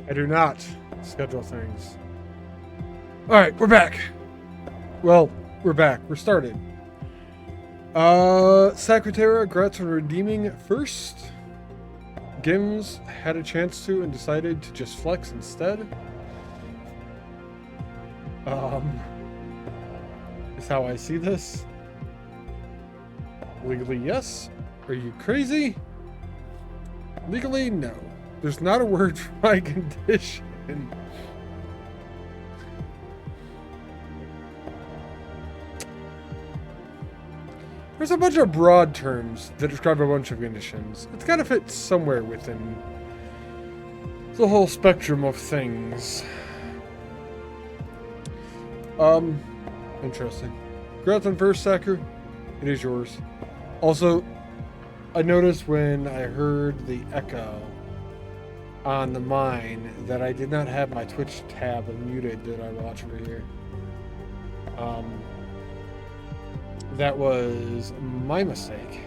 I do not schedule things. All right, we're back. Well, we're back. We're started. Secretary Gretz for redeeming first. Gims had a chance to and decided to just flex instead. Is how I see this. Legally, yes. Are you crazy? Legally, no. There's not a word for my condition. There's a bunch of broad terms that describe a bunch of conditions. It's got to fit somewhere within the whole spectrum of things. Interesting. Congrats on first, Sacker. It is yours. Also, I noticed when I heard the echo on the mine that I did not have my Twitch tab muted that I watch over here. That was my mistake.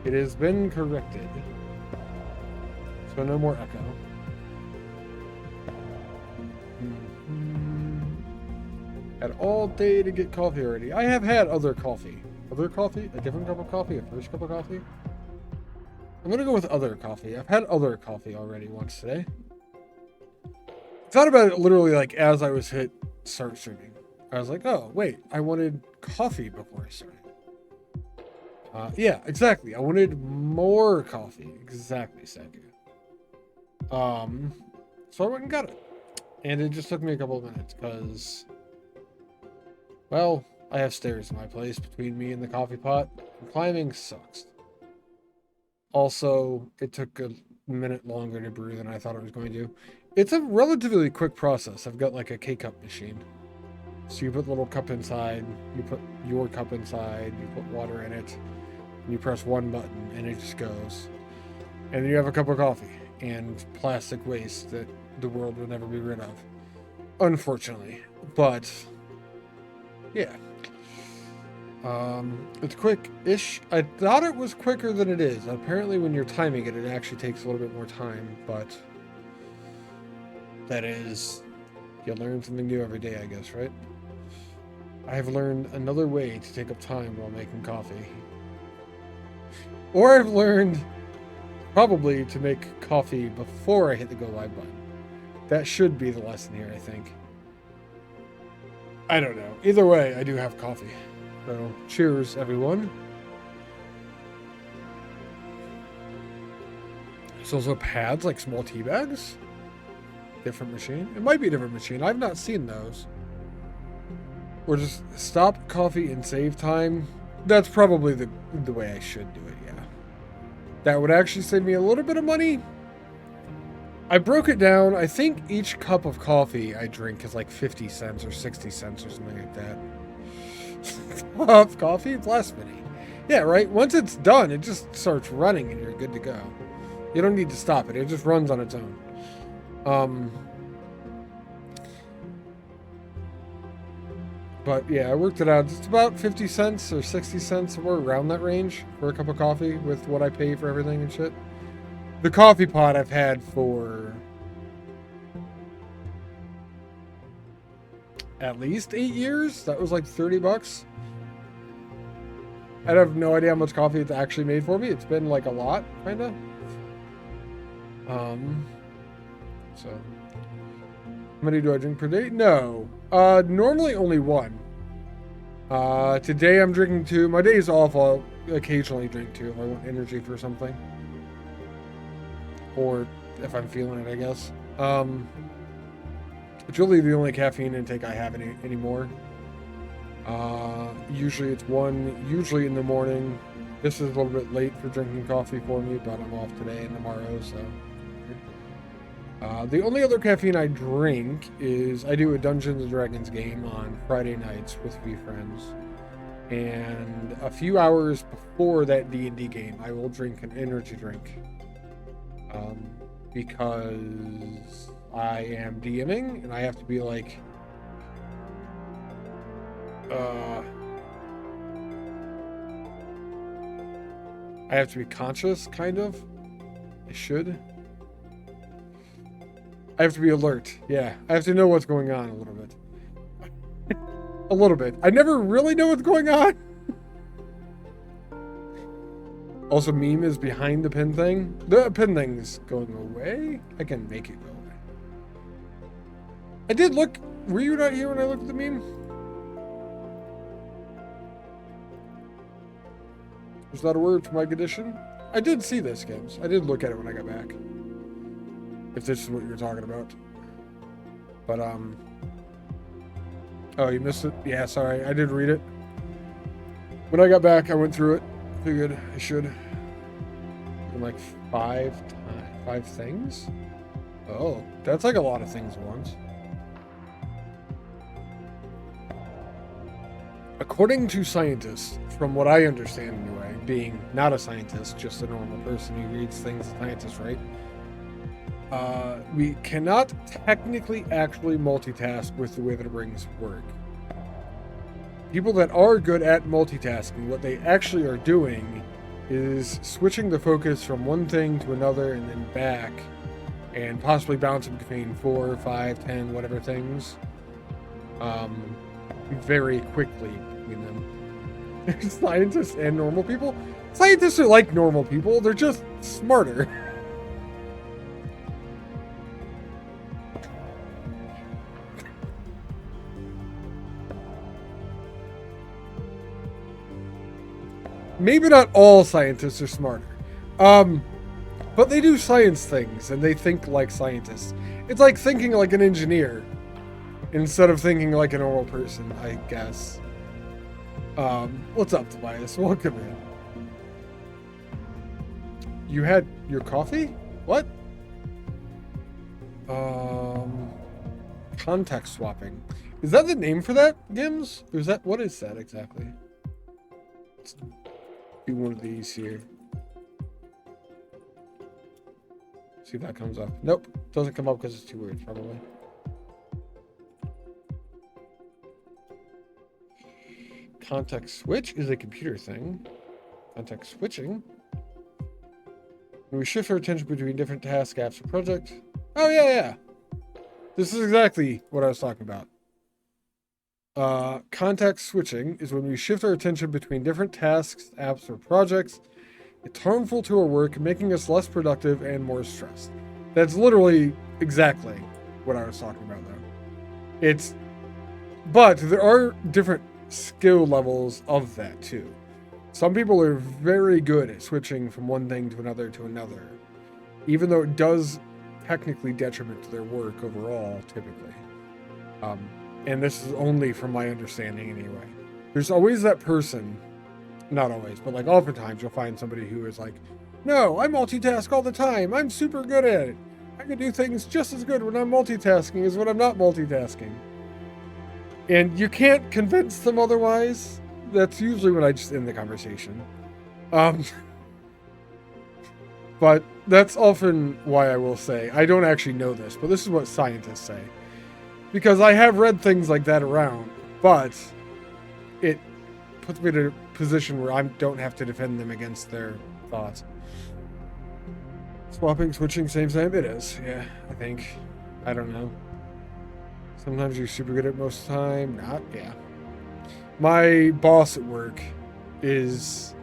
It has been corrected. So no more echo. Had all day to get coffee already. I have had other coffee. Other coffee? A different cup of coffee? A first cup of coffee? I'm gonna go with other coffee. I've had other coffee already once today. Thought about it literally like as I was hit start streaming. I was like, oh, wait, I wanted coffee before I started. Yeah, exactly. I wanted more coffee. Exactly, Saku. So I went and got it. And it just took me a couple of minutes because, well, I have stairs in my place between me and the coffee pot. And climbing sucks. Also, it took a minute longer to brew than I thought it was going to. It's a relatively quick process. I've got like a K-cup machine. So you put the little cup inside, you put your cup inside, you put water in it, and you press one button and it just goes. And then you have a cup of coffee and plastic waste that the world will never be rid of. Unfortunately. But, yeah. It's quick-ish. I thought it was quicker than it is. Apparently when you're timing it, it actually takes a little bit more time, but that is, you learn something new every day, I guess, right? I have learned another way to take up time while making coffee. Or I've learned probably to make coffee before I hit the go live button. That should be the lesson here, I think. I don't know. Either way, I do have coffee. So, cheers, everyone. There's also pads, like small tea bags. Different machine. It might be a different machine. I've not seen those. Or just stop coffee and save time. That's probably the way I should do it, yeah. That would actually save me a little bit of money. I broke it down. I think each cup of coffee I drink is like 50 cents or 60 cents or something like that. Of coffee? It's blasphemy. Yeah, right? Once it's done, it just starts running and you're good to go. You don't need to stop it. It just runs on its own. But yeah, I worked it out. It's about 50 cents or 60 cents, somewhere around that range for a cup of coffee with what I pay for everything and shit. The coffee pot I've had for at least 8 years. That was like $30. I have no idea how much coffee it's actually made for me. It's been like a lot, kinda. So how many do I drink per day? No. Normally only one. Today I'm drinking 2. My days off, I'll occasionally drink 2 if I want energy for something. Or if I'm feeling it, I guess. It's really the only caffeine intake I have anymore. Usually it's 1, usually in the morning. This is a little bit late for drinking coffee for me, but I'm off today and tomorrow, so. The only other caffeine I drink is I do a Dungeons & Dragons game on Friday nights with a few friends. And a few hours before that D&D game, I will drink an energy drink. Because I am DMing and I have to be like, I have to be conscious, kind of. I should. I have to be alert. Yeah, I have to know what's going on a little bit. A little bit. I never really know what's going on. Also, meme is behind the pin thing. The pin thing is going away. I can make it go away. I did look. Were you not here when I looked at the meme? Was that a word for my condition? I did see this, Gibbs. I did look at it when I got back. If this is what you were talking about. But, oh, you missed it? Yeah, sorry. I did read it. When I got back, I went through it. Figured I should. In like 5 things? Oh, that's like a lot of things at once. According to scientists, from what I understand anyway, being not a scientist, just a normal person who reads things as scientists, right? We cannot technically actually multitask with the way that our brains work. People that are good at multitasking, what they actually are doing is switching the focus from one thing to another and then back, and possibly bouncing between 4, 5, 10, whatever things, very quickly between them. Scientists and normal people? Scientists are like normal people, they're just smarter. maybe not all scientists are smarter. But they do science things, and they think like scientists. It's like thinking like an engineer instead of thinking like a normal person, I guess. What's up, Tobias? Welcome in. You had your coffee? What? Context swapping. Is that the name for that, Gims? Or is that, what is that exactly? Let's do one of these here. See if that comes up. Nope, doesn't come up because it's too weird, probably. Context switch is a computer thing. Context switching. When we shift our attention between different tasks, apps, or projects. Oh, yeah. This is exactly what I was talking about. Context switching is when we shift our attention between different tasks, apps, or projects. It's harmful to our work, making us less productive and more stressed. That's literally exactly what I was talking about, though. But there are different skill levels of that, too. Some people are very good at switching from one thing to another, even though it does technically detriment to their work overall, typically. And this is only from my understanding, anyway. There's always that person. Not always, but like oftentimes you'll find somebody who is like, no, I multitask all the time. I'm super good at it. I can do things just as good when I'm multitasking as when I'm not multitasking. And you can't convince them otherwise. That's usually when I just end the conversation. But that's often why I will say, I don't actually know this, but this is what scientists say. Because I have read things like that around, but it puts me in a position where I don't have to defend them against their thoughts. Swapping, switching, same. It is, yeah, I think. I don't know. Sometimes you're super good at most of the time. Not, yeah. My boss at work is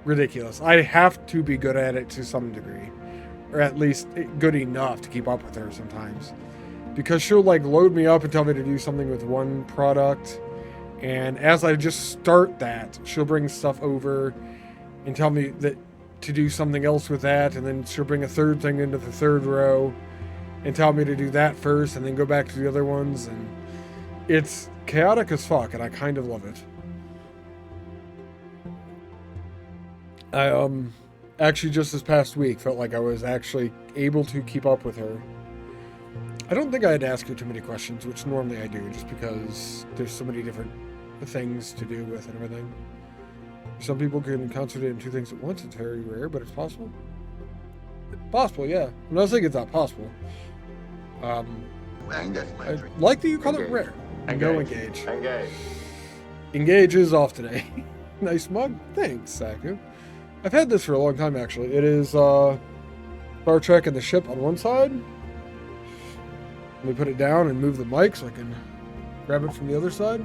ridiculous. I have to be good at it to some degree. Or at least good enough to keep up with her sometimes. Because she'll like load me up and tell me to do something with one product. And as I just start that, she'll bring stuff over and tell me that to do something else with that. And then she'll bring a third thing into the third row and tell me to do that first and then go back to the other ones. And it's chaotic as fuck, and I kind of love it. I actually just this past week felt like I was actually able to keep up with her. I don't think I had to ask her too many questions, which normally I do, just because there's so many different things to do with and everything. Some people can concentrate on two things at once. It's very rare, but it's possible. It's possible, yeah. I'm not saying it's not possible. I like that you call it rare. No engage. Engage is off today. Nice mug. Thanks, Saku. I've had this for a long time, actually. It is Star Trek and the ship on one side. Let me put it down and move the mic so I can grab it from the other side.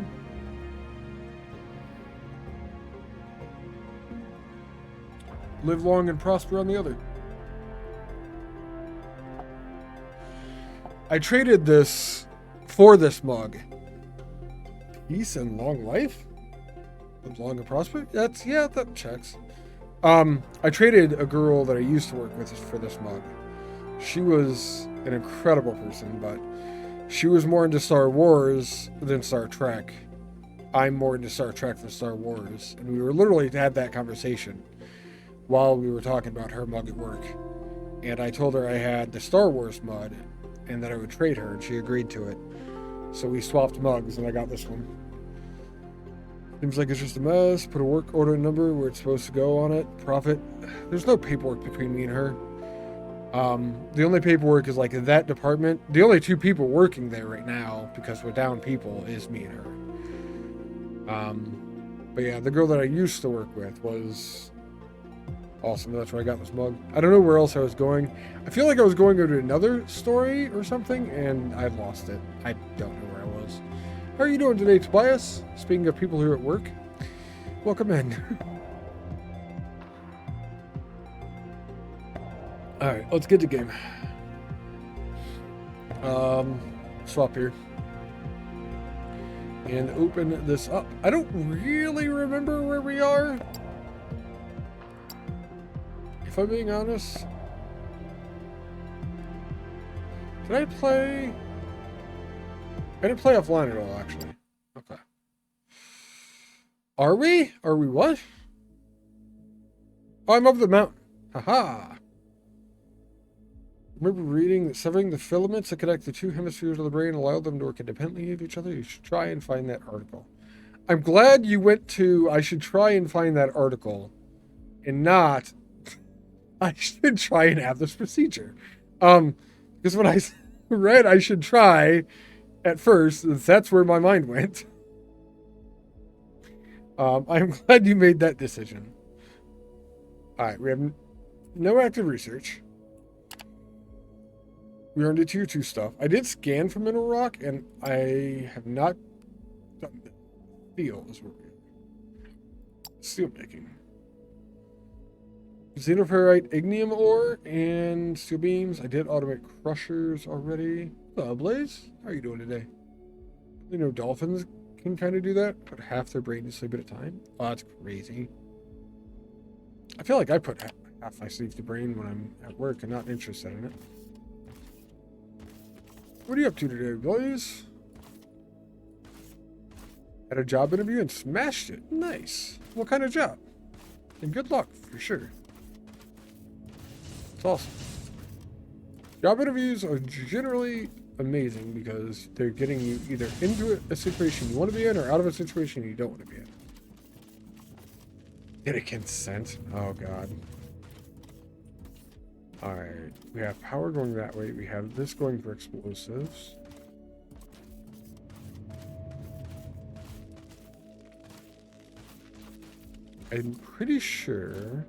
Live long and prosper on the other. I traded this for this mug. Peace and long life? Live long and prosper? That checks. I traded a girl that I used to work with for this mug. She was an incredible person, but she was more into Star Wars than Star Trek. I'm more into Star Trek than Star Wars. And we were literally had that conversation while we were talking about her mug at work. And I told her I had the Star Wars mug and that I would trade her, and she agreed to it. So we swapped mugs, and I got this one. Seems like it's just a mess. Put a work order number where it's supposed to go on it. Profit. There's no paperwork between me and her. The only paperwork is like in that department. The only two people working there right now, because we're down people, is me and her. But yeah, the girl that I used to work with was awesome. That's where I got this mug. I don't know where else I was going. I feel like I was going to another story or something, and I lost it. I don't know where I was. How are you doing today, Tobias? Speaking of people here at work, welcome in. Alright, let's get to game. Swap here. And open this up. I don't really remember where we are. if I'm being honest. Did I play? I didn't play offline at all, actually. Okay. Are we? Are we what? Oh, I'm up the mountain. Haha. Remember reading that severing the filaments that connect the two hemispheres of the brain allow them to work independently of each other? You should try and find that article. I'm glad you went to, I should try and find that article, and not, I should try and have this procedure. Because when I read I should try at first, that's where my mind went. I'm glad you made that decision. Alright, we have no active research. We are into tier 2 stuff. I did scan for mineral rock, and I have not done steel is what we steel making. Xenoferrite ignium ore and steel beams. I did automate crushers already. Hello, Blaze. How are you doing today? You know, dolphins can kind of do that. Put half their brain to sleep at a time. Oh, that's crazy. I feel like I put half my sleep to brain when I'm at work and not interested in it. What are you up to today, Blaze? Had a job interview and smashed it. Nice. What kind of job? And good luck, for sure. It's awesome. Job interviews are generally amazing because they're getting you either into a situation you want to be in or out of a situation you don't want to be in. Did it consent? Oh, God. Alright. We have power going that way. We have this going for explosives. I'm pretty sure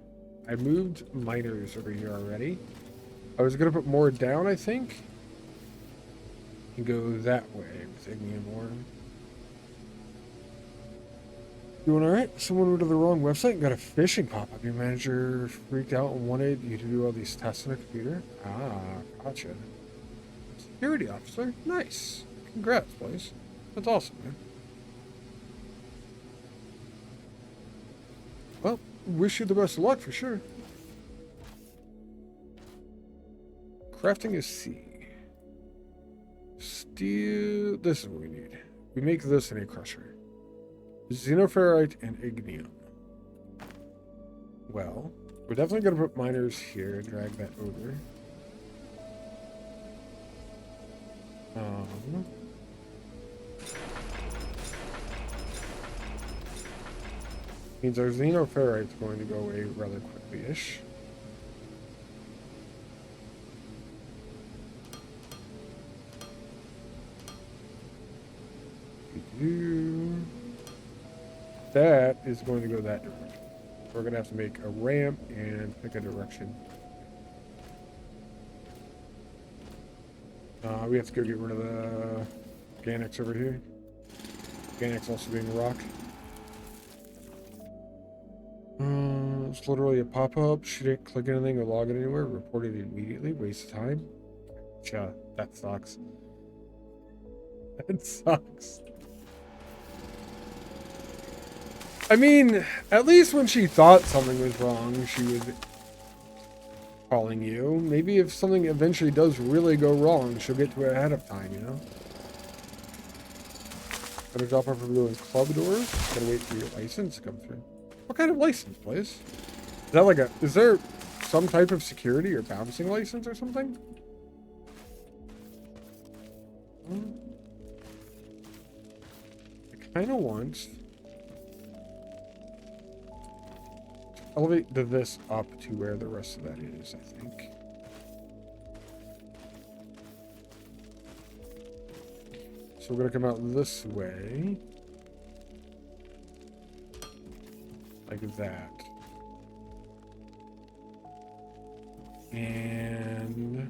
I moved miners over here already. I was going to put more down, I think. And go that way with ignium ore. Doing alright? Someone went to the wrong website and got a phishing pop-up. Your manager freaked out and wanted you to do all these tests on a computer. Ah, gotcha. Security officer? Nice. Congrats, boys. That's awesome, man. Well, wish you the best of luck for sure. Crafting is C. Steel. This is what we need. We make this in a crusher. Xenoferrite and ignium. Well, we're definitely going to put miners here and drag that over. Means our Xenoferrite is going to go away rather quickly-ish. That is going to go that direction. We're going to have to make a ramp and pick a direction. We have to go get rid of the organics over here. Organics also being rock. It's literally a pop-up. She didn't click anything or log it anywhere. Reported it immediately. Waste of time. Yeah, that sucks. That sucks. I mean, at least when she thought something was wrong, she was calling you. Maybe if something eventually does really go wrong, she'll get to it ahead of time, you know? Gotta drop off for doing club doors. Gotta wait for your license to come through. What kind of license, please? Is that like a... Is there some type of security or bouncing license or something? I kind of want... elevate this up to where the rest of that is, I think. So we're going to come out this way. Like that. And...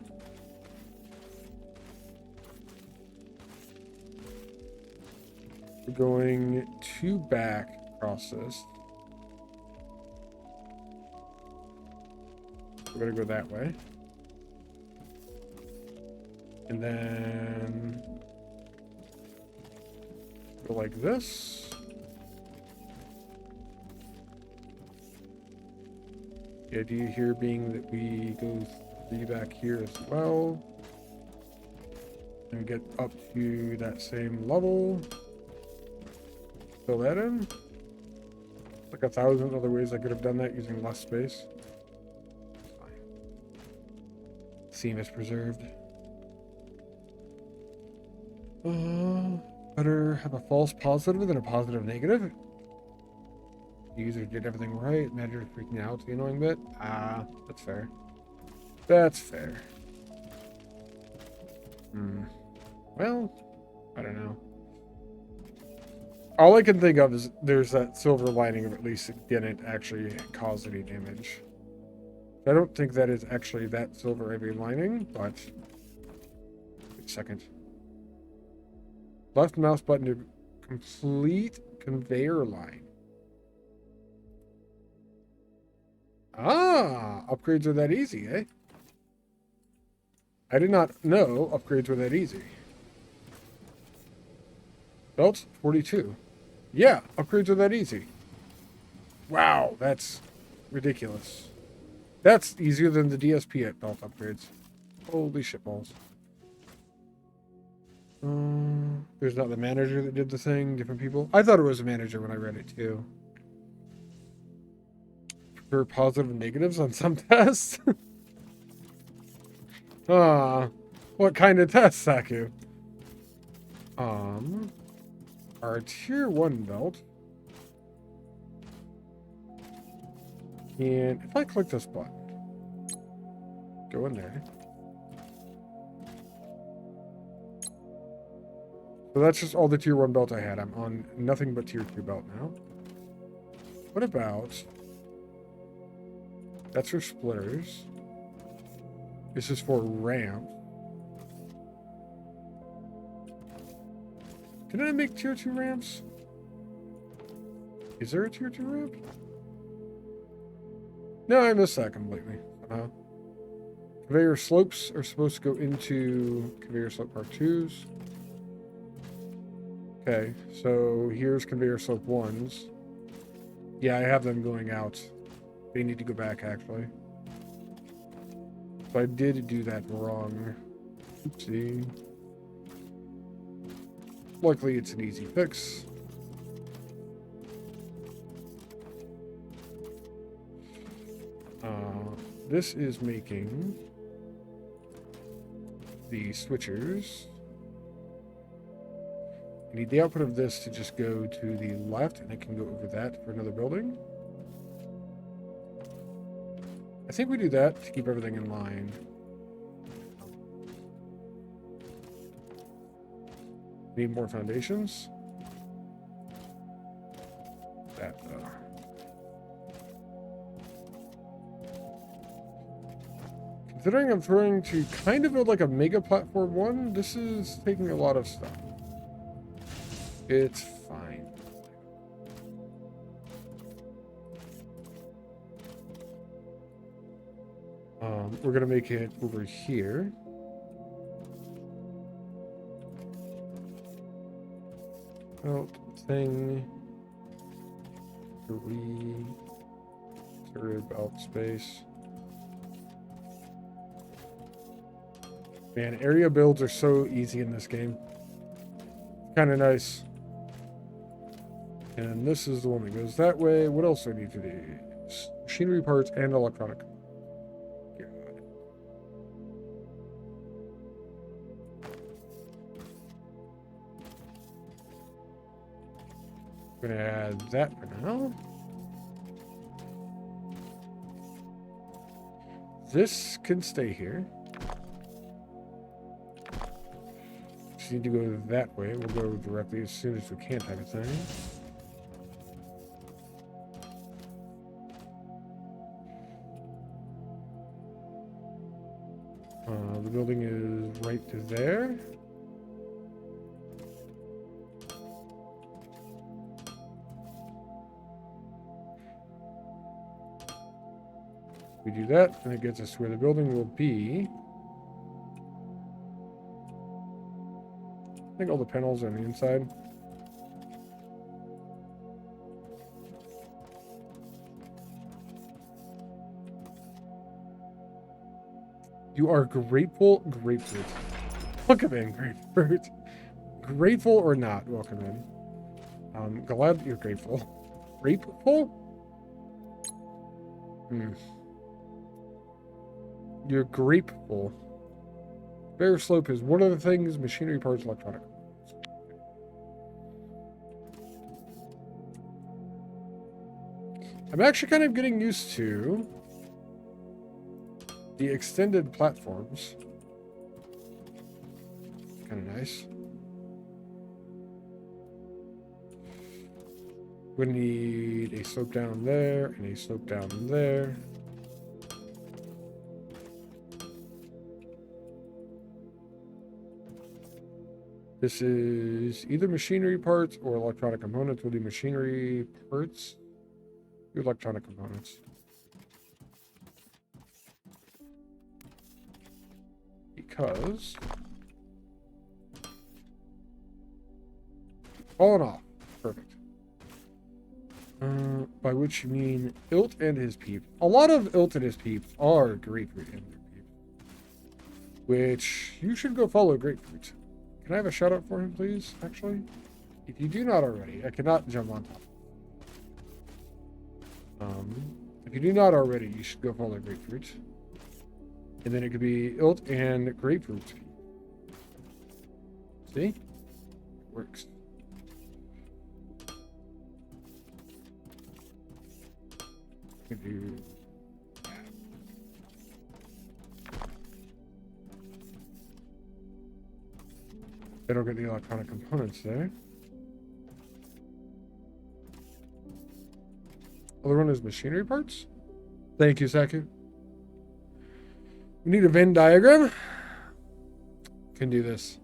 we're going 2 back across this. We're going to go that way. And then go like this. The idea here being that we go 3 back here as well. And get up to that same level. Fill that in. Like 1,000 other ways I could have done that using less space. Fine. Seam is preserved. Better have a false positive than a positive negative. The user did everything right. Manager freaking out, the annoying bit. That's fair. That's fair. Well, I don't know. All I can think of is there's that silver lining of at least it didn't actually cause any damage. I don't think that is actually that silver heavy lining, but wait a second. Left mouse button to complete conveyor line. Ah, upgrades are that easy, eh? I did not know upgrades were that easy. Belt 42. Yeah, upgrades are that easy. Wow, that's ridiculous. That's easier than the DSP at belt upgrades. Holy shitballs. There's not the manager that did the thing, different people. I thought it was a manager when I read it too. For positive and negatives on some tests? What kind of test, Saku? Our tier 1 belt. And if I click this button, go in there. So that's just all the tier 1 belt I had. I'm on nothing but tier 2 belt now. What about... That's for splitters. This is for ramp. Did I make tier 2 ramps? Is there a tier 2 ramp? No, I missed that completely. Conveyor slopes are supposed to go into conveyor slope part 2s. Okay, so here's conveyor slope 1s. Yeah, I have them going out. They need to go back, actually. So I did do that wrong. Oopsie. Luckily, it's an easy fix. This is making the switchers. I need the output of this to just go to the left, and it can go over that for another building. I think we do that to keep everything in line. Need more foundations. That Considering I'm trying to kind of build like a mega platform 1, this is taking a lot of stuff. It's fine. We're gonna make it over here. Belt thing. 3 belt space. Man, area builds are so easy in this game. Kind of nice. And this is the one that goes that way. What else do I need to do? Machinery parts and electronic. I'm gonna add that for now. This can stay here. Just need to go that way. We'll go directly as soon as we can, type of thing. The building is right to there. We do that, and it gets us to where the building will be. I think all the panels are on the inside. You are grateful grapefruit. Welcome in, grapefruit. Grateful or not, welcome in. I'm glad that you're grateful. Grateful? Hmm. You're grateful. Fair slope is one of the things, machinery parts, electronic. I'm actually kind of getting used to the extended platforms. Kind of nice. We need a slope down there and a slope down there. This is either machinery parts or electronic components. We'll do machinery parts. Do electronic components. Because falling off. Perfect. By which you mean Ilt and his peeps. A lot of Ilt and his peeps are grapefruit and their peeps. Which you should go follow grapefruit. Can I have a shout out for him, please? Actually, if you do not already, I cannot jump on top. If you do not already, you should go follow grapefruit. And then it could be Ilt and grapefruit. See? It works. Do they don't get the electronic components there. Other one is machinery parts. Thank you, Saku. We need a Venn diagram. Can do this.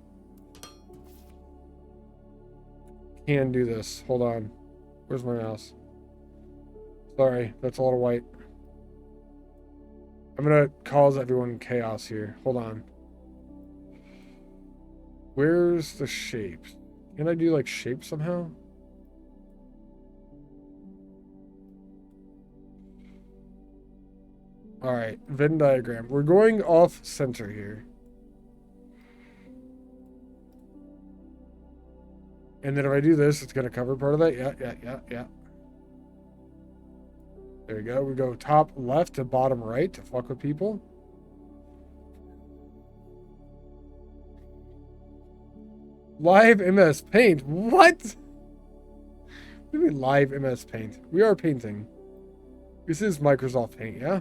Can do this. Hold on. Where's my mouse? Sorry, that's a lot of white. I'm gonna cause everyone chaos here. Hold on. Where's the shapes? Can I do like shapes somehow? All right, Venn diagram. We're going off center here. And then if I do this, it's gonna cover part of that. Yeah. There we go. We go top left to bottom right to fuck with people. Live MS Paint. What? What do you mean live MS Paint? We are painting. This is Microsoft Paint, yeah?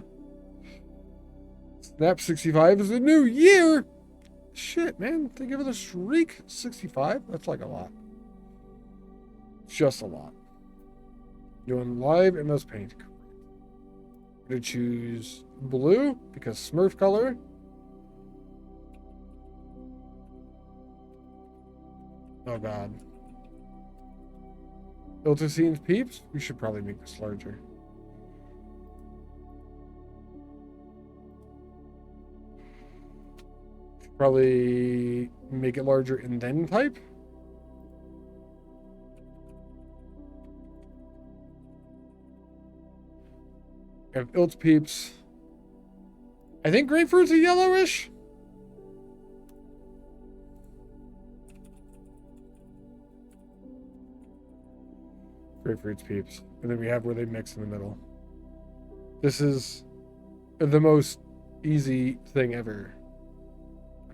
Snap 65 is a new year. Shit, man. They give it a streak. 65? That's like a lot. Just a lot. Doing live MS Paint. I'm going to choose blue because Smurf color. Oh god. Filter scenes peeps? We should probably make this larger. Should probably make it larger and then type. I have Ilt's peeps. I think grapefruit's a yellowish. Grapefruit's peeps. And then we have where they mix in the middle. This is the most easy thing ever.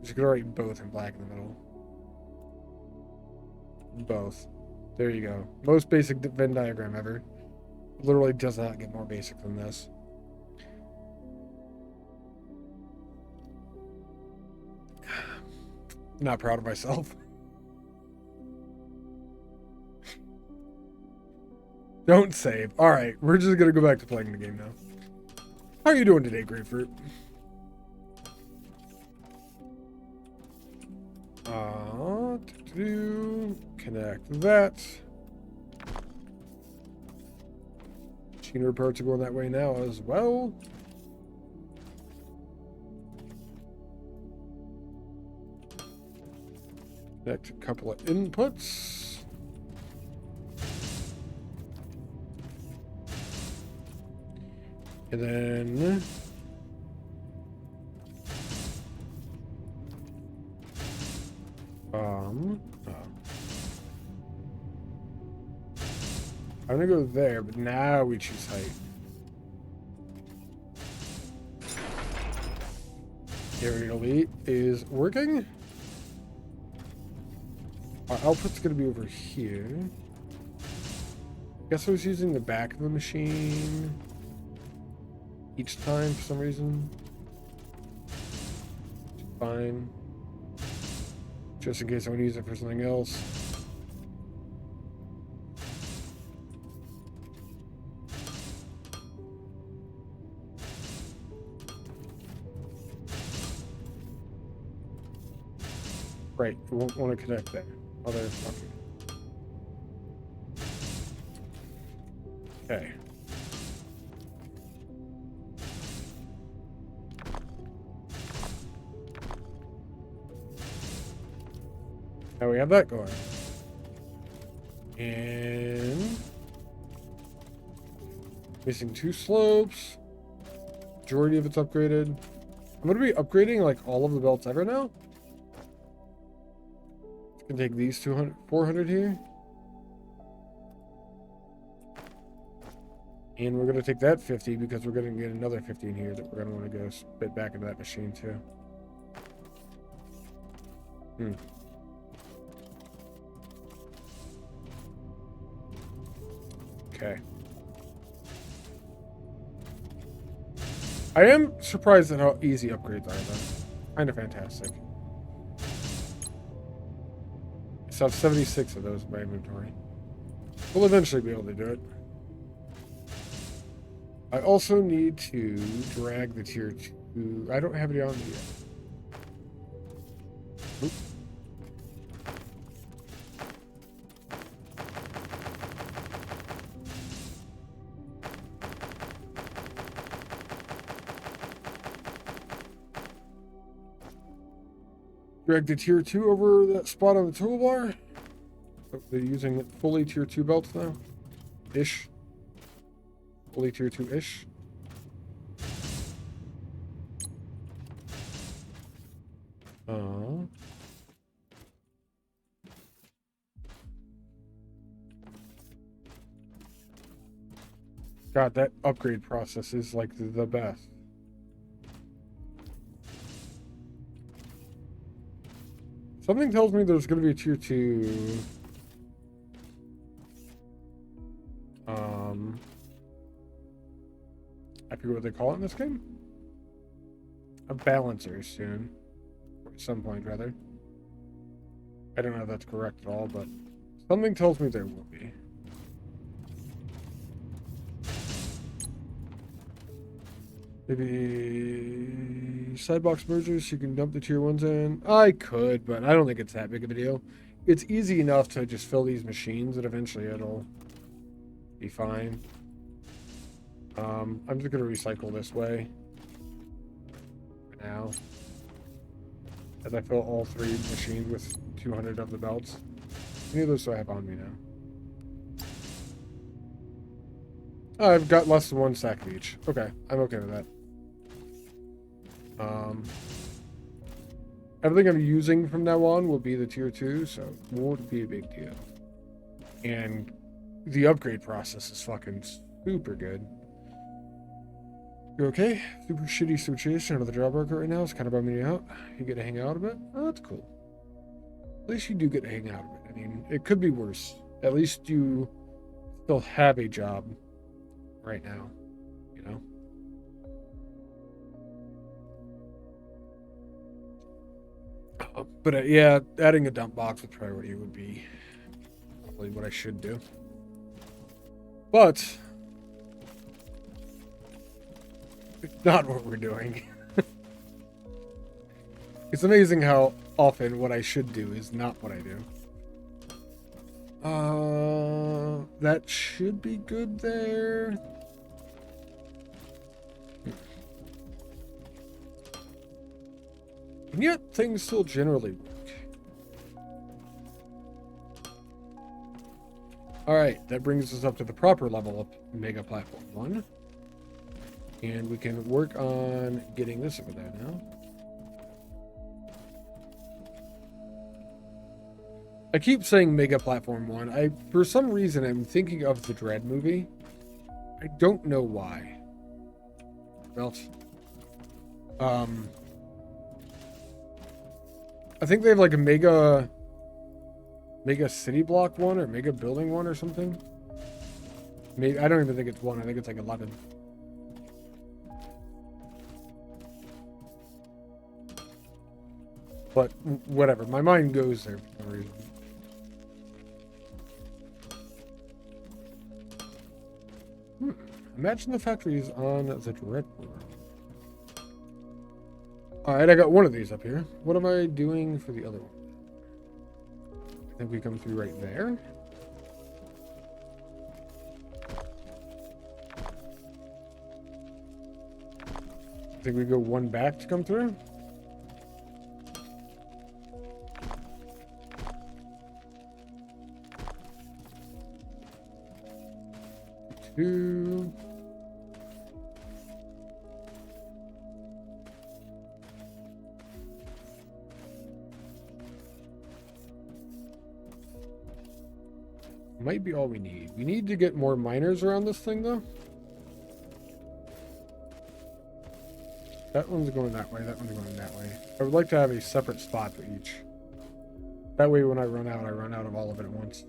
You could write both in black in the middle. Both. There you go. Most basic Venn diagram ever. Literally does not get more basic than this. Not proud of myself. Don't save. All right, we're just gonna go back to playing the game now. How are you doing today, Grapefruit? Connect that. Machinery parts are going that way now as well. Connect a couple of inputs. And then Oh. I'm gonna go there, but now we choose height. Aerial Elite is working. Our output's gonna be over here. Guess I was using the back of the machine each time for some reason. Fine. Just in case I want to use it for something else. Right, we won't want to connect there. Oh, there's fucking. Okay. Now we have that going. And missing 2 slopes. Majority of it's upgraded. I'm gonna be upgrading like all of the belts ever now. Can take these 200, 400 here. And we're gonna take that 50 because we're gonna get another 50 in here that we're gonna want to go spit back into that machine too. Okay. I am surprised at how easy upgrades are, though. Kind of fantastic. I still have 76 of those in my inventory. We'll eventually be able to do it. I also need to drag the tier 2. I don't have it on me yet. Oop. Drag the tier 2 over that spot on the toolbar. Oh, they're using fully tier 2 belts now. Ish. Fully tier 2-ish. God, that upgrade process is like the best. Something tells me there's going to be a tier 2. I forget what they call it in this game. A balancer soon. Or at some point, rather. I don't know if that's correct at all, but something tells me there will be. Maybe sidebox mergers you can dump the tier 1s in. I could, but I don't think it's that big of a deal. It's easy enough to just fill these machines and eventually it'll be fine. I'm just going to recycle this way for now. As I fill all 3 machines with 200 of the belts. How many of those do I have on me now? Oh, I've got less than 1 stack of each. Okay, I'm okay with that. Everything I'm using from now on will be the tier 2, so it won't be a big deal. And the upgrade process is fucking super good. You okay? Super shitty situation out of the job market right now. It's kind of bumming you out. You get to hang out a bit? Oh, that's cool. At least you do get to hang out a bit. I mean, it could be worse. At least you still have a job right now, you know? But yeah, adding a dump box with priority would be probably what I should do. But it's not what we're doing. It's amazing how often what I should do is not what I do. That should be good there. And yet, things still generally work. Alright, that brings us up to the proper level of Mega Platform 1. And we can work on getting this over there now. I keep saying Mega Platform 1. For some reason, I'm thinking of the Dread movie. I don't know why. Well, I think they have like a Mega City Block 1 or Mega Building 1 or something. Maybe I don't even think it's 1. I think it's like 11. But whatever. My mind goes there for no reason. Imagine the factory is on the Dread world. Alright, I got one of these up here. What am I doing for the other one? I think we come through right there. I think we go one back to come through. Two. Might be all we need. We need to get more miners around this thing, though. That one's going that way. That one's going that way. I would like to have a separate spot for each. That way, when I run out of all of it at once.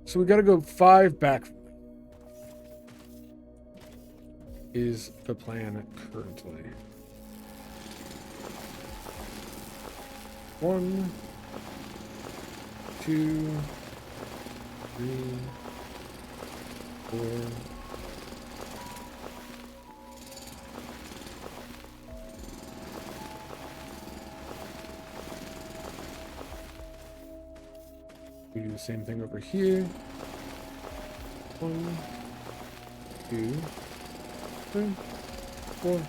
So we got to go 5 back. Is the plan currently. 1, 2, 3, 4. We do the same thing over here. 1, 2, 3, 4.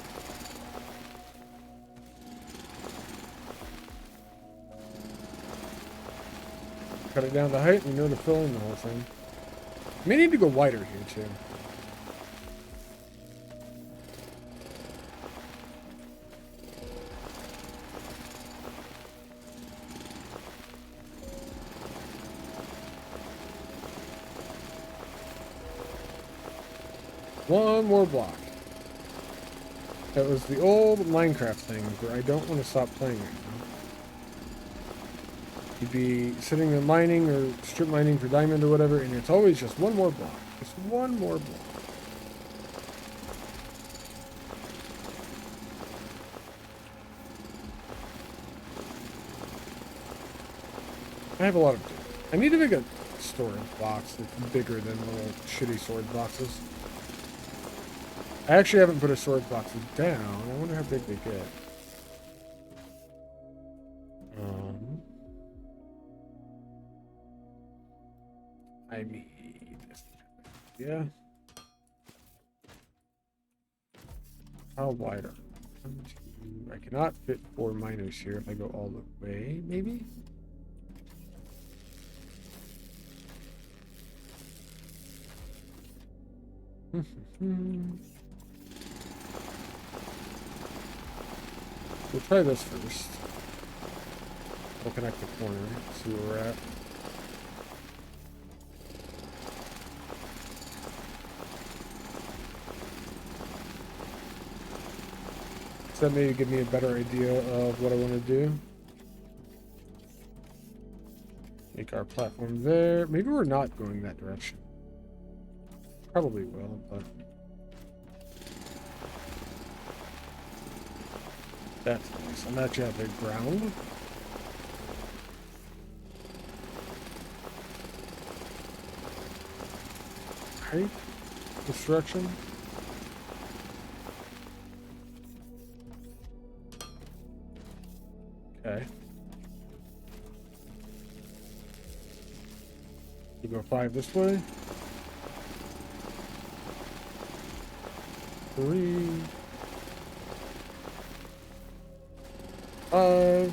Cut it down to height, we know to fill in the whole thing. May need to go wider here too. One more block. That was the old Minecraft thing where I don't want to stop playing right now. You'd be sitting there mining or strip mining for diamond or whatever, and it's always just one more block. Just one more block. I have a lot of dirt. I need to make a storage box that's bigger than little shitty storage boxes. I actually haven't put a storage box down. I wonder how big they get. I need this. Yeah. How wide are they? I cannot fit 4 miners here if I go all the way, maybe? We'll try this first. We'll connect the corner, see where we're at. Does that maybe give me a better idea of what I want to do? Make our platform there. Maybe we're not going that direction. Probably will, but... That's nice. I'm actually at the ground. Height? Destruction? Okay. You go 5 this way. 3. 5.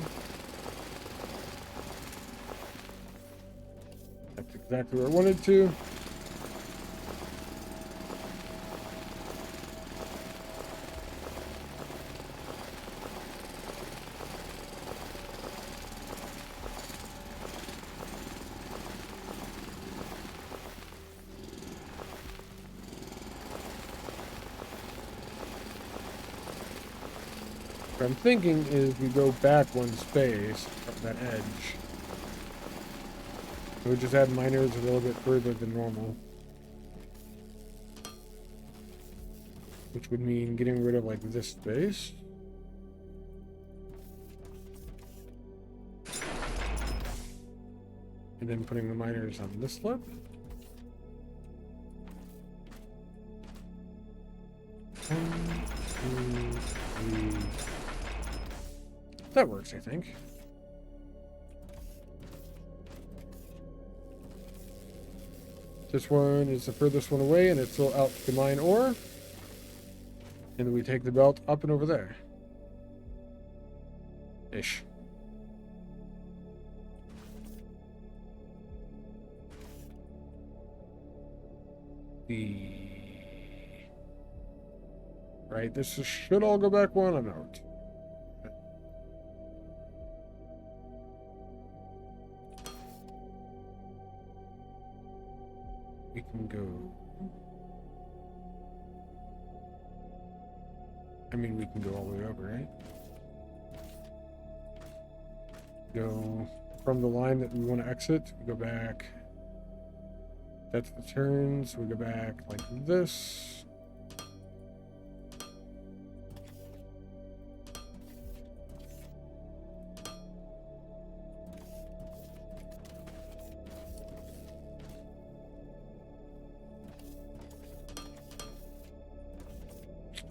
That's exactly where I wanted to. What I'm thinking is we go back one space from that edge. So we just add miners a little bit further than normal. Which would mean getting rid of like this space. And then putting the miners on this lip. One, two, three. That works, I think. This one is the furthest one away, and it's still out to mine ore. And then we take the belt up and over there. Ish. Right, this should all go back one. I'm out. We can go. I mean, we can go all the way over, right? Go from the line that we want to exit. We go back. That's the turn, so we go back like this.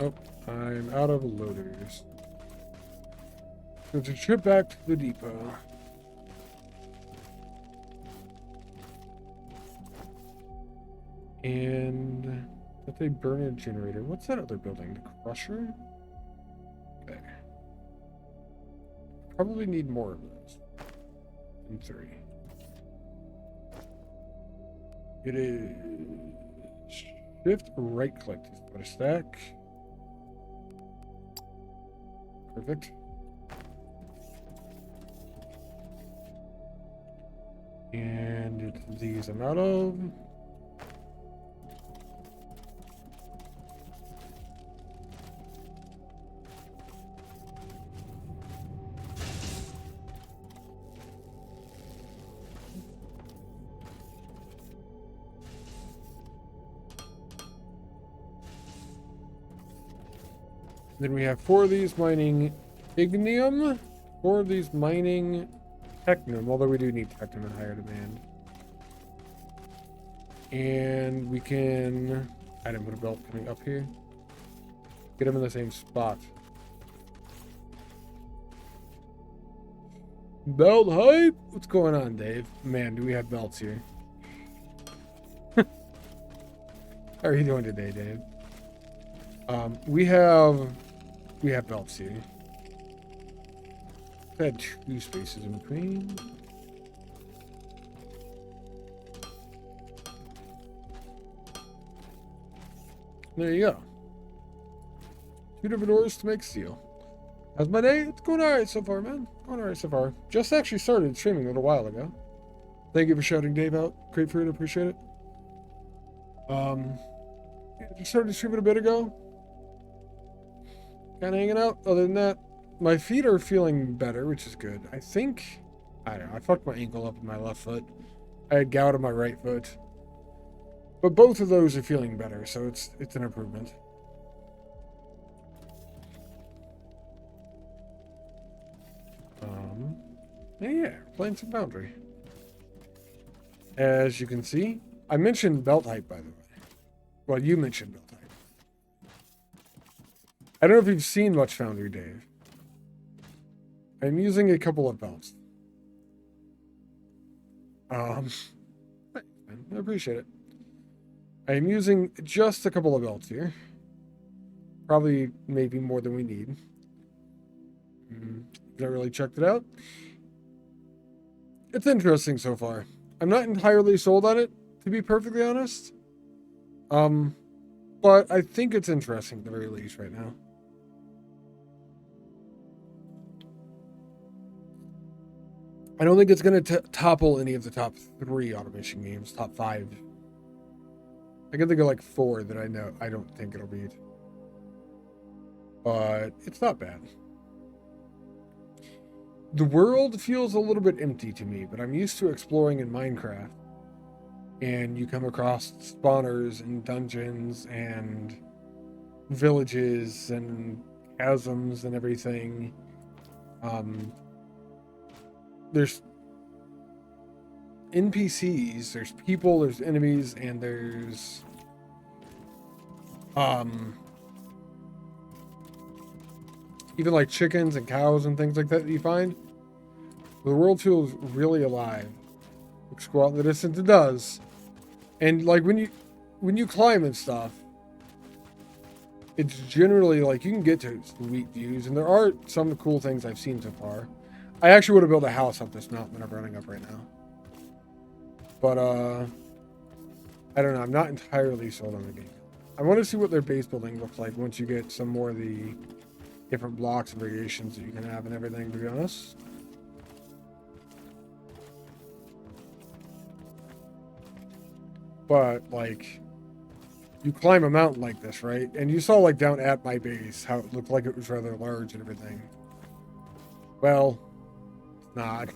Oh, I'm out of loaders. So to trip back to the depot. And that's a burner generator. What's that other building? The crusher? There. Probably need more of those. In 3. It is shift or right click to put a stack. Perfect. And it's these I'm out of. Then we have 4 of these mining ignium, 4 of these mining technum, although we do need technum in higher demand. And we can item put a belt coming up here. Get them in the same spot. Belt hype? What's going on, Dave? Man, do we have belts here? How are you doing today, Dave? We have belts here. I had 2 spaces in between. There you go. 2 different ores to make steel. How's my day? It's going alright so far, man. Going alright so far. Just actually started streaming a little while ago. Thank you for shouting Dave out. Great for it. Appreciate it. Just started streaming a bit ago. Kind of hanging out. Other than that, my feet are feeling better, which is good. I think, I don't know, I fucked my ankle up in my left foot. I had gout in my right foot. But both of those are feeling better, so it's an improvement. Yeah, playing some Foundry. As you can see, I mentioned belt height, by the way. Well, you mentioned belt height. I don't know if you've seen much Foundry, Dave. I'm using a couple of belts. Thanks, man. I appreciate it. I'm using just a couple of belts here. Probably, maybe more than we need. Not really checked it out. It's interesting so far. I'm not entirely sold on it, to be perfectly honest. But I think it's interesting at the very least right now. I don't think it's going to topple any of the top 3 automation games, top 5. I can think of like 4 that I know I don't think it'll beat. But it's not bad. The world feels a little bit empty to me, but I'm used to exploring in Minecraft. And you come across spawners and dungeons and villages and chasms and everything. There's NPCs, there's people, there's enemies, and there's even like chickens and cows and things like that you find. The world feels really alive. Looks go out in the distance, it does. And like when you climb and stuff, it's generally like you can get to sweet views, and there are some cool things I've seen so far. I actually would have built a house up this mountain that I'm running up right now. But I don't know, I'm not entirely sold on the game. I want to see what their base building looks like once you get some more of the different blocks and variations that you can have and everything, to be honest. But like, you climb a mountain like this, right? And you saw like down at my base how it looked like it was rather large and everything. Well, it's not.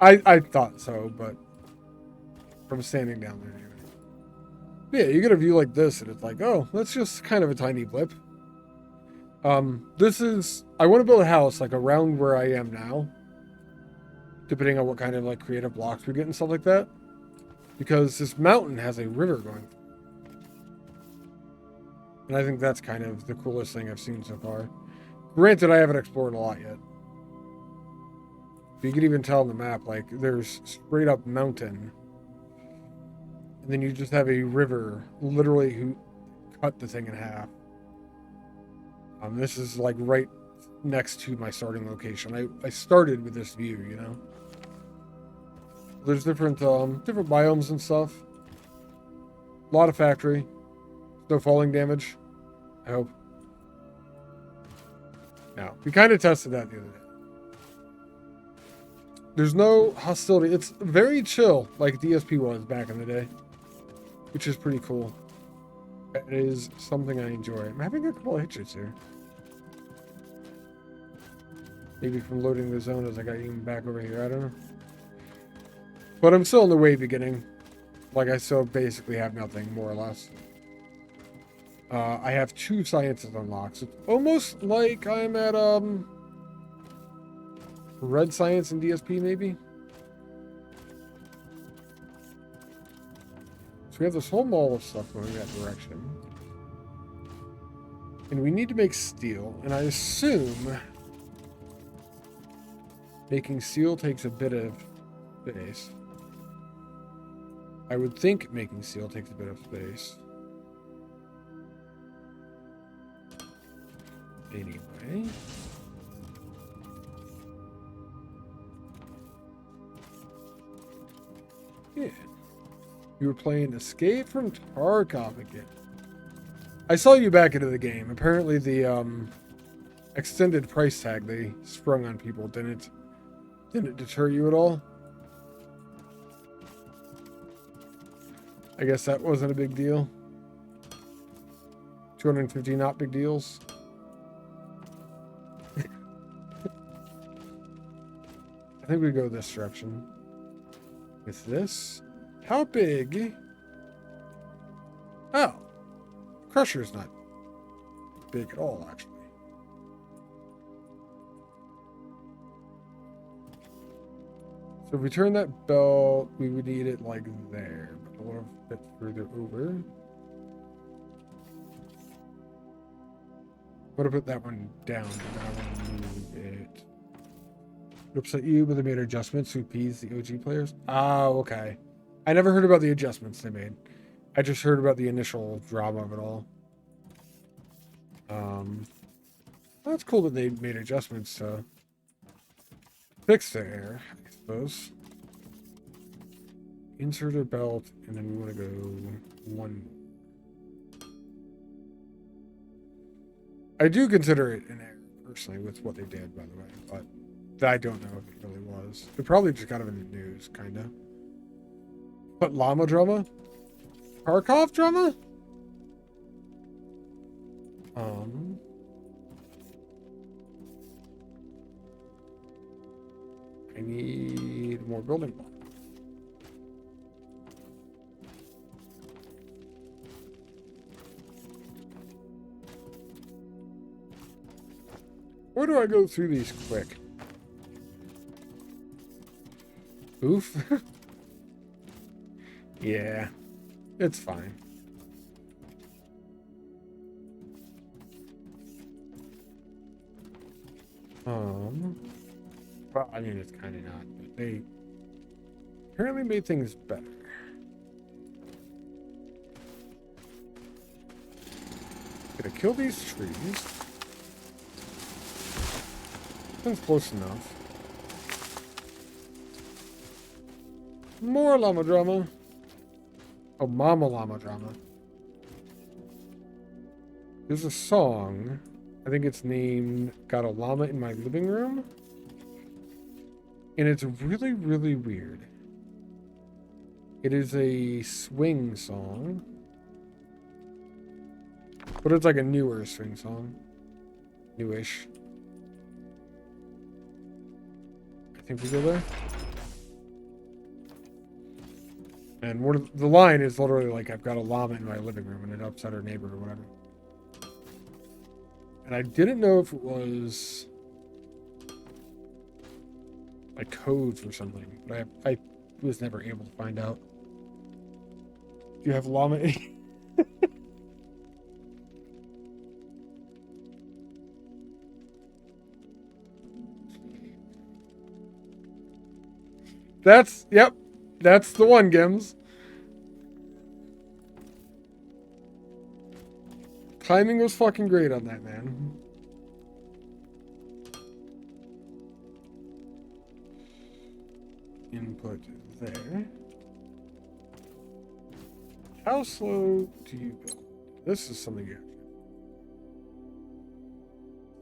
I thought so, but from standing down there anyway. Yeah, you get a view like this and it's like, oh, that's just kind of a tiny blip. This is, I want to build a house like around where I am now, depending on what kind of like creative blocks we get and stuff like that. Because this mountain has a river going. And I think that's kind of the coolest thing I've seen so far. Granted, I haven't explored a lot yet. But you can even tell on the map, like, there's straight up mountain. And then you just have a river, literally, who cut the thing in half. This is, like, right next to my starting location. I started with this view, you know? There's different biomes and stuff. A lot of factory. No falling damage, I hope. No, we kind of tested that the other day. There's no hostility. It's very chill, like DSP was back in the day, which is pretty cool. It is something I enjoy. I'm having a couple of hitches here. Maybe from loading the zone as I got even back over here. I don't know. But I'm still in the way beginning. Like I still basically have nothing, more or less. I have 2 sciences unlocked. So it's almost like I'm at red science and DSP maybe. So we have this whole mall of stuff going in that direction. And we need to make steel, and I assume making steel takes a bit of space. I would think making steel takes a bit of space. Anyway. Yeah. You were playing Escape from Tarkov again. I saw you back into the game. Apparently the extended price tag they sprung on people didn't deter you at all. I guess that wasn't a big deal. 250 not big deals. I think we go this direction. With this. How big? Oh. Crusher's not big at all, actually. So if we turn that belt, we would need it like there, but a little bit further over. I'm gonna put that one down, but I want to move it. It upset you, but they made adjustments to appease the OG players? Oh, okay. I never heard about the adjustments they made. I just heard about the initial drama of it all. That's cool that they made adjustments to fix the air, I suppose. Insert a belt, and then we want to go one. I do consider it an error, personally, with what they did, by the way, but I don't know if it really was. It probably just got it in the news, kind of. But llama drama? Tarkov drama? need more building blocks. Where do I go through these quick? Oof. Yeah, it's fine. Well, I mean, it's kind of not, but they apparently made things better. Gonna kill these trees. That's close enough. More llama drama. Oh, mama llama drama. There's a song. I think it's named Got a Llama in My Living Room. And it's really, really weird. It is a swing song. But it's like a newer swing song. Newish. I think we go there. And one of the line is literally like, I've got a llama in my living room, and it upset her neighbor or whatever. And I didn't know if it was like codes or something, but I was never able to find out. Do you have llama? Yep, that's the one, Gims. Timing was fucking great on that, man. Input there. How slow do you build? This is something you have to do.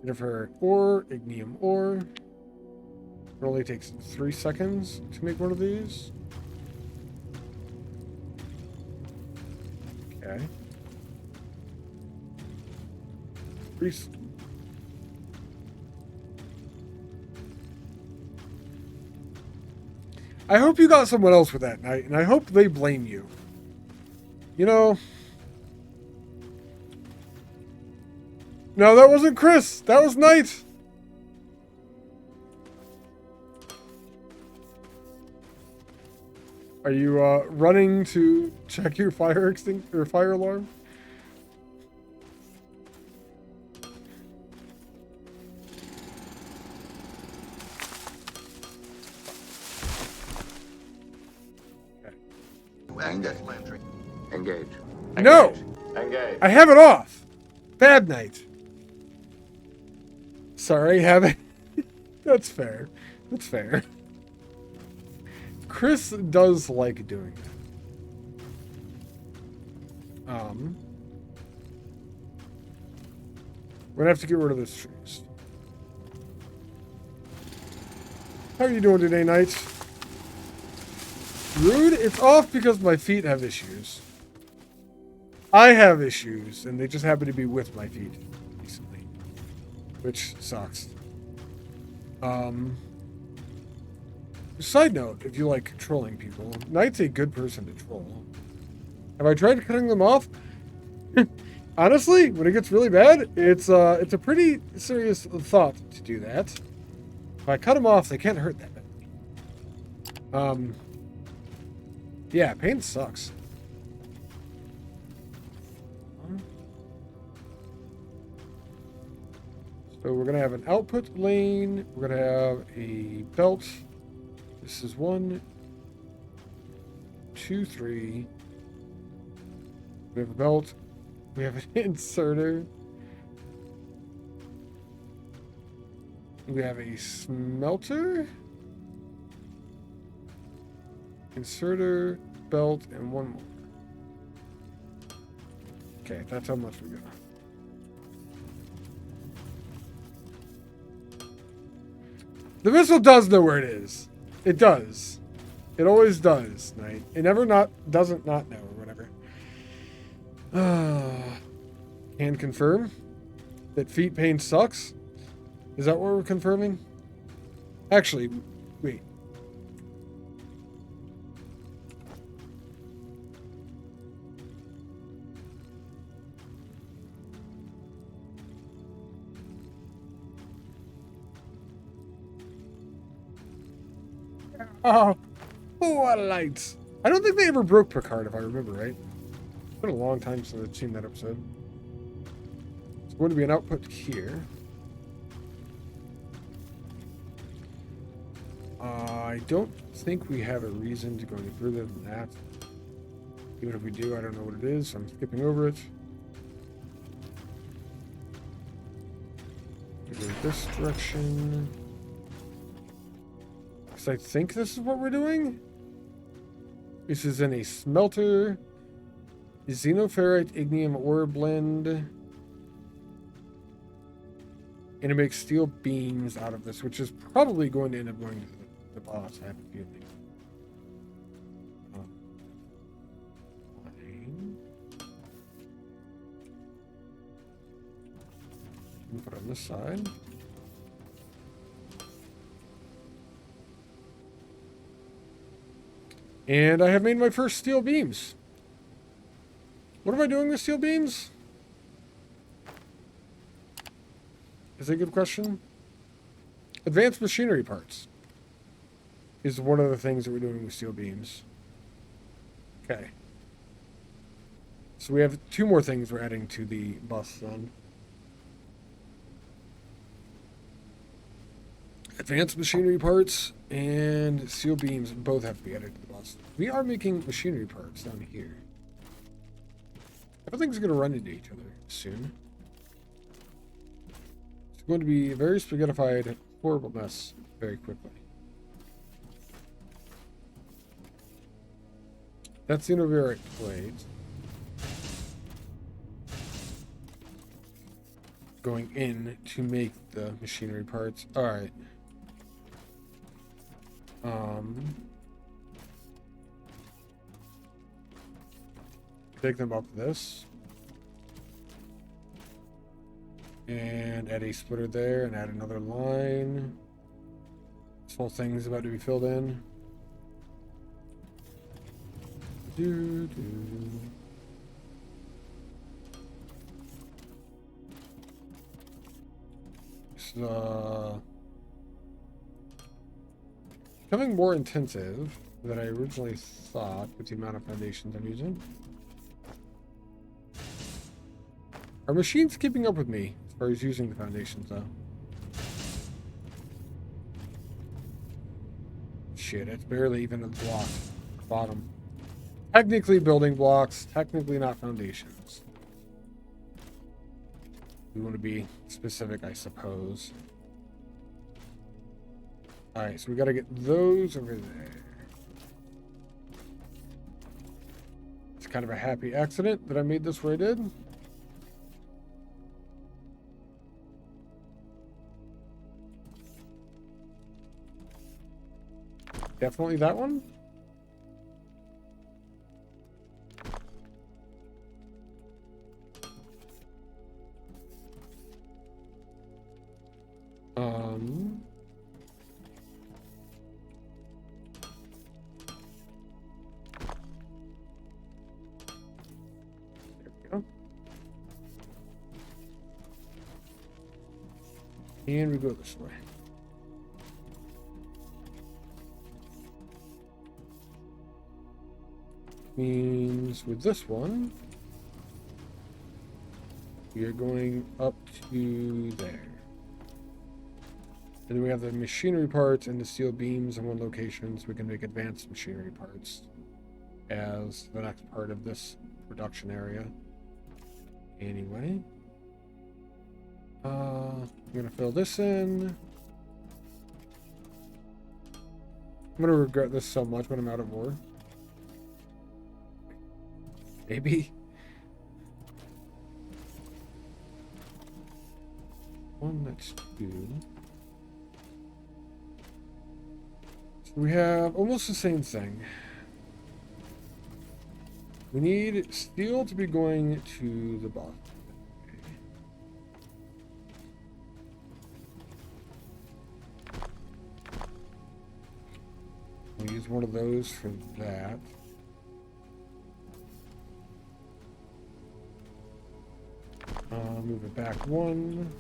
Bit of her ore, ignium ore. It only takes 3 seconds to make one of these. Okay. Priest. I hope you got someone else with that night, and I hope they blame you. You know... No, that wasn't Chris. That was Knight. Are you running to check your fire extinguisher or fire alarm? Engage. No! Engage. I have it off. Bad night. Sorry, have it. That's fair. That's fair. Chris does like doing that. We're gonna have to get rid of this trees. How are you doing today, Knight? Rude? It's off because my feet have issues. I have issues, and they just happen to be with my feet recently. Which sucks. Side note, if you like controlling people, Knight's a good person to troll. Have I tried cutting them off? Honestly, when it gets really bad, it's a pretty serious thought to do that. If I cut them off, they can't hurt that badly. Yeah, pain sucks. So we're gonna have an output lane. We're gonna have a belt. This is 1, 2, 3. We have a belt. We have an inserter. We have a smelter. Inserter, belt, and one more. Okay, that's how much we got. The missile does know where it is. It does. It always does, Knight. It never doesn't not know or whatever. Can confirm that feet pain sucks. Is that what we're confirming? Actually, wait. Oh, what a light! I don't think they ever broke Picard, if I remember right. It's been a long time since I've seen that episode. There's going to be an output here. I don't think we have a reason to go any further than that. Even if we do, I don't know what it is, so I'm skipping over it. Go this direction. Because I think this is what we're doing. This is in a smelter. Xenoferrite ignium ore blend. And it makes steel beams out of this, which is probably going to end up going to the boss, I have a feeling. Put it on this side. And I have made my first steel beams. What am I doing with steel beams? Is that a good question? Advanced machinery parts is one of the things that we're doing with steel beams. Okay. So we have 2 more things we're adding to the bus then. Advanced machinery parts and steel beams both have to be added to the bus. We are making machinery parts down here. Everything's going to run into each other soon. It's going to be a very spaghettified, horrible mess very quickly. That's the Xenoferrite plate. Going in to make the machinery parts. Alright. Take them up this. And add a splitter there and add another line. This whole thing is about to be filled in. It's becoming more intensive than I originally thought with the amount of foundations I'm using. Our machine's keeping up with me as far as using the foundations, though. Shit, it's barely even a block. Bottom. Technically building blocks, technically not foundations. We want to be specific, I suppose. Alright, so we got to get those over there. It's kind of a happy accident that I made this where I did. Definitely that one. There we go. And we go this way. Means with this one, we are going up to there. And then we have the machinery parts and the steel beams in one location, so we can make advanced machinery parts as the next part of this production area. Anyway, I'm gonna fill this in. I'm gonna regret this so much when I'm out of ore. Maybe. One, that's 2. So we have almost the same thing. We need steel to be going to the bottom. We'll use one of those for that. Move it back 1.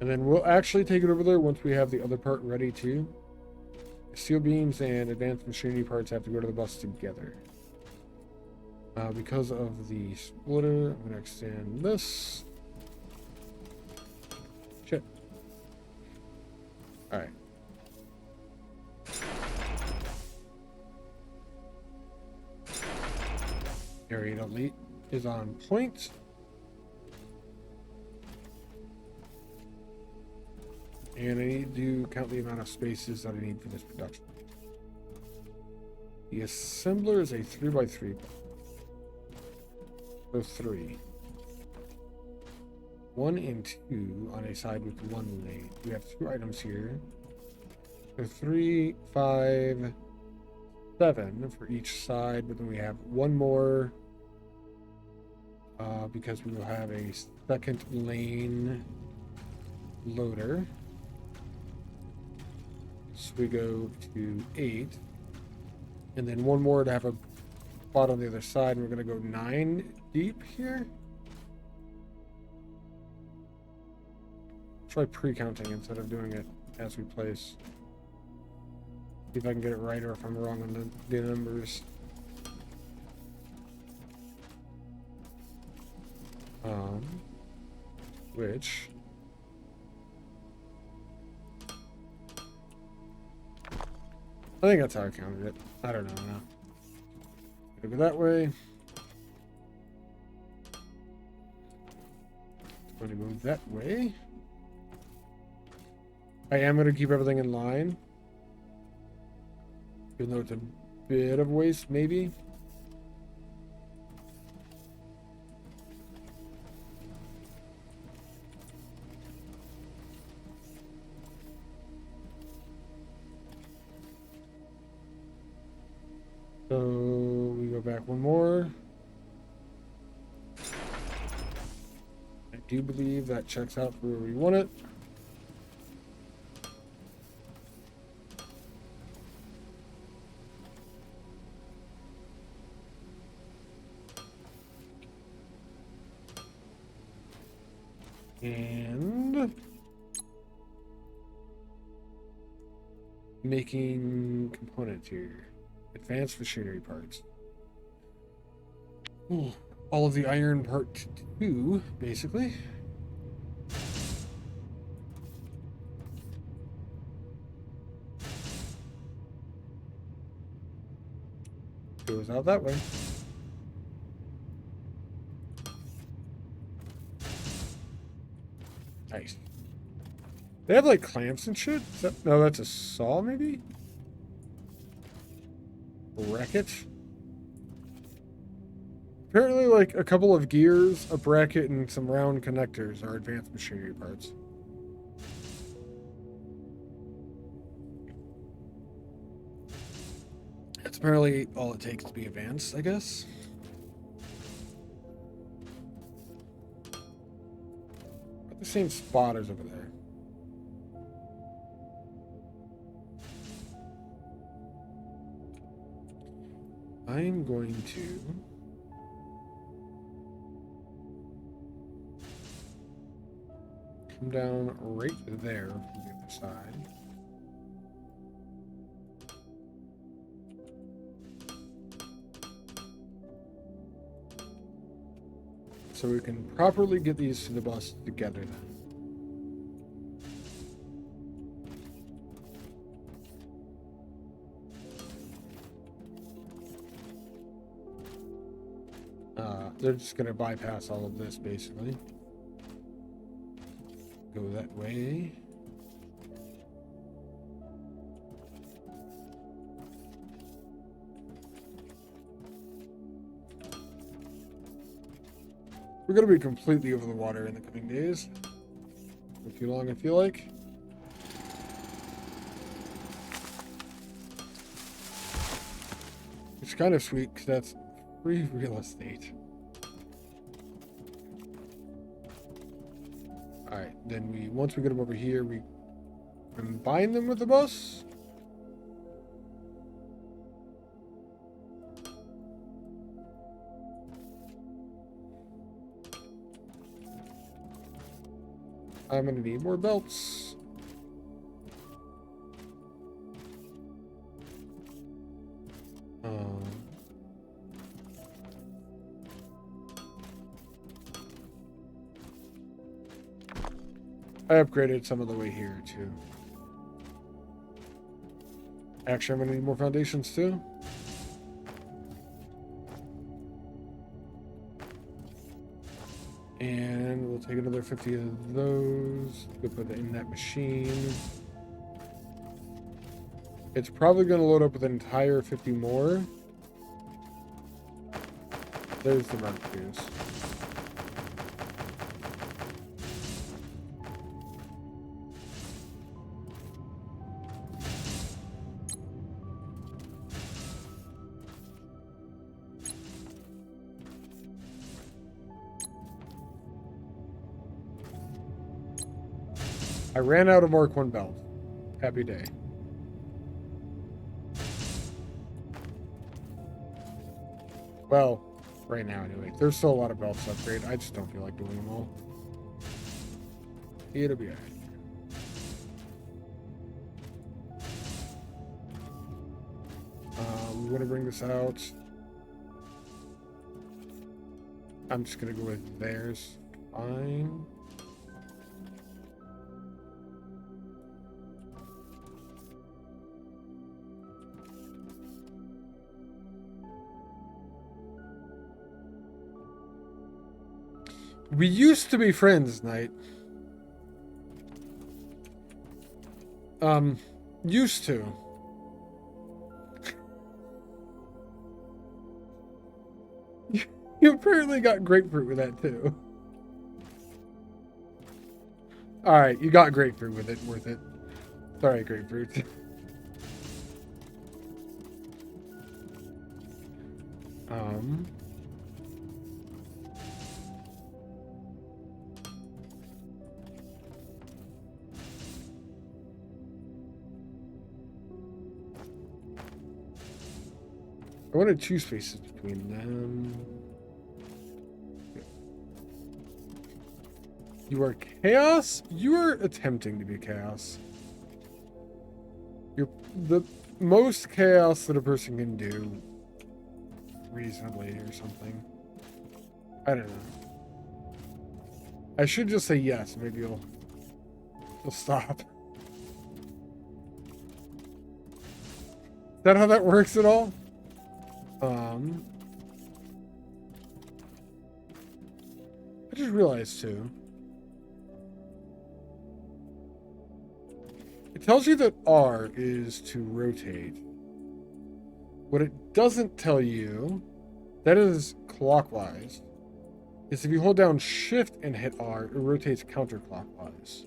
And then we'll actually take it over there once we have the other part ready too. Steel beams and advanced machinery parts have to go to the bus together. Because of the splitter, I'm going to extend this. Shit. Alright. Area elite is on point. And I need to count the amount of spaces that I need for this production. The assembler is a 3x3. So 3. 1 and 2 on a side with 1 lane. We have 2 items here. So 3, 5, 7 for each side, but then we have 1 more because we will have a second lane loader. So we go to 8, and then 1 more to have a spot on the other side. We're going to go 9 deep here. Try pre-counting instead of doing it as we place. See if I can get it right or if I'm wrong on the numbers. Which I think that's how I counted it. I don't know now. Go that way. It's going to move that way. I am going to keep everything in line. Even though it's a bit of waste, maybe. So we go back 1 more. I do believe that checks out for where we want it. And making components here. Advanced machinery parts. Ooh, all of the iron part 2, basically. Goes out that way. Nice. They have like clamps and shit? No, that's a saw maybe? Bracket? Apparently like a couple of gears, a bracket, and some round connectors are advanced machinery parts. That's apparently all it takes to be advanced, I guess. Got the same spotters over there. I'm going to come down right there from the other side. So we can properly get these to the bus together then. They're just going to bypass all of this, basically. Go that way. We're going to be completely over the water in the coming days. For too long, I feel like. It's kind of sweet because that's free real estate. Alright, then once we get them over here, we combine them with the bus. I'm gonna need more belts. I upgraded some of the way here too. Actually, I'm gonna need more foundations too. And we'll take another 50 of those. Go put it in that machine. It's probably going to load up with an entire 50 more. There's the markers. I ran out of Mark 1 belt. Happy day. Well, right now anyway. There's still a lot of belts to upgrade. I just don't feel like doing them all. It'll be alright. We want to bring this out. I'm just going to go with theirs. Fine. We used to be friends, Knight. Used to. You apparently got grapefruit with that, too. Alright, you got grapefruit with it. Worth it. Sorry, grapefruit. I wanted 2 spaces between them. You are chaos? You are attempting to be chaos. You're the most chaos that a person can do. Reasonably or something. I don't know. I should just say yes. Maybe you'll stop. Is that how that works at all? I just realized too. It tells you that R is to rotate. What it doesn't tell you, that is clockwise, is if you hold down Shift and hit R, it rotates counterclockwise.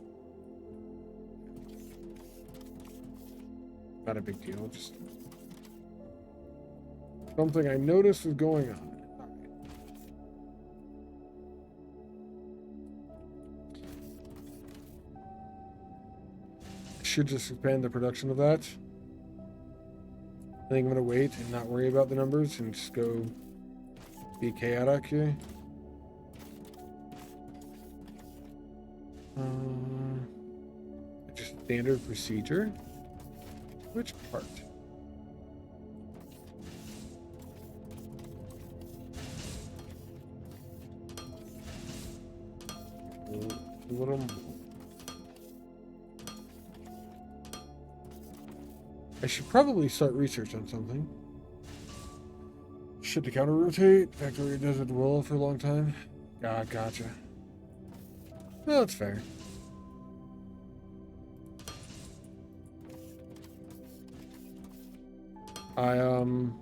Not a big deal, just something I noticed was going on. Should just expand the production of that. I think I'm going to wait and not worry about the numbers and just go be chaotic here. Just standard procedure. Which part? A little more. I should probably start research on something. Should the counter rotate? Factory does it well for a long time. God, gotcha. Well, that's fair. I don't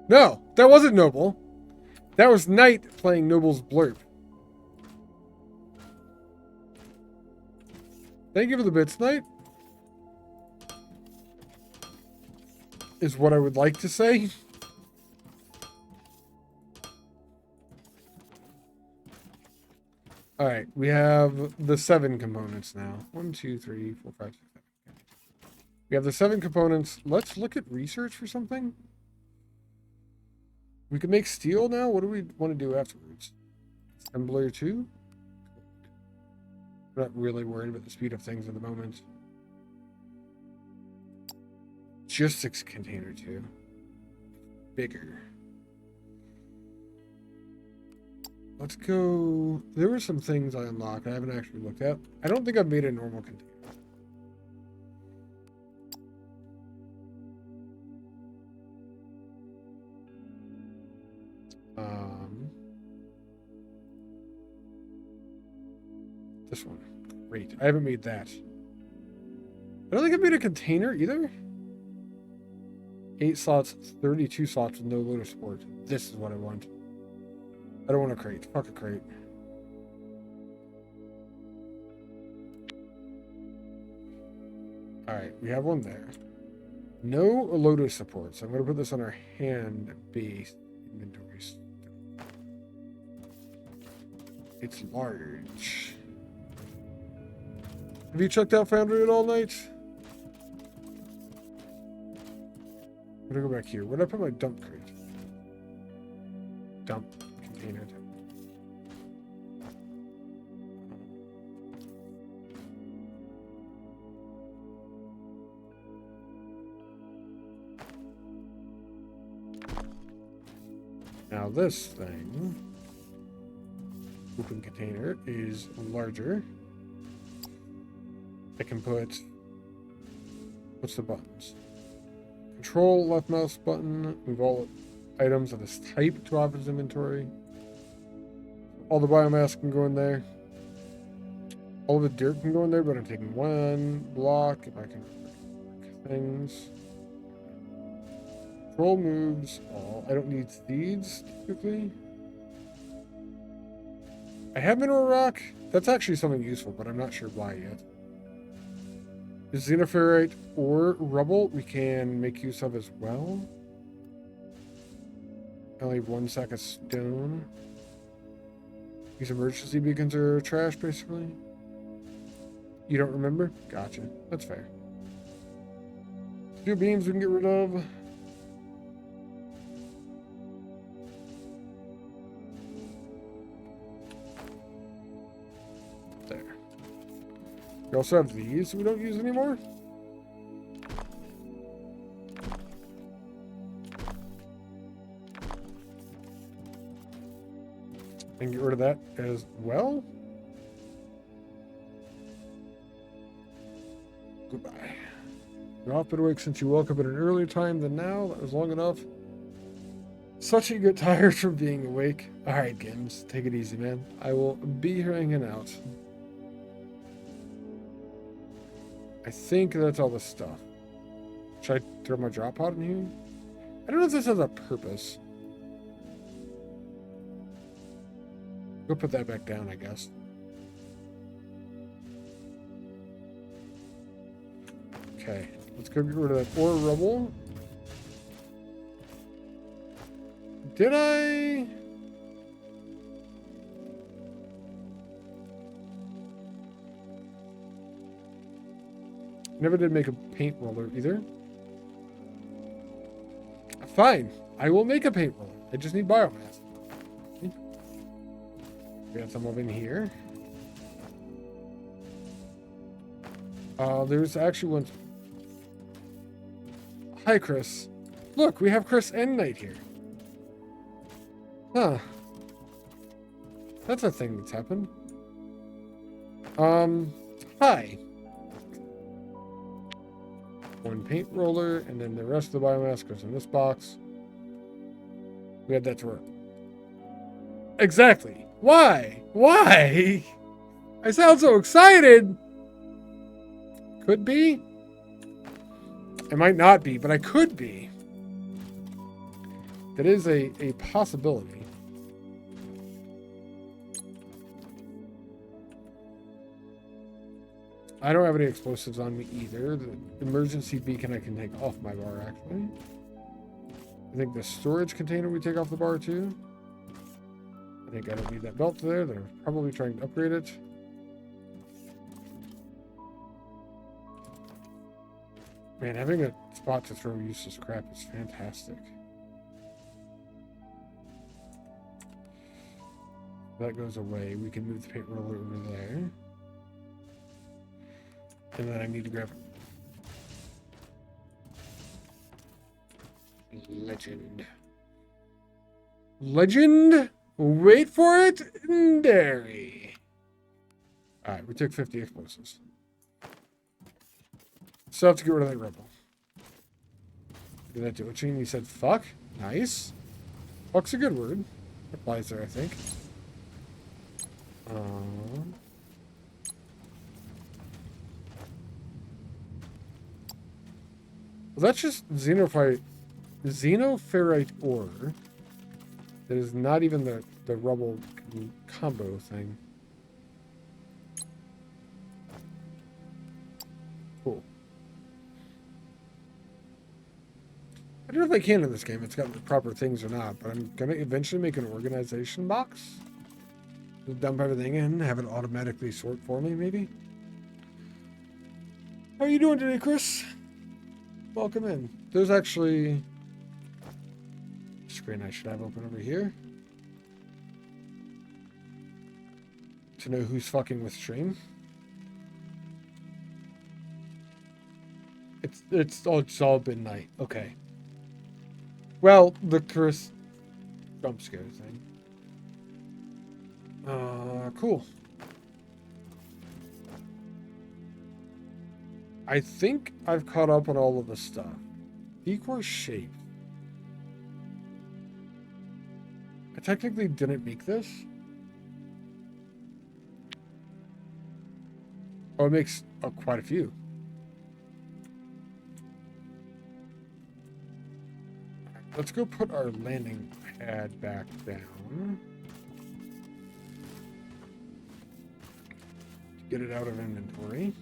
No, that wasn't Noble. That was Knight playing Noble's blurb. Thank you for the bits, Knight. Is what I would like to say. Alright, we have the 7 components now. 1, 2, 3, 4, 5, 6, 7. We have the 7 components. Let's look at research for something. We can make steel now? What do we want to do afterwards? Assembler 2? I'm not really worried about the speed of things at the moment. Logistics container 2. Bigger. Let's go. There were some things I unlocked I haven't actually looked at. I don't think I've made a normal container. This one. Great. I haven't made that. I don't think I've made a container either. 8 slots, 32 slots with no loader support. This is what I want. I don't want a crate. Fuck a crate. Alright, we have one there. No loader support, so I'm going to put this on our hand-based inventories. It's large. Have you checked out Foundry at all, Knight? I'm gonna go back here. Where did I put my dump crate? Dump container. Now this thing, open container, is larger. I can put, what's the buttons? Control left mouse button, move all items of this type to office inventory. All the biomass can go in there. All the dirt can go in there, but I'm taking one block if I can mark things. Control moves all. I don't need seeds typically. I have mineral rock. That's actually something useful, but I'm not sure why yet. Xenoferrite or rubble we can make use of as well. I only have 1 sack of stone. These emergency beacons are trash, basically. You don't remember? Gotcha. That's fair. Steel beams we can get rid of. There. We also have these we don't use anymore. And get rid of that as well. Goodbye. You're off, been awake since you woke up at an earlier time than now. That was long enough. Such a good tired from being awake. Alright, Gims. Take it easy, man. I will be hanging out. I think that's all the stuff. Should I throw my drop pod in here? I don't know if this has a purpose. Go put that back down, I guess. Okay, let's go get rid of that ore rubble. Did I? Never did make a paint roller either. Fine, I will make a paint roller. I just need biomass. We got some of in here. There's actually one. Hi, Chris. Look, we have Chris and Knight here. Huh. That's a thing that's happened. Hi. One paint roller, and then the rest of the biomass goes in this box. We had that to work. Exactly. Why? Why? I sound so excited. Could be. It might not be, but I could be. That is a possibility. I don't have any explosives on me either. The emergency beacon I can take off my bar, actually. I think the storage container we take off the bar, too. I think I don't need that belt there. They're probably trying to upgrade it. Man, having a spot to throw useless crap is fantastic. That goes away. We can move the paint roller over there. And then I need to grab Legend. Legend? Wait for it, Dairy. Alright, we took 50 explosives. So I have to get rid of that rebel. Did that do it? You said fuck? Nice. Fuck's a good word. Applies there, I think. Well, that's just xenoferrite ore. That is not even the rubble combo thing. Cool. I don't know if I can in this game. It's got the proper things or not, but I'm gonna eventually make an organization box. Just dump everything in, have it automatically sort for me, maybe. How are you doing today, Chris? Welcome in. There's actually a screen I should have open over here to know who's fucking with stream. It's all been night. Okay. Well, the Chris jump scare thing. Cool. I think I've caught up on all of the stuff. Decor shape. I technically didn't make this. Oh, it makes quite a few. Let's go put our landing pad back down. Get it out of inventory.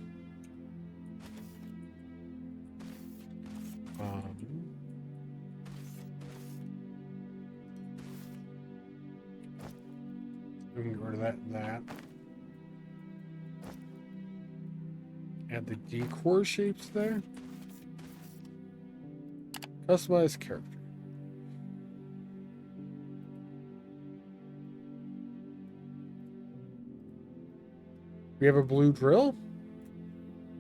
We can get rid of that and that. Add the decor shapes there. Customize character. We have a blue drill.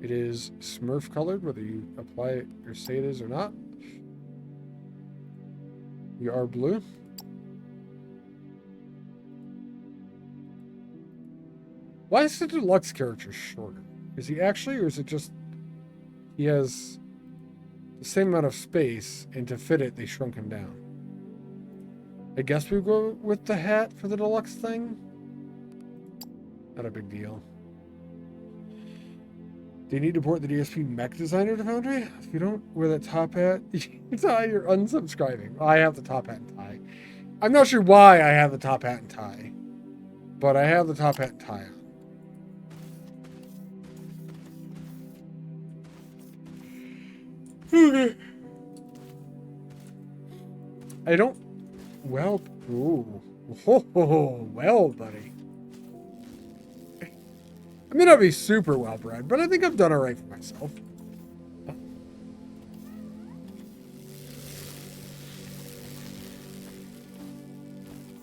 It is Smurf colored, whether you apply it or say it is or not. We are blue. Why is the deluxe character shorter? Is he actually, or is it just he has the same amount of space, and to fit it, they shrunk him down? I guess we go with the hat for the deluxe thing. Not a big deal. Do you need to port the DSP mech designer to Foundry? If you don't wear that top hat, you're unsubscribing. I have the top hat and tie. I'm not sure why I have the top hat and tie, but I have the top hat and tie on. I don't. Well, ooh. Oh, well, buddy. I may not be super well bred, but I think I've done all right for myself.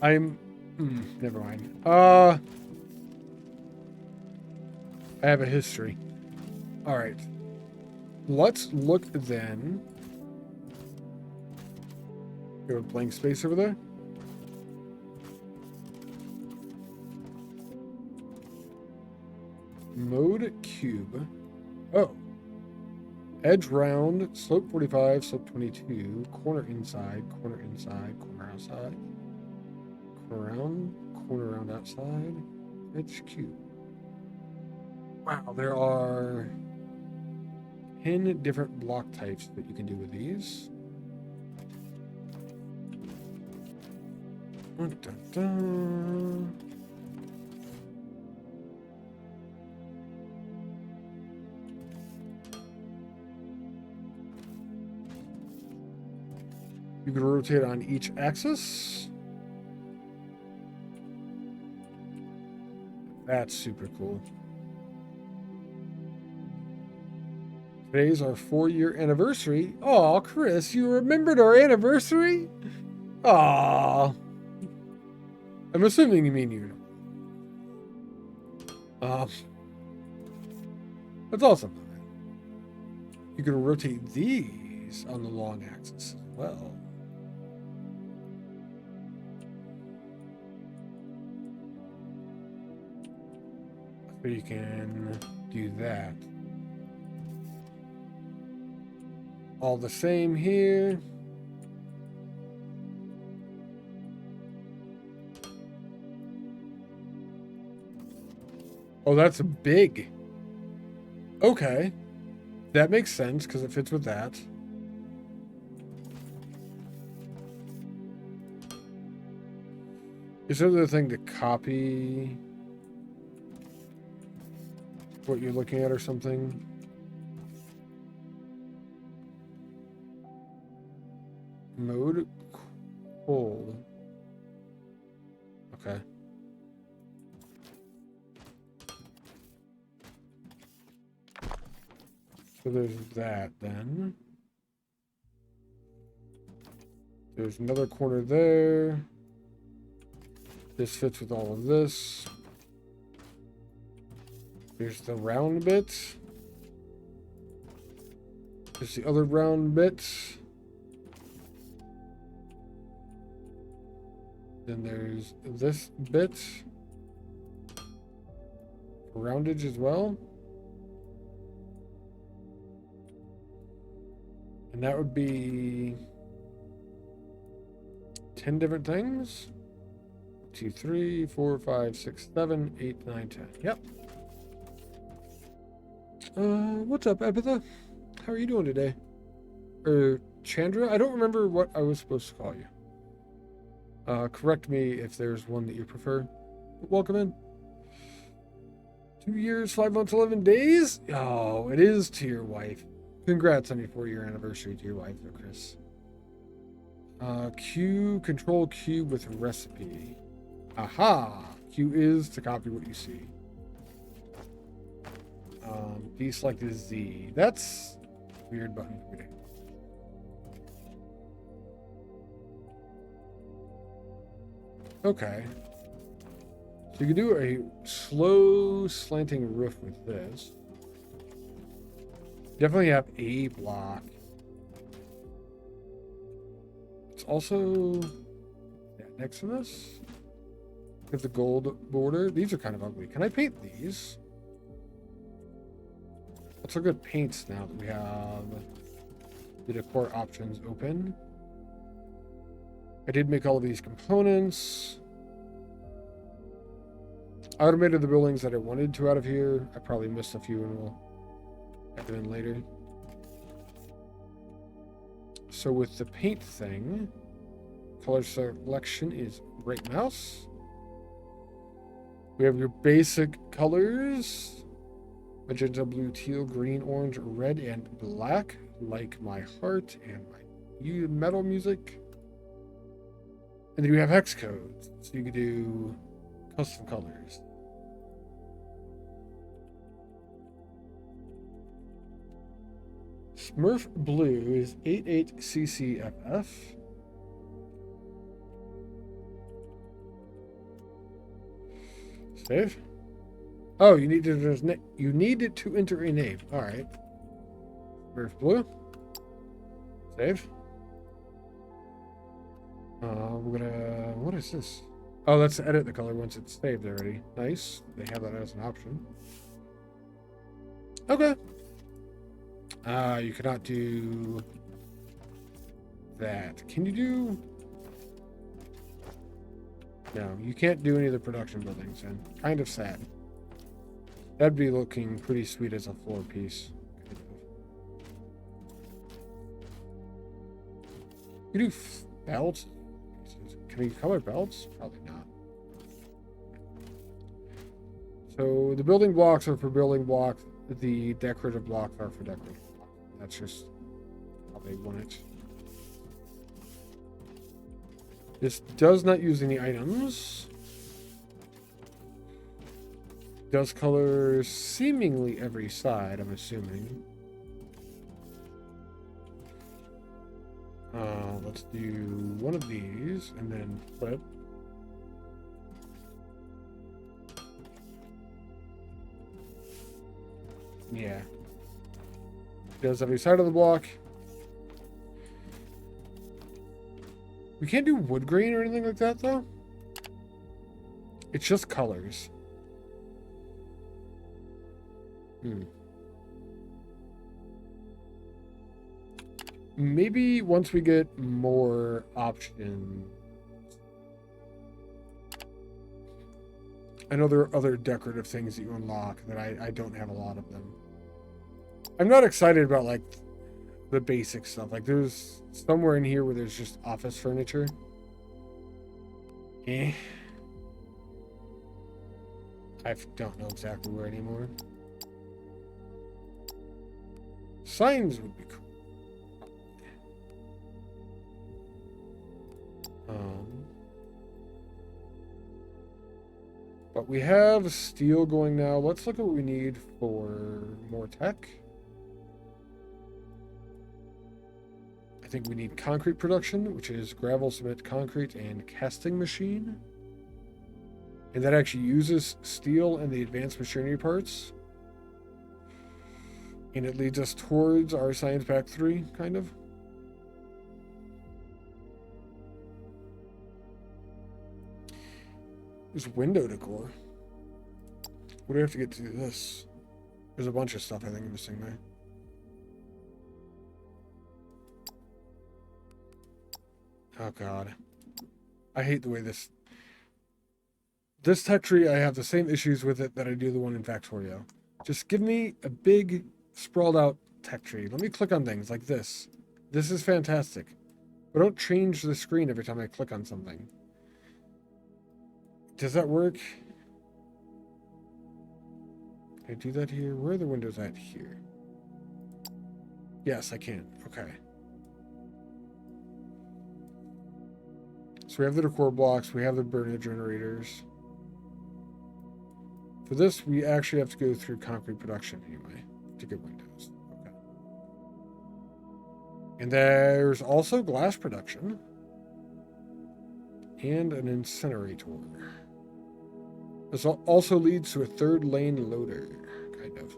Never mind. I have a history. All right. Let's look then. We have a blank space over there. Mode cube. Oh. Edge round, slope 45, slope 22, corner inside, corner outside. Corner round outside. Edge cube. Wow, there are 10 different block types that you can do with these. Dun, dun, dun. You can rotate on each axis. That's super cool. Today's our 4-year anniversary. Oh, Chris, you remembered our anniversary? Aw. I'm assuming you mean you know. Um, that's awesome. You can rotate these on the long axis as well. So you can do that. All the same here. Oh, that's big. Okay. That makes sense because it fits with that. Is there the thing to copy what you're looking at or something? Mode cold. Okay. So there's that then. There's another corner there. This fits with all of this. There's the round bit. There's the other round bit. Then there's this bit. Roundage as well. And that would be 10 different things. 2, 3, 4, 5, 6, 7, 8, 9, 10. Yep. What's up, Epitha? How are you doing today? Or Chandra? I don't remember what I was supposed to call you. Correct me if there's one that you prefer. Welcome in. 2 years, 5 months, 11 days? Oh, it is to your wife. Congrats on your 4-year anniversary to your wife, though, Chris. Q, control Q with recipe. Aha! Q is to copy what you see. Deselect is Z. That's a weird button for me. Okay. So you can do a slow slanting roof with this. Definitely have a block. It's also next to this. With the gold border. These are kind of ugly. Can I paint these? Let's look at paints now that we have the decor options open. I did make all of these components. I automated the buildings that I wanted to out of here. I probably missed a few and we'll add them in later. So with the paint thing, color selection is right mouse. We have your basic colors. Magenta, blue, teal, green, orange, red, and black. Like my heart and my metal music. And then you have hex codes. So you can do custom colors. Smurf blue is 88CCFF. Save. Oh, you need to enter a name. All right. Smurf blue. Save. We're gonna. What is this? Oh, that's to edit the color once it's saved already. Nice. They have that as an option. Okay. You cannot do that. Can you do? No, you can't do any of the production buildings, and kind of sad. That'd be looking pretty sweet as a floor piece. You do belts? Can you color belts? Probably not. So the building blocks are for building blocks. The decorative blocks are for decorative blocks. That's just how they want it. This does not use any items. Does color seemingly every side, I'm assuming. Let's do one of these and then flip. Yeah. It does every side of the block. We can't do wood grain or anything like that, though. It's just colors. Maybe once we get more options. I know there are other decorative things that you unlock that I don't have a lot of them. I'm not excited about, like, the basic stuff. Like, there's somewhere in here where there's just office furniture. Eh. I don't know exactly where anymore. Signs would be cool. But we have steel going now. Let's look at what we need for more tech. I think we need concrete production, which is gravel, cement, concrete, and casting machine. And that actually uses steel and the advanced machinery parts. And it leads us towards our Science Pack 3, kind of. There's window decor. What do I have to get to do this? There's a bunch of stuff I think I'm missing there. Oh god. I hate the way this tech tree, I have the same issues with it that I do the one in Factorio. Just give me a big sprawled out tech tree. Let me click on things like this. This is fantastic. But don't change the screen every time I click on something. Does that work? Can I do that here? Where are the windows at here? Yes, I can. Okay. So we have the decor blocks. We have the burner generators. For this, we actually have to go through concrete production anyway to get windows. Okay. And there's also glass production. And an incinerator. This also leads to a third lane loader, kind of.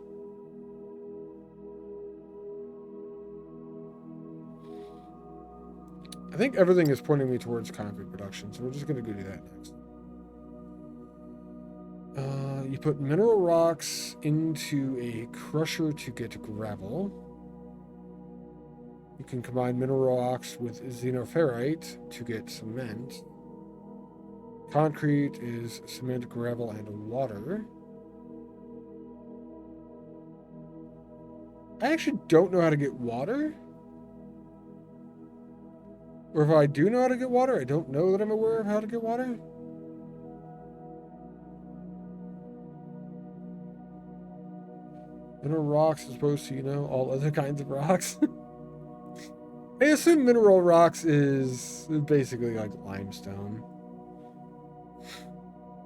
I think everything is pointing me towards concrete production, so we're just going to go do that next. You put mineral rocks into a crusher to get gravel. You can combine mineral rocks with xenoferrite to get cement. Concrete is cement, gravel, and water. I actually don't know how to get water. Or if I do know how to get water, I don't know that I'm aware of how to get water. Mineral rocks as opposed to, all other kinds of rocks. I assume mineral rocks is basically like limestone.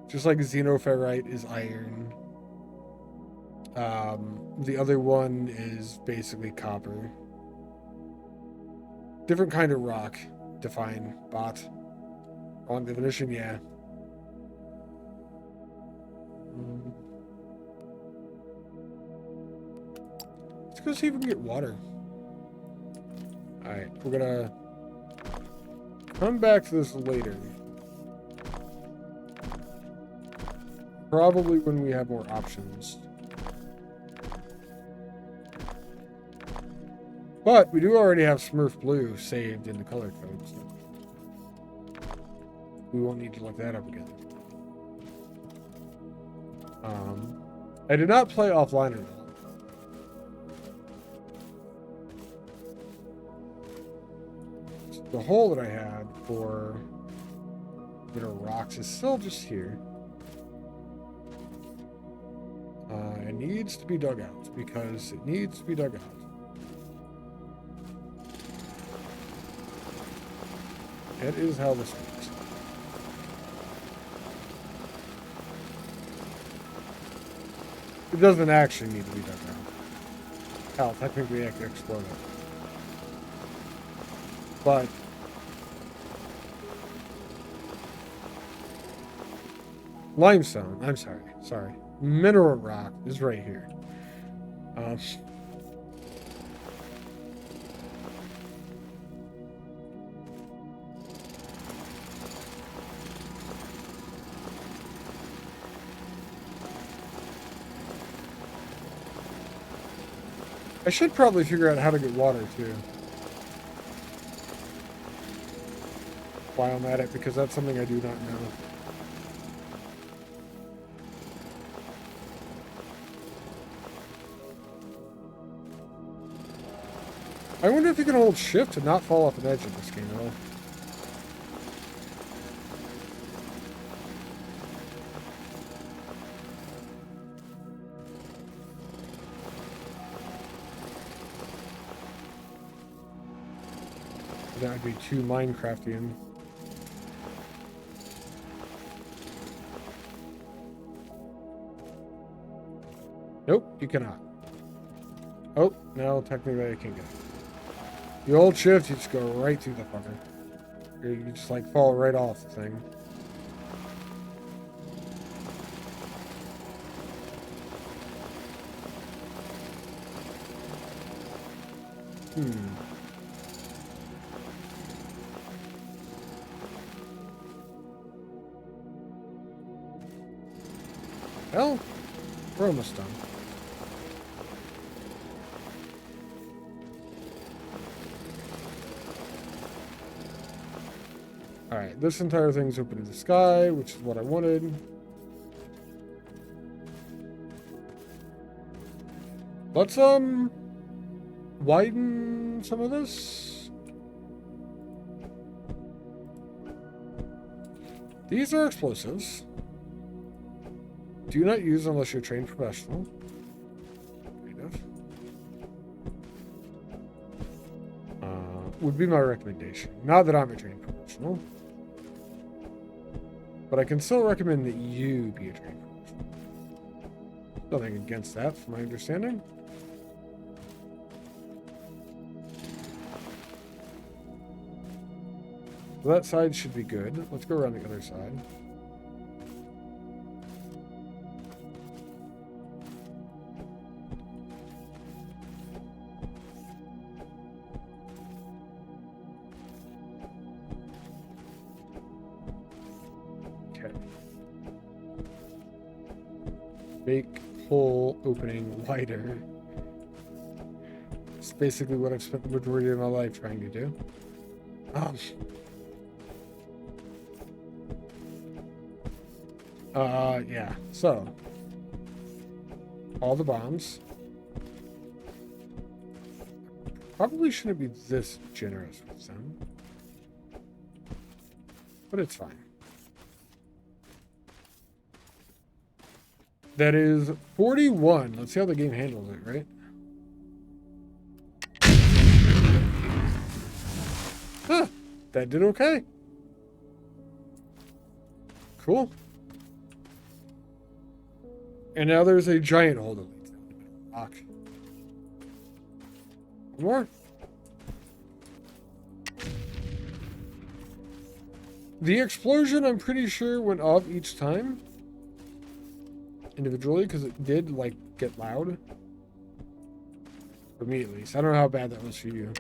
Just like xenoferrite is iron. The other one is basically copper. Different kind of rock. Define. Bot. Wrong definition, yeah. Let's go see if we can get water. Alright, we're gonna come back to this later. Probably when we have more options. But we do already have Smurf Blue saved in the color code, so we won't need to look that up again. I did not play offline at all. The hole that I had for rocks is still just here. It needs to be dug out because it needs to be dug out. That is how this works. It doesn't actually need to be dug out. Hell, technically I could explode it. But limestone, I'm sorry. Mineral rock is right here. Um, I should probably figure out how to get water too. While I'm at it, because that's something I do not know. I wonder if you can hold shift to not fall off an edge in this game at all. That would be too Minecraftian. Nope, you cannot. Oh, no, technically I can get it. You hold shift, you just go right through the fucker. You just like fall right off the thing. Well, we're almost done. Alright, this entire thing's open to the sky, which is what I wanted. Let's, widen some of this. These are explosives. Do not use unless you're a trained professional. Kind of. Would be my recommendation. Not that I'm a trained professional. But I can still recommend that you be a trained professional. Nothing against that, from my understanding. So that side should be good. Let's go around the other side. Make hole opening wider. It's basically what I've spent the majority of my life trying to do. Yeah. So, all the bombs. Probably shouldn't be this generous with them. But it's fine. That is 41. Let's see how the game handles it, right? Huh. That did okay. Cool. And now there's a giant hole that leads down the middle of the rock. One more. The explosion, I'm pretty sure, went off each time. Individually, because it did, like, get loud. For me, at least. I don't know how bad that was for you.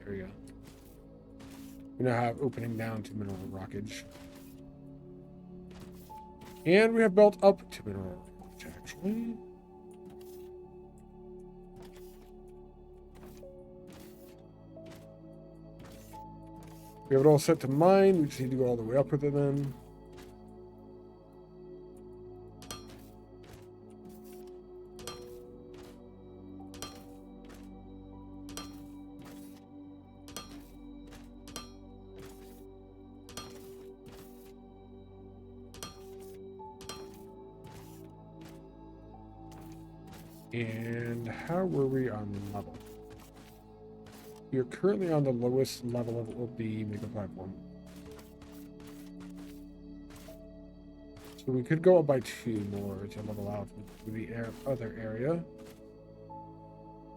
There we go. We now have opening down to mineral rockage. And we have belt up to mineral rockage, actually. We have it all set to mine. We just need to go all the way up with it then. And how were we on the level? We are currently on the lowest level of the mega platform. So we could go up by 2 more to level out to the other area.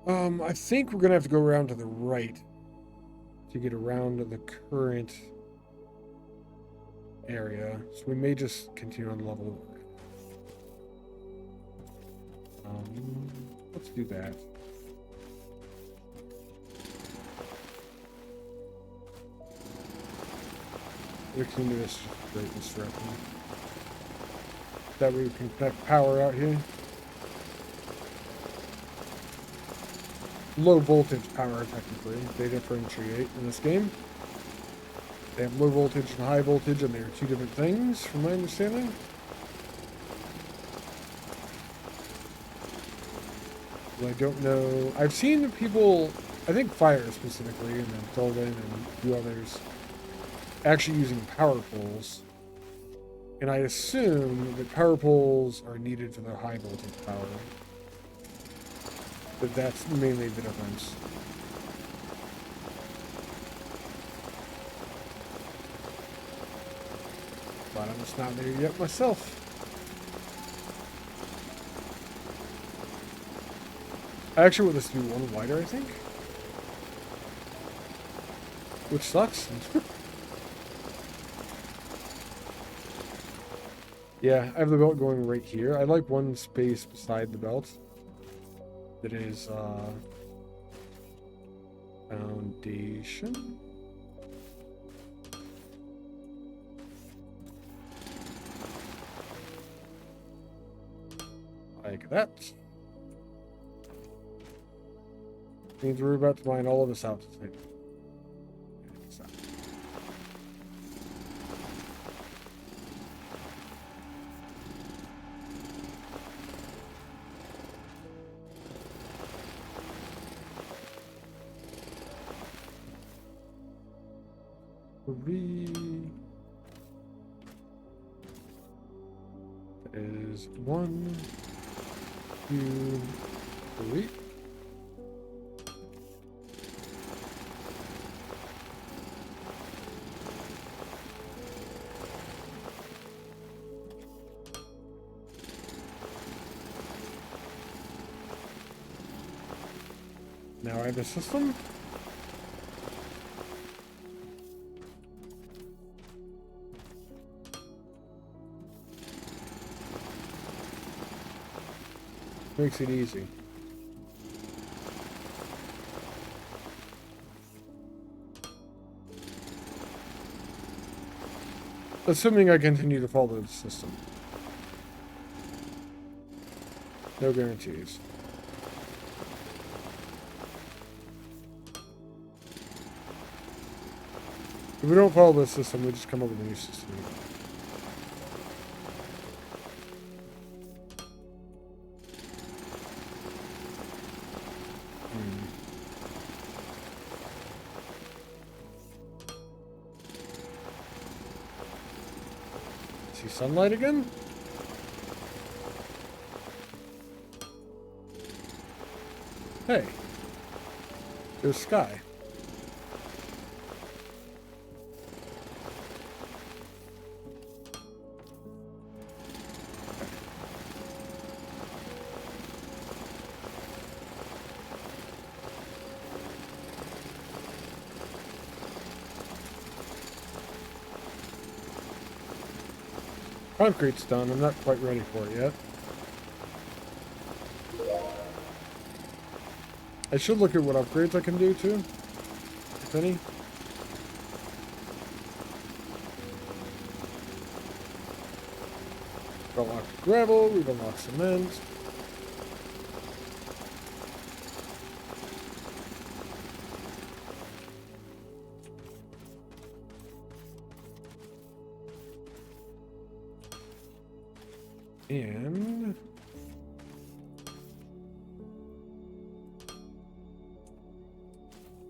I think we're going to have to go around to the right to get around the current area. So we may just continue on the level. Let's do that. Mixing this great disruption. That way we can connect power out here. Low voltage power, technically. They differentiate in this game. They have low voltage and high voltage, and they are two different things, from my understanding. I don't know. I've seen people, I think Fire specifically, and then Golden and a few others, actually using power poles. And I assume that power poles are needed for the high voltage power. But that's mainly the difference. But I'm just not there yet myself. I actually want this to be one wider, I think. Which sucks. Yeah, I have the belt going right here. I like one space beside the belt. That is, foundation. Like that. Means we're about to mine all of this out tonight. That is 1, 2, 3. Now I have a system. Makes it easy. Assuming I continue to follow the system. No guarantees. If we don't follow this system, we just come up with a new system. See sunlight again? Hey, there's sky. Concrete's done. I'm not quite ready for it yet. I should look at what upgrades I can do too, if any. We've unlocked gravel, we've unlocked cement. And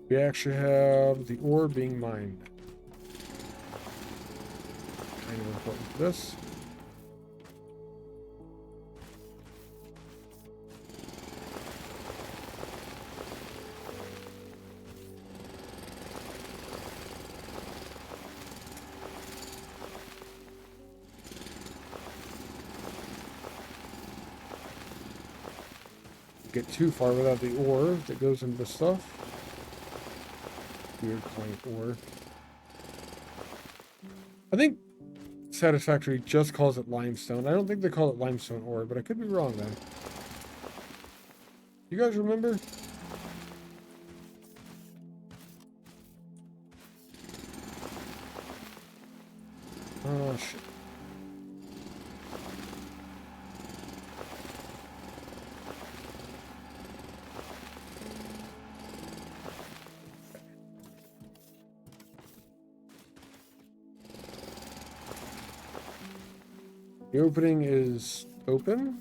we actually have the ore being mined. Kind of important for this. Get too far without the ore that goes into the stuff. Weird plain ore. I think Satisfactory just calls it limestone. I don't think they call it limestone ore, but I could be wrong then. You guys remember? Oh, shit. The opening is open.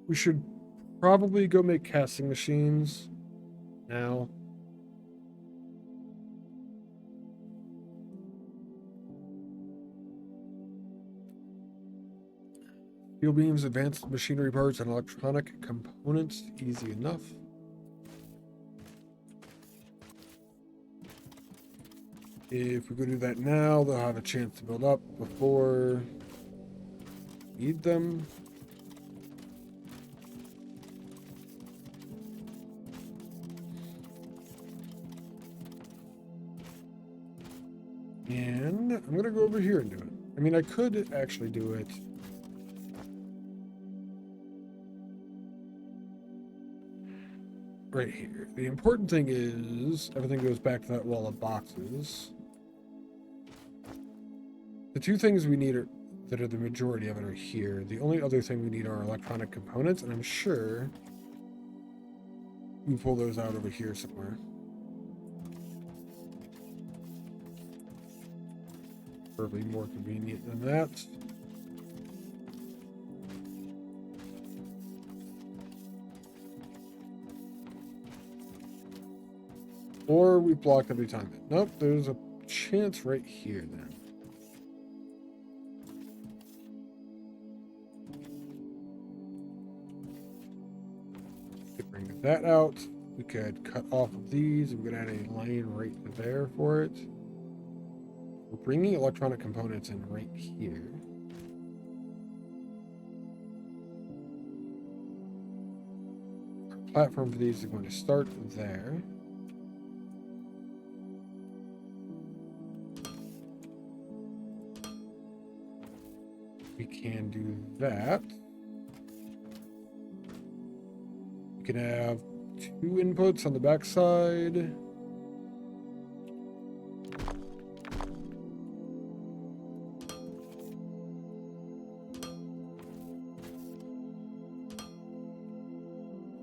We should probably go make casting machines now. Steel beams, advanced machinery parts, and electronic components. Easy enough. If we go do that now, they'll have a chance to build up before we need them. And I'm going to go over here and do it. I mean, I could actually do it. Right here. The important thing is everything goes back to that wall of boxes. The two things we need that are the majority of it are here. The only other thing we need are electronic components, and I'm sure we pull those out over here somewhere. Probably more convenient than that. Or we blocked every time. Nope, there's a chance right here then. Could bring that out. We could cut off of these. We could add a line right there for it. We're bringing electronic components in right here. Our platform for these is going to start there. We can do that. We can have 2 inputs on the back side.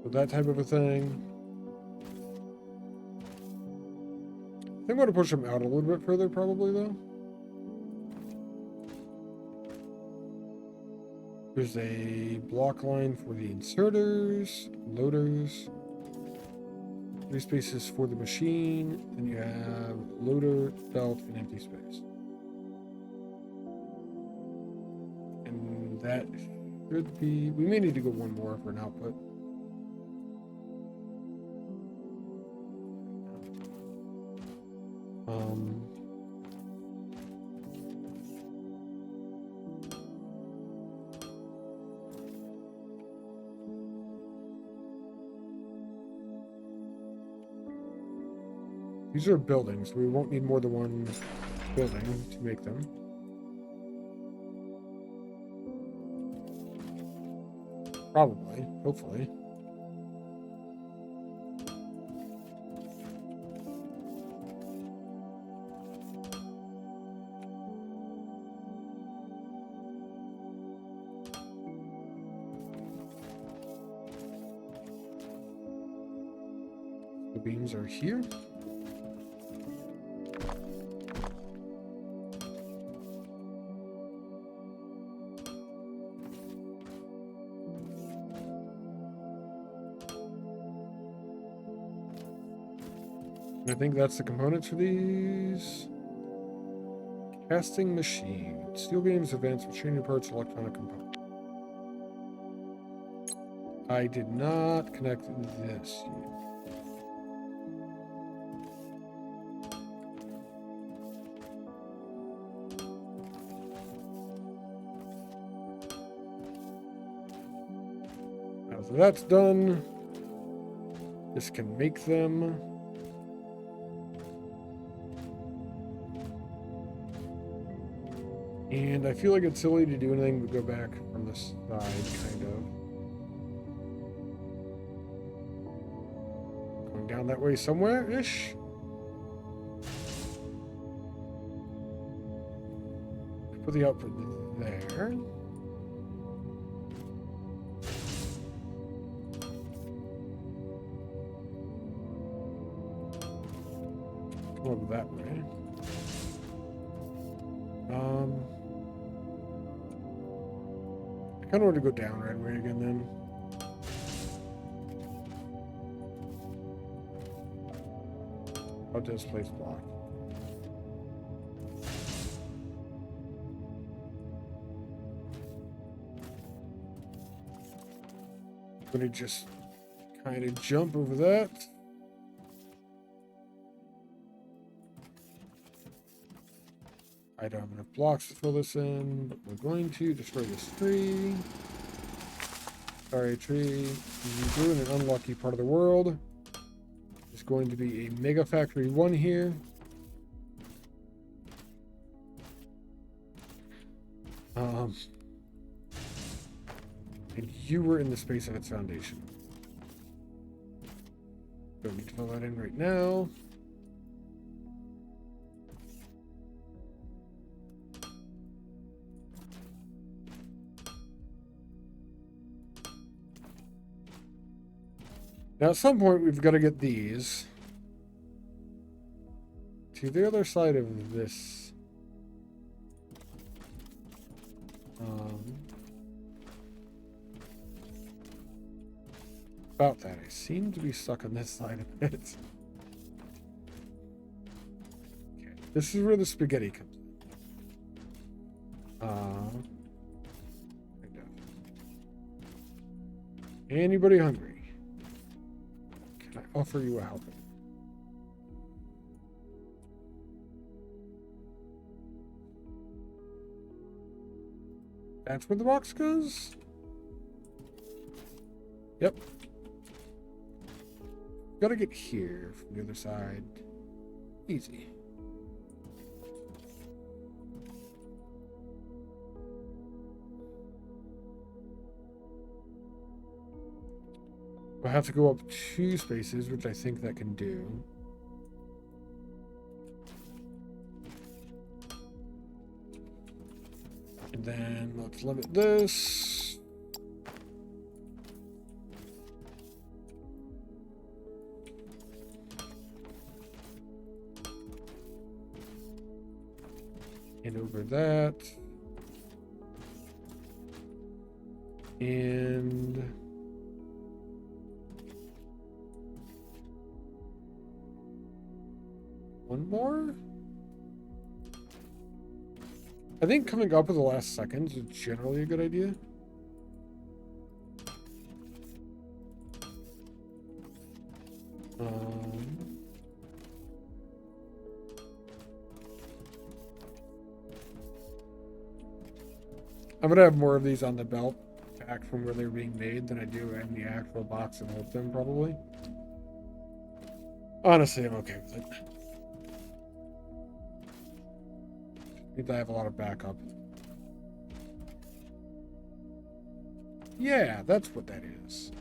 So that type of a thing. I think I'm going to push them out a little bit further, probably, though. There's a block line for the inserters, loaders, 3 spaces for the machine, and you have loader, belt, and empty space. And that should be, we may need to go one more for an output. These are buildings. We won't need more than one building to make them. Probably, hopefully. The beams are here. I think that's the components for these. Casting machine. Steel beams, advanced machinery parts, electronic components. I did not connect this yet. Now, so that's done. This can make them. And I feel like it's silly to do anything but go back from the side, kind of. Going down that way somewhere-ish. Put the output there. Come over that way. I kind of want to go down right away again then. Oh, displace block. I'm gonna just kind of jump over that. I don't have enough blocks to fill this in, but we're going to destroy this tree. Sorry, tree. You're in an unlucky part of the world. There's going to be a Mega Factory 1 here. And you were in the space of its foundation. Don't need to fill that in right now. Now, at some point, we've got to get these to the other side of this. About that, I seem to be stuck on this side of it. Okay, this is where the spaghetti comes in. Kind of. Anybody hungry? Can I offer you a helping? That's where the box goes? Yep. Gotta get here from the other side. Easy. We'll have to go up 2 spaces, which I think that can do. And then let's limit this. And over that. And one more? I think coming up at the last second is generally a good idea. I'm gonna have more of these on the belt back from where they're being made than I do in the actual box and hold them, probably. Honestly, I'm okay with it. Means I have a lot of backup. Yeah, that's what that is.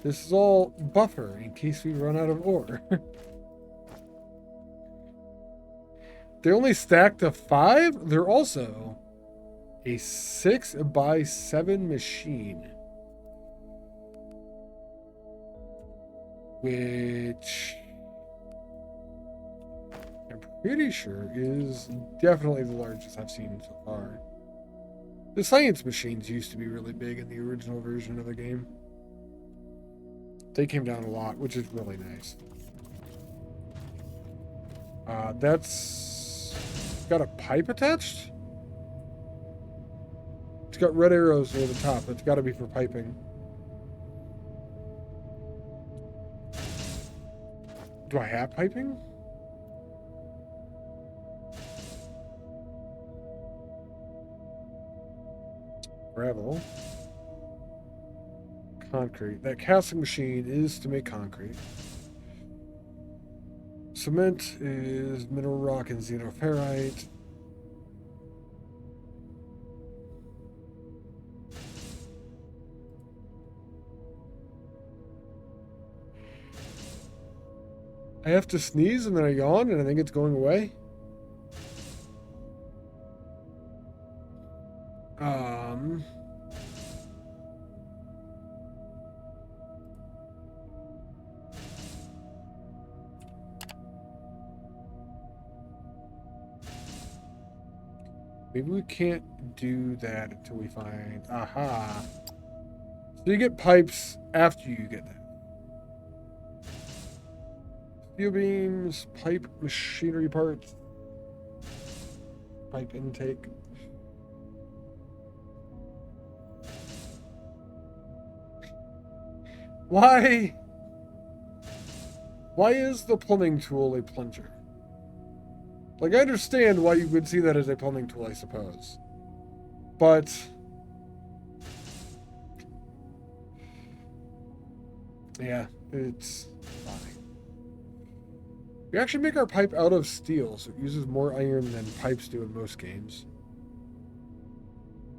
This is all buffer in case we run out of ore. They only stack to 5? They're also a 6x7 machine. Which I'm pretty sure is definitely the largest I've seen so far. The science machines used to be really big in the original version of the game. They came down a lot, which is really nice. That's got a pipe attached? It's got red arrows near the top. It's got to be for piping. Do I have piping? Gravel. Concrete. That casting machine is to make concrete. Cement is mineral rock and xenoferrite. I have to sneeze and then I yawn and I think it's going away. Maybe we can't do that until we find... Aha. So you get pipes after you get that. Steel beams, pipe machinery parts, pipe intake. Why? Why is the plumbing tool a plunger? Like, I understand why you would see that as a plumbing tool, I suppose. But... yeah, it's fine. We actually make our pipe out of steel, so it uses more iron than pipes do in most games.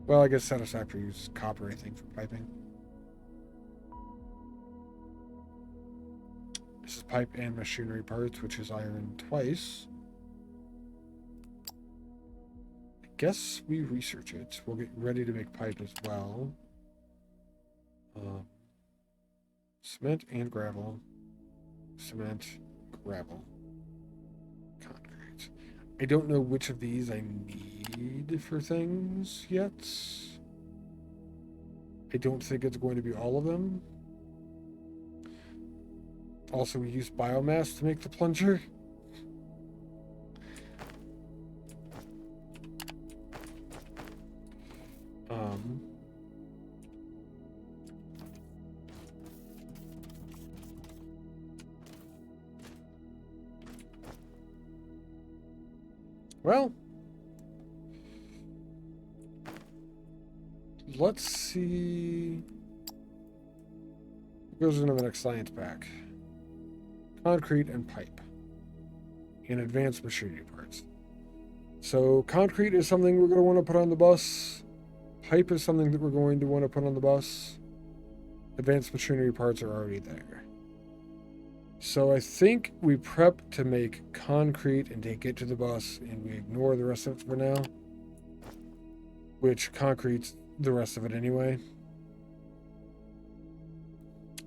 Well, I guess Satisfactory uses copper, I think, for piping. This is pipe and machinery parts, which is iron twice. I guess we research it. We'll get ready to make pipe as well. Cement and gravel. Cement, gravel. Concrete. I don't know which of these I need for things yet. I don't think it's going to be all of them. Also, we use biomass to make the plunger. Well, let's see. What goes into the next science pack? Concrete and pipe. And advanced machinery parts. So concrete is something we're going to want to put on the bus. Pipe is something that we're going to want to put on the bus. Advanced machinery parts are already there. So I think we prep to make concrete and take it to the bus, and we ignore the rest of it for now. Which concrete's the rest of it anyway.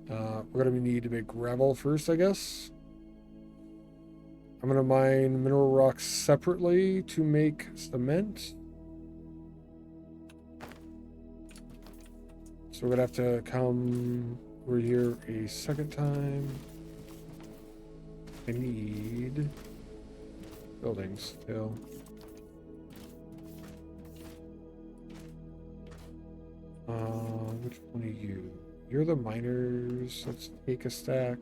We're going to need to make gravel first, I guess. I'm going to mine mineral rocks separately to make cement. So we're going to have to come over here a second time. I need buildings still. Which one are you? You're the miners. Let's take a stack.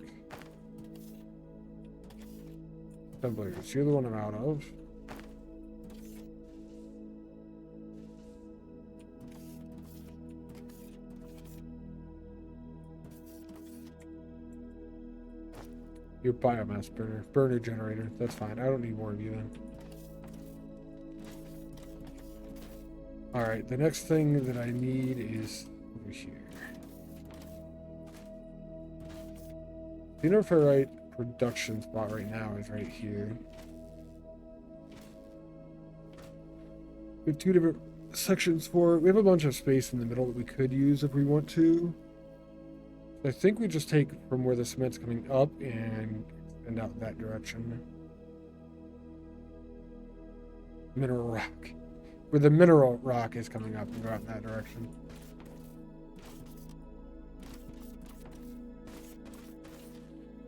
Assemblers. You're the one I'm out of. Your biomass burner generator. That's fine. I don't need more of you then. Alright, the next thing that I need is over here. Ferrite production spot right now is right here. We have two different sections for it. We have a bunch of space in the middle that we could use if we want to. I think we just take from where the cement's coming up and extend out that direction. Mineral rock. Where the mineral rock is coming up and go out in that direction.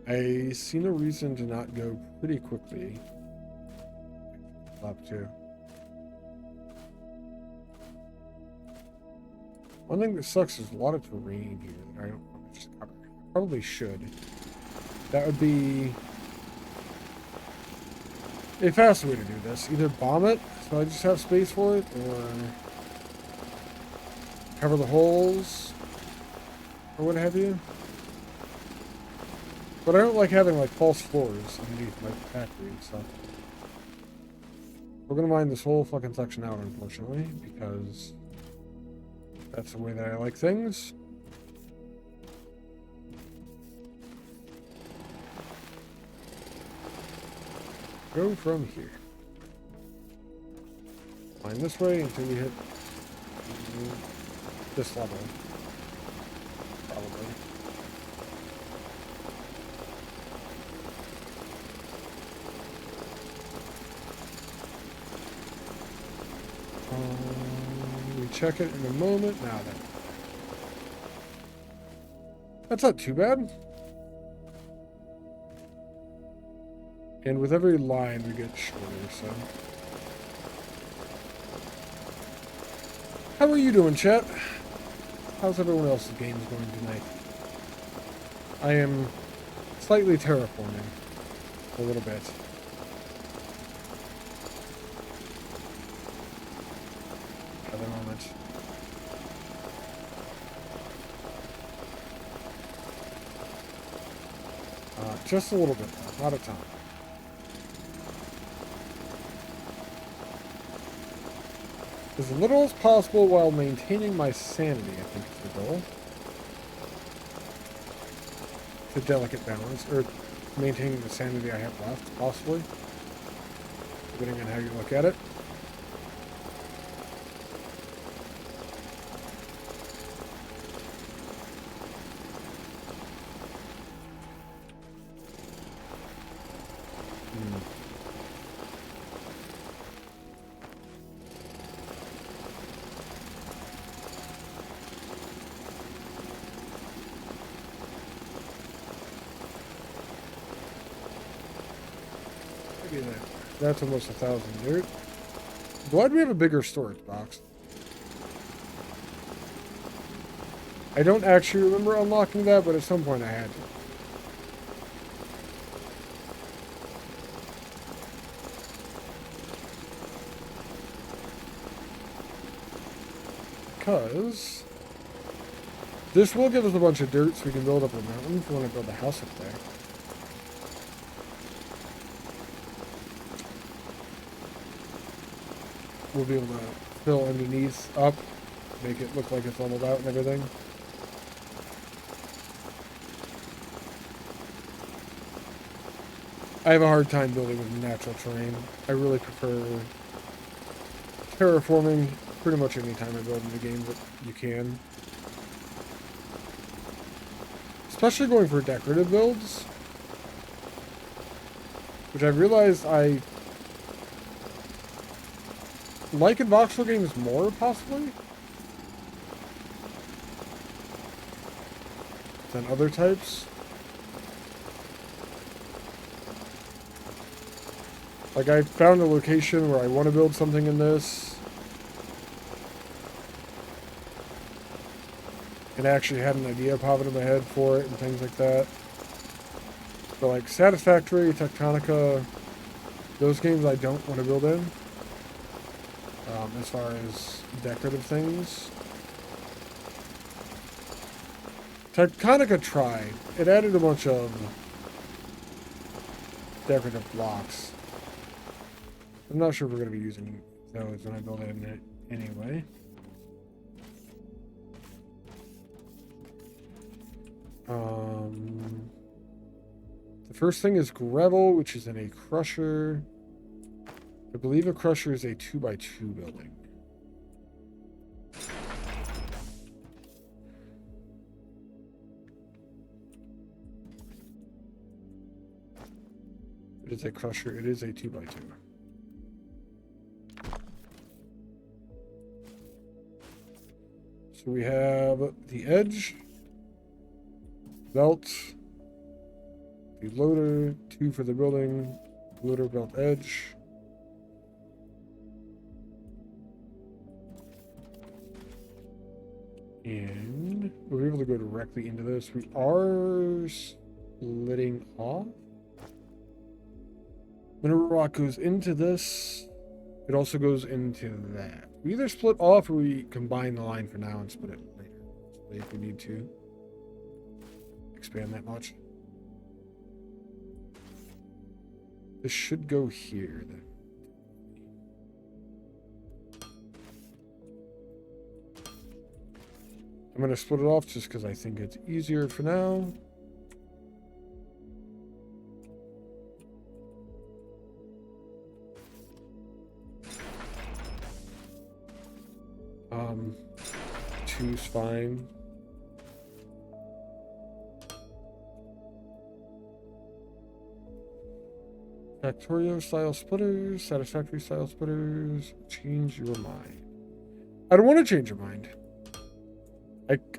I see no reason to not go pretty quickly. Up too. One thing that sucks is a lot of terrain here that I don't want to just cover. I probably should. That would be a faster way to do this. Either bomb it, so I just have space for it, or cover the holes, or what have you. But I don't like having like false floors underneath my factory and stuff. We're gonna mine this whole fucking section out, unfortunately, because that's the way that I like things. go from here. Climb this way until we hit this level. Probably. We check it in a moment. Now then. That's not too bad. And with every line we get shorter, so. How are you doing, chat? How's everyone else's games going tonight? I am slightly terraforming. A little bit. At the moment. Just a little bit, though, not a ton. As little as possible while maintaining my sanity, I think is the goal. It's a delicate balance, or maintaining the sanity I have left, possibly. Depending on how you look at it. That's almost 1,000 dirt. Glad we have a bigger storage box. I don't actually remember unlocking that, but at some point I had to. Because this will give us a bunch of dirt so we can build up a mountain if we want to build a house up there. We'll be able to fill underneath up, make it look like it's leveled out and everything. I have a hard time building with natural terrain. I really prefer terraforming pretty much any time I build in the game that you can. Especially going for decorative builds, which I realized I like in voxel games more, possibly, than other types. Like, I found a location where I want to build something in this, and I actually had an idea popping in my head for it and things like that. But like Satisfactory, Tectonica, those games I don't want to build in. As far as decorative things. Tectonica tried. It added a bunch of decorative blocks. I'm not sure if we're going to be using those when I build it in it anyway. The first thing is gravel, which is in a crusher. I believe a crusher is a 2x2 building. It is a crusher. It is a 2x2. So we have the edge, belt, the loader, 2 for the building, loader, belt, edge. And we'll be able to go directly into this. We are splitting off. Whenever rock goes into this, it also goes into that. We either split off or we combine the line for now and split it later if we need to expand that much. This should go here then. I'm going to split it off just because I think it's easier for now. Two's fine. Factorio style splitters, satisfactory style splitters, change your mind. I don't want to change your mind.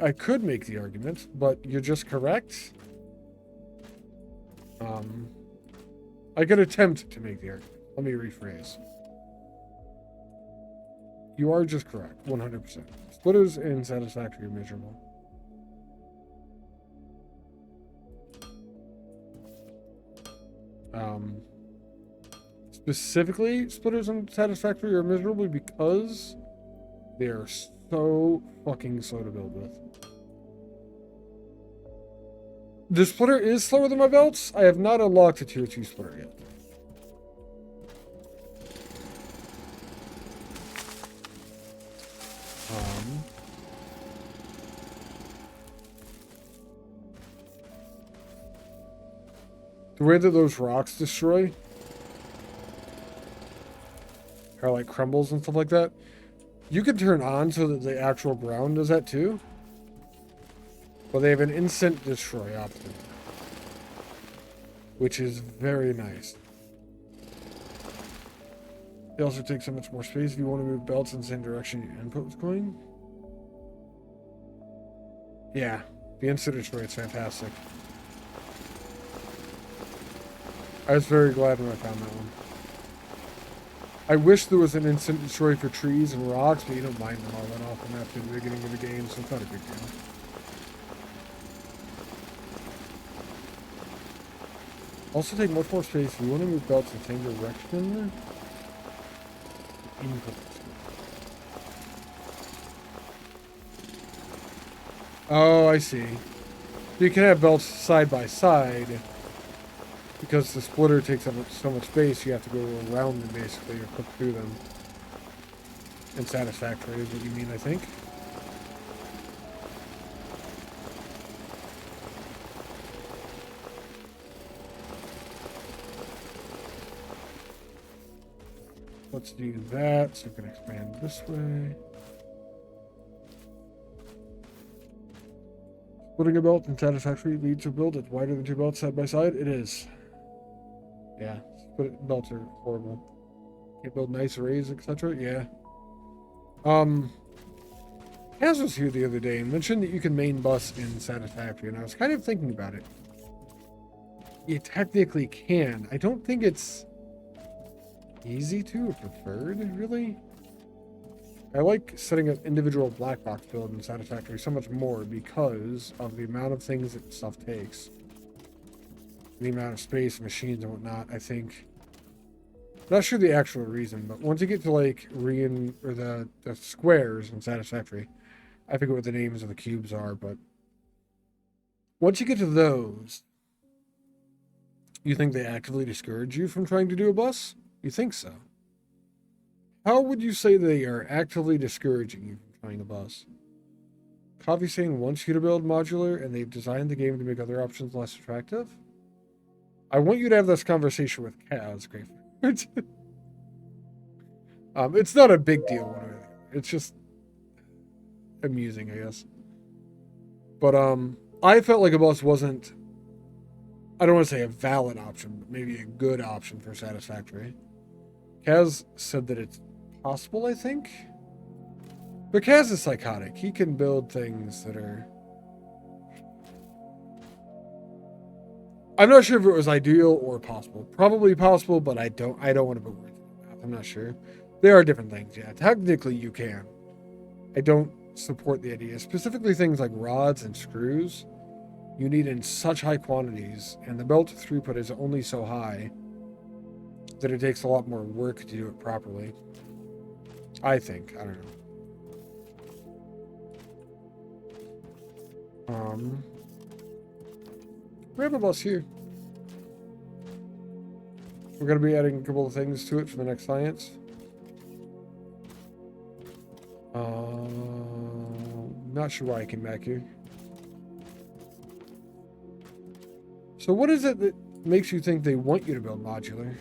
I could make the argument, but you're just correct. I could attempt to make the argument. Let me rephrase. You are just correct, 100%. Splitters and satisfactory are miserable. Specifically, splitters and satisfactory are miserable because they are so fucking slow to build with. The splitter is slower than my belts. I have not unlocked a tier 2 splitter yet. The way that those rocks destroy, or like crumbles and stuff like that, you can turn on so that the actual ground does that too. But they have an instant destroy option, which is very nice. They also take so much more space if you want to move belts in the same direction your input was going. Yeah, the instant destroy is fantastic. I was very glad when I found that one. I wish there was an instant destroy for trees and rocks, but you don't mind them all that often after the beginning of the game, so it's not a big deal. Also take much more space if you want to move belts in the same direction. Input. Oh, I see. You can have belts side by side. Because the splitter takes up so much space, you have to go around them basically, or click through them. And satisfactory is what you mean, I think. Let's do that, so we can expand this way. Splitting a belt and satisfactory leads to a build that's wider than two belts side by side. It is. Yeah, split belts are horrible. Can't build nice arrays, etc. Yeah. Kaz was here the other day and mentioned that you can main bus in Satisfactory, and I was kind of thinking about it. You technically can. I don't think it's easy to or preferred, really. I like setting up individual black box build in Satisfactory so much more because of the amount of things that stuff takes. The amount of space, machines, and whatnot, I think. Not sure the actual reason, but once you get to like the squares in Satisfactory, I forget what the names of the cubes are, but once you get to those, you think they actively discourage you from trying to do a bus? You think so? How would you say they are actively discouraging you from trying a bus? Coffee saying wants you to build modular, and they've designed the game to make other options less attractive? I want you to have this conversation with Kaz, Great. It's not a big deal. It's just amusing, I guess. But I felt like a bus wasn't, I don't want to say a valid option, but maybe a good option for Satisfactory. Kaz said that it's possible, I think. But Kaz is psychotic. He can build things that are... I'm not sure if it was ideal or possible. Probably possible, but I don't want to put words in my mouth. I'm not sure. There are different things, yeah. Technically, you can. I don't support the idea. Specifically things like rods and screws, you need in such high quantities, and the belt throughput is only so high that it takes a lot more work to do it properly. I think. I don't know. We have a bus here. We're going to be adding a couple of things to it for the next science. Not sure why I came back here. So what is it that makes you think they want you to build modular?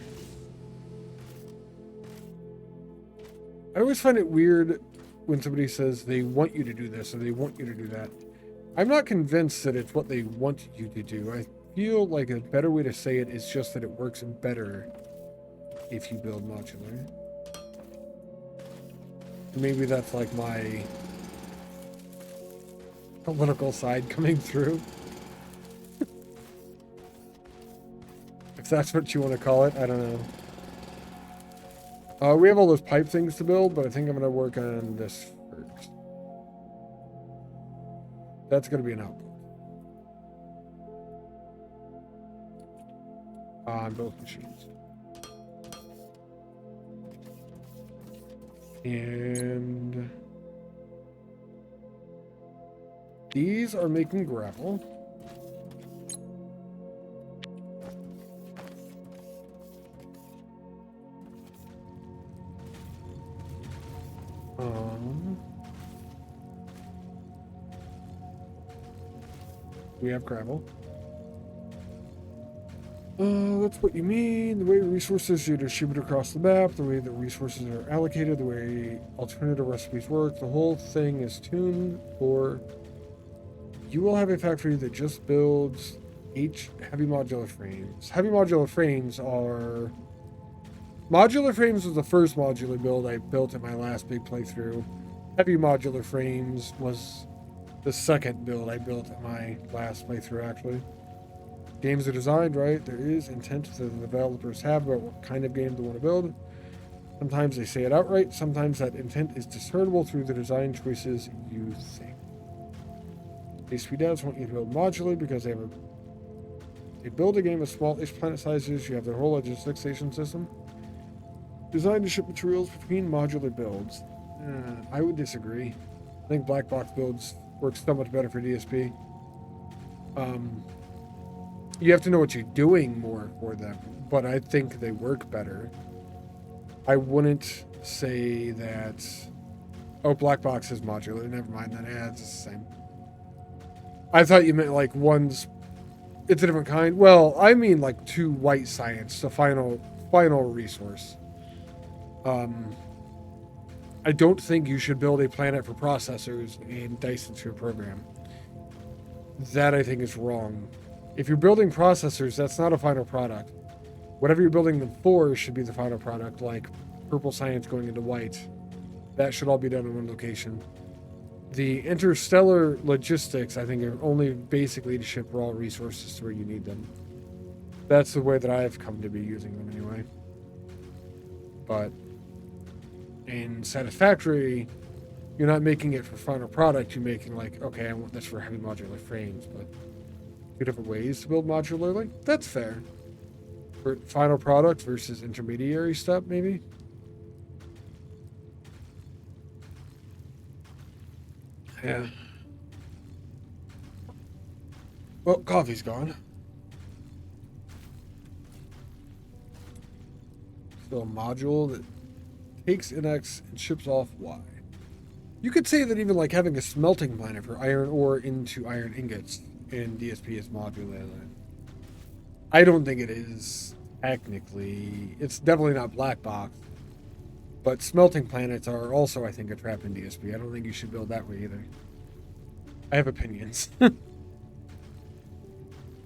I always find it weird when somebody says they want you to do this or they want you to do that. I'm not convinced that it's what they want you to do. I feel like a better way to say it is just that it works better if you build modular. Maybe that's like my political side coming through. If that's what you want to call it, I don't know. We have all those pipe things to build, but I think I'm going to work on this first. That's going to be an output. On both machines. And these are making gravel. We have gravel. That's what you mean. The way resources are distributed across the map, the way that resources are allocated, the way alternative recipes work, the whole thing is tuned for... You will have a factory that just builds heavy modular frames. Heavy modular frames are... Modular frames was the first modular build I built in my last big playthrough. Heavy modular frames was the second build I built in my last playthrough, actually. Games are designed, right? There is intent that the developers have about what kind of game they want to build. Sometimes they say it outright. Sometimes that intent is discernible through the design choices you think. ASP devs want you to build modularly because they build a game of small-ish planet sizes. You have their whole logistics station system designed to ship materials between modular builds. I would disagree. I think black box builds work so much better for DSP. You have to know what you're doing more for them, but I think they work better. I wouldn't say that... Oh, black box is modular. Never mind that. Yeah, it's the same. I thought you meant like one's... It's a different kind. Well, I mean like 2 white science, the final resource. I don't think you should build a planet for processors and dice into your program. That I think is wrong. If you're building processors, that's not a final product. Whatever you're building them for should be the final product, like purple science going into white. That should all be done in one location. The interstellar logistics, I think, are only basically to ship raw resources to where you need them. That's the way that I've come to be using them anyway. But in Satisfactory, you're not making it for final product. You're making like, okay, I want this for heavy modular frames, but 2 different ways to build modularly. That's fair. For final product versus intermediary step, maybe. Yeah. Well, coffee's gone. So a module that takes in X and ships off Y. You could say that even like having a smelting planet for iron ore into iron ingots in DSP is modular. I don't think it is technically. It's definitely not black box. But smelting planets are also, I think, a trap in DSP. I don't think you should build that way either. I have opinions.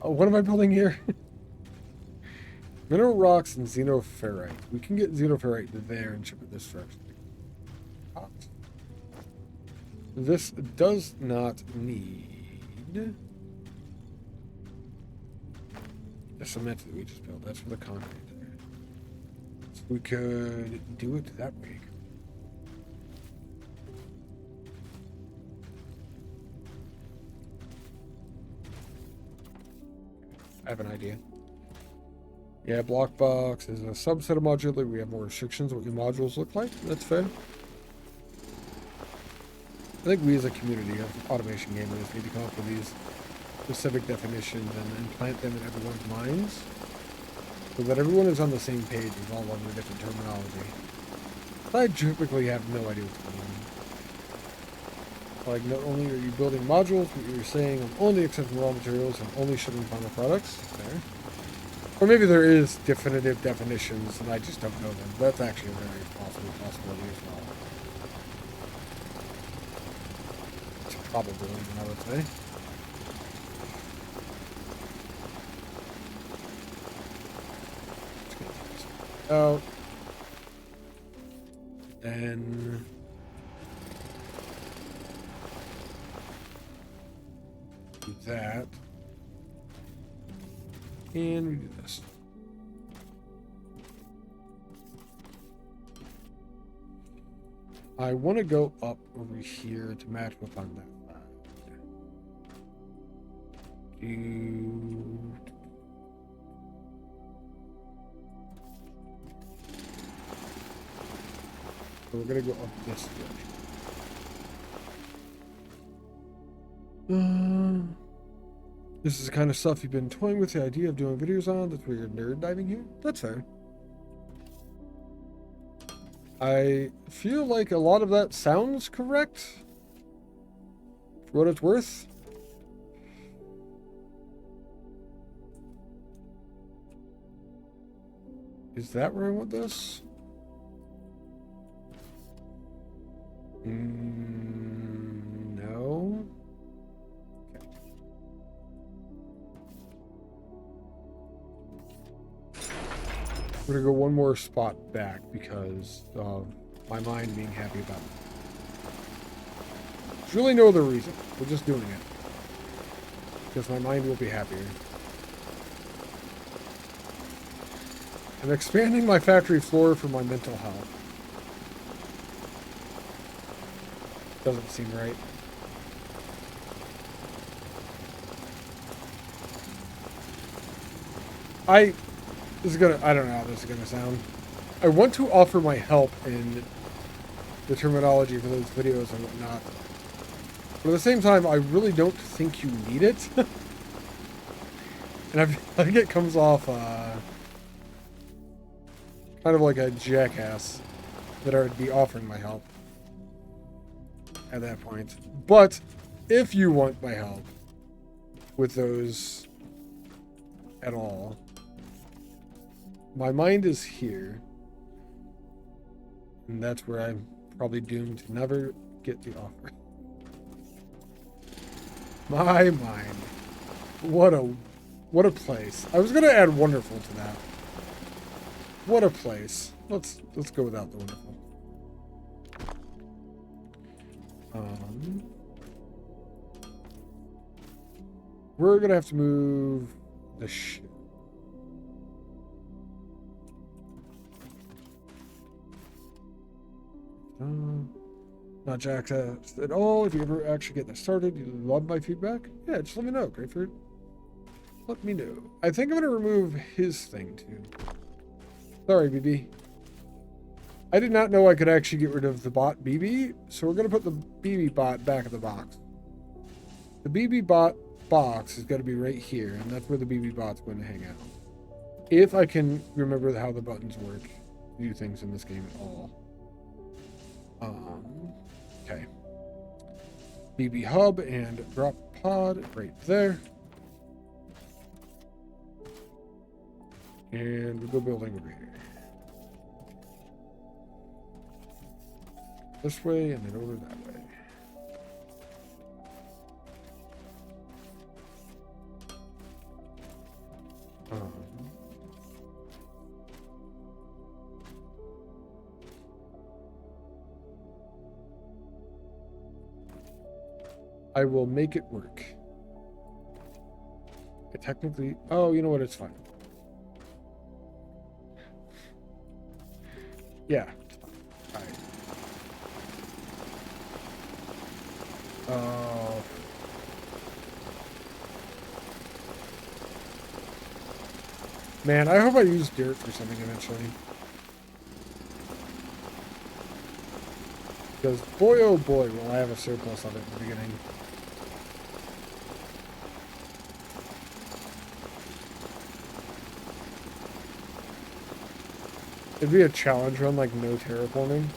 Oh, what am I building here? Mineral rocks and xenoferrite. We can get xenoferrite there and ship it this direction. This does not need the cement that we just built. That's for the concrete. So we could do it that way. I have an idea. Yeah, block box is a subset of modular. We have more restrictions on what your modules look like. That's fair. I think we as a community of automation gamers need to come up with these specific definitions and implant them in everyone's minds so that everyone is on the same page with all of the different terminology. I typically have no idea what's going on. Like, not only are you building modules, but you're saying I'm only accepting raw materials and only shipping final products. There. Or maybe there is definitive definitions and I just don't know them. That's actually a very possible possibility as well. Probably, I would say. Let's get this out. Then do that. And we do this. I want to go up over here to match what's on that side. So we're going to go up this direction. This is the kind of stuff you've been toying with the idea of doing videos on. That's where you're nerd diving here. That's fair. I feel like a lot of that sounds correct. For what it's worth. Is that where I want this? No. Okay. We're gonna go one more spot back because of my mind being happy about it. There's really no other reason. We're just doing it. Because my mind will be happier. I'm expanding my factory floor for my mental health. Doesn't seem right. I don't know how this is gonna sound. I want to offer my help in the terminology for those videos and whatnot. But at the same time, I really don't think you need it. And I feel like it comes off kind of like a jackass that I would be offering my help at that point. But if you want my help with those at all, my mind is here. And that's where I'm probably doomed to never get the offer. My mind. What a place. I was gonna add wonderful to that. What a place. Let's go without the wonderful. We're gonna have to move the ship. Not jacked at all. If you ever actually get this started, you love my feedback. Yeah, just let me know, Grapefruit. Let me know. I think I'm gonna remove his thing too. Sorry, BB. I did not know I could actually get rid of the bot BB, so we're gonna put the BB bot back in the box. The BB bot box is gonna be right here, and that's where the BB bot's going to hang out. If I can remember how the buttons work, do things in this game at all. Okay. BB hub and drop pod right there. And we'll go building over here. This way and then over that way. I will make it work. Technically, oh, you know what? It's fine. Yeah. All right. Oh. Man, I hope I use dirt for something eventually. Because boy, oh boy, will I have a surplus of it in the beginning. It'd be a challenge run, like no terraforming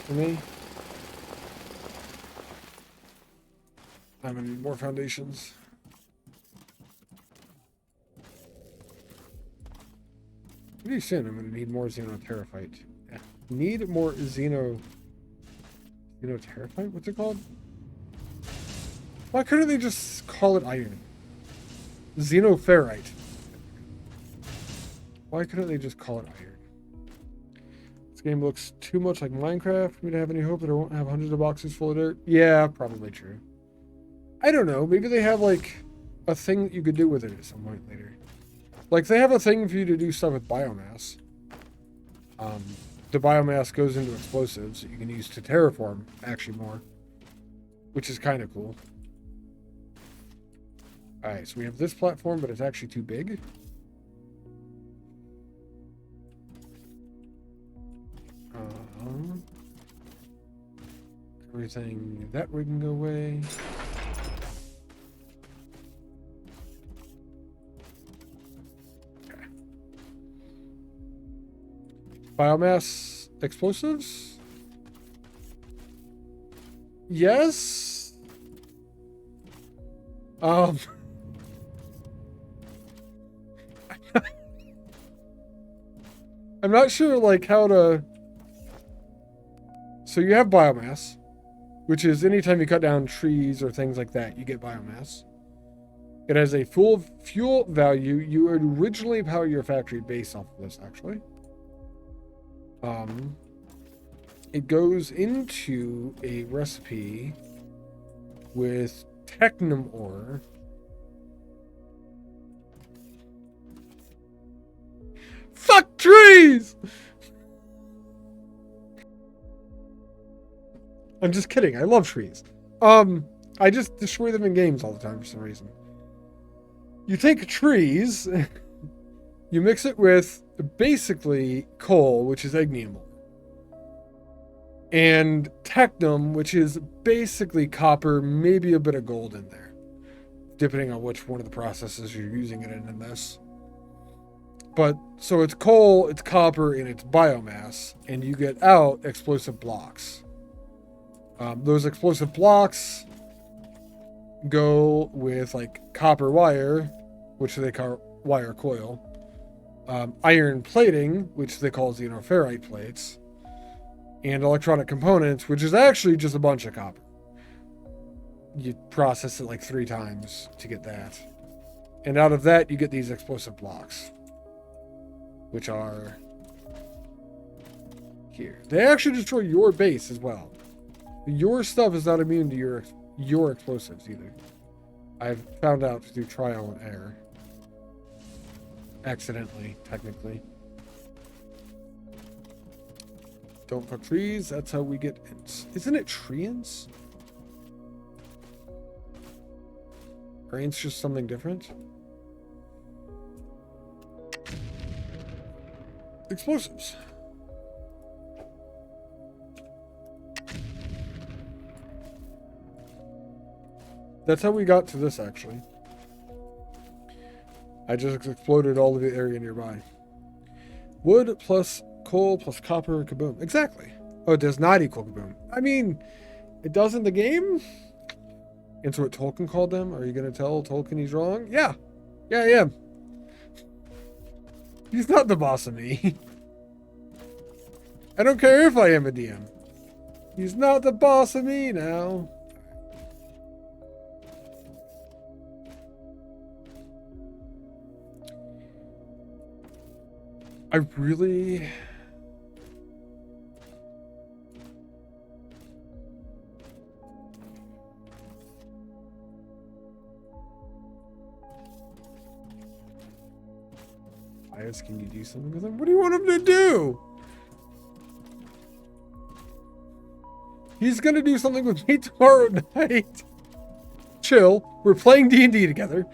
for me. I'm gonna need more foundations. Pretty soon I'm gonna need more xenoteraphite. Yeah. Need more xenoteraphite? What's it called? Why couldn't they just call it iron? Xenoferrite. Why couldn't they just call it iron? This game looks too much like Minecraft for me to have any hope that I won't have hundreds of boxes full of dirt. Yeah, probably true. I don't know. Maybe they have like a thing that you could do with it at some point later. Like they have a thing for you to do stuff with biomass. The biomass goes into explosives that you can use to terraform actually more, which is kind of cool. All right, so we have this platform, but it's actually too big. Everything that we can go away. Okay. Biomass explosives? Yes. I'm not sure like how to. So you have biomass, which is anytime you cut down trees or things like that, you get biomass. It has a full fuel value. You would originally power your factory based off of this, actually. It goes into a recipe with technum ore. Fuck trees! I'm just kidding. I love trees. I just destroy them in games all the time for some reason. You take trees, you mix it with basically coal, which is ignium, and technum, which is basically copper, maybe a bit of gold in there, depending on which one of the processes you're using it in this. But so it's coal, it's copper, and it's biomass, and you get out explosive blocks. Those explosive blocks go with like copper wire, which they call wire coil, iron plating, which they call xenoferrite plates, and electronic components, which is actually just a bunch of copper. You process it like 3 times to get that. And out of that, you get these explosive blocks, which are here. They actually destroy your base as well. Your stuff is not immune to your explosives either. I've found out through trial and error. Accidentally, technically. Don't fuck trees. That's how we get ints. Isn't it treants? Are ints just something different? Explosives. That's how we got to this, actually. I just exploded all of the area nearby. Wood plus coal plus copper, kaboom. Exactly. Oh, it does not equal kaboom. I mean, it does in the game. And so what Tolkien called them? Are you going to tell Tolkien he's wrong? Yeah. Yeah, I am. He's not the boss of me. I don't care if I am a DM. He's not the boss of me now. I really... Can you do something with him? What do you want him to do? He's gonna do something with me tomorrow night. Chill. We're playing D&D together.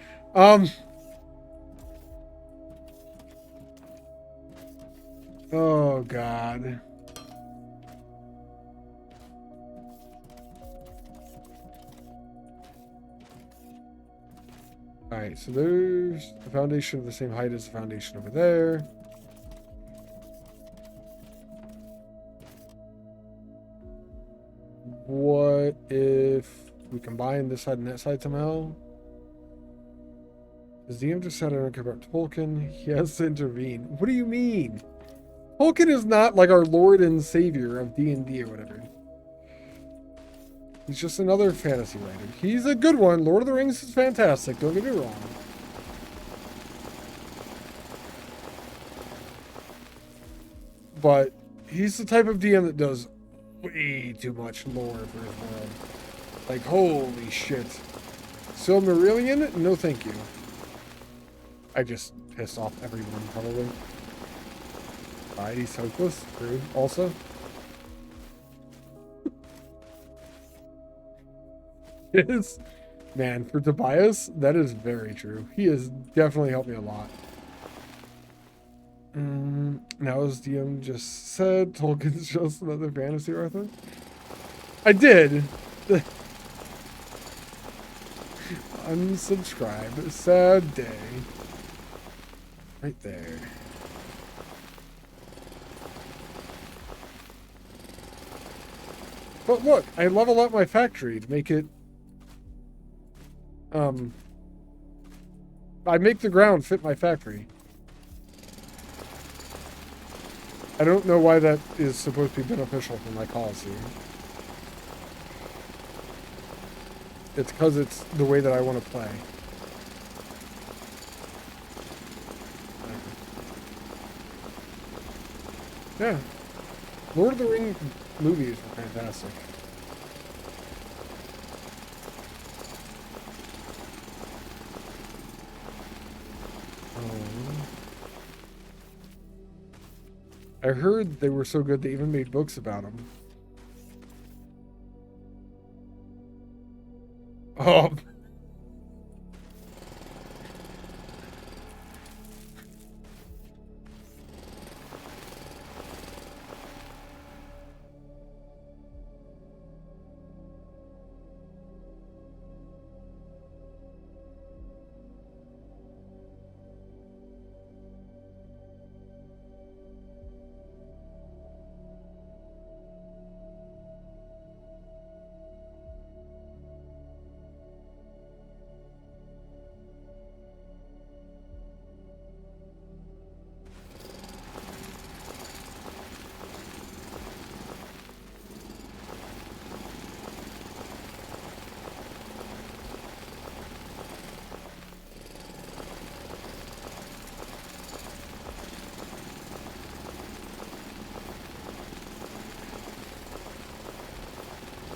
Oh, God. Alright, so there's the foundation of the same height as the foundation over there. What if we combine this side and that side somehow? Does DM just said I don't care about Tolkien? He has to intervene. What do you mean? Tolkien is not like our Lord and Savior of D&D or whatever. He's just another fantasy writer. He's a good one. Lord of the Rings is fantastic. Don't get me wrong. But he's the type of DM that does way too much lore for his world. Like, holy shit. Silmarillion? No thank you. I just pissed off everyone, probably. Alright, he's hopeless. Rude, also. Is man, for Tobias, that is very true. He has definitely helped me a lot. Now, as DM just said, Tolkien's just another fantasy author. I did. Unsubscribe. Sad day. Right there. But look, I level up my factory to make it I make the ground fit my factory. I don't know why that is supposed to be beneficial for my cause here. It's because it's the way that I want to play. Yeah. Lord of the Rings movies were fantastic. I heard they were so good they even made books about them. Oh.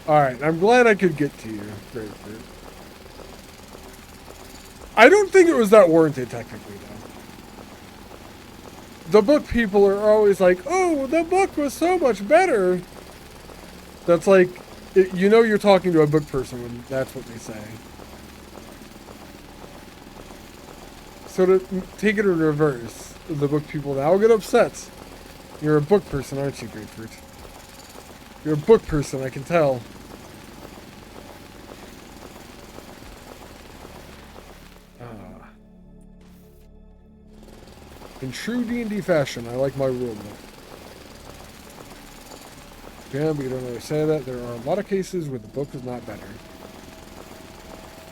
Alright, I'm glad I could get to you, Grapefruit. I don't think it was that warranted, technically, though. The book people are always like, oh, the book was so much better. That's like, you know you're talking to a book person when that's what they say. So to take it in reverse, the book people now get upset. You're a book person, aren't you, Grapefruit? You're a book person, I can tell. In true D&D fashion, I like my rule book. Yeah, but you don't really say that. There are a lot of cases where the book is not better.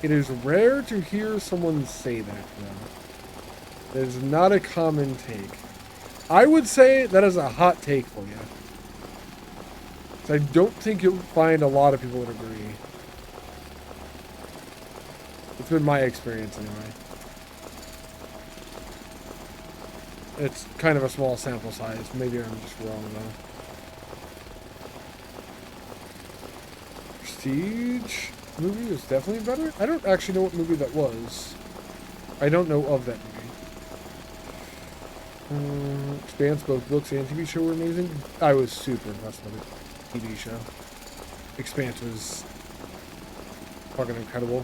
It is rare to hear someone say that, though. That is not a common take. I would say that is a hot take for you. So I don't think you'll find a lot of people that agree. It's been my experience, anyway. It's kind of a small sample size. Maybe I'm just wrong, though. Prestige movie was definitely better. I don't actually know what movie that was. I don't know of that movie. Expanse, both books and TV show were amazing. I was super impressed with it. TV show. Expanse was fucking incredible.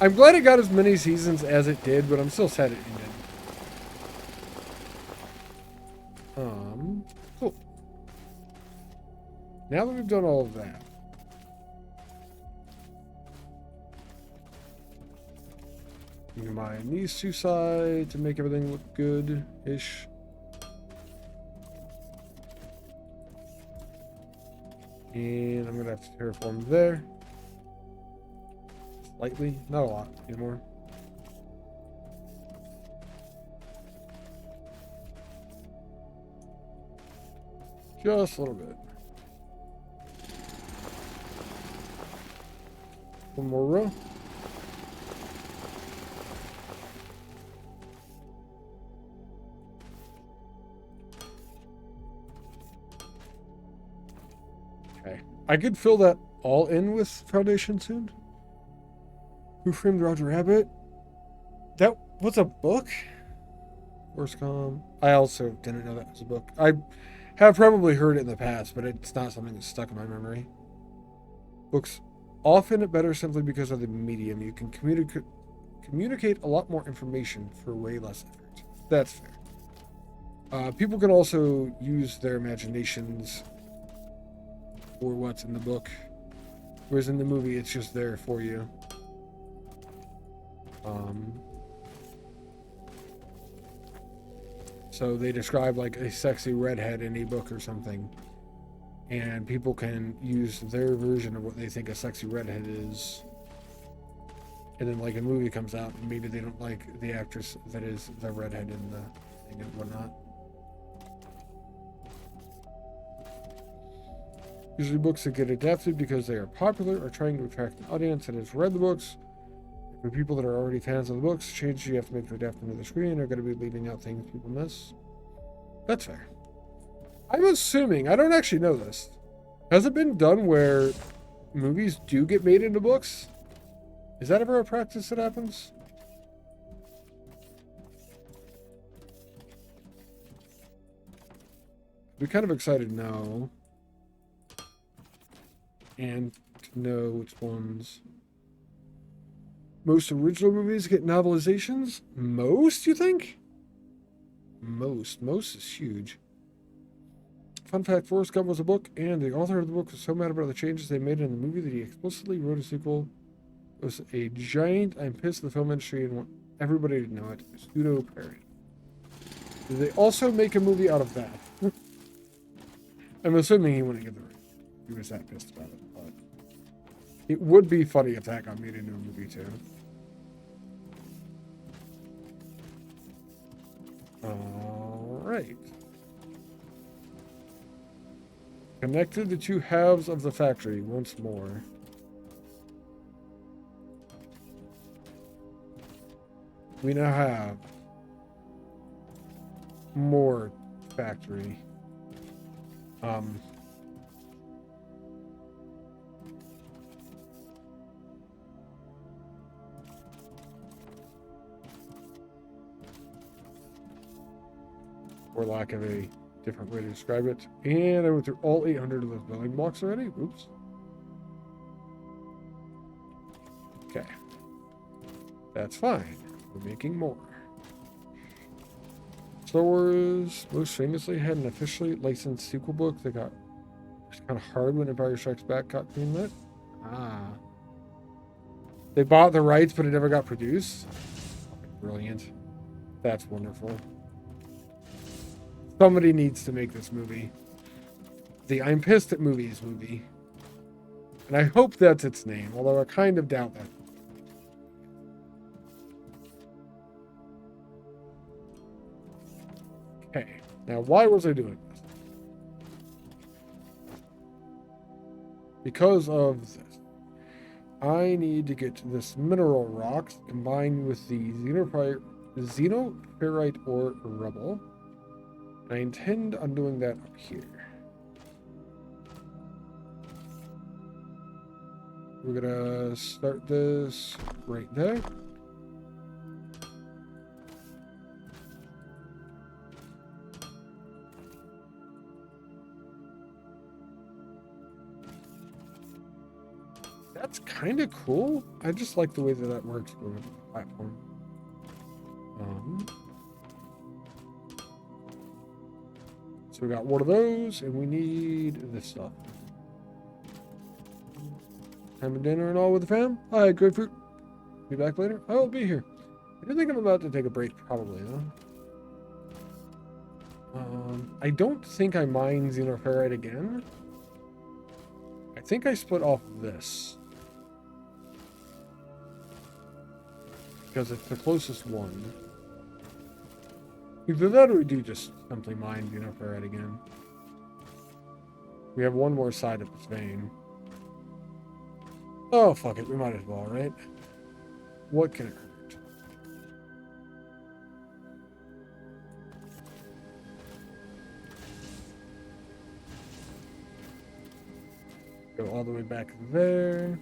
I'm glad it got as many seasons as it did, but I'm still sad it ended. Cool. Now that we've done all of that, you combine these two sides to make everything look good-ish. And I'm gonna have to terraform there. Slightly, not a lot anymore. Just a little bit. One more row. Okay. I could fill that all in with Foundation soon. Who Framed Roger Rabbit? That was a book? Worscom. I also didn't know that was a book. I have probably heard it in the past, but it's not something that's stuck in my memory. Books often better simply because of the medium. You can communicate a lot more information for way less effort. That's fair. People can also use their imaginations for what's in the book, whereas in the movie, it's just there for you. So they describe like a sexy redhead in a book or something, and people can use their version of what they think a sexy redhead is. And then like a movie comes out and maybe they don't like the actress that is the redhead in the thing and whatnot. Usually books that get adapted because they are popular are trying to attract an audience that has read the books. For people that are already fans of the books, changes you have to make to adapt them to the screen are going to be leaving out things people miss. That's fair. I'm assuming, I don't actually know this. Has it been done where movies do get made into books? Is that ever a practice that happens? I'd be kind of excited to know. And to know which ones. Most original movies get novelizations? Most, you think? Most. Most is huge. Fun fact, Forrest Gump was a book, and the author of the book was so mad about the changes they made in the movie that he explicitly wrote a sequel. It was a giant I'm pissed at the film industry and want everybody to know it. Pseudo parody. Did they also make a movie out of that? I'm assuming he wouldn't get the right. He was that pissed about it, but it would be funny if that got made into a movie too. All right. Connected the two halves of the factory once more. We now have more factory. For lack of a different way to describe it. And I went through all 800 of those building blocks already. Oops. Okay. That's fine. We're making more. Star Wars most famously had an officially licensed sequel book that got kind of hard when Empire Strikes Back got greenlit. Ah. They bought the rights, but it never got produced. Brilliant. That's wonderful. Somebody needs to make this movie. The I'm Pissed at Movies movie. And I hope that's its name, although I kind of doubt that. Okay, now why was I doing this? Because of this. I need to get this mineral rocks combined with the xenoferrite ore rubble. I intend on doing that up here. We're gonna start this right there. That's kind of cool. I just like the way that that works for the platform. So we got one of those, and we need this stuff. Time of dinner and all with the fam. Hi, grapefruit. Be back later. I will be here. I do think I'm about to take a break, probably, though. I don't think I mine xenoferrite again. I think I split off this. Because it's the closest one. Either that or we do just simply mine xenoferrite again. We have one more side of this vein. Oh, fuck it. We might as well, right? What can it hurt? Go all the way back there.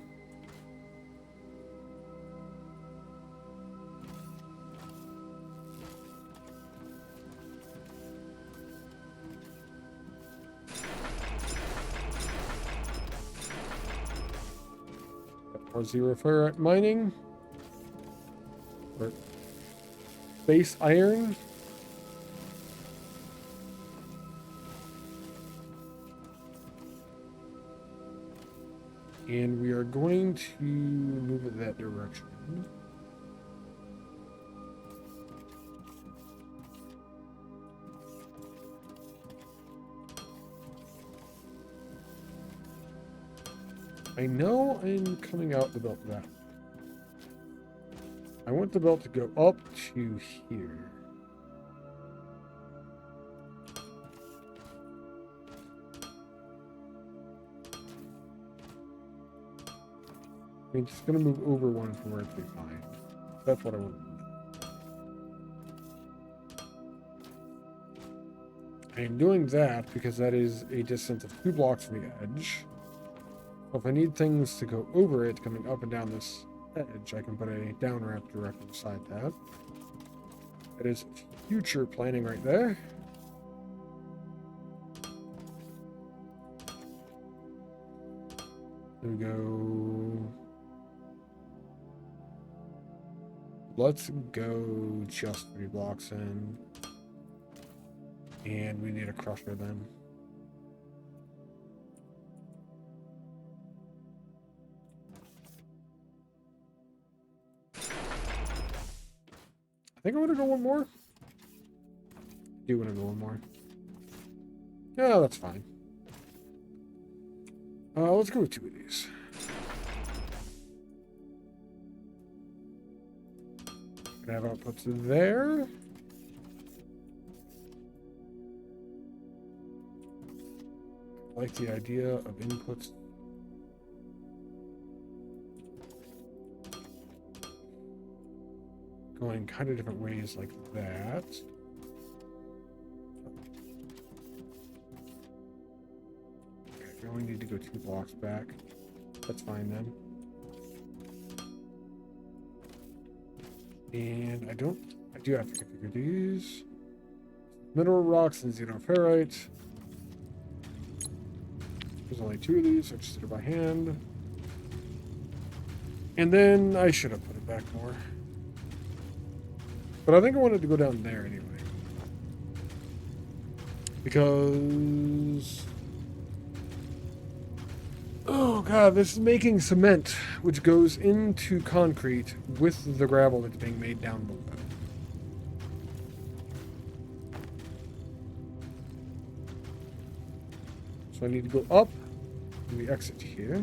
R0 ferrite mining. Or base iron. And we are going to move it that direction. I know I'm coming out the belt that way. I want the belt to go up to here. I mean, it's going to move over one from where it's behind. That's what I want. I am doing that because that is a distance of 2 blocks from the edge. So if I need things to go over it, coming up and down this edge, I can put a down ramp directly beside that. That is future planning right there. There we go. Let's go just 3 blocks in. And we need a crusher then. I think I want to go one more. I do want to go one more. Yeah, that's fine. Let's go with 2 of these. Gonna have outputs there. I like the idea of inputs. Going kind of different ways like that. Okay, we only need to go 2 blocks back. That's fine then. And I do have to configure these. Mineral rocks and xenoferrite. There's only 2 of these, so I just did it by hand. And then I should have put it back more. But I think I wanted to go down there anyway. Because... oh god, this is making cement, which goes into concrete with the gravel that's being made down below. So I need to go up, and we exit here.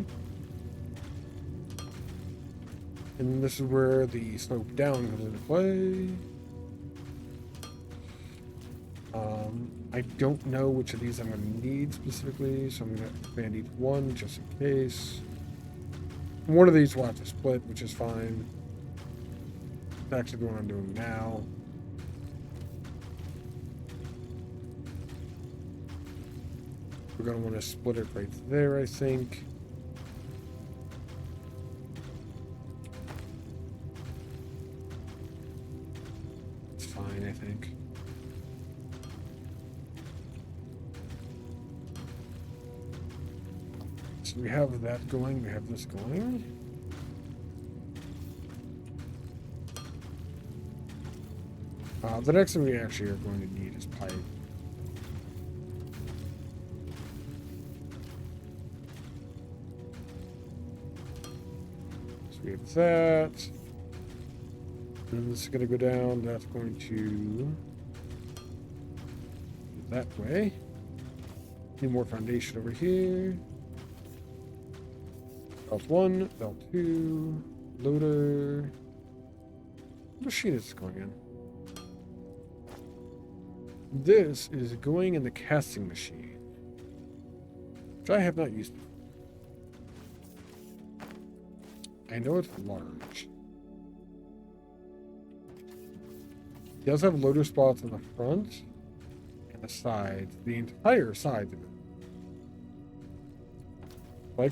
And this is where the slope down comes into play. I don't know which of these I'm going to need specifically, so I'm going to expand each one just in case. One of these will have to split, which is fine. That's actually the one I'm doing now. We're going to want to split it right there, I think. It's fine, I think. So we have that going, we have this going. The next thing we actually are going to need is pipe. So we have that. And this is going to go down, that's going to go that way. Need more foundation over here. Belt 1, belt 2, loader. What machine is this going in? This is going in the casting machine, which I have not used before. I know it's large. It does have loader spots on the front and the sides, the entire sides of it. Well,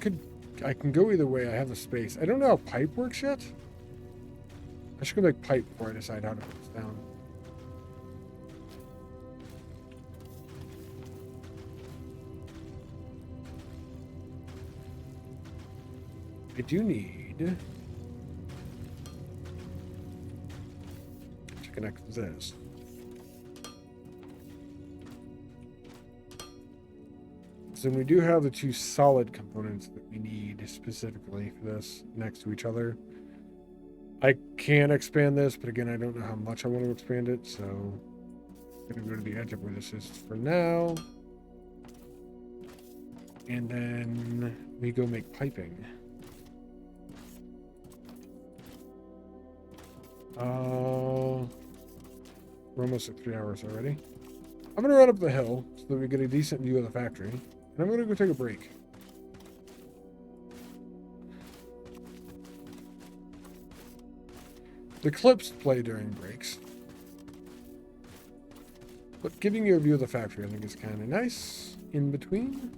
I can go either way. I have the space. I don't know how pipe works yet. I should go make pipe before I decide how to put this down. I do need to connect this. So we do have the two solid components that we need specifically for this next to each other. I can expand this, but again, I don't know how much I want to expand it, so I'm going to go to the edge of where this is for now. And then we go make piping. We're almost at 3 hours already. I'm going to run up the hill so that we get a decent view of the factory. And I'm going to go take a break. The clips play during breaks. But giving you a view of the factory, I think, is kind of nice in between.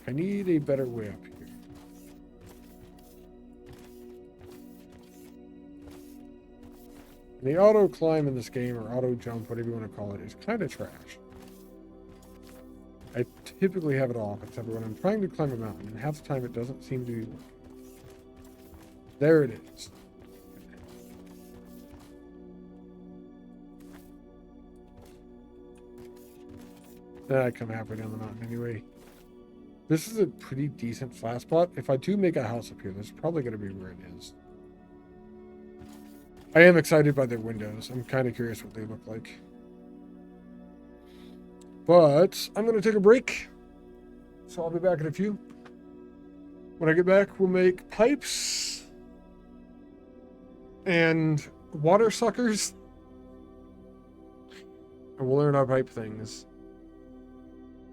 I need a better way up here. The auto climb in this game, or auto jump, whatever you want to call it, is kind of trash. I typically have it off, except when I'm trying to climb a mountain, and half the time it doesn't seem to be working. There it is. Then I come halfway down the mountain anyway. This is a pretty decent flat spot. If I do make a house up here, this is probably going to be where it is. I am excited by their windows. I'm kind of curious what they look like. But I'm going to take a break. So I'll be back in a few. When I get back, we'll make pipes and water suckers. And we'll learn our pipe things.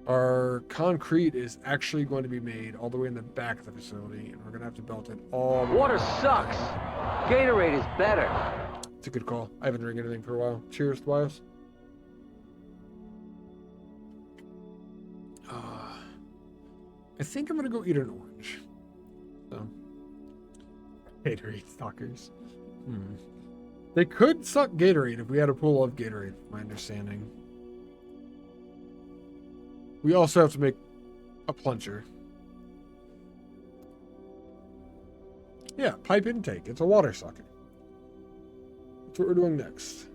Our concrete is actually going to be made all the way in the back of the facility, and we're going to have to belt it all the way. Water sucks. Gatorade is better. It's a good call. I haven't drank anything for a while. Cheers, Tobias. I think I'm going to go eat an orange. So, Gatorade stalkers. They could suck Gatorade if we had a pool of Gatorade, my understanding. We also have to make a plunger. Yeah, pipe intake. It's a water sucker. That's what we're doing next.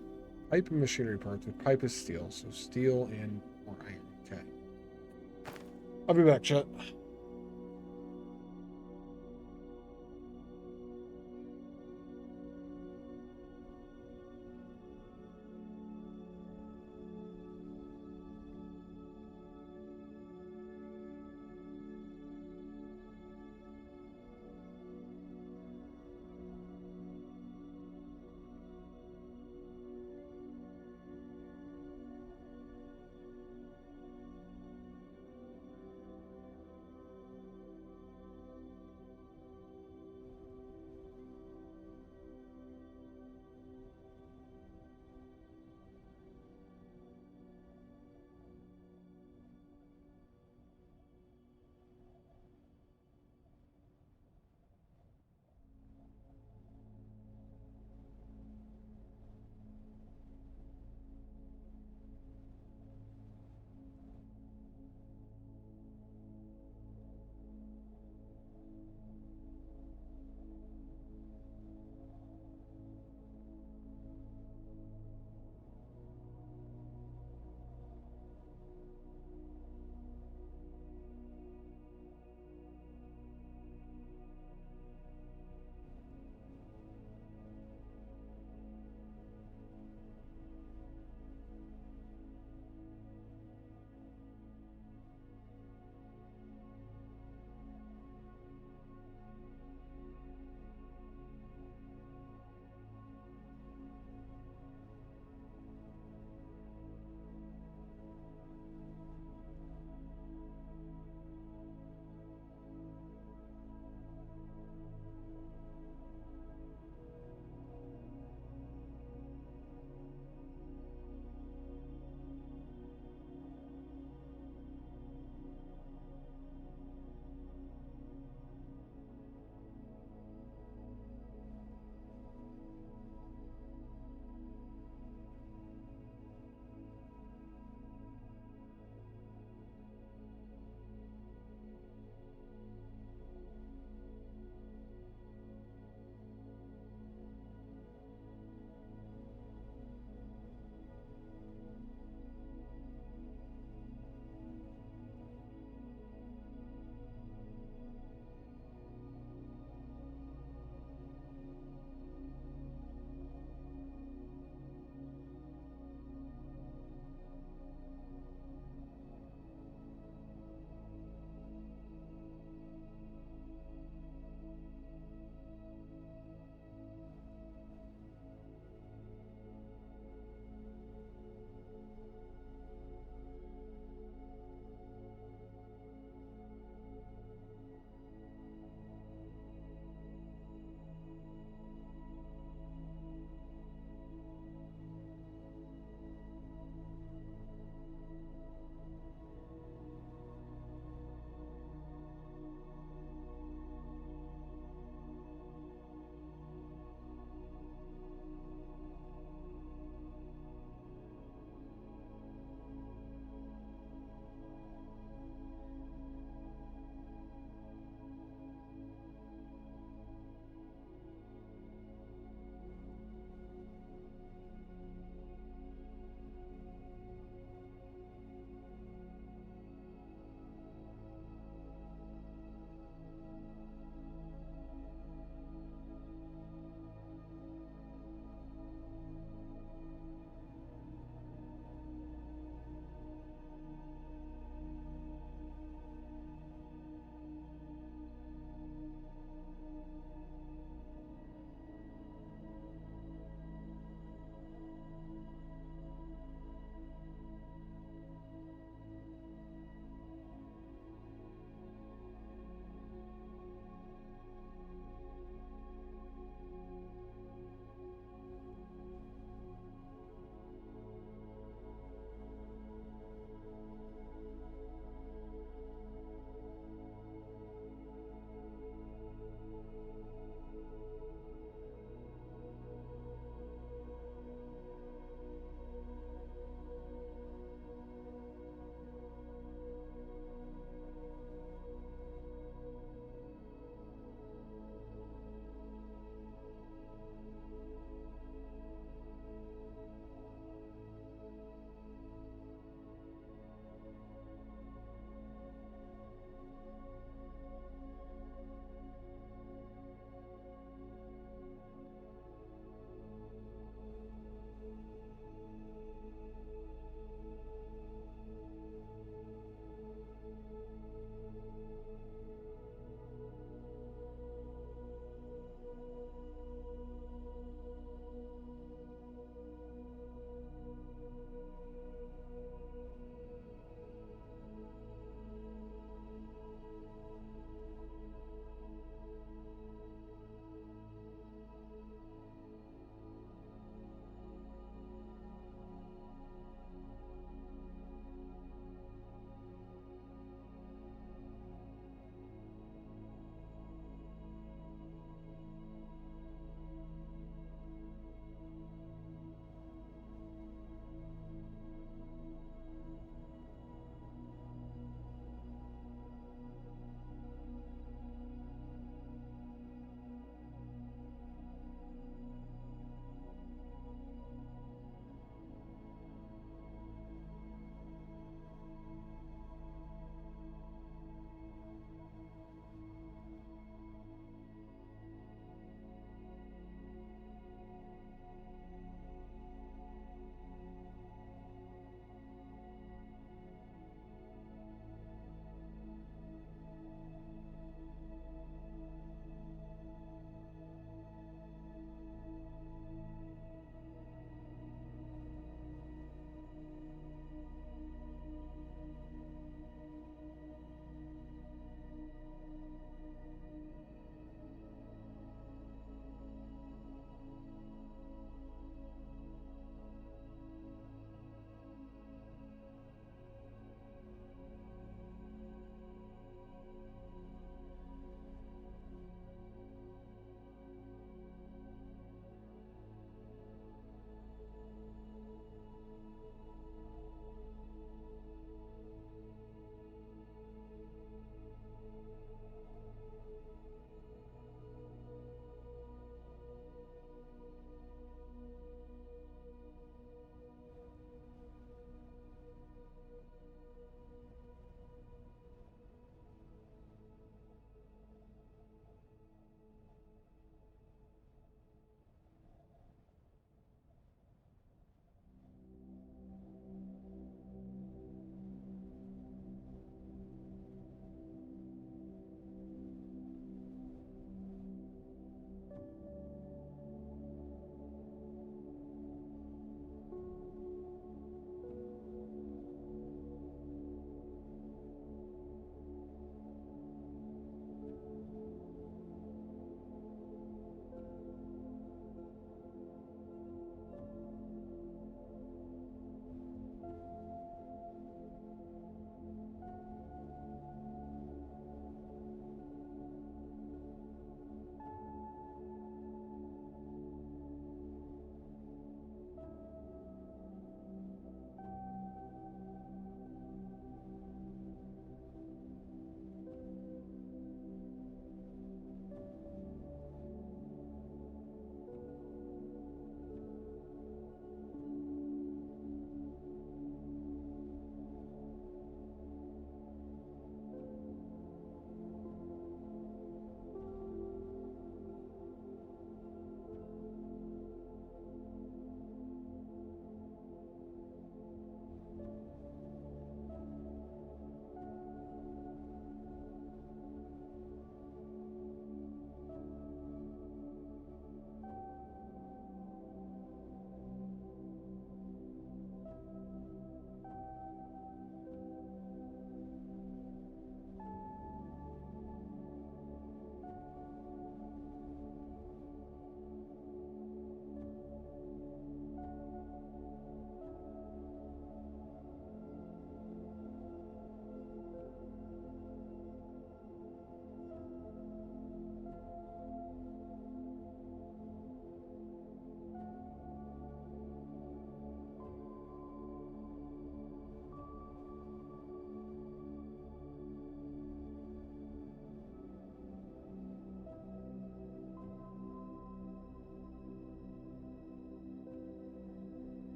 Pipe and machinery parts. With pipe is steel. So steel and more iron. Okay. I'll be back, chat.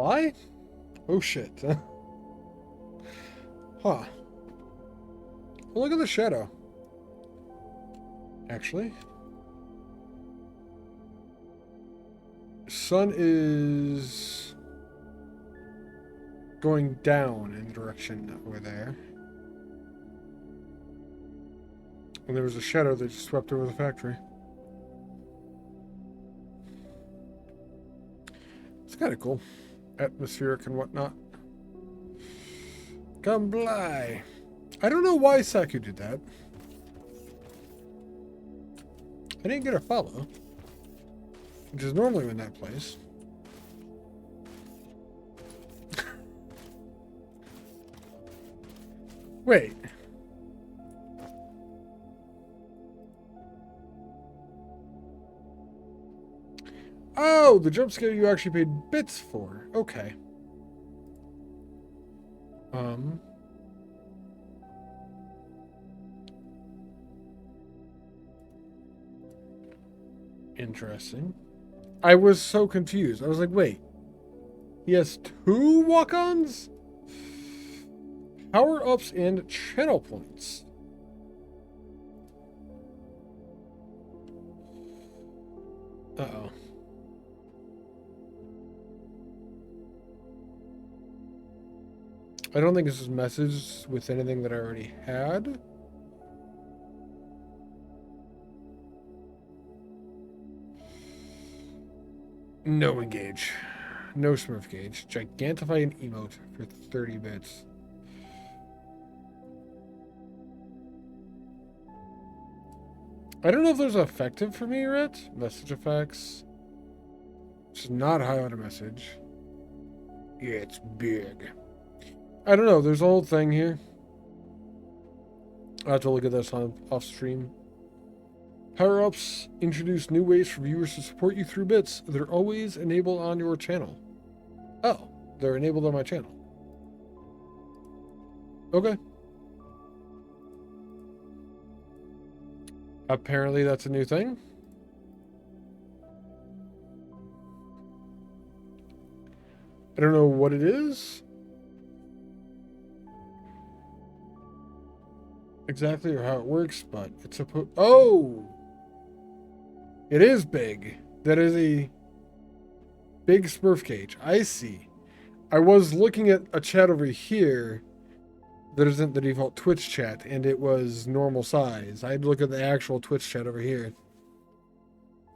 Why? Oh shit. Huh. Well, look at the shadow. Actually. Sun is going down in the direction over there. And there was a shadow that just swept over the factory. It's kind of cool. Atmospheric and whatnot. Come by. I don't know why Saku did that. I didn't get a follow, which is normally in that place. Wait. Oh, the jump scare you actually paid bits for. Okay. Interesting. I was so confused. I was like, wait. He has 2 walk-ons? Power-ups and channel points. Uh-oh. I don't think this is messaged with anything that I already had. No engage. No Smurf gauge. Gigantify an emote for 30 bits. I don't know if there's effective for me yet. Message effects. It's not highlight a message. Yeah, it's big. I don't know. There's a whole thing here. I'll have to look at this on off stream. Power-ups introduce new ways for viewers to support you through bits. They're always enabled on your channel. Oh, they're enabled on my channel. Okay. Apparently that's a new thing. I don't know what it is exactly or how it works, but it's supposed... Oh! It is big. That is a big Smurf cage. I see. I was looking at a chat over here that isn't the default Twitch chat, and it was normal size. I had to look at the actual Twitch chat over here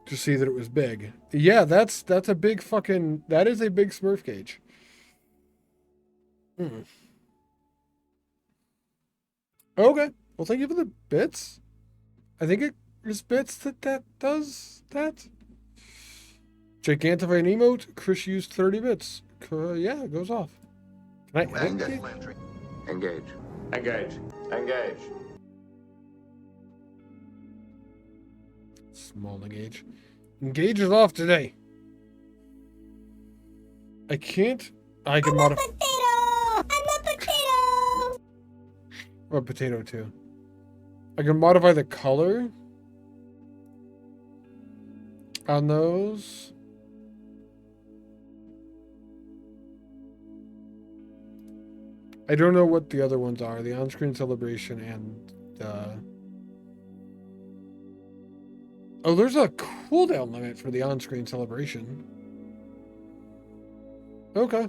to see that it was big. Yeah, that's a big fucking... That is a big Smurf cage. Okay. Well, thank you for the bits. I think it is bits that does that. Gigantify an emote. Chris used 30 bits. Yeah, it goes off. Can I edit it? Engage. Engage. Engage. Small engage. Engage is off today. I can't. I can modify. I'm a potato. I'm a potato too. I can modify the color on those. I don't know what the other ones are. The on-screen celebration and oh, there's a cooldown limit for the on-screen celebration. Okay.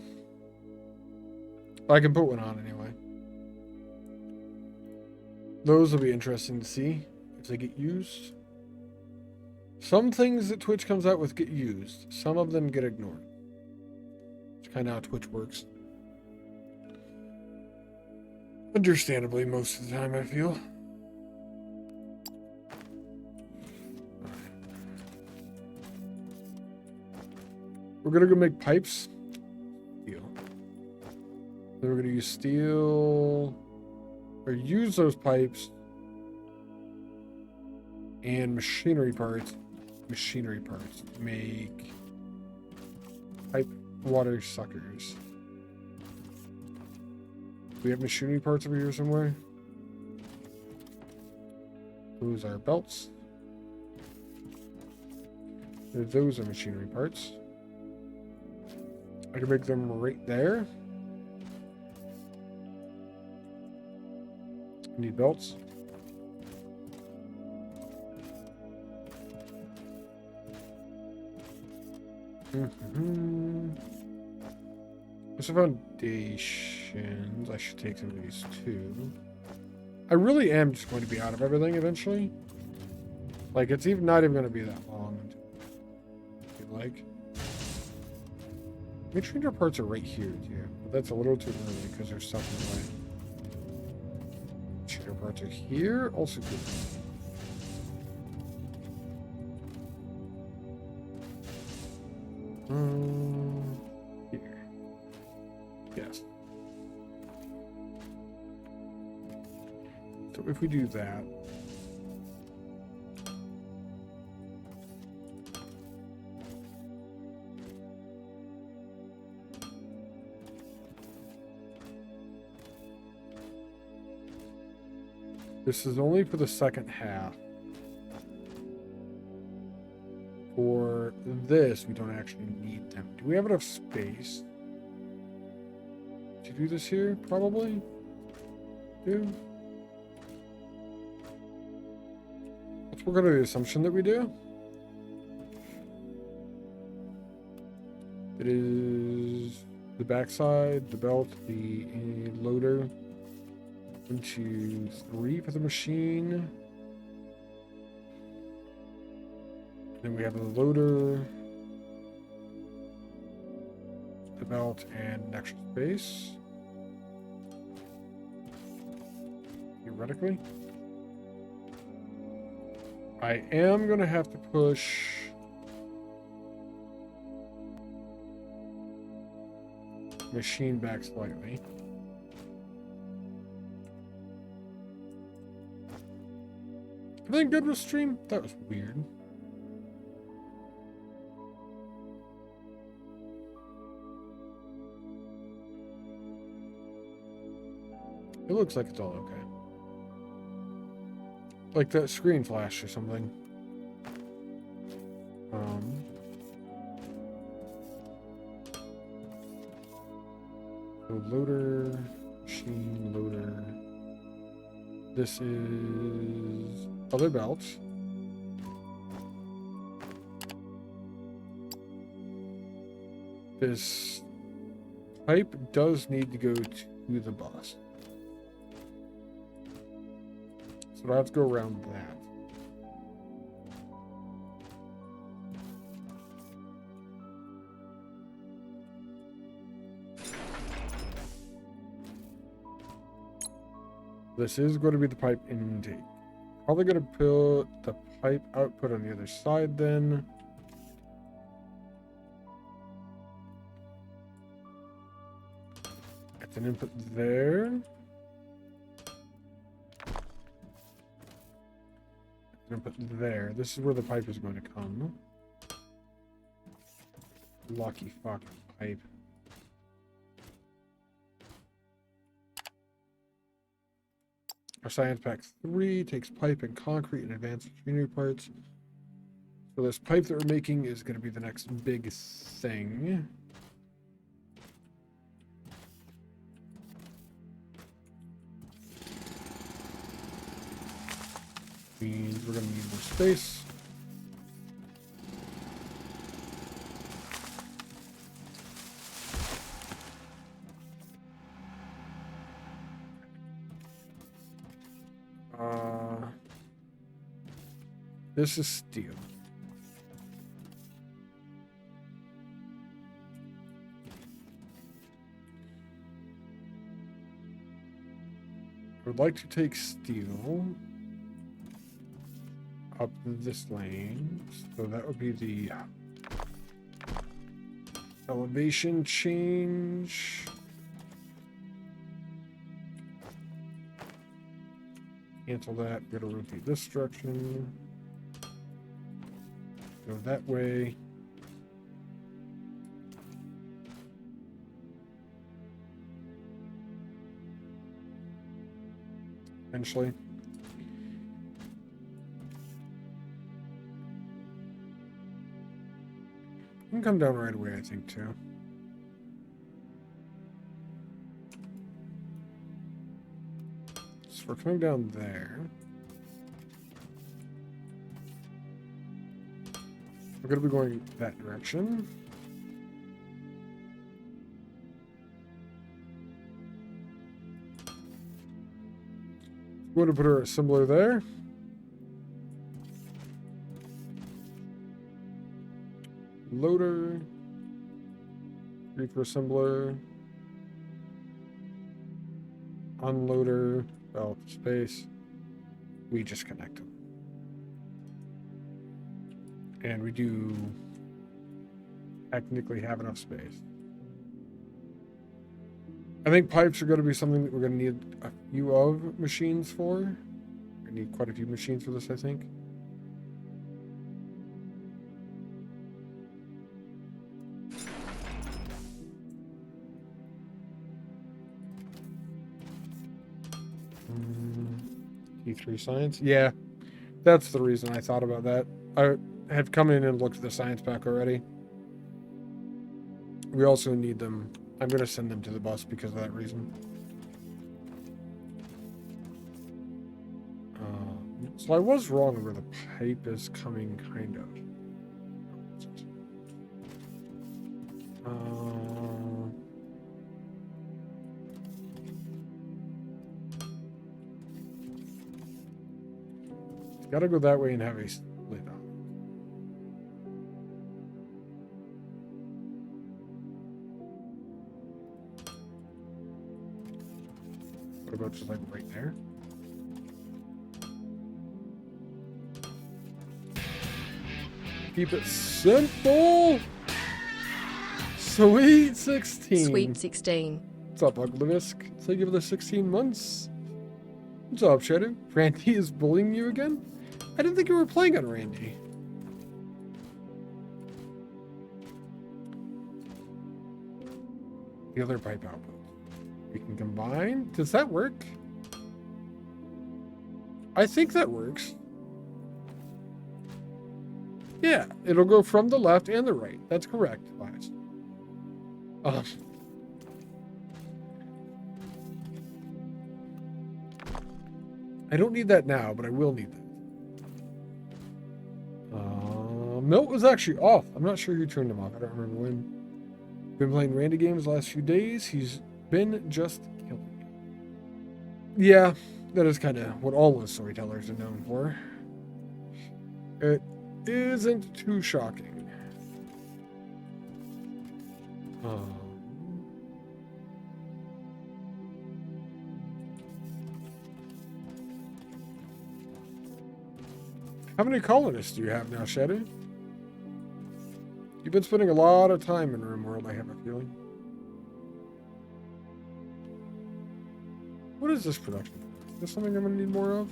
I can put one on anyway. Those will be interesting to see if they get used. Some things that Twitch comes out with get used. Some of them get ignored. It's kind of how Twitch works. Understandably, most of the time, I feel. We're gonna go make pipes. Steel. Then we're gonna use steel, or use those pipes and machinery parts. Machinery parts to make pipe water suckers. We have machinery parts over here somewhere. Those are belts. Those are machinery parts. I can make them right there. Need belts. There's the foundations. I should take some of these too. I really am just going to be out of everything eventually. Like, it's even not even going to be that long. I feel like. Mid-trainer parts are right here too. But that's a little too early because there's something like. Trainer parts are here. Also good. Here. Yes. So if we do that. This is only for the second half. For this, we don't actually need them. Do we have enough space to do this here? Probably. Do. Let's work under the assumption that we do. It is the backside, the belt, the loader. 1, 2, 3 for the machine. Then we have the loader, the belt, and an extra space. Theoretically. I am going to have to push machine back slightly. Everything good with stream? That was weird. It looks like it's all okay. Like that screen flash or something. So loader, machine, loader. This is other belts. This pipe does need to go to the bus. So I have to go around that. This is going to be the pipe intake. Probably going to put the pipe output on the other side then. It's an input there. Input there. This is where the pipe is going to come. Lucky fuck pipe. Our science pack 3 takes pipe and concrete and advanced machinery parts. So this pipe that we're making is going to be the next big thing. Means we're going to need more space. This is steel. I would like to take steel up this lane. So that would be the elevation change. Cancel that. Go to rotate this direction. Go that way. Eventually. You can come down right away, I think, too. we're coming down there. We're going to be going that direction. We're going to put our assembler there. Loader. Reefer assembler. Unloader. Belt space. We just connect them. And we do technically have enough space. I think pipes are going to be something that we're going to need a few of machines for. We're going to need quite a few machines for this, I think. T3 science. Yeah, that's the reason I thought about that. I have come in and looked at the science pack already. We also need them. I'm going to send them to the bus because of that reason. So I was wrong where the pipe is coming, kind of. Gotta go that way and have a split up. What about just like right there? Keep it simple. Sweet 16. Sweet 16. What's up, Uglivisk? Thank you for the 16 months. What's up, Shadow? Randy is bullying you again? I didn't think you were playing on Randy. The other pipe output. We can combine. Does that work? I think that works. Yeah, it'll go from the left and the right. That's correct, Elias. I don't need that now, but I will need that. Milt was actually off. I'm not sure who turned him off. I don't remember when. Been playing Randy games the last few days. He's been just killing me. Yeah, that is kind of what all those storytellers are known for. It isn't too shocking. How many colonists do you have now, Shadow? You've been spending a lot of time in RimWorld, I have a feeling. What is this production? Is this something I'm going to need more of?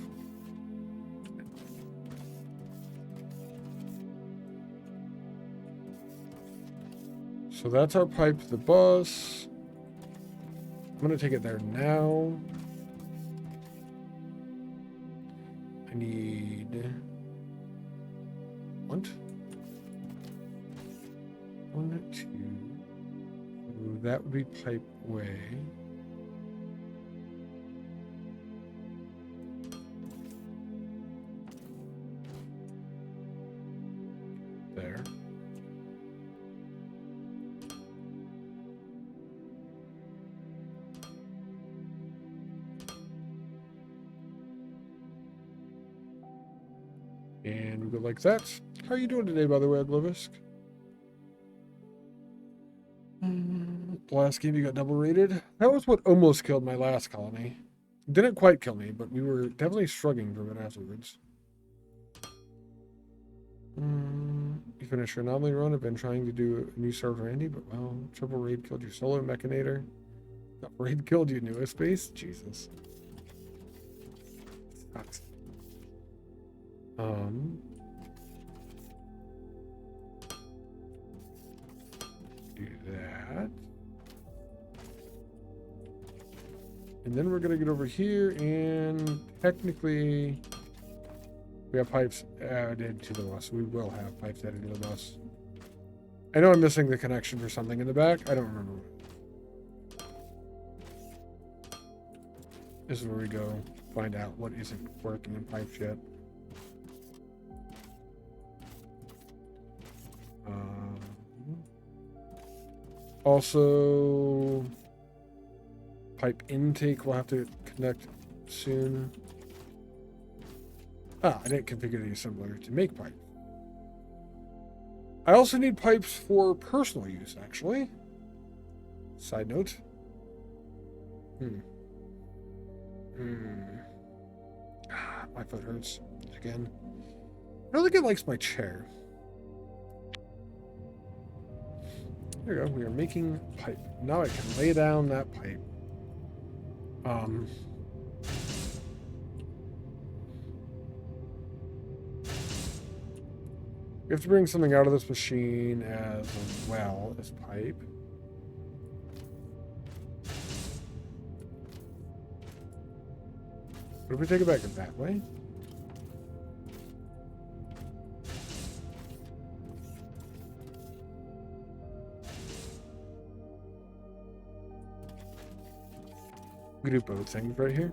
So that's our pipe to the bus. I'm going to take it there now. I need... What? 1, 2. Ooh, that would be pipe way. There. And we go like that. How are you doing today, by the way, Uglivisk? The last game you got double rated. That was what almost killed my last colony. Didn't quite kill me, but we were definitely struggling for a bit afterwards. You finished your anomaly run. I've been trying to do a new start with Randy, but well, triple raid killed your solo mechanator. Double raid killed your newest space. Jesus. Sucks. Do that. And then we're gonna get over here and technically we have pipes added to the bus. We will have pipes added to the bus. I know I'm missing the connection for something in the back. I don't remember what. This is where we go find out what isn't working in pipes yet. Also, pipe intake will have to connect soon. Ah, I didn't configure the assembler to make pipe. I also need pipes for personal use, actually. Side note. My foot hurts again. I don't think it likes my chair. There we go. We are making pipe. Now I can lay down that pipe. We have to bring something out of this machine as well as pipe. What if we take it back in that way? We can do both things right here.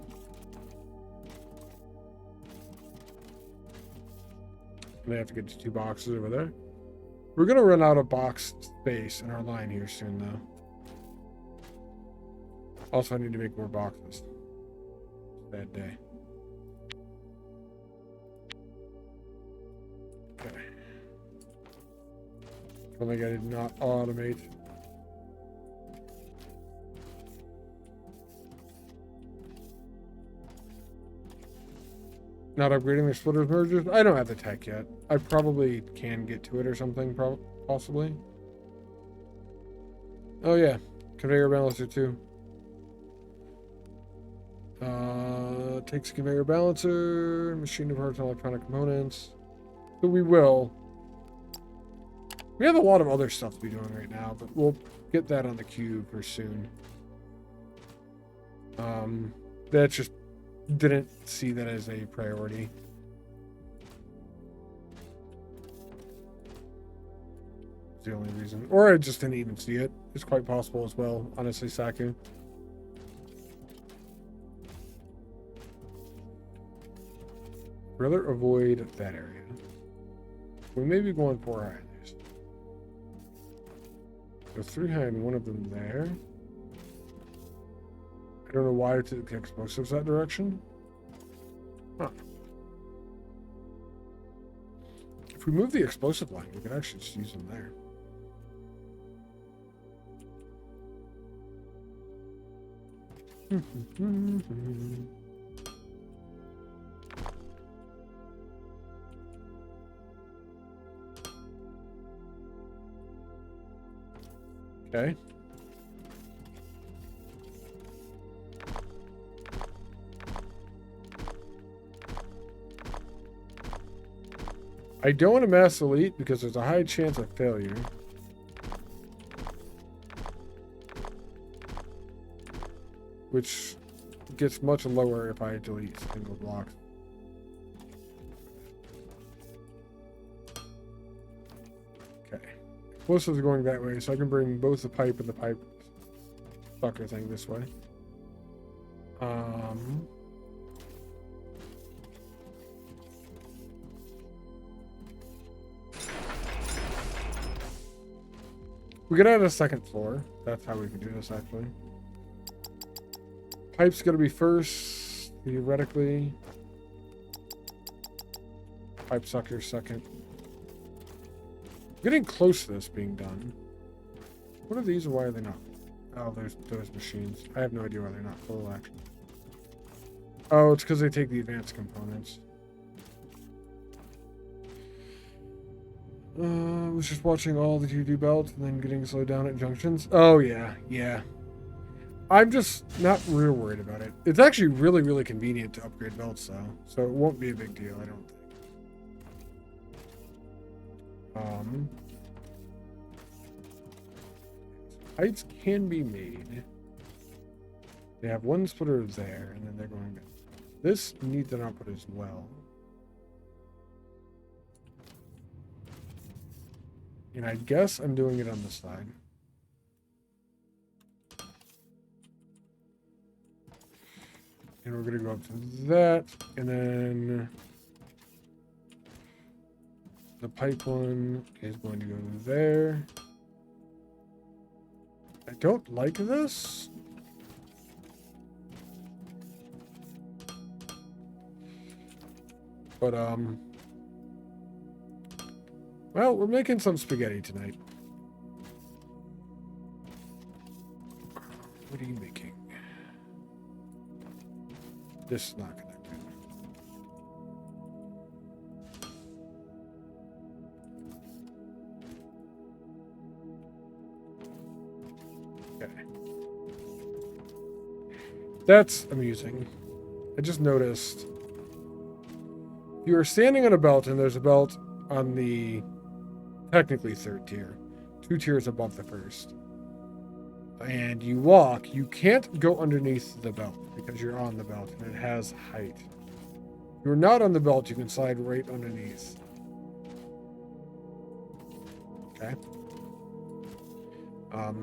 They have to get to 2 boxes over there. We're going to run out of box space in our line here soon, though. Also, I need to make more boxes. Bad day. Okay. I think I did not automate. Not upgrading the splitters mergers. I don't have the tech yet. I probably can get to it or something, possibly. Oh yeah, conveyor balancer too. Takes a conveyor balancer, machine parts, and electronic components. So we will. We have a lot of other stuff to be doing right now, but we'll get that on the queue for soon. That's just didn't see that as a priority. It's the only reason. Or I just didn't even see it. It's quite possible as well, honestly, Saku. Rather avoid that area. We may be going 4 high. Go 3 high and one of them there. I don't know why I took the explosives that direction. Huh. If we move the explosive line, we can actually just use them there. Okay. I don't want to mass elite because there's a high chance of failure. Which gets much lower if I delete single blocks. Okay. Explosives are going that way, so I can bring both the pipe and the pipe sucker thing this way. We could add a second floor. That's how we can do this, actually. Pipe's gonna be first, theoretically. Pipe sucker second. I'm getting close to this being done. What are these, or why are they not? Oh, there's those machines. I have no idea why they're not full, actually. Oh, it's because they take the advanced components. I was just watching all the GD belts and then getting slowed down at junctions. Oh, yeah, yeah. I'm just not real worried about it. It's actually really, really convenient to upgrade belts, though. So it won't be a big deal, I don't think. Heights can be made. They have one splitter there, and then they're going down. This needs an output as well. And I guess I'm doing it on this side. And we're going to go up to that. And then the pipe one is going to go there. I don't like this. But, well, we're making some spaghetti tonight. What are you making? This is not gonna do. Okay. That's amusing. I just noticed. If you are standing on a belt and there's a belt on the technically third tier, 2 tiers above the first, and you walk, you can't go underneath the belt because you're on the belt and it has height. If you're not on the belt, you can slide right underneath. Okay. Okay.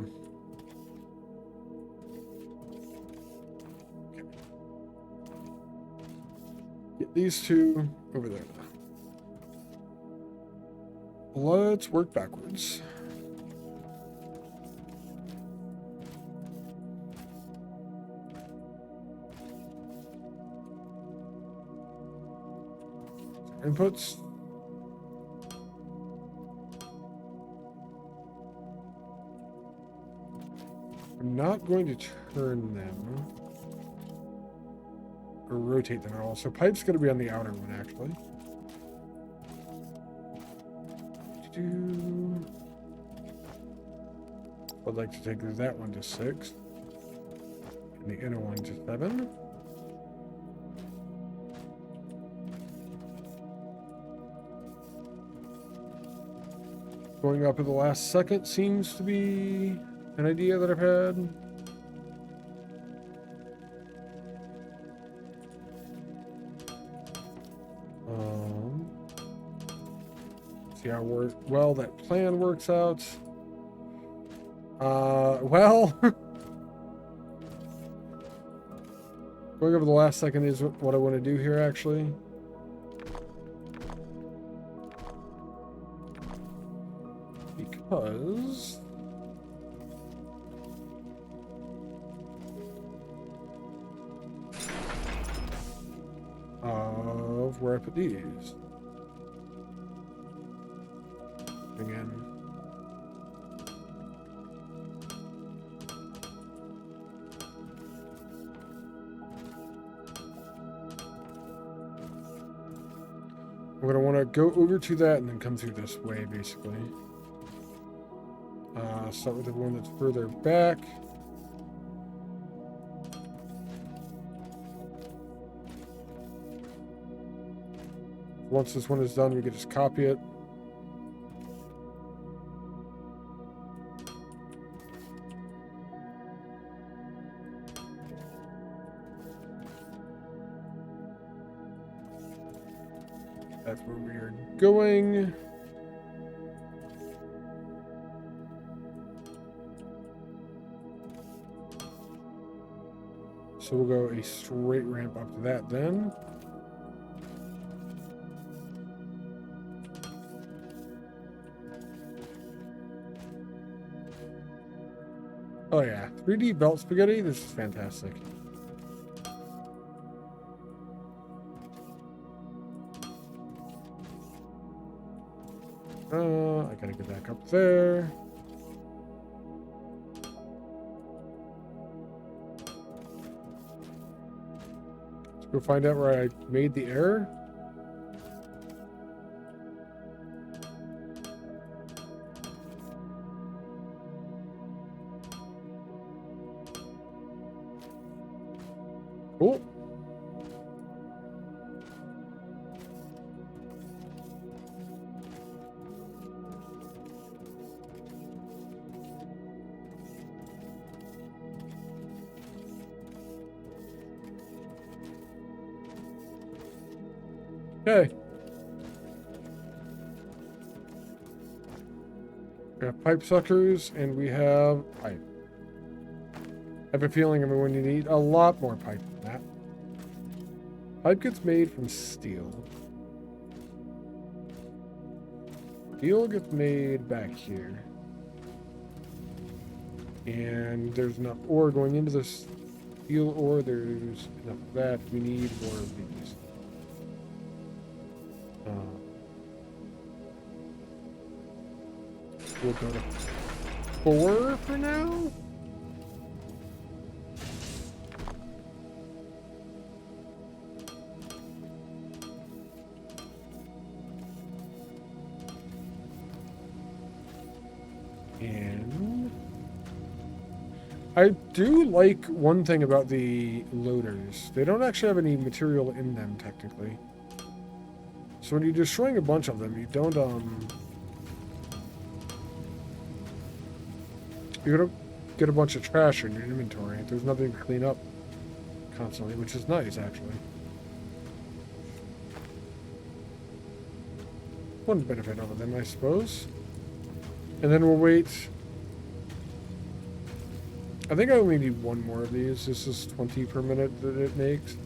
Get these two over there. Let's work backwards. Inputs. I'm not going to turn them or rotate them at all. So pipe's going to be on the outer one, actually. I'd like to take that one to 6 and the inner one to 7. Going up at the last second seems to be an idea that I've had. See how well that plan works out. Well, going over the last second is what I want to do here, actually. Because of where I put these. Again. I'm going to want to go over to that and then come through this way, basically. Start with the one that's further back. Once this one is done, we can just copy it. That's where we are going. So we'll go a straight ramp up to that then. Oh yeah, 3D belt spaghetti, this is fantastic. I gotta get back up there. Let's go find out where I made the error. Cool. Okay. We have pipe suckers and we have pipe. I have a feeling I'm going to need a lot more pipe than that. Pipe gets made from steel. Steel gets made back here. And there's enough ore going into the steel ore. There's enough of that. We need more of these. We'll go to 4 for now. And I do like one thing about the loaders. They don't actually have any material in them, technically. So when you're destroying a bunch of them, you don't, you're gonna get a bunch of trash in your inventory. There's nothing to clean up constantly, which is nice, actually. One benefit of them, I suppose. And then we'll wait. I think I only need one more of these. This is 20 per minute that it makes.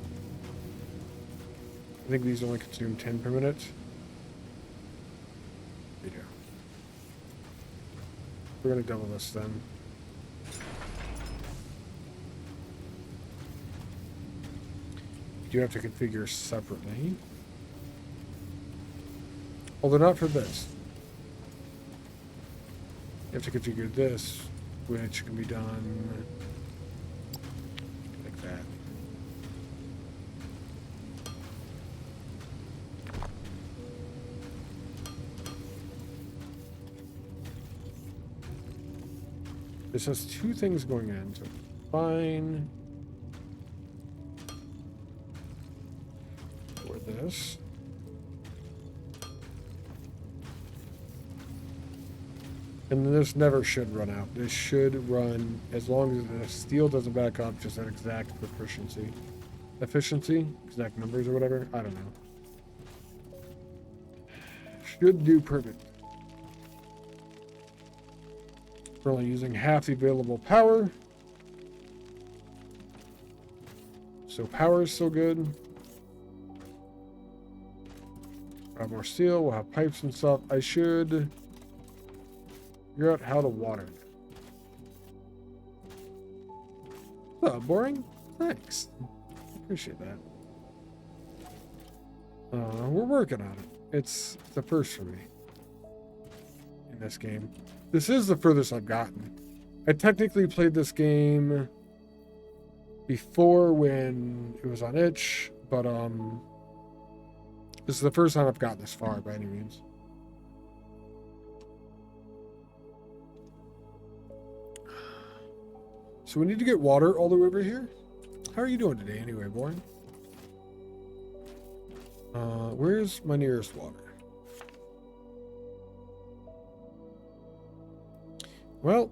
I think these only consume 10 per minute. There you go. We're going to double this then. You do have to configure separately. Although not for this. You have to configure this, which can be done like that. This has 2 things going in, so fine. For this. And this never should run out. This should run as long as the steel doesn't back up, just at exact efficiency. Exact numbers or whatever. I don't know. Should do perfect. We're only using half the available power. So power is still good. We'll have more steel. We'll have pipes and stuff. I should figure out how to water it. Oh, boring? Thanks. Appreciate that. We're working on it. It's the first for me in this game. This is the furthest I've gotten. I technically played this game before when it was on itch, but this is the first time I've gotten this far by any means. So we need to get water all the way over here. How are you doing today anyway, Boring? Where's my nearest water? Well,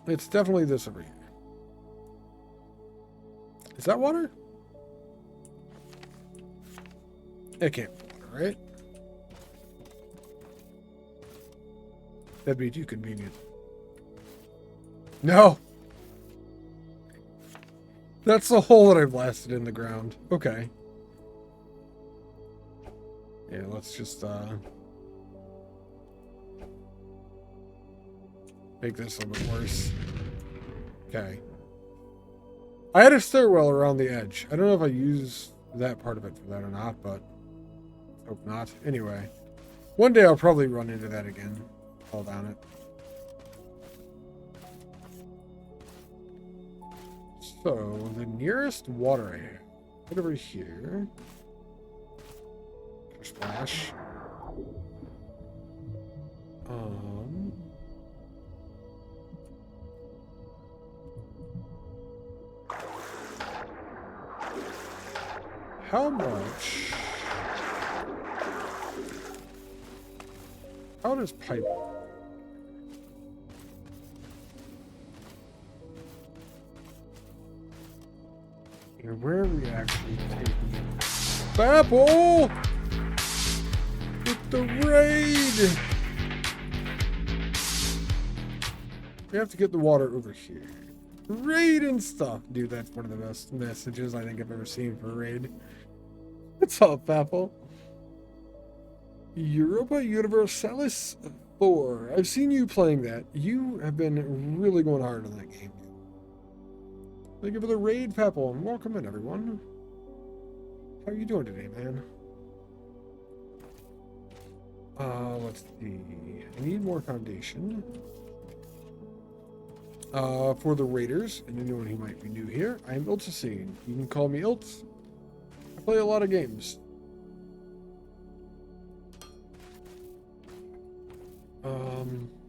it's definitely this over here. Is that water? It can't be water, right? That'd be too convenient. No! That's the hole that I blasted in the ground. Okay. Yeah, let's just, make this a little bit worse. Okay. I had a stairwell around the edge. I don't know if I used that part of it for that or not, but hope not. Anyway. One day I'll probably run into that again. Fall down it. So, the nearest water I have, right over here. Splash. How much? How does pipe? And where are we actually taking it? Apple! With the raid! We have to get the water over here. Raid and stuff. Dude, that's one of the best messages I think I've ever seen for raid. What's up, Apple? Europa Universalis 4. I've seen you playing that. You have been really going hard on that game. Thank you for the raid, Papel, and welcome in, everyone. How are you doing today, man? Let's see. I need more foundation. For the raiders, and anyone who might be new here, I am Iltsacene. You can call me Ilts. I play a lot of games.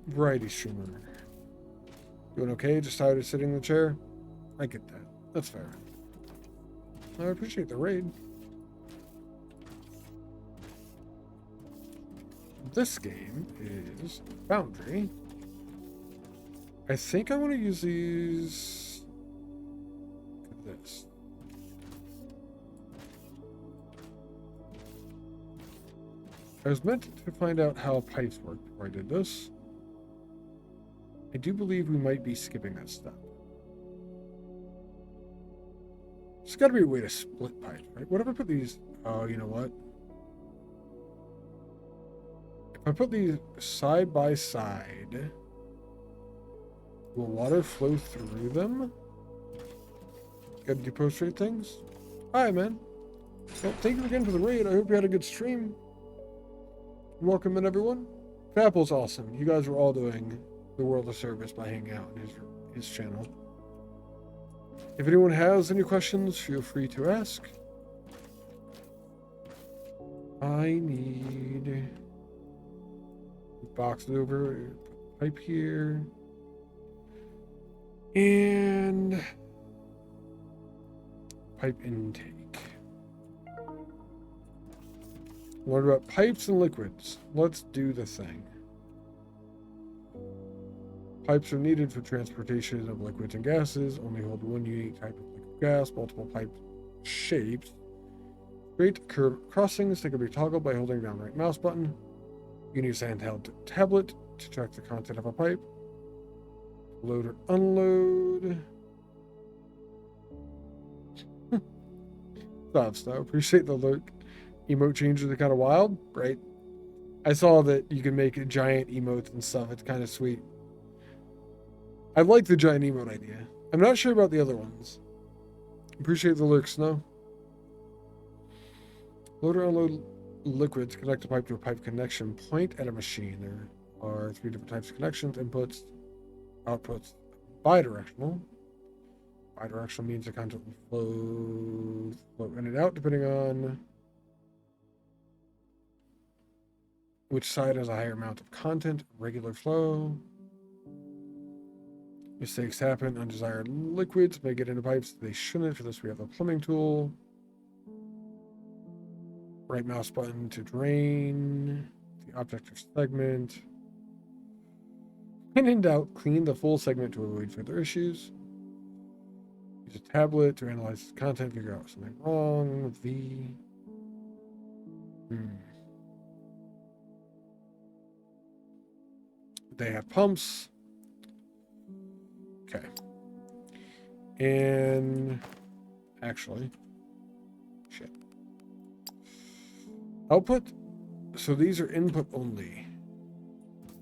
Variety streamer. Doing okay? Just tired of sitting in the chair? I get that. That's fair. I appreciate the raid. This game is Foundry. I think I want to use these. Look at this. I was meant to find out how pipes work before I did this. I do believe we might be skipping that step. There's got to be a way to split pipes, right? What if I put these... Oh, you know what? If I put these side by side, will water flow through them? Gotta depostrate things? Alright, man. Well, thank you again for the raid. I hope you had a good stream. Welcome in, everyone. Apple's awesome. You guys were all doing the world a service by hanging out in his channel. If anyone has any questions, feel free to ask. I need boxes over, pipe here, and pipe intake. What about pipes and liquids? Let's do the thing. Pipes are needed for transportation of liquids and gases. Only hold one unique type of liquid gas. Multiple pipe shapes. Straight curved crossings. They can be toggled by holding down the right mouse button. You can use a handheld tablet to check the content of a pipe. Load or unload. Stop, stop. Appreciate the look. Emote changes are kind of wild, right? I saw that you can make giant emotes and stuff. It's kind of sweet. I like the giant emote idea. I'm not sure about the other ones. Appreciate the lurk, Snow. Load or unload liquids. Connect a pipe to a pipe connection point at a machine. There are 3 different types of connections. Inputs, outputs. Bidirectional. Bidirectional means the content will flow in and out depending on which side has a higher amount of content. Regular flow. Mistakes happen. Undesired liquids may get into pipes. They shouldn't. For this, we have the plumbing tool. Right mouse button to drain. The object or segment. When in doubt, clean the full segment to avoid further issues. Use a tablet to analyze the content, figure out something wrong with the... They have pumps. Okay. And actually, shit. Output. So these are input only.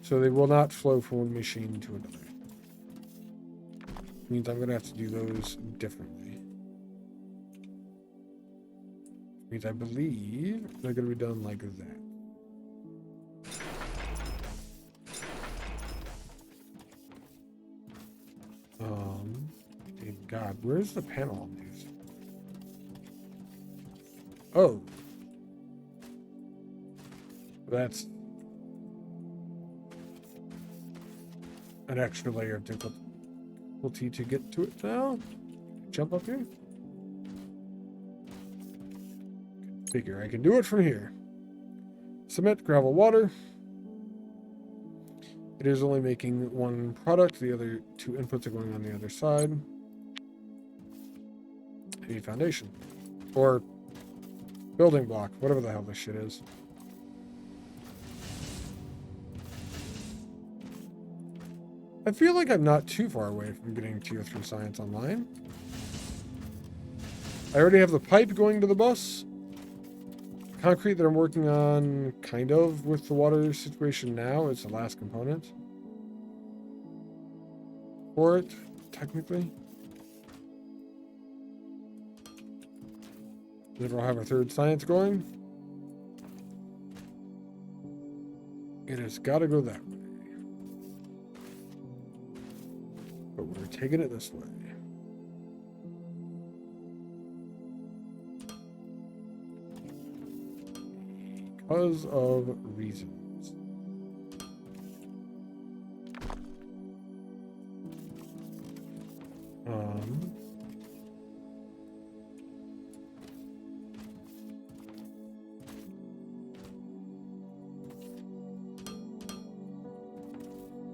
So they will not flow from one machine to another. Means I'm going to have to do those differently. Means I believe they're going to be done like that. Dear God, where's the panel on these? Oh. That's an extra layer of difficulty to get to it now. Jump up here. Figure I can do it from here. Cement, gravel, water. It is only making one product. The other 2 inputs are going on the other side. I need foundation. Or building block. Whatever the hell this shit is. I feel like I'm not too far away from getting Tier 3 science online. I already have the pipe going to the bus. Concrete that I'm working on, kind of, with the water situation now. It's the last component for it, technically. Then we'll have our third science going. It has got to go that way. But we're taking it this way. Because of reasons.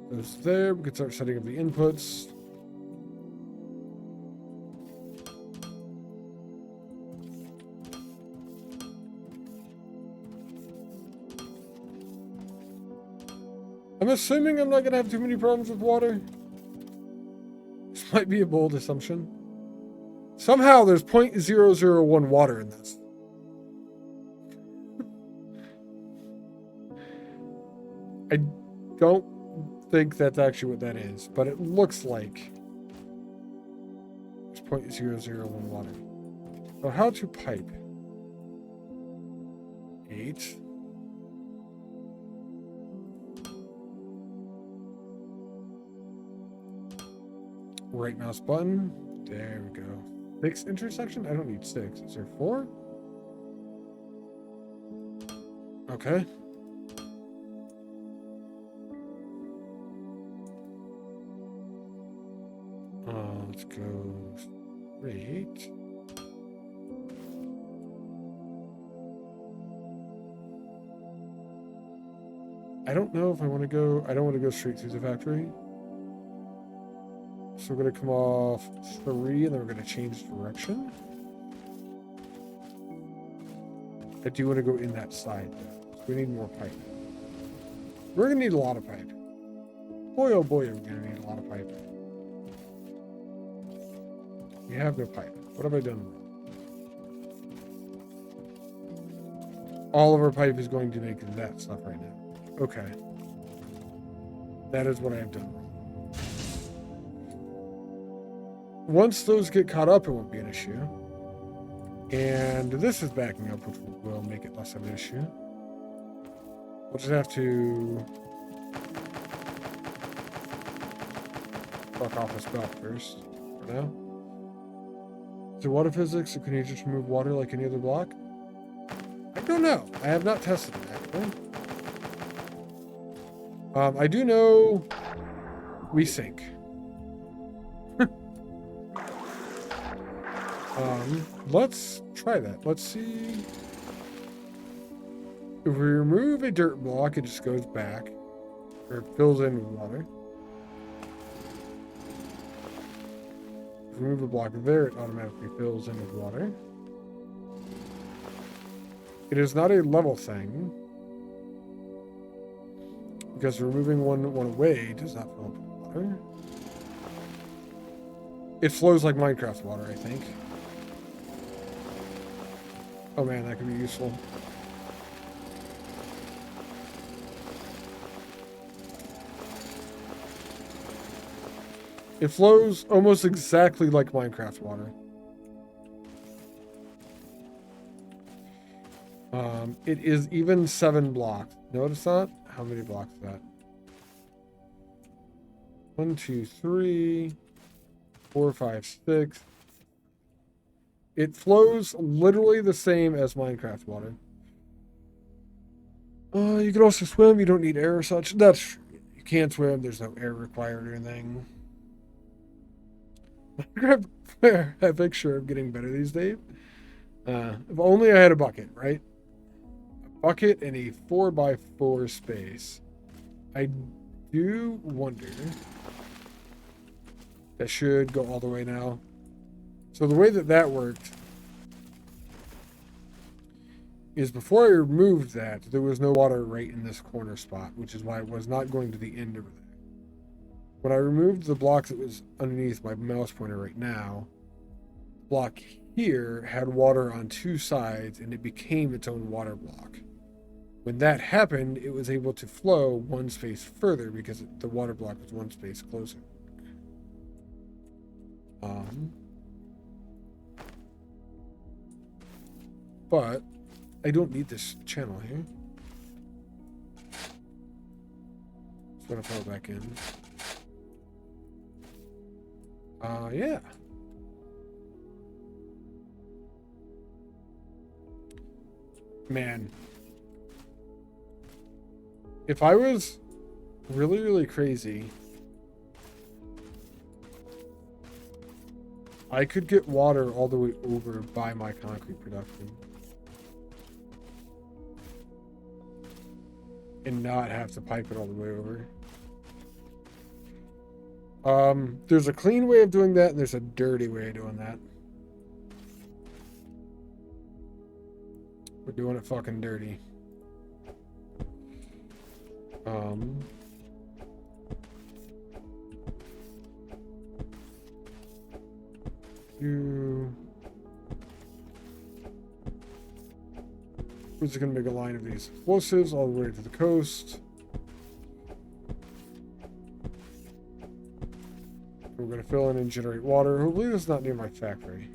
Goes there. We can start setting up the inputs. I'm assuming I'm not going to have too many problems with water. This might be a bold assumption. Somehow there's 0.001 water in this. I don't think that's actually what that is, but it looks like there's 0.001 water. So how to pipe? 8. Right mouse button. There we go. 6 intersection? I don't need 6. Is there 4? Okay. Let's go straight. I don't know if I want to go. I don't want to go straight through the factory. So we're going to come off 3, and then we're going to change direction. I do want to go in that side, though. So we need more pipe. We're going to need a lot of pipe. Boy, oh boy, are we going to need a lot of pipe. We have no pipe. What have I done wrong? All of our pipe is going to make that stuff right now. Okay. That is what I have done wrong. Once those get caught up, it won't be an issue. And this is backing up, which will make it less of an issue. We'll just have to fuck off this belt first, for now. So water physics, can you just remove water like any other block? I don't know. I have not tested it, actually. I do know we sink. Let's try that. Let's see. If we remove a dirt block, it just goes back. Or it fills in with water. If we remove a block there, it automatically fills in with water. It is not a level thing. Because removing one away does not fill up with water. It flows like Minecraft water, I think. Oh man, that could be useful. It flows almost exactly like Minecraft water. It is even 7 blocks. Notice that? How many blocks is that? 1, 2, 3, 4, 5, 6. It flows literally the same as Minecraft water. You can also swim. You don't need air or such. That's true. You can't swim. There's no air required or anything. Minecraft epic sure of getting better these days. If only I had a bucket, right? A bucket and a 4x4 space. I do wonder. That should go all the way now. So the way that worked is before I removed that, there was no water right in this corner spot, which is why it was not going to the end over there. when I removed the block that was underneath my mouse pointer right now, the block here had water on two sides and it became its own water block. When that happened, it was able to flow one space further because the water block was one space closer. But I don't need this channel here. Just gonna throw it back in. Yeah. Man. If I was really, really crazy, I could get water all the way over by my concrete production. And not have to pipe it all the way over. There's a clean way of doing that, and there's a dirty way of doing that. We're doing it fucking dirty. We're just gonna make a line of these explosives all the way to the coast. We're gonna fill in and generate water. Hopefully this is not near my factory.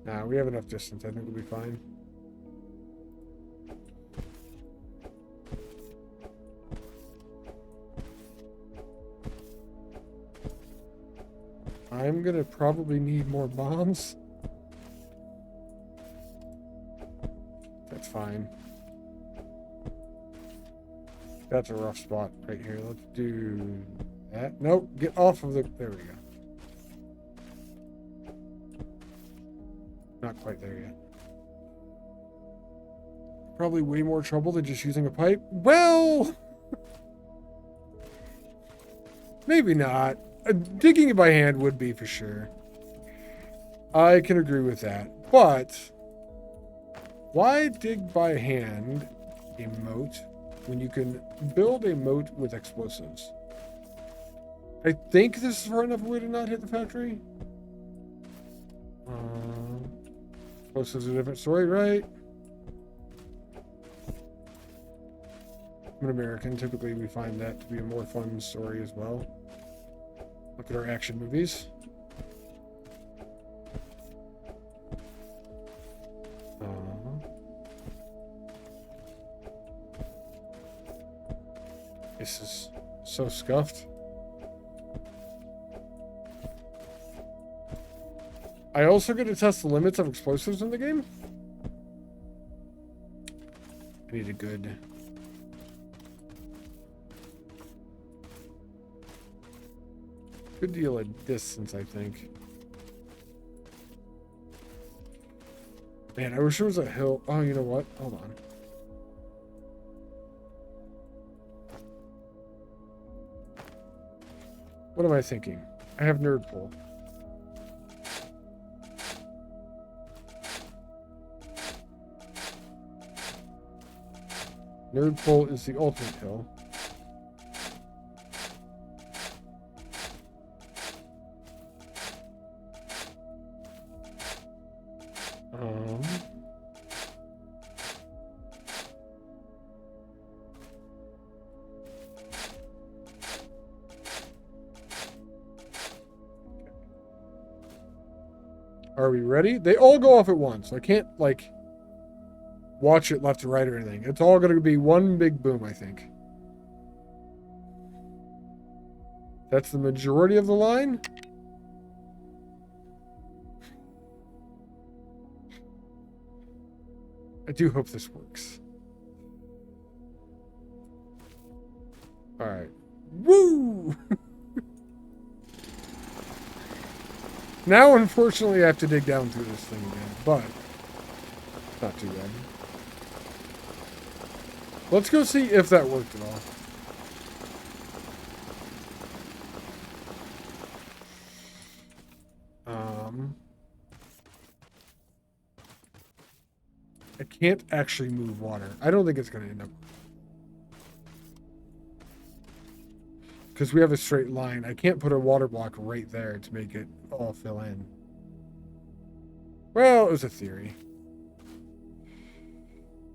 Nah, we have enough distance. I think we'll be fine. I'm gonna probably need more bombs. That's fine. That's a rough spot right here. Let's do that. Nope, get off of the... There we go. Not quite there yet. Probably way more trouble than just using a pipe. Well... maybe not. Digging it by hand would be for sure. I can agree with that. But... why dig by hand a moat when you can build a moat with explosives? I think this is far enough away to not hit the factory. Explosives are a different story, right? I'm an American. Typically, we find that to be a more fun story as well. Look at our action movies. This is so scuffed. I also get to test the limits of explosives in the game. I need a good deal of distance, I think. Man, I wish there was a hill. Oh, you know what? Hold on. What am I thinking? I have nerd pull. Nerd pull is the ultimate hill. Are we ready? They all go off at once. I can't, like, watch it left to right or anything. It's all going to be one big boom, I think. That's the majority of the line. I do hope this works. All right. Woo! Now, unfortunately, I have to dig down through this thing again, but not too bad. Let's go see if that worked at all. I can't actually move water. I don't think it's going to end up. because we have a straight line. I can't put a water block right there to make it all fill in. Well, it was a theory.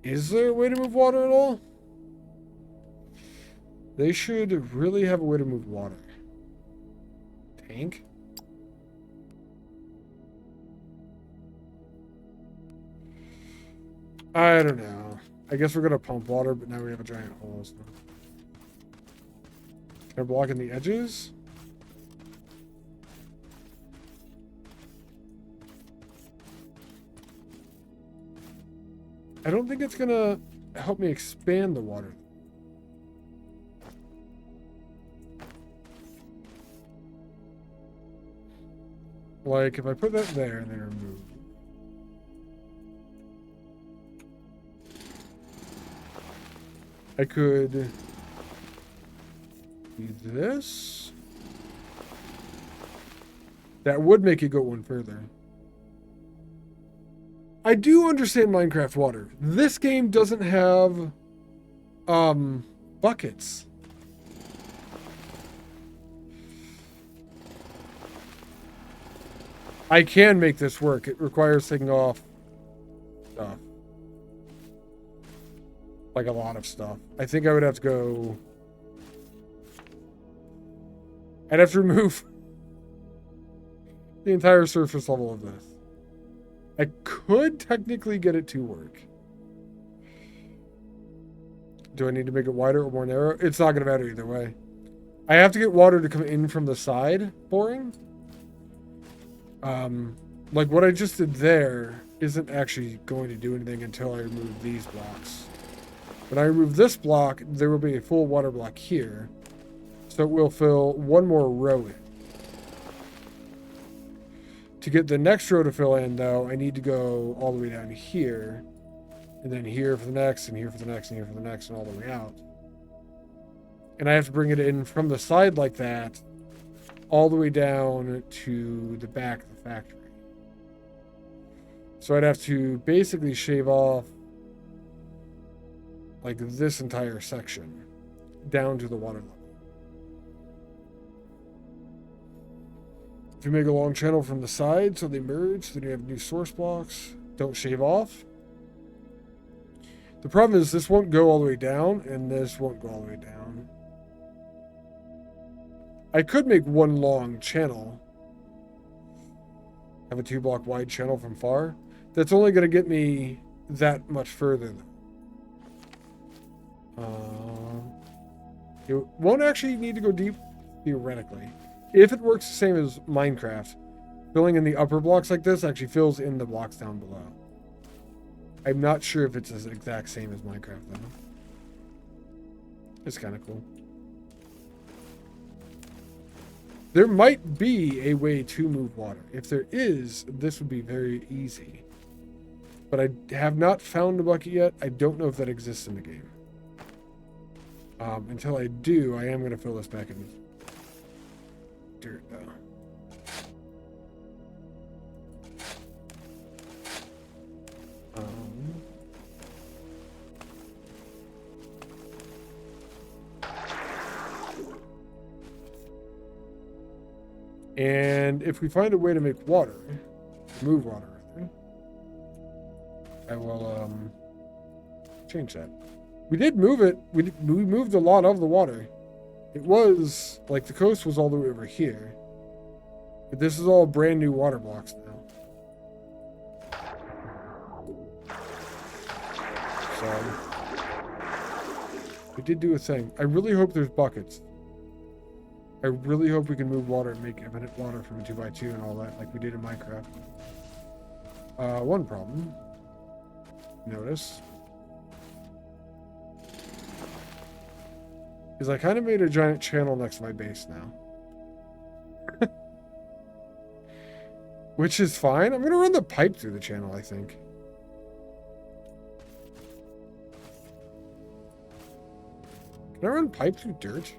Is there a way to move water at all? They should really have a way to move water. Tank? I don't know. I guess we're gonna pump water, but now we have a giant hole. So. Can I block in the edges? I don't think it's gonna help me expand the water. Like, if I put that there and then remove. I could do this. That would make it go one further. I do understand Minecraft water. This game doesn't have buckets. I can make this work. It requires taking off stuff. Like a lot of stuff. I think I would have to go... I'd have to remove the entire surface level of this. I could technically get it to work. Do I need to make it wider or more narrow? It's not going to matter either way. I have to get water to come in from the side boring. Like what I just did there isn't actually going to do anything until I remove these blocks. When I remove this block, there will be a full water block here. So it will fill one more row in. To get the next row to fill in, though, I need to go all the way down here. And then here for the next, and here for the next, and here for the next, and all the way out. And I have to bring it in from the side like that, all the way down to the back of the factory. So I'd have to basically shave off like this entire section down to the water level. If you make a long channel from the side so they merge, then you have new source blocks. Don't shave off. The problem is this won't go all the way down, and this won't go all the way down. I could make one long channel. Have a 2-block wide channel from far. That's only going to get me that much further. It won't actually need to go deep, theoretically. If it works the same as Minecraft, filling in the upper blocks like this actually fills in the blocks down below. I'm not sure if it's as exact same as Minecraft, though. It's kind of cool. There might be a way to move water. If there is, this would be very easy. But I have not found a bucket yet. I don't know if that exists in the game. Until I do, I am going to fill this back in with dirt, though. And if we find a way to make water, move water, I will change that. We did move it. We moved a lot of the water. It was like the coast was all the way over here, but this is all brand new water blocks now. So we did do a thing. I really hope there's buckets. I really hope we can move water and make eminent water from a 2x2 and all that, like we did in Minecraft. One problem. Notice. Is I kind of made a giant channel next to my base now. Which is fine. I'm going to run the pipe through the channel, I think. Can I run pipe through dirt?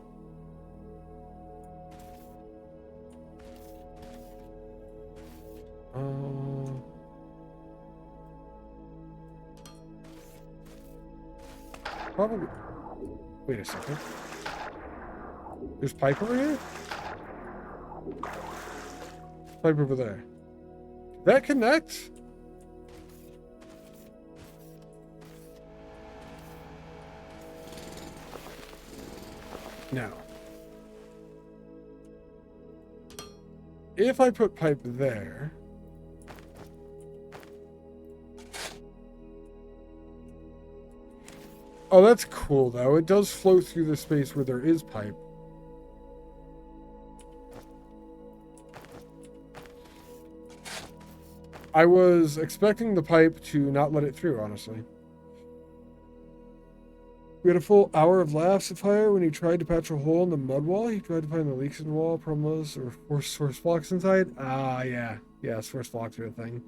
Probably. Wait a second. There's pipe over here? Pipe over there. Did that connect? No. If I put pipe there... Oh, that's cool, though. It does flow through the space where there is pipe. I was expecting the pipe to not let it through, honestly. We had a full hour of laughs at Fire when he tried to patch a hole in the mud wall. He tried to find the leaks in the wall. Problem was, there were source blocks inside. Ah, yeah. Yeah, source blocks are a thing.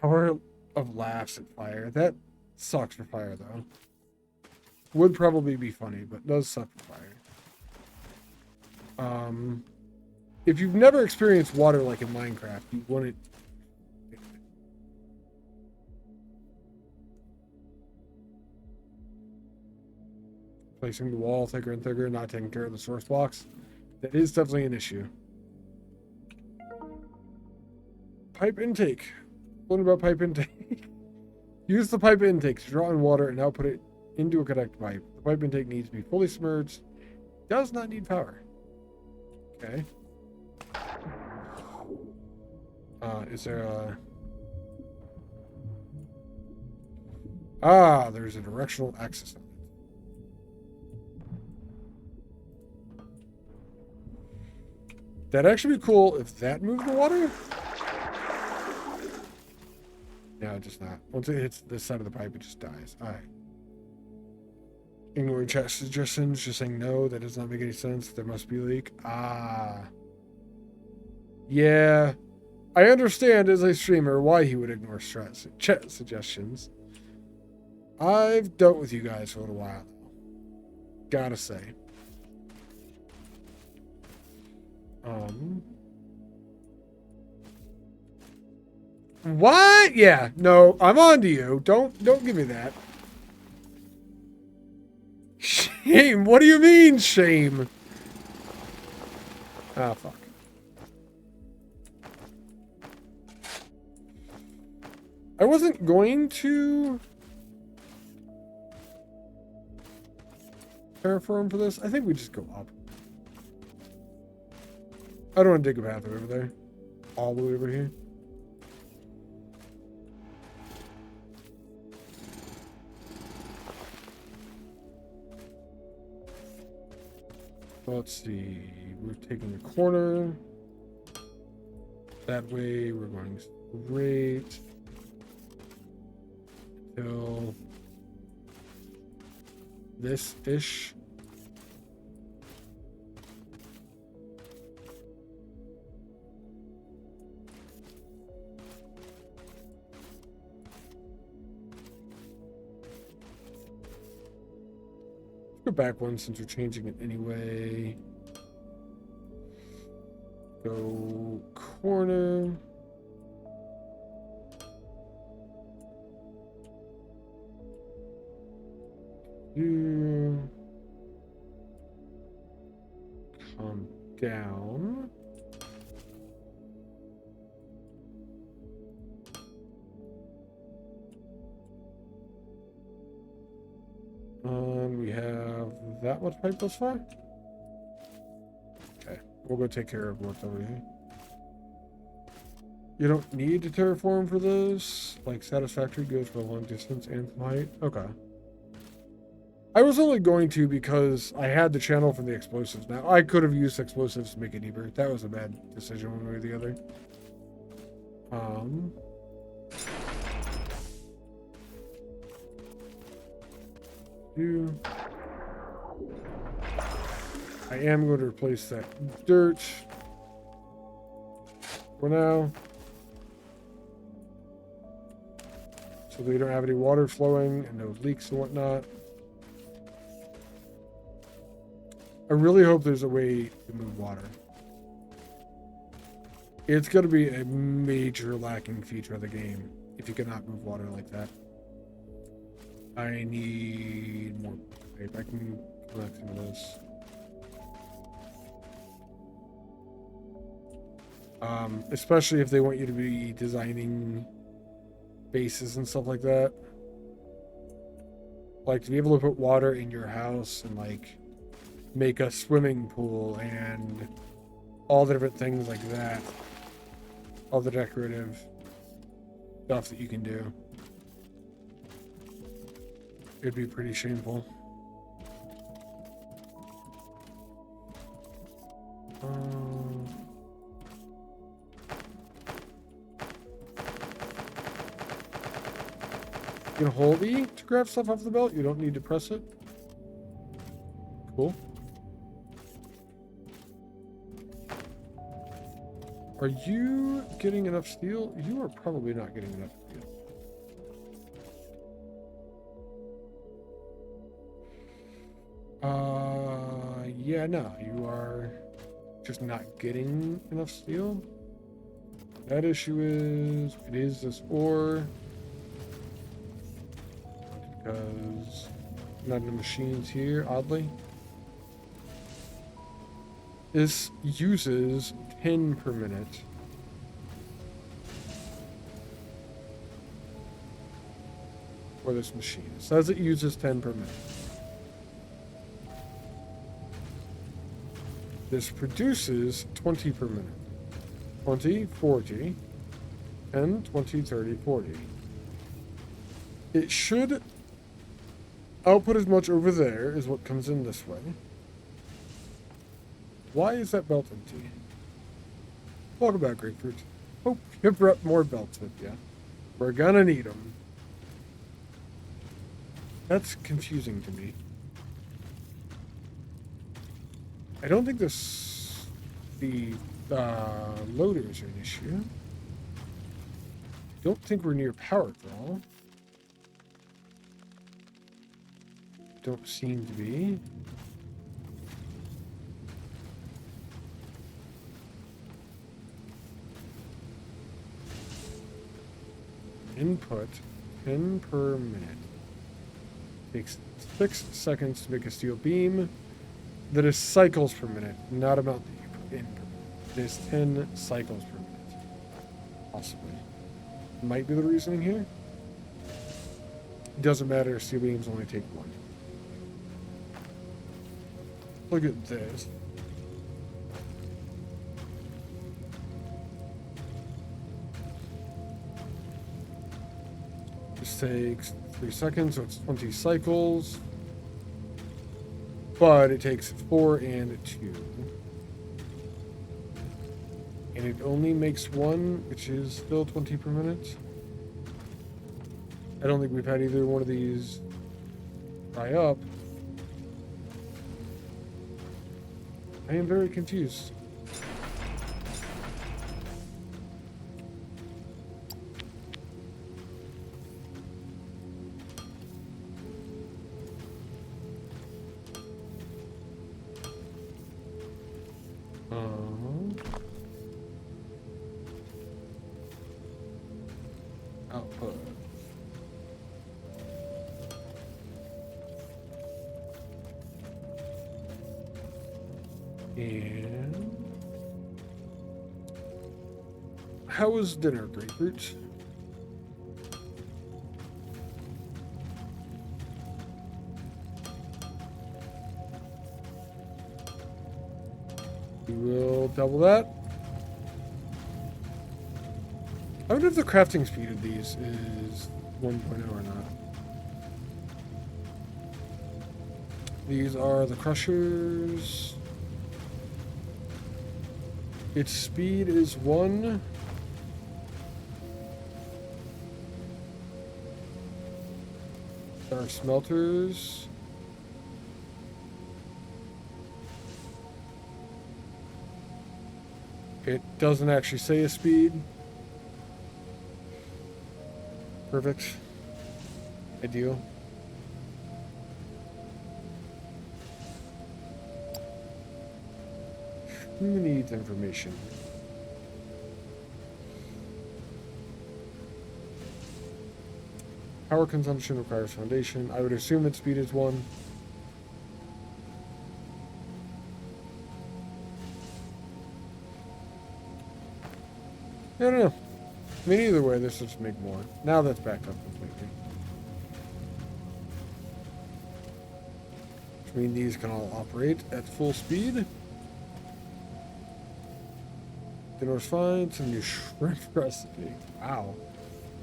Hour of laughs at Fire. That sucks for Fire, though. Would probably be funny, but does suck for Fire. If you've never experienced water like in Minecraft, you wouldn't... Placing the wall thicker and thicker, not taking care of the source blocks. That is definitely an issue. Pipe intake. What about pipe intake? Use the pipe intake to draw in water and now put it into a connect pipe. The pipe intake needs to be fully submerged. Does not need power. Okay. Is there a... Ah, there's a directional axis on it. That'd actually be cool if that moved the water. No, just not. Once it hits this side of the pipe, it just dies. All right. Ignoring chat suggestions, just saying no, that does not make any sense. There must be a leak. Ah. Yeah. I understand as a streamer why he would ignore chat suggestions. I've dealt with you guys for a little while now. Gotta say. What? Yeah, no, I'm on to you. Don't give me that. Shame. What do you mean, shame? Ah, fuck. I wasn't going to terraform for this. I think we just go up. I don't want to dig a pathway over there. All the way over here. Let's see. We're taking a corner. That way we're going straight till this-ish. Go back one since we're changing it anyway. Go corner. You come down. And we have that much pipe thus far? Okay, we'll go take care of what's over here. You don't need to terraform for this. Like, satisfactory goes for a long distance and some height. Okay. I was only going to because I had the channel for the explosives. Now, I could have used explosives to make it deeper. That was a bad decision one way or the other. I am going to replace that dirt for now, so we don't have any water flowing and no leaks and whatnot. I really hope there's a way to move water. It's going to be a major lacking feature of the game if you cannot move water like that. I need more pipe. I can connect some of this. Especially if they want you to be designing bases and stuff like that. Like to be able to put water in your house and like make a swimming pool and all the different things like that. All the decorative stuff that you can do. It'd be pretty shameful. You can hold E to grab stuff off the belt. You don't need to press it. Cool. Are you getting enough steel? You are probably not getting enough steel. Yeah, no, you are just not getting enough steel. That issue is, it is this ore. Because none of the machines here, oddly. This uses 10 per minute. For this machine. It says it uses 10 per minute. This produces 20 per minute. 20, 40, 10, 20, 30, 40. It should output as much over there as what comes in this way. Why is that belt empty? Welcome back, Grapefruit. Hope you brought more belts with you. We're gonna need them. That's confusing to me. I don't think the loaders are an issue. Don't think we're near power draw. Don't seem to be. Input 10 per minute. Takes 6 seconds to make a steel beam. That is cycles per minute, not amount that you put in per minute. It is 10 cycles per minute. Possibly. Might be the reasoning here. It doesn't matter, steel beams only take 1. Look at this. This takes 3 seconds, so it's 20 cycles. But it takes 4 and 2. And it only makes 1, which is still 20 per minute. I don't think we've had either one of these dry up. I am very confused. Output. And how was dinner, Grapefruit? We will double that. I wonder if the crafting speed of these is 1.0 or not. These are the crushers. Its speed is 1. Our smelters. It doesn't actually say a speed. Perfect. Ideal. Who needs information? Power consumption requires foundation. I would assume its speed is 1. I don't know. I mean, either way, this will just make more. Now that's backed up completely. Which means these can all operate at full speed. Dinner's fine. Some new shrimp recipe. Wow.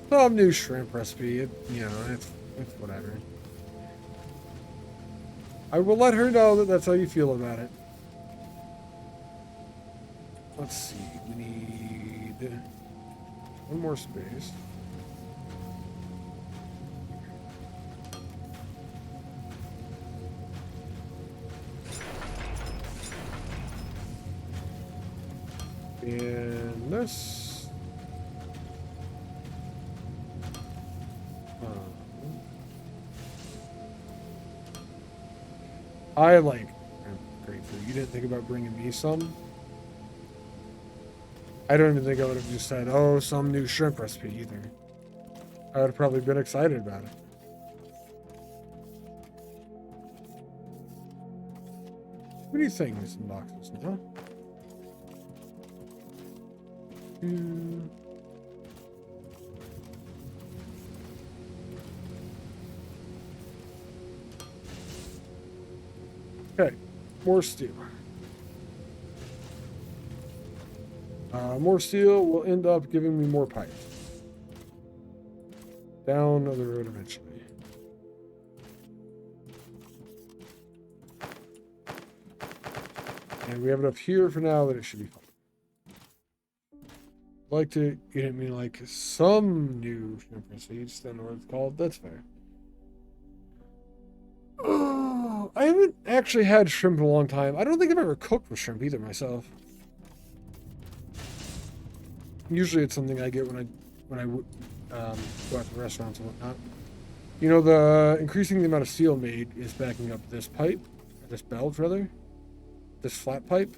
Some new shrimp recipe. It's whatever. I will let her know that that's how you feel about it. Let's see. We need one more space. And this. I like great food. You didn't think about bringing me some? I don't even think I would have just said, oh, some new shrimp recipe either. I would have probably been excited about it. What do you think, Miss Boxes? No? Okay, more steel. More steel will end up giving me more pipe. Down the road eventually. And we have enough here for now that it should be fine. Like to, you didn't mean like some new shrimp seeds, then what it's called. That's fair. Oh, I haven't actually had shrimp in a long time. I don't think I've ever cooked with shrimp either myself. Usually it's something I get when I go out to restaurants and whatnot. You know, the increasing the amount of steel made is backing up this pipe, this belt rather, this flat pipe.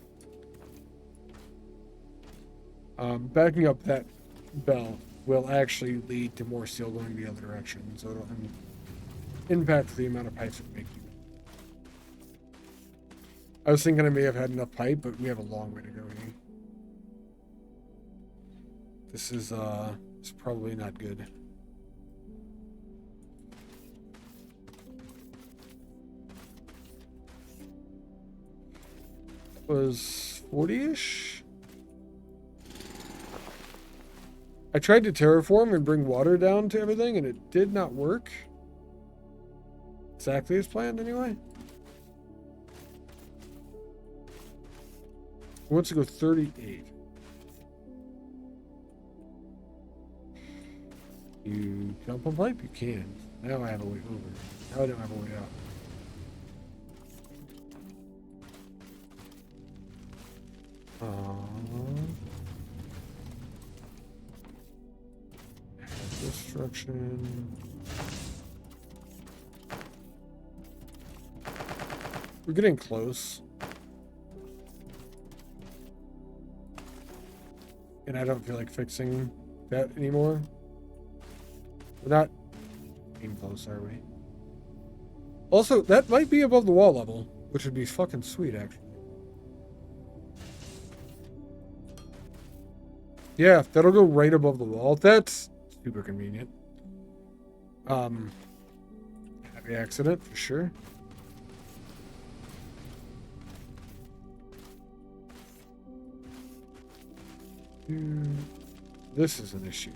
Backing up that belt will actually lead to more steel going the other direction, so it'll impact the amount of pipes we make. I was thinking I may have had enough pipe, but we have a long way to go here. This is it's probably not good. Was 40-ish? I tried to terraform and bring water down to everything, and it did not work. Exactly as planned, anyway. He wants to go 38. You jump on pipe? You can. Now I have a way over. Now I don't have a way out. Destruction. We're getting close. And I don't feel like fixing that anymore. We're not getting close, are we? Also, that might be above the wall level, which would be fucking sweet, actually. Yeah, that'll go right above the wall. That's super convenient. Happy accident for sure. This is an issue.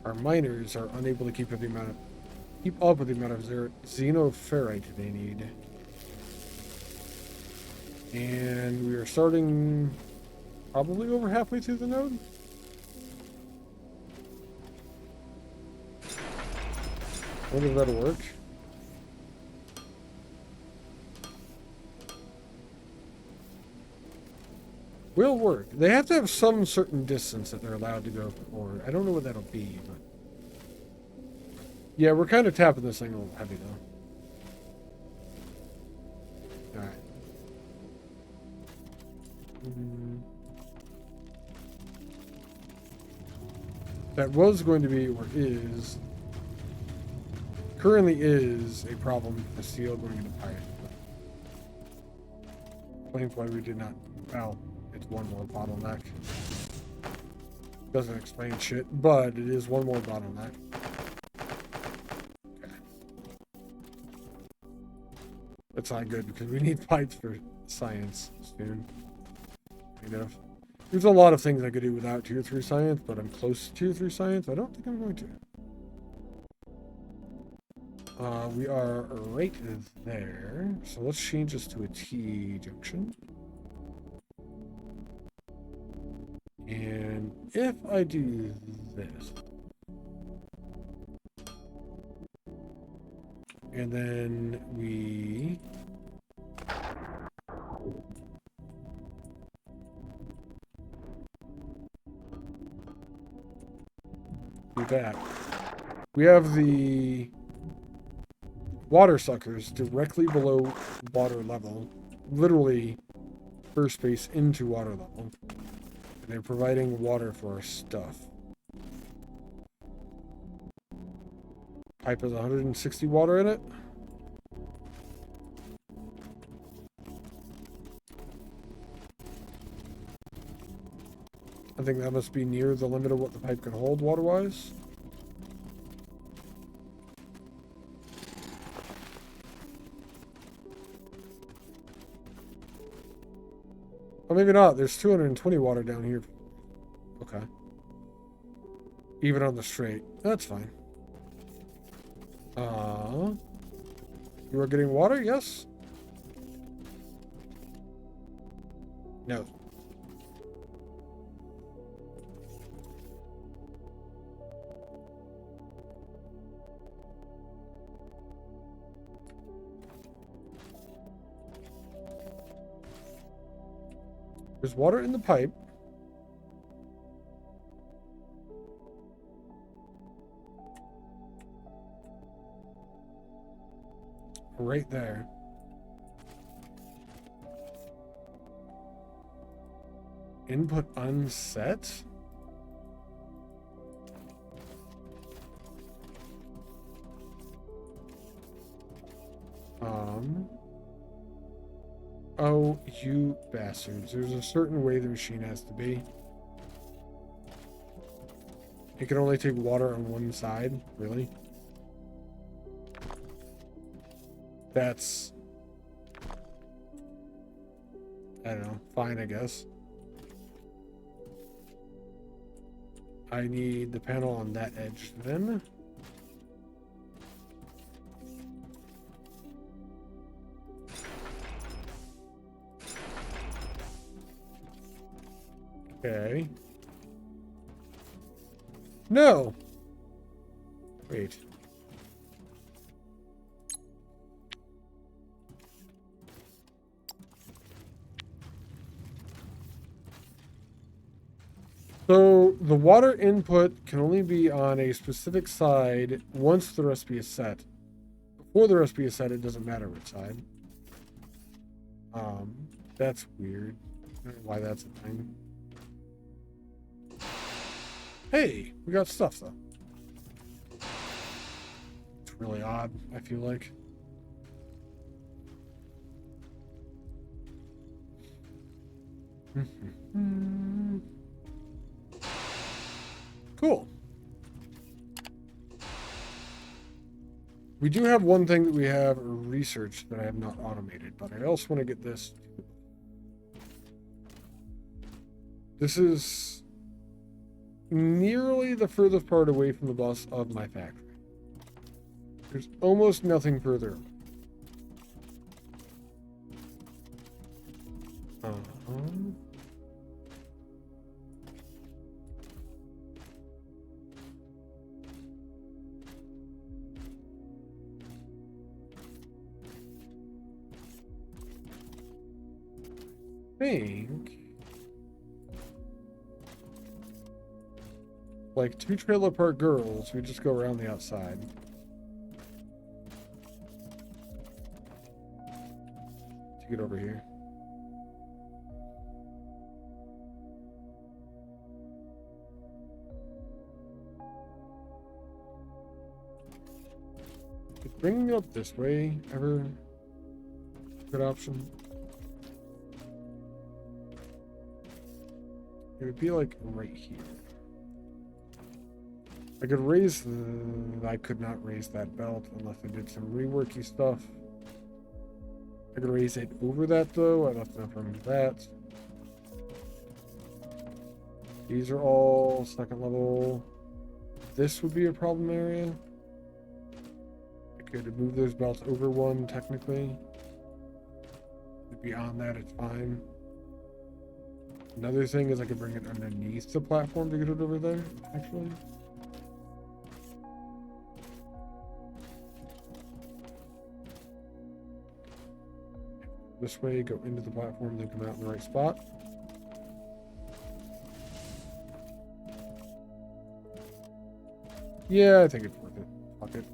Our miners are unable to keep up with the amount of xenoferrite they need. And we are starting probably over halfway through the node. Wonder if that'll work. Will work. They have to have some certain distance that they're allowed to go for. I don't know what that'll be, but yeah, we're kind of tapping this thing a little heavy though. All right. That was going to be, or is, currently is a problem with steel going into pipe. Explains why we did not, well, It's one more bottleneck. Doesn't explain shit, but it is one more bottleneck. Okay. That's not good because we need pipes for science soon. Kind of. There's a lot of things I could do without tier 3 science, but I'm close to tier 3 science. I don't think I'm going to. We are right there. So let's change this to a T junction. And if I do this, and then we do that, we have the water suckers directly below water level, literally first base into water level. And they're providing water for our stuff. Pipe has 160 water in it. I think that must be near the limit of what the pipe can hold water-wise. Or maybe not. There's 220 water down here. Okay. Even on the straight. That's fine. You are getting water? Yes? No. There's water in the pipe. Right there. Input unset? Oh, you bastards. There's a certain way the machine has to be. It can only take water on one side? Really? That's... I don't know. Fine, I guess. I need the panel on that edge then. Okay. No! Wait. So the water input can only be on a specific side once the recipe is set. Before the recipe is set, it doesn't matter which side. That's weird. I don't know why that's a thing. Hey, we got stuff though. It's really odd, I feel like. Cool. We do have one thing that we have researched that I have not automated, but I also want to get this. This is nearly the furthest part away from the bus of my factory. There's almost nothing further. Think like 2 trailer park girls, we just go around the outside. To get over here. Is bringing it up this way ever a good option? It would be like right here. I could raise I could not raise that belt unless I did some reworky stuff. I could raise it over that though. I left enough room for that. These are all second level. This would be a problem area. I could move those belts over one technically. Beyond that, it's fine. Another thing is I could bring it underneath the platform to get it over there, actually. This way, go into the platform, then come out in the right spot. Yeah, I think it's worth it. Fuck it.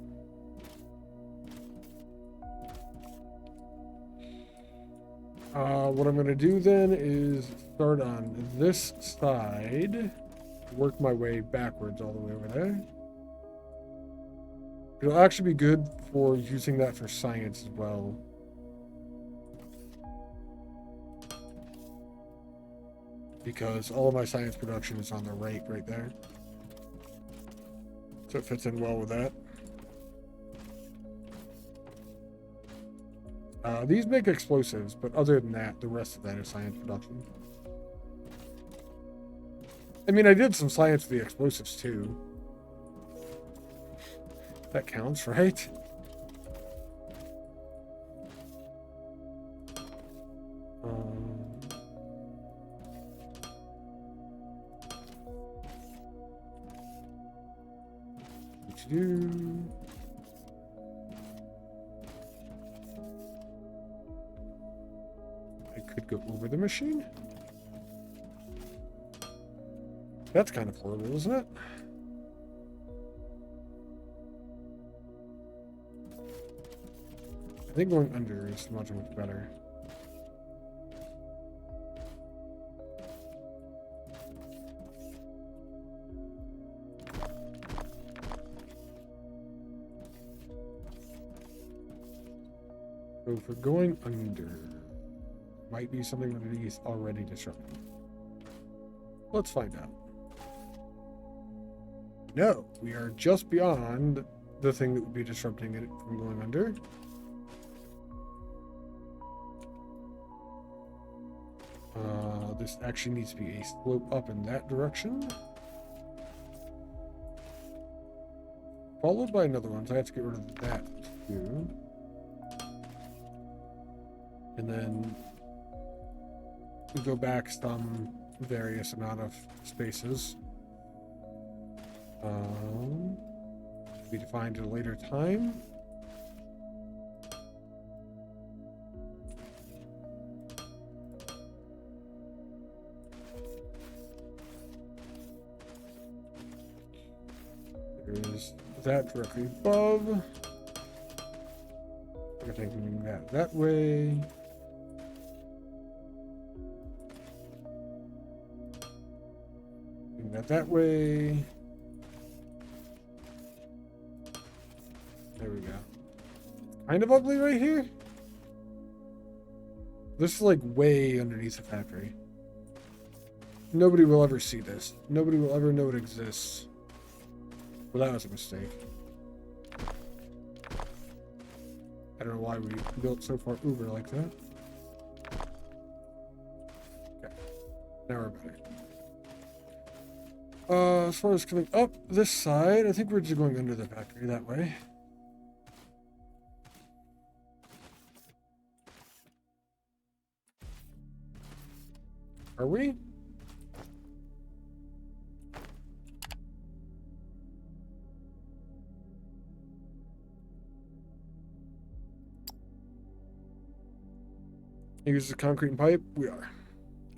What I'm going to do then is start on this side, work my way backwards all the way over there. It'll actually be good for using that for science as well. Because all of my science production is on the right there. So it fits in well with that. These make explosives, but other than that, the rest of that is science production. I mean, I did some science with the explosives too. That counts, right? What to do? I could go over the machine. That's kind of horrible, isn't it? I think going under is much better. So for going under, might be something underneath already disrupted. Let's find out. No, we are just beyond the thing that would be disrupting it from going under. This actually needs to be a slope up in that direction. Followed by another one, so I have to get rid of that too. And then we go back some various amount of spaces. To be defined at a later time. There's that directly above. We're taking that way. Taking that way. There we go. Kind of ugly right here. This is like way underneath the factory. Nobody will ever see this. Nobody will ever know it exists. Well, that was a mistake. I don't know why we built so far over like that. Okay. Now we're better. As far as coming up this side, I think we're just going under the factory that way. Are we? Use the concrete and pipe. We are.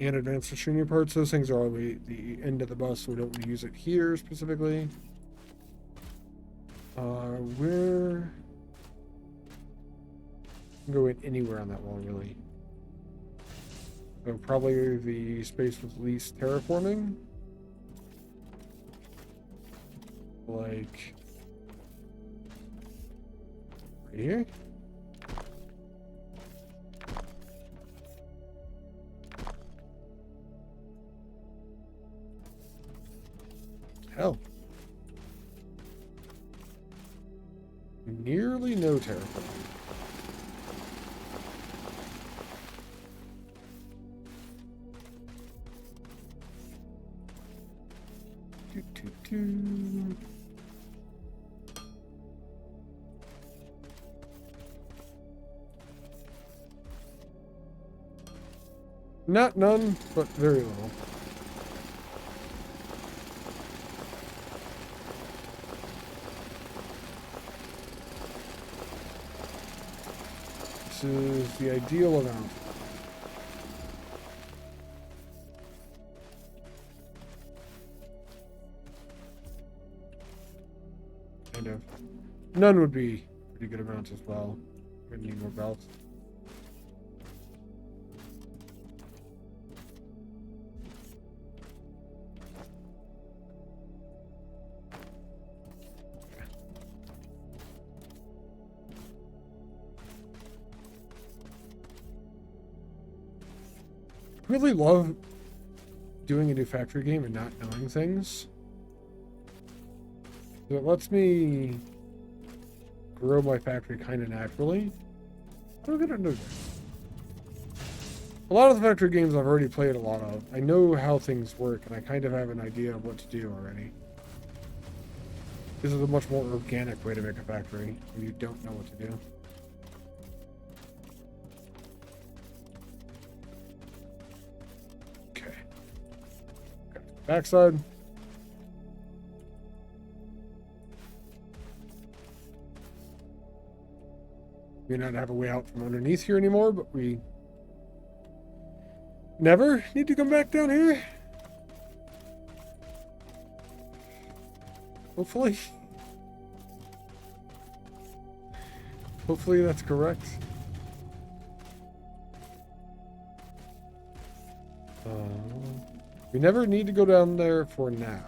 And advanced machinery parts. Those things are all the end of the bus, so we don't want to use it here specifically. Where? Go in anywhere on that wall, really. So probably the space with least terraforming. Like right here. hell. Nearly no terrifying. Doo, doo, doo. Not none, but very little. This is the ideal amount. Kind of. None would be pretty good amounts as well. We're gonna need more belts. Really love doing a new factory game and not knowing things. So it lets me grow my factory kind of naturally. I'm gonna do that. A lot of the factory games I've already played a lot of. I know how things work and I kind of have an idea of what to do already. This is a much more organic way to make a factory when you don't know what to do. Backside. We may not have a way out from underneath here anymore, but we never need to come back down here. Hopefully. Hopefully that's correct. We never need to go down there for now.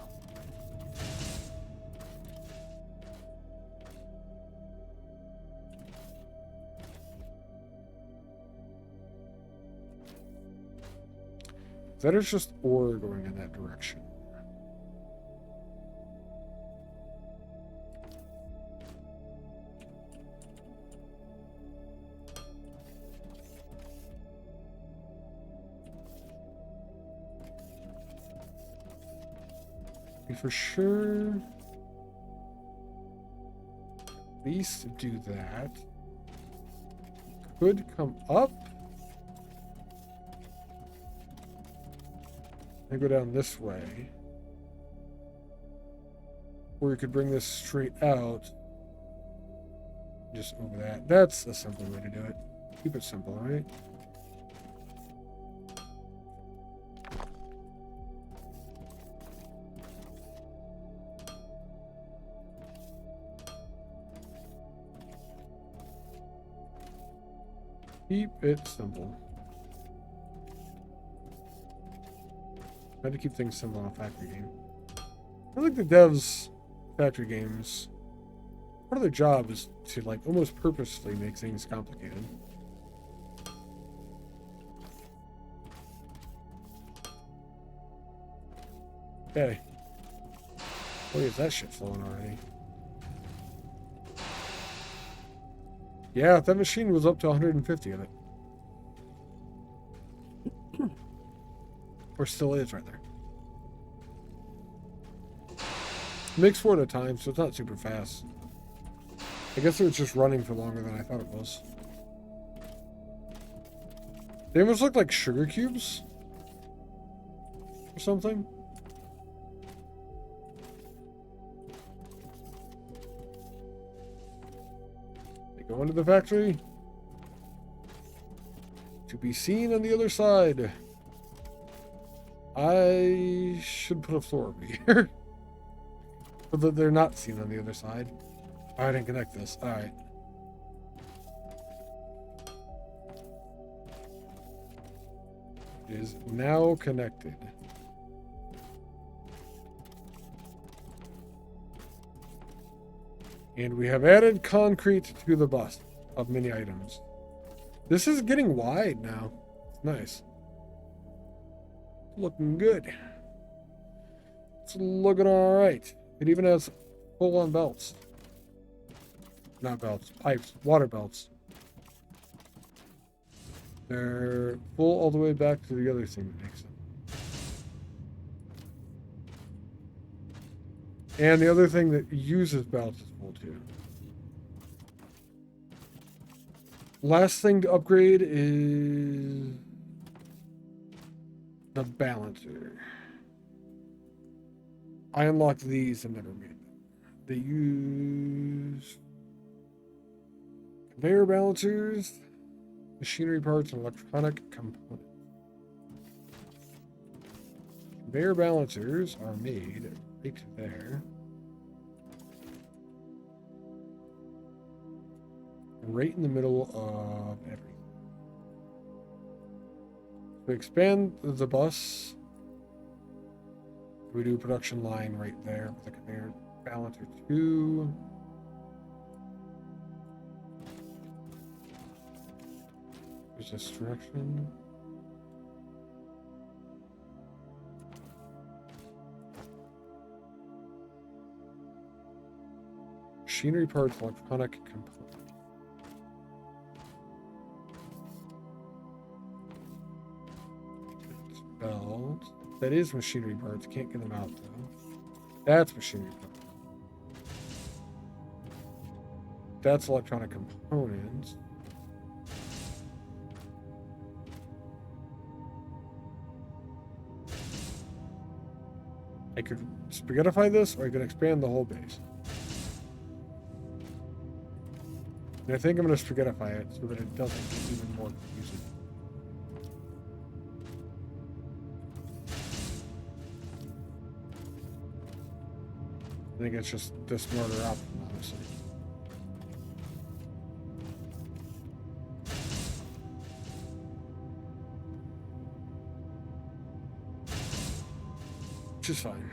That is just ore going in that direction. We for sure at least do that. Could come up and go down this way. Or you could bring this straight out. Just over that. That's a simple way to do it. Keep it simple, right? Keep it simple. Try to keep things simple in a factory game. I like the devs factory games. Part of their job is to like almost purposely make things complicated. Okay. Boy, is that shit flowing already. Yeah, that machine was up to 150 of it. Or still is right there. Makes 4 at a time, so it's not super fast. I guess it was just running for longer than I thought it was. They almost look like sugar cubes. Or something. Go into the factory. To be seen on the other side. I should put a floor over here. So that they're not seen on the other side. I didn't connect this. Alright. It is now connected. And we have added concrete to the bus of many items. This is getting wide now. Nice. Looking good. It's looking all right. It even has full-on belts. Not belts, pipes, water belts. They're full all the way back to the other thing that makes them. And the other thing that uses belts is full too. Last thing to upgrade is the balancer. I unlocked these and never made them. They use conveyor balancers, machinery parts, and electronic components. Conveyor balancers are made right there. Right in the middle of everything. We expand the bus. We do production line right there with the conveyor balancer 2. There's this direction. Machinery parts, electronic components. Belt. That is machinery parts. Can't get them out though. That's machinery parts. That's electronic components. I could spaghettify this, or I could expand the whole base. And I think I'm going to spaghettify it so that it doesn't get even more confusing. I think it's just the smarter option, honestly. Which is fine.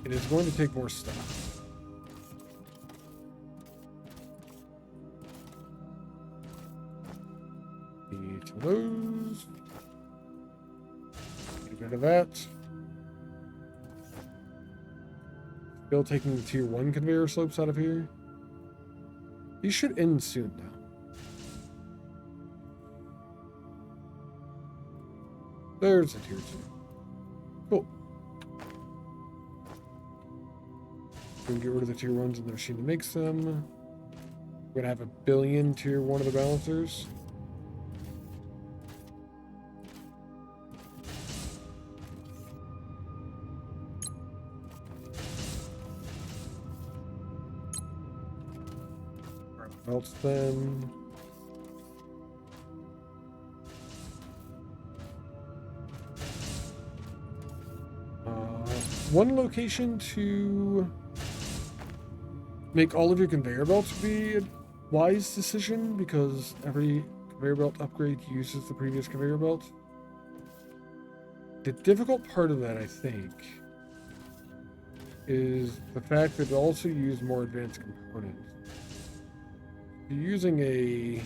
It is going to take more stuff. Each of those. Get rid of that. Still taking the tier 1 conveyor slopes out of here. These should end soon now. There's a tier 2. Cool. We can get rid of the tier 1s in the machine that makes them. We're going to have 1 billion tier 1 of the balancers. Belts then. One location to make all of your conveyor belts would be a wise decision, because every conveyor belt upgrade uses the previous conveyor belt. The difficult part of that, I think, is the fact that it also uses more advanced components. If you're using a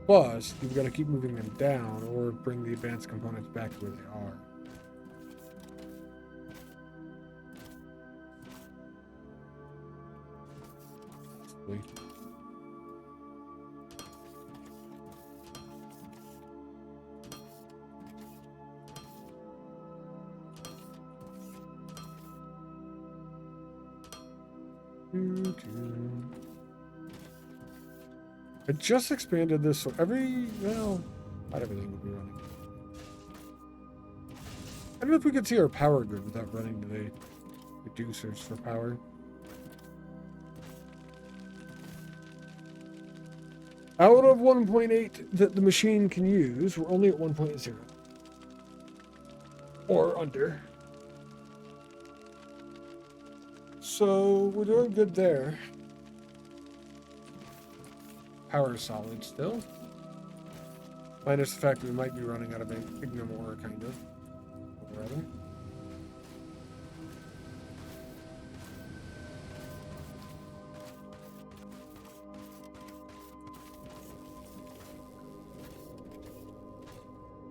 bus, you've got to keep moving them down or bring the advanced components back to where they are. Possibly. I just expanded this so well, not everything will be running. I don't know if we could see our power grid without running to the reducers for power. Out of 1.8 that the machine can use, we're only at 1.0. Or under. So we're doing good there. Power is solid still. Minus the fact that we might be running out of ignium ore, kind of. Rather.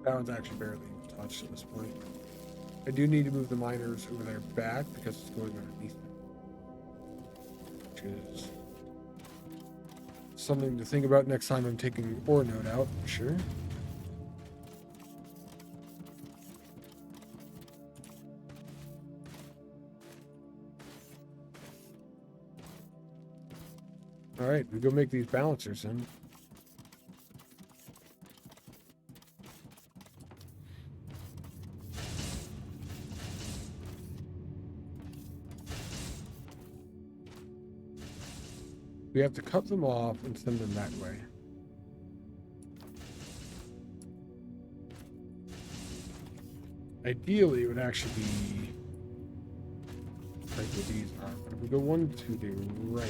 That one's actually barely touched at this point. I do need to move the miners over there back because it's going underneath them. Which is something to think about next time I'm taking the ore node out, for sure. Alright, we go make these balancers then. We have to cut them off and send them that way. Ideally, it would actually be right where these are. But if we go one to the right,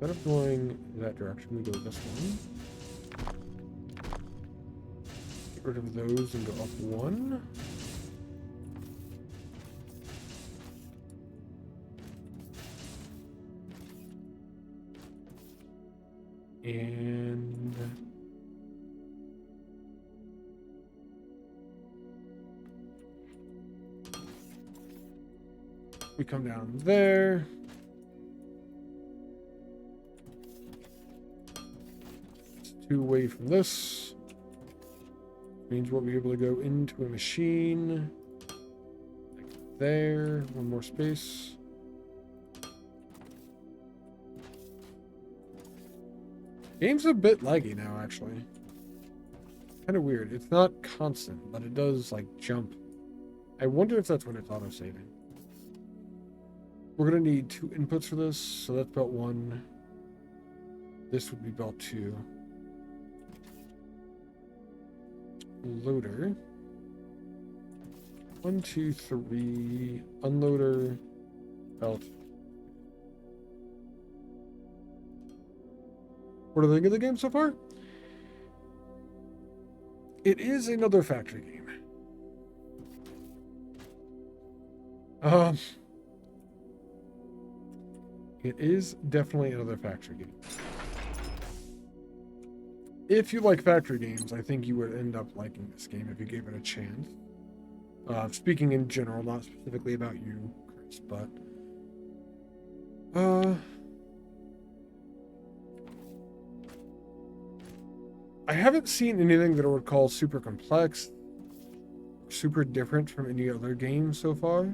instead of going that direction, we go this one. Get rid of those and go up one. And we come down there. It's 2 away from this. Means we'll be able to go into a machine. Like there. One more space. Game's a bit laggy now, actually. Kind of weird. It's not constant, but it does, like, jump. I wonder if that's when it's auto-saving. We're going to need 2 inputs for this, so that's belt 1. This would be belt 2. Loader. 1, 2, 3. Unloader. Belt. What do you think of the game so far? It is another factory game. It is definitely another factory game. If you like factory games, I think you would end up liking this game if you gave it a chance. Speaking in general, not specifically about you, Chris, but... I haven't seen anything that I would call super complex, super different from any other game so far.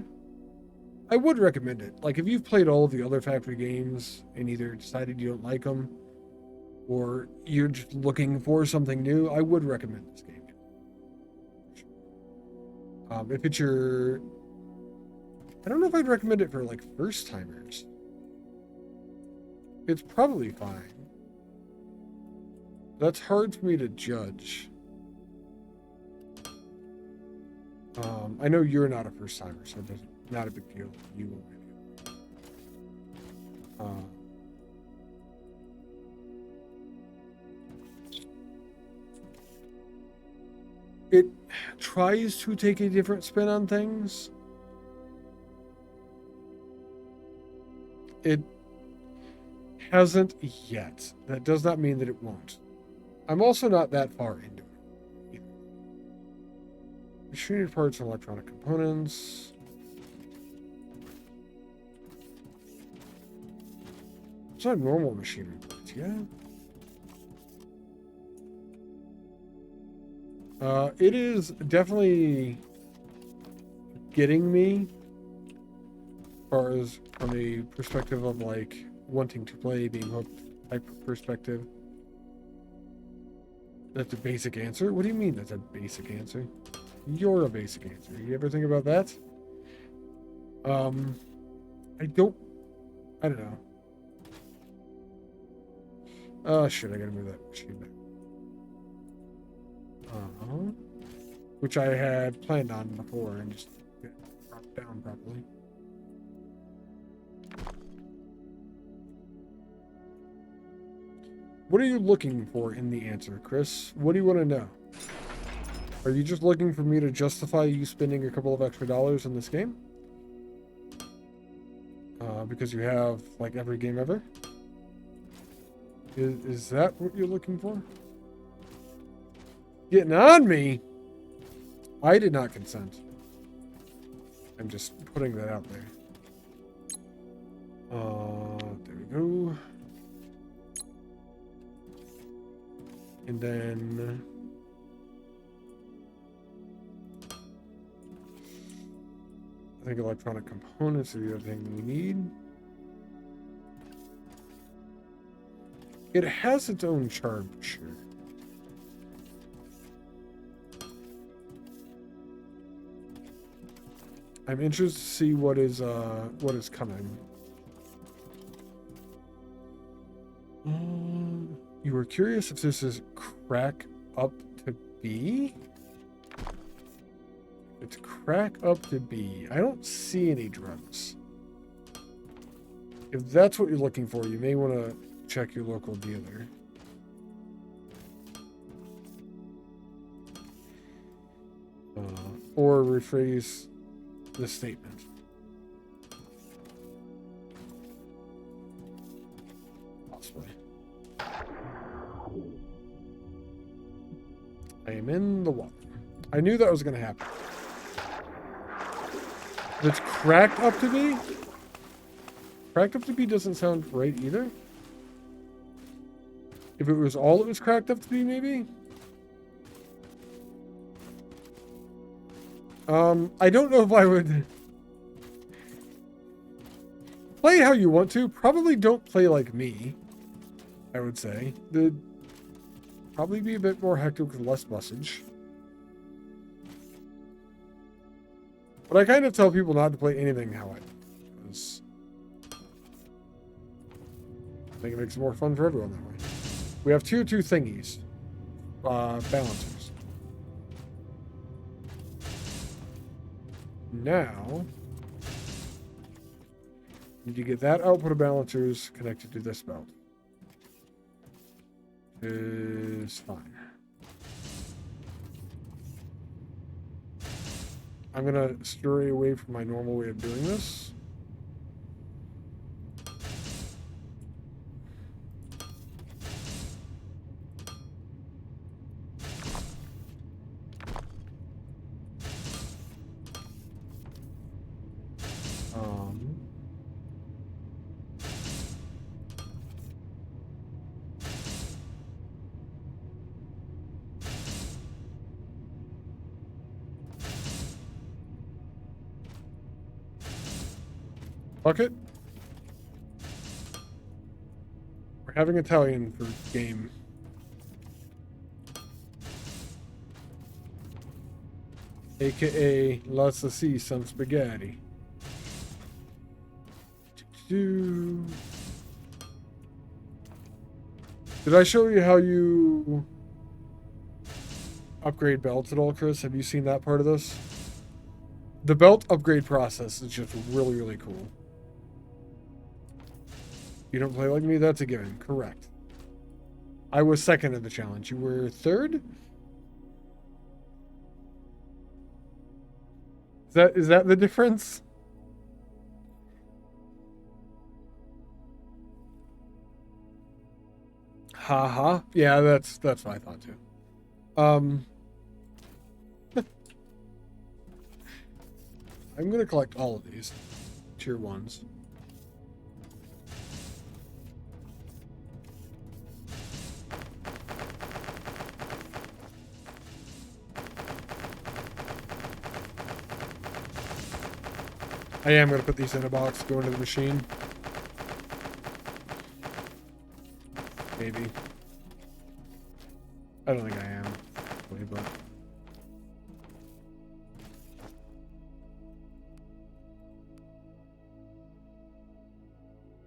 I would recommend it. Like, if you've played all of the other factory games and either decided you don't like them, or you're just looking for something new, I would recommend this game. If it's your... I don't know if I'd recommend it for, like, first-timers. It's probably fine. That's hard for me to judge. I know you're not a first timer, so it's not a big deal. You will. It tries to take a different spin on things. It hasn't yet. That does not mean that it won't. I'm also not that far into it either. Machinery parts and electronic components. It's not normal machinery parts, yeah. It is definitely getting me as far as from a perspective of like wanting to play, being hooked type of perspective. That's a basic answer? What do you mean that's a basic answer? You're a basic answer. You ever think about that? I don't know. Oh shit, I gotta move that machine back. Which I had planned on before and just dropped down properly. What are you looking for in the answer, Chris? What do you want to know? Are you just looking for me to justify you spending a couple of extra dollars in this game? Because you have, like, every game ever? Is that what you're looking for? Getting on me? I did not consent. I'm just putting that out there. There we go. And then... I think electronic components are the other thing we need. It has its own charm, sure. I'm interested to see what is coming. You were curious if this is crack up to B? It's crack up to B. I don't see any drugs. If that's what you're looking for, you may want to check your local dealer. Or rephrase the statement. Possibly. I am in the water. I knew that was going to happen. If it's cracked up to be? Cracked up to be doesn't sound right either. If it was all it was cracked up to be, maybe? I don't know if I would play how you want to. Probably don't play like me, I would say. Probably be a bit more hectic with less message. But I kind of tell people not to play anything how I do. Because I think it makes it more fun for everyone that way. We have tier 2 thingies. Balancers. Now, need to get that output of balancers connected to this belt. Is fine. I'm gonna stray away from my normal way of doing this. Fuck it. We're having Italian for game. AKA, let's see some spaghetti. Did I show you how you upgrade belts at all, Chris? Have you seen that part of this? The belt upgrade process is just really, really cool. You don't play like me? That's a given. Correct. I was second in the challenge. You were third? Is that the difference? Haha. Yeah, that's what I thought too. I'm gonna collect all of these tier 1s. I am going to put these in a box, go into the machine. Maybe. I don't think I am. But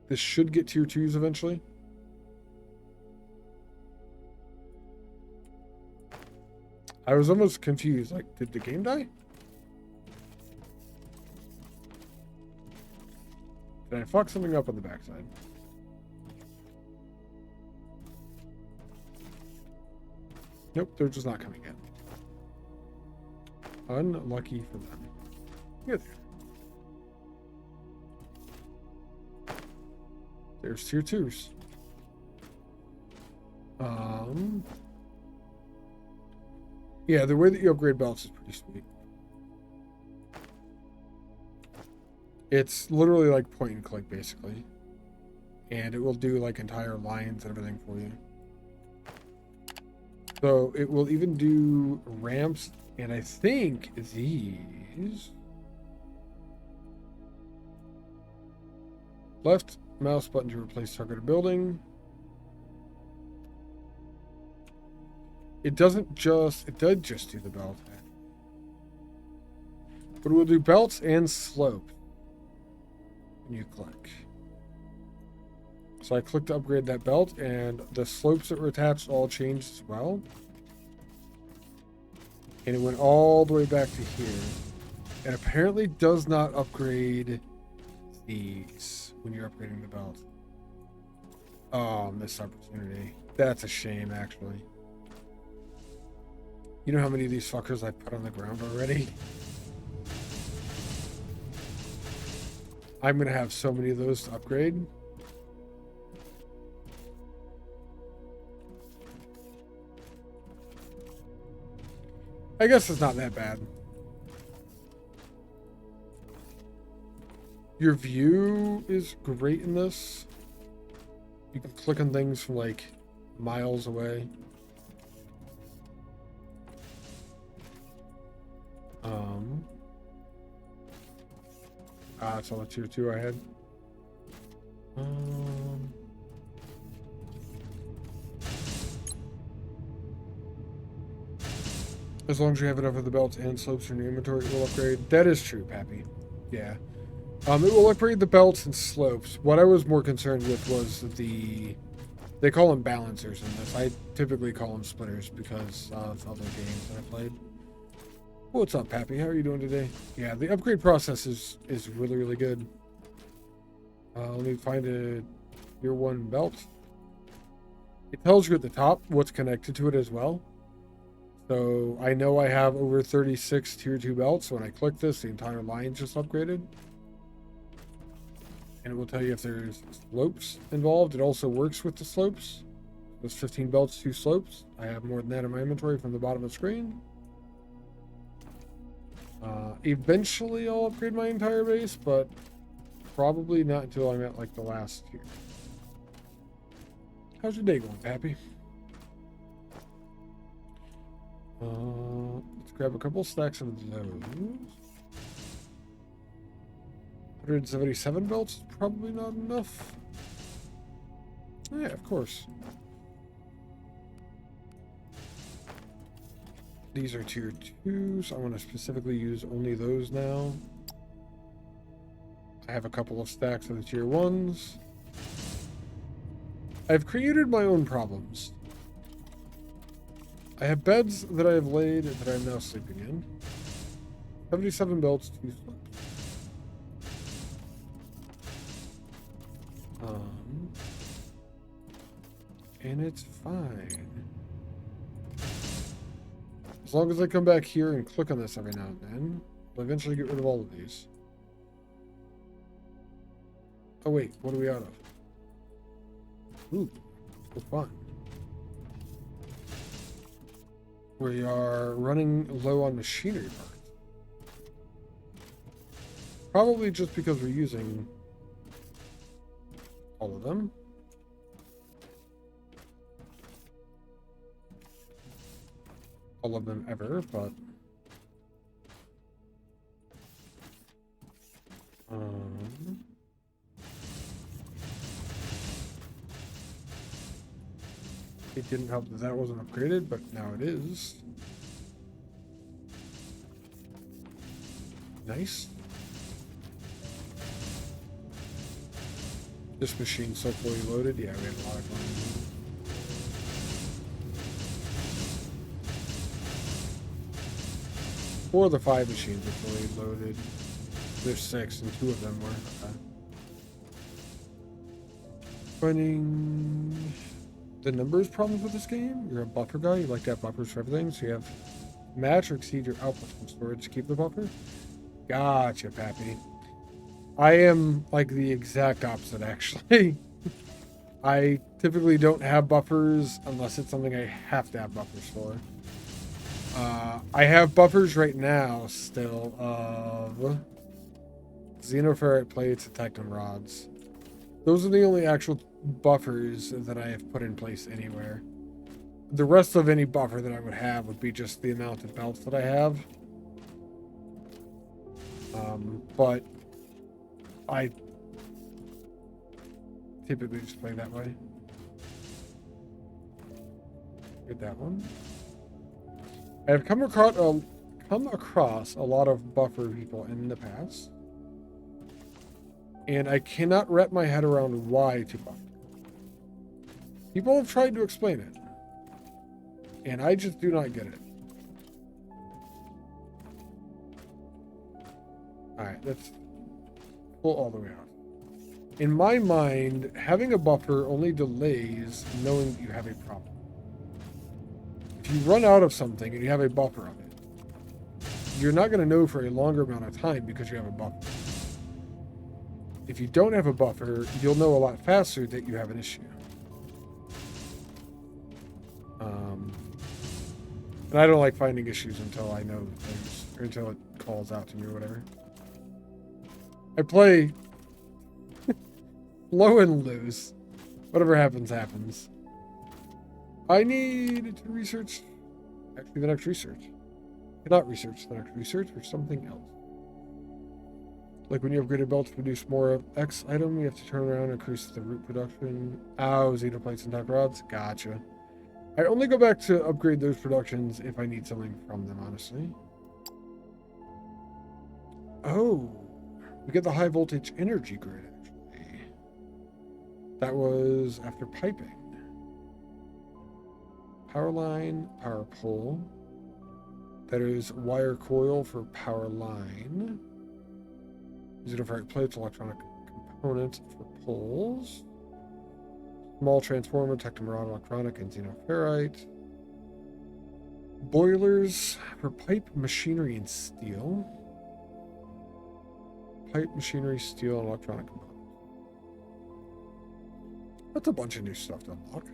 this should get tier 2s eventually. I was almost confused. Like, did the game die? Did I fuck something up on the backside? Nope, they're just not coming in. Unlucky for them. Here they are. There's tier 2s. Yeah, the way that you upgrade belts is pretty sweet. It's literally like point and click, basically. And it will do like entire lines and everything for you. So it will even do ramps, and I think these. Left mouse button to replace targeted building. It doesn't just, it did just do the belt. But it will do belts and slope when you click. So I clicked to upgrade that belt, and the slopes that were attached all changed as well. And it went all the way back to here. And apparently does not upgrade these when you're upgrading the belt. Oh, missed opportunity. That's a shame, actually. You know how many of these fuckers I've put on the ground already? I'm going to have so many of those to upgrade. I guess it's not that bad. Your view is great in this. You can click on things from like miles away. That's all the tier 2 I had. As long as you have enough of the belts and slopes in your inventory, it will upgrade. That is true, Pappy. Yeah. It will upgrade the belts and slopes. What I was more concerned with was they call them balancers in this. I typically call them splitters because of other games that I played. What's up, Pappy? How are you doing today? Yeah, the upgrade process is really, really good. Let me find a tier 1 belt. It tells you at the top what's connected to it as well. So I know I have over 36 tier 2 belts. So when I click this, the entire line just upgraded. And it will tell you if there's slopes involved. It also works with the slopes. There's 15 belts, 2 slopes. I have more than that in my inventory from the bottom of the screen. Eventually I'll upgrade my entire base, but probably not until I'm at like the last tier. How's your day going, Pappy? Let's grab a couple stacks of those. 177 belts is probably not enough. Yeah, of course. These are tier 2s. I want to specifically use only those now. I have a couple of stacks of the tier 1s. I've created my own problems. I have beds that I have laid that I'm now sleeping in. 77 belts, 2 slopes. And it's fine. As long as I come back here and click on this every now and then, I'll eventually get rid of all of these. Oh wait, what are we out of? Ooh, so fun. We are running low on machinery parts. Probably just because we're using all of them. All of them ever, but it didn't help that that wasn't upgraded, but now it is. Nice. This machine's so fully loaded. Yeah, we have a lot of fun. 4 of the 5 machines are fully loaded. There's 6, and 2 of them were. Okay. Finding the numbers problems with this game. You're a buffer guy. You like to have buffers for everything. So you have match or exceed your output from storage to keep the buffer. Gotcha, Pappy. I am like the exact opposite, actually. I typically don't have buffers unless it's something I have to have buffers for. I have buffers right now still of xenoferrite plates and tectum rods. Those are the only actual buffers that I have put in place anywhere. The rest of any buffer that I would have would be just the amount of belts that I have. But I typically just play that way. Get that one. I have come across a lot of buffer people in the past, and I cannot wrap my head around why to buffer. People have tried to explain it, and I just do not get it. Alright, let's pull all the way out. In my mind, having a buffer only delays knowing that you have a problem. If you run out of something and you have a buffer of it, you're not going to know for a longer amount of time because you have a buffer. If you don't have a buffer, you'll know a lot faster that you have an issue. And I don't like finding issues until I know things, or until it calls out to me or whatever. I play low and lose. Whatever happens, happens. I need to research, actually the next research. I cannot research the next research for something else. Like when you upgrade a belt to produce more of X item, you have to turn around and increase the root production. Oh, xenoplates and tech rods. Gotcha. I only go back to upgrade those productions if I need something from them, honestly. Oh, we get the high voltage energy grid, actually. That was after piping. Power line, power pole. That is wire coil for power line. Xenoferrite plates, electronic components for poles. Small transformer, tectum rod, electronic, and xenoferrite. Boilers for pipe, machinery, and steel. Pipe, machinery, steel, and electronic components. That's a bunch of new stuff to unlock.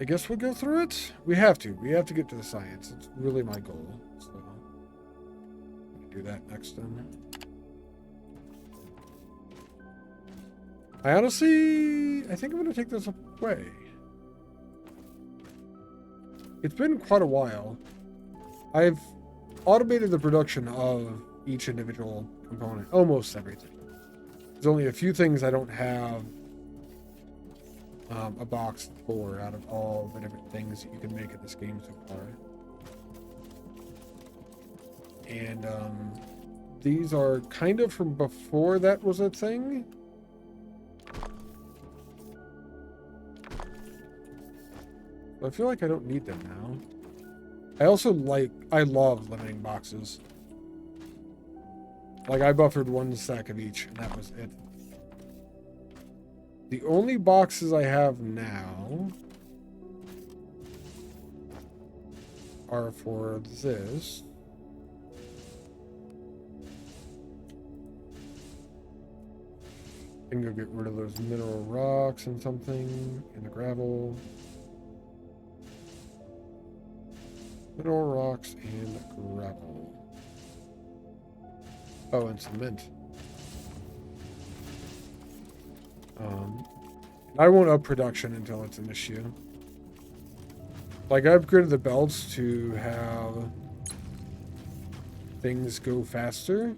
I guess we'll go through it. We have to. We have to get to the science. It's really my goal. So, do that next then. I honestly, I think I'm going to take this away. It's been quite a while. I've automated the production of each individual component, almost everything. There's only a few things I don't have a box for out of all the different things that you can make in this game so far. And these are kind of from before that was a thing. I feel like I don't need them now. I love limiting boxes. Like, I buffered one stack of each, and that was it. The only boxes I have now are for this. I can go get rid of those mineral rocks and something, and the gravel. Mineral rocks and gravel. Oh, and cement. I won't up production until it's an issue. Like, I upgraded the belts to have things go faster.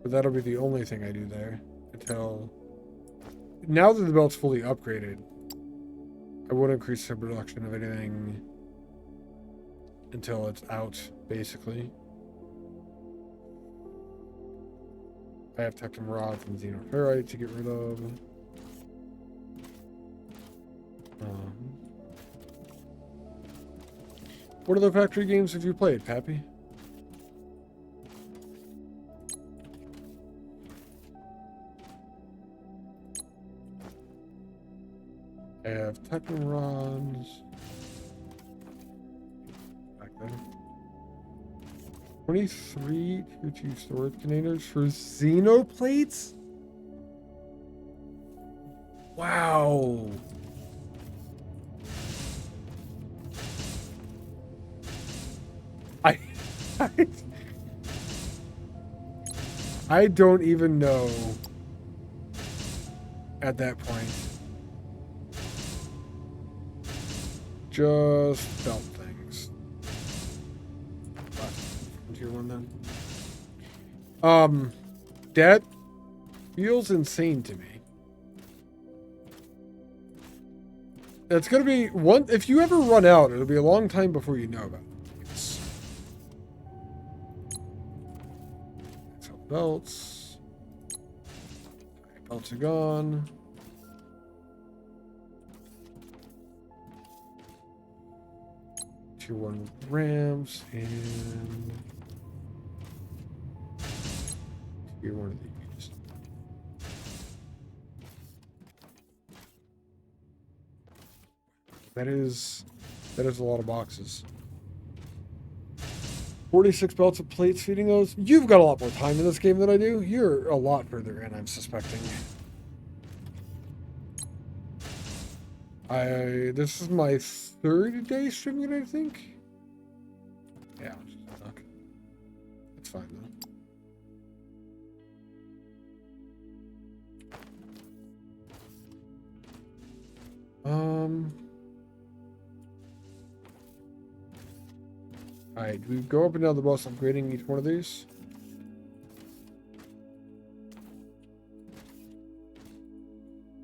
But that'll be the only thing I do there until... Now that the belt's fully upgraded, I won't increase the production of anything until it's out, basically. I have tectum rods and xenoferrite to get rid of. What other factory games have you played, Pappy? I have Titan rods. Back there. 23 tier 2 storage containers for xenoplates? Wow. I, I don't even know at that point. Just belt things. Tier 1 then. That feels insane to me. It's gonna be one. If you ever run out, it'll be a long time before you know about it. So belts. Belts are gone. Tier 1 ramps and tier 1 of these. That is a lot of boxes. 46 belts of plates feeding those. You've got a lot more time in this game than I do. You're a lot further in, I'm suspecting. This is my third day streaming it, I think. Yeah, okay. That's fine though. Alright, do we go up and down the bus upgrading each one of these?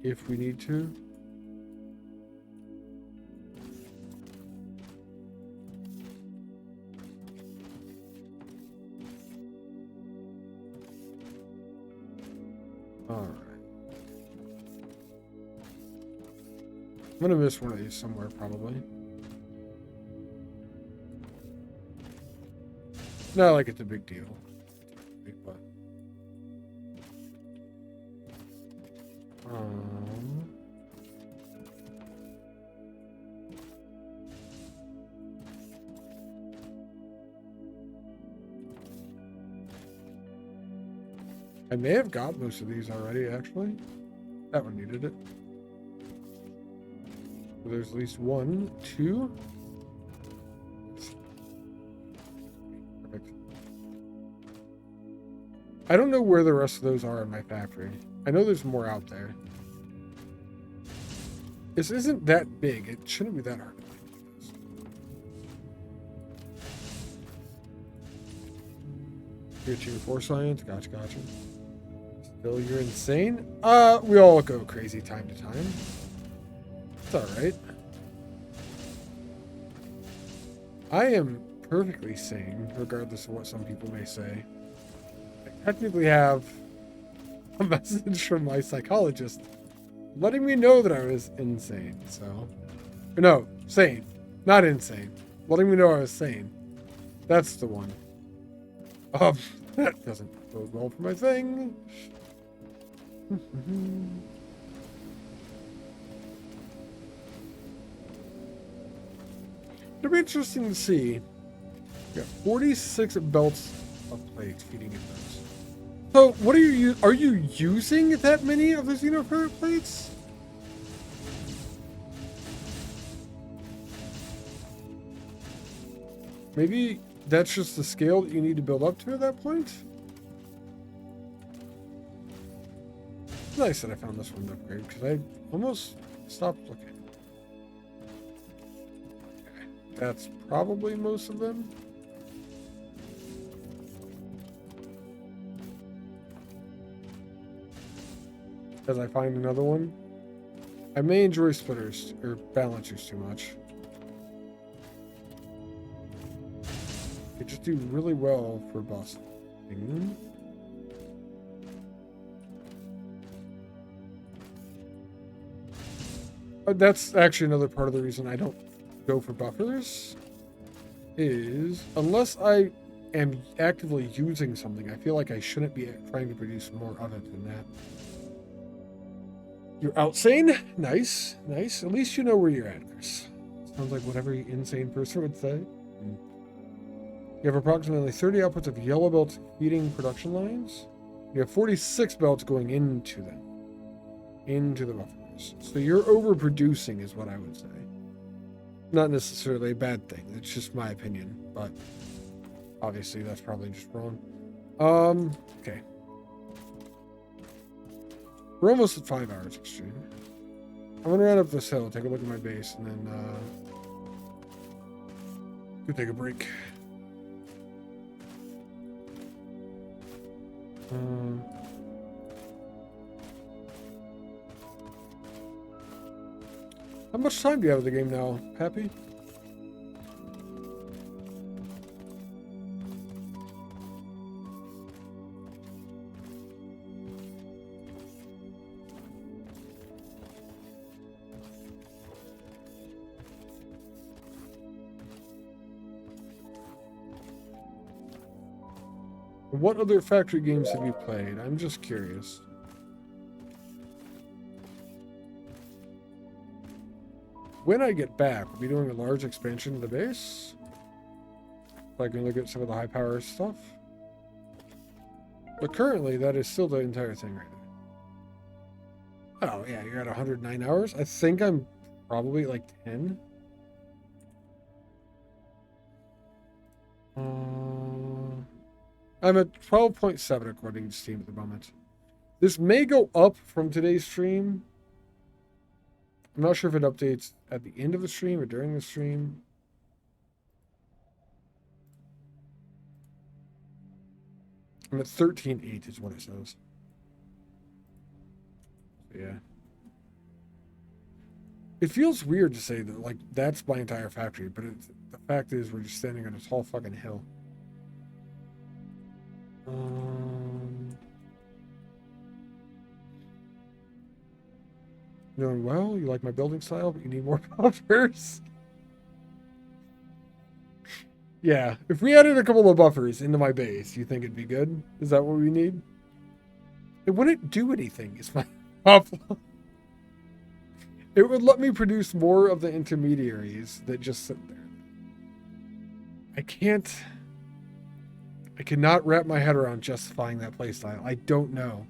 If we need to. Alright. I'm gonna miss one of these somewhere, probably. Not like it's a big deal. But, I may have got most of these already, actually. That one needed it. So there's at least 1, 2. I don't know where the rest of those are in my factory. I know there's more out there. This isn't that big. It shouldn't be that hard to find this. Tier 2 for science. Gotcha. Still, you're insane? We all go crazy time to time. It's alright. I am perfectly sane, regardless of what some people may say. Technically have a message from my psychologist letting me know that I was insane. So, no, sane, not insane. Letting me know I was sane. That's the one. That doesn't bode well for my thing. It'll be interesting to see. We got 46 belts of plates feeding in those. So, what are you using that many of the xenoferret plates? Maybe that's just the scale that you need to build up to at that point? It's nice that I found this one to upgrade, because I almost stopped looking. Okay, that's probably most of them. As I find another one. I may enjoy splitters or balancers too much. They just do really well for busting. That's actually another part of the reason I don't go for buffers. Is unless I am actively using something, I feel like I shouldn't be trying to produce more of it than that. You're outsane? Nice, nice. At least you know where you're at, Chris. Sounds like what every insane person would say. You have approximately 30 outputs of yellow belts feeding production lines. You have 46 belts going into them. Into the buffers. So you're overproducing is what I would say. Not necessarily a bad thing. It's just my opinion. But obviously that's probably just wrong. Okay. We're almost at 5 hours extreme. I'm gonna run up this hill, take a look at my base, and then go take a break. How much time do you have in the game now, Pappy? What other factory games have you played? I'm just curious. When I get back, we'll be doing a large expansion of the base. So I can look at some of the high power stuff. But currently, that is still the entire thing right there. Oh, yeah, you're at 109 hours. I think I'm probably like 10. I'm at 12.7 according to Steam at the moment. This may go up from today's stream. I'm not sure if it updates at the end of the stream or during the stream. I'm at 13.8 is what it says. So yeah. It feels weird to say that, like, that's my entire factory, but the fact is we're just standing on a tall fucking hill. Doing well. You like my building style, but you need more buffers. Yeah, if we added a couple of buffers into my base, you think it'd be good? Is that what we need? It wouldn't do anything, is my problem. It would let me produce more of the intermediaries that just sit there. I cannot wrap my head around justifying that playstyle. I don't know.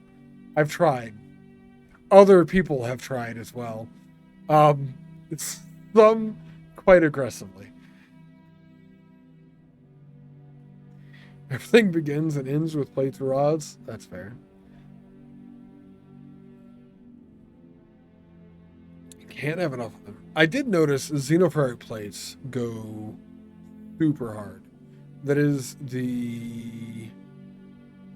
I've tried. Other people have tried as well. It's some quite aggressively. Everything begins and ends with plates or rods. That's fair. You can't have enough of them. I did notice xenoferrite plates go super hard. That is the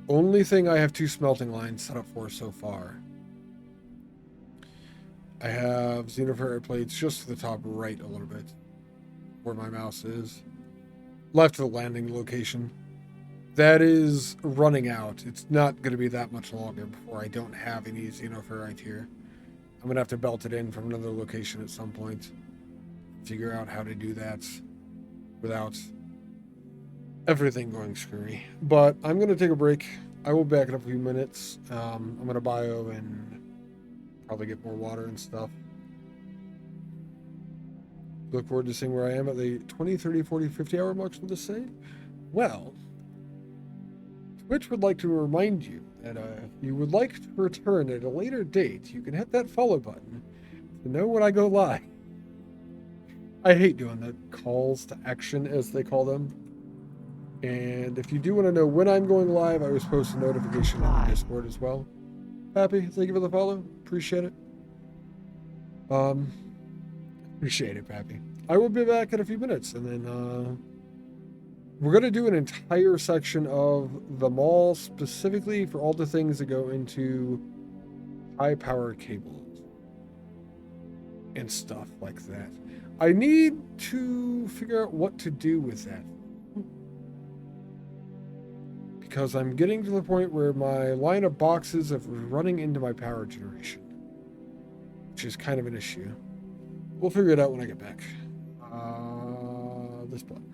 only thing I have 2 smelting lines set up for so far. I have xenoferrite plates just to the top right a little bit, where my mouse is. Left of the landing location. That is running out. It's not going to be that much longer before I don't have any xenoferrite here. I'm going to have to belt it in from another location at some point. Figure out how to do that without everything going screwy. But I'm going to take a break. I will be back in a few minutes. I'm going to bio and probably get more water and stuff. Look forward to seeing where I am at the 20, 30, 40, 50 hour marks for the save. Well, Twitch would like to remind you that if you would like to return at a later date, you can hit that follow button to know when I go live. I hate doing the calls to action, as they call them. And if you do want to know when I'm going live, I was post a notification on the Discord as well. Happy, thank you for the follow. Appreciate it. Appreciate it, Pappy. I will be back in a few minutes, and then we're going to do an entire section of the mall specifically for all the things that go into high power cables and stuff like that. I need to figure out what to do with that, because I'm getting to the point where my line of boxes are running into my power generation, which is kind of an issue. We'll figure it out when I get back. This button.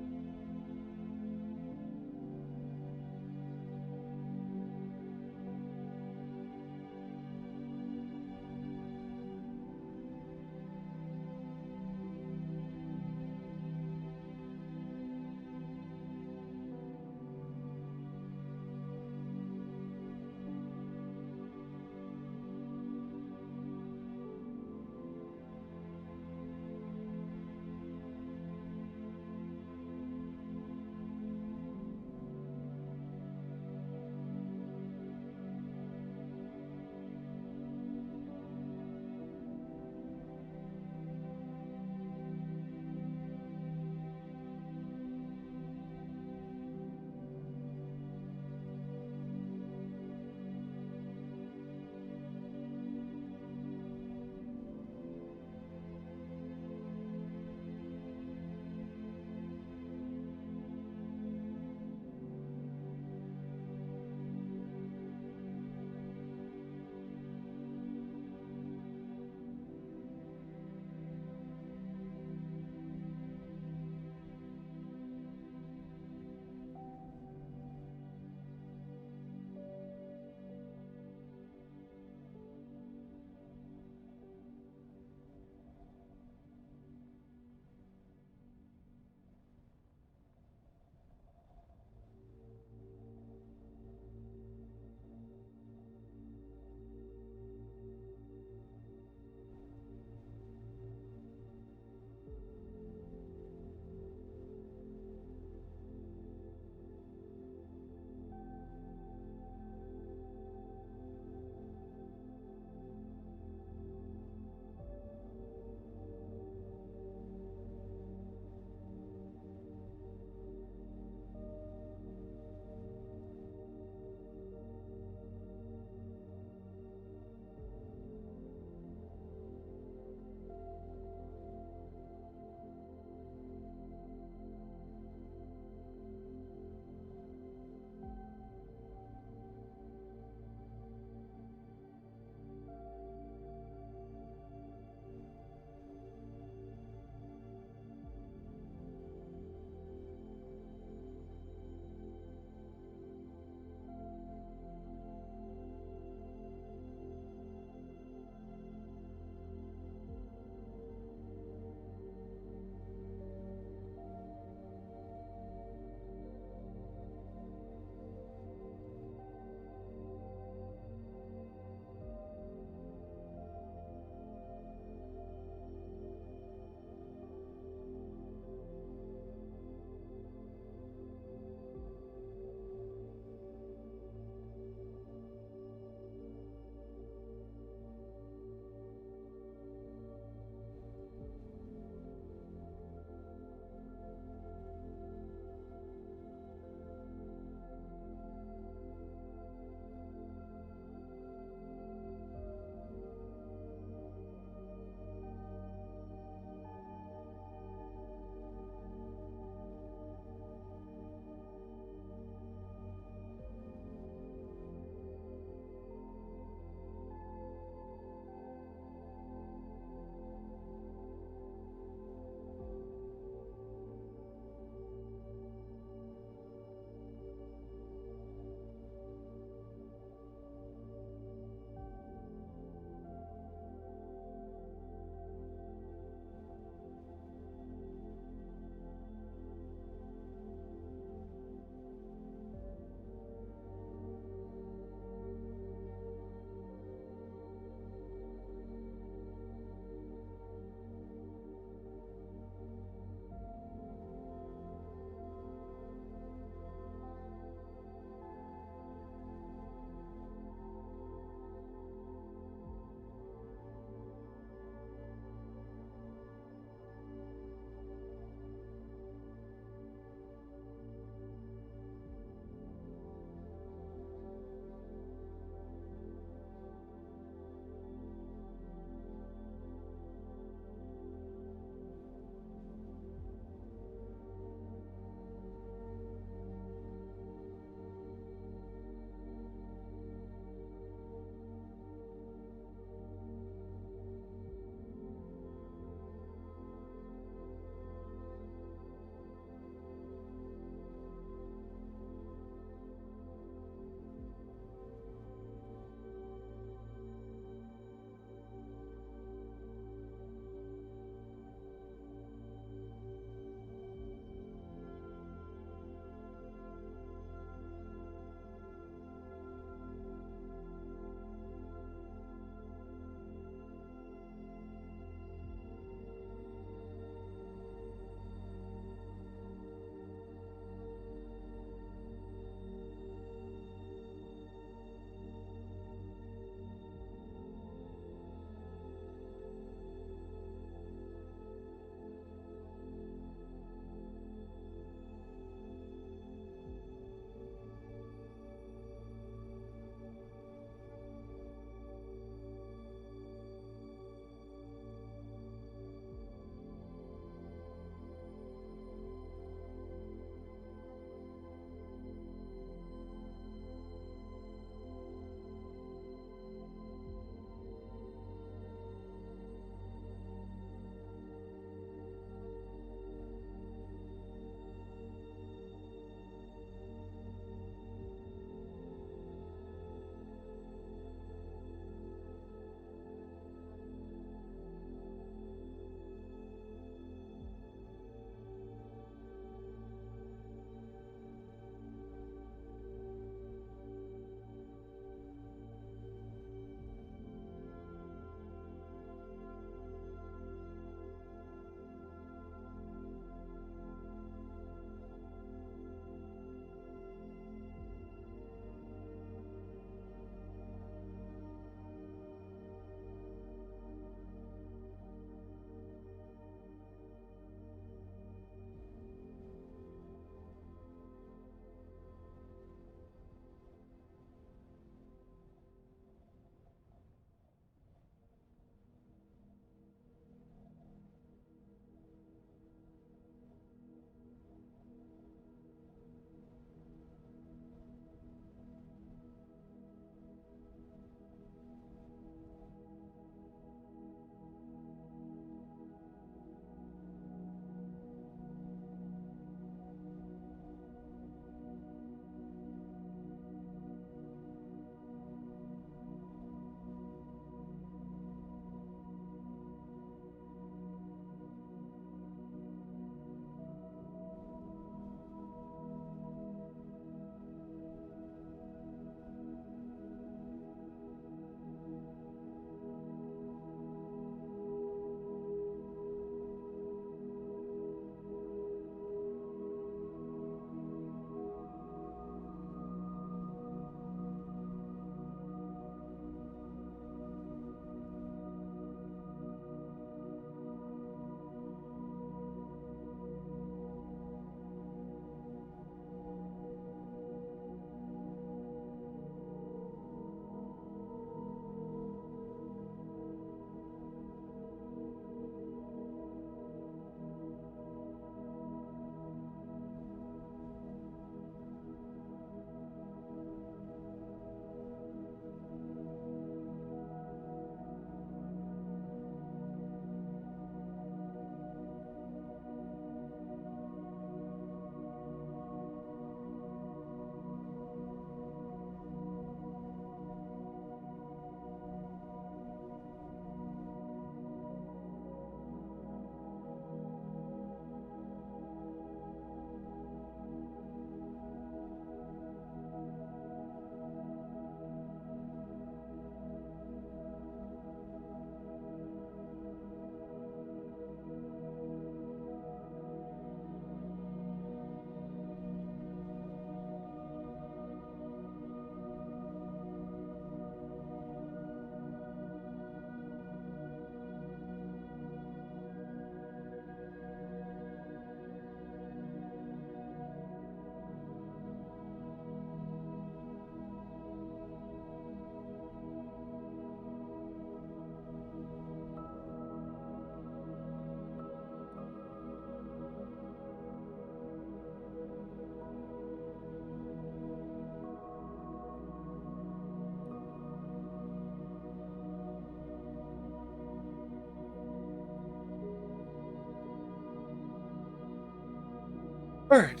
Alright,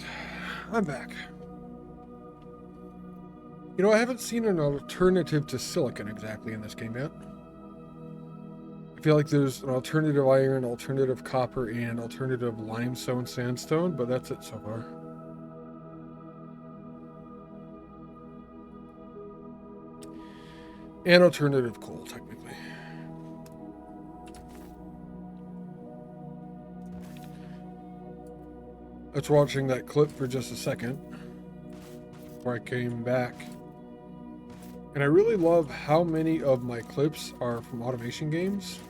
I'm back. You know, I haven't seen an alternative to silicon exactly in this game yet. I feel like there's an alternative iron, alternative copper, and alternative limestone sandstone, but that's it so far. And alternative coal, technically. I was watching that clip for just a second before I came back. And I really love how many of my clips are from automation games.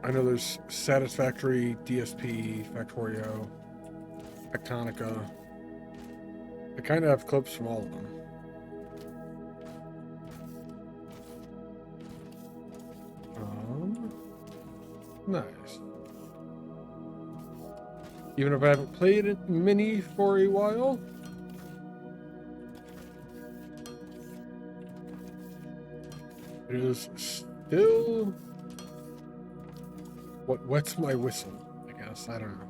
I know there's Satisfactory, DSP, Factorio, Tectonica. I kind of have clips from all of them. Nice. Even if I haven't played it mini for a while. It is still what wets my whistle, I guess. I don't know.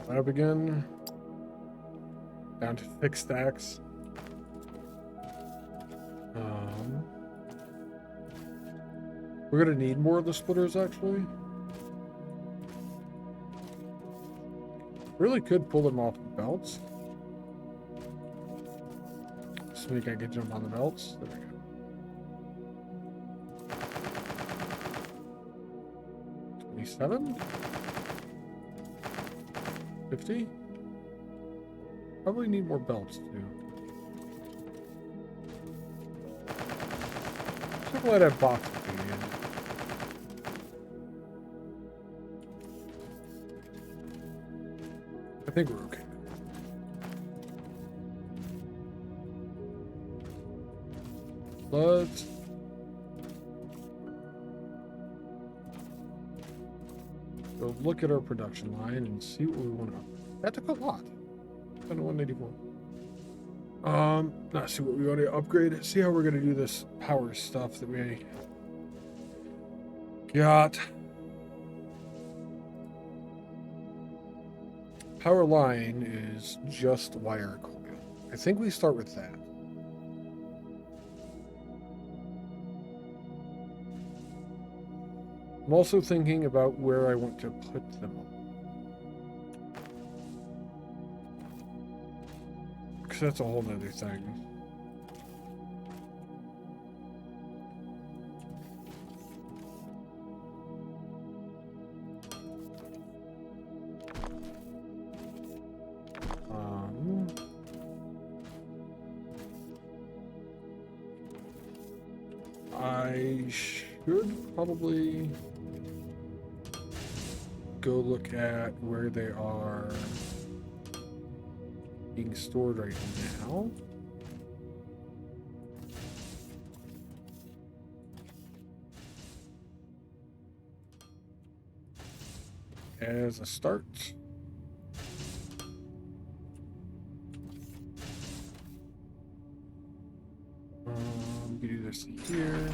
That up again. Down to 6 stacks. We're gonna need more of the splitters, actually. Really could pull them off the belts. So we can get jump on the belts. There we go. 27? 50? Probably need more belts too. Should let that box be in. I think we're okay. Let's go look at our production line and see what we want to. That took a lot. 184. Not see what we want to upgrade. See how we're gonna do this power stuff that we got. Power line is just wire coil. I think we start with that. I'm also thinking about where I want to put them. Because that's a whole nother thing. I should probably go look at where they are being stored right now. As a start. We do this here.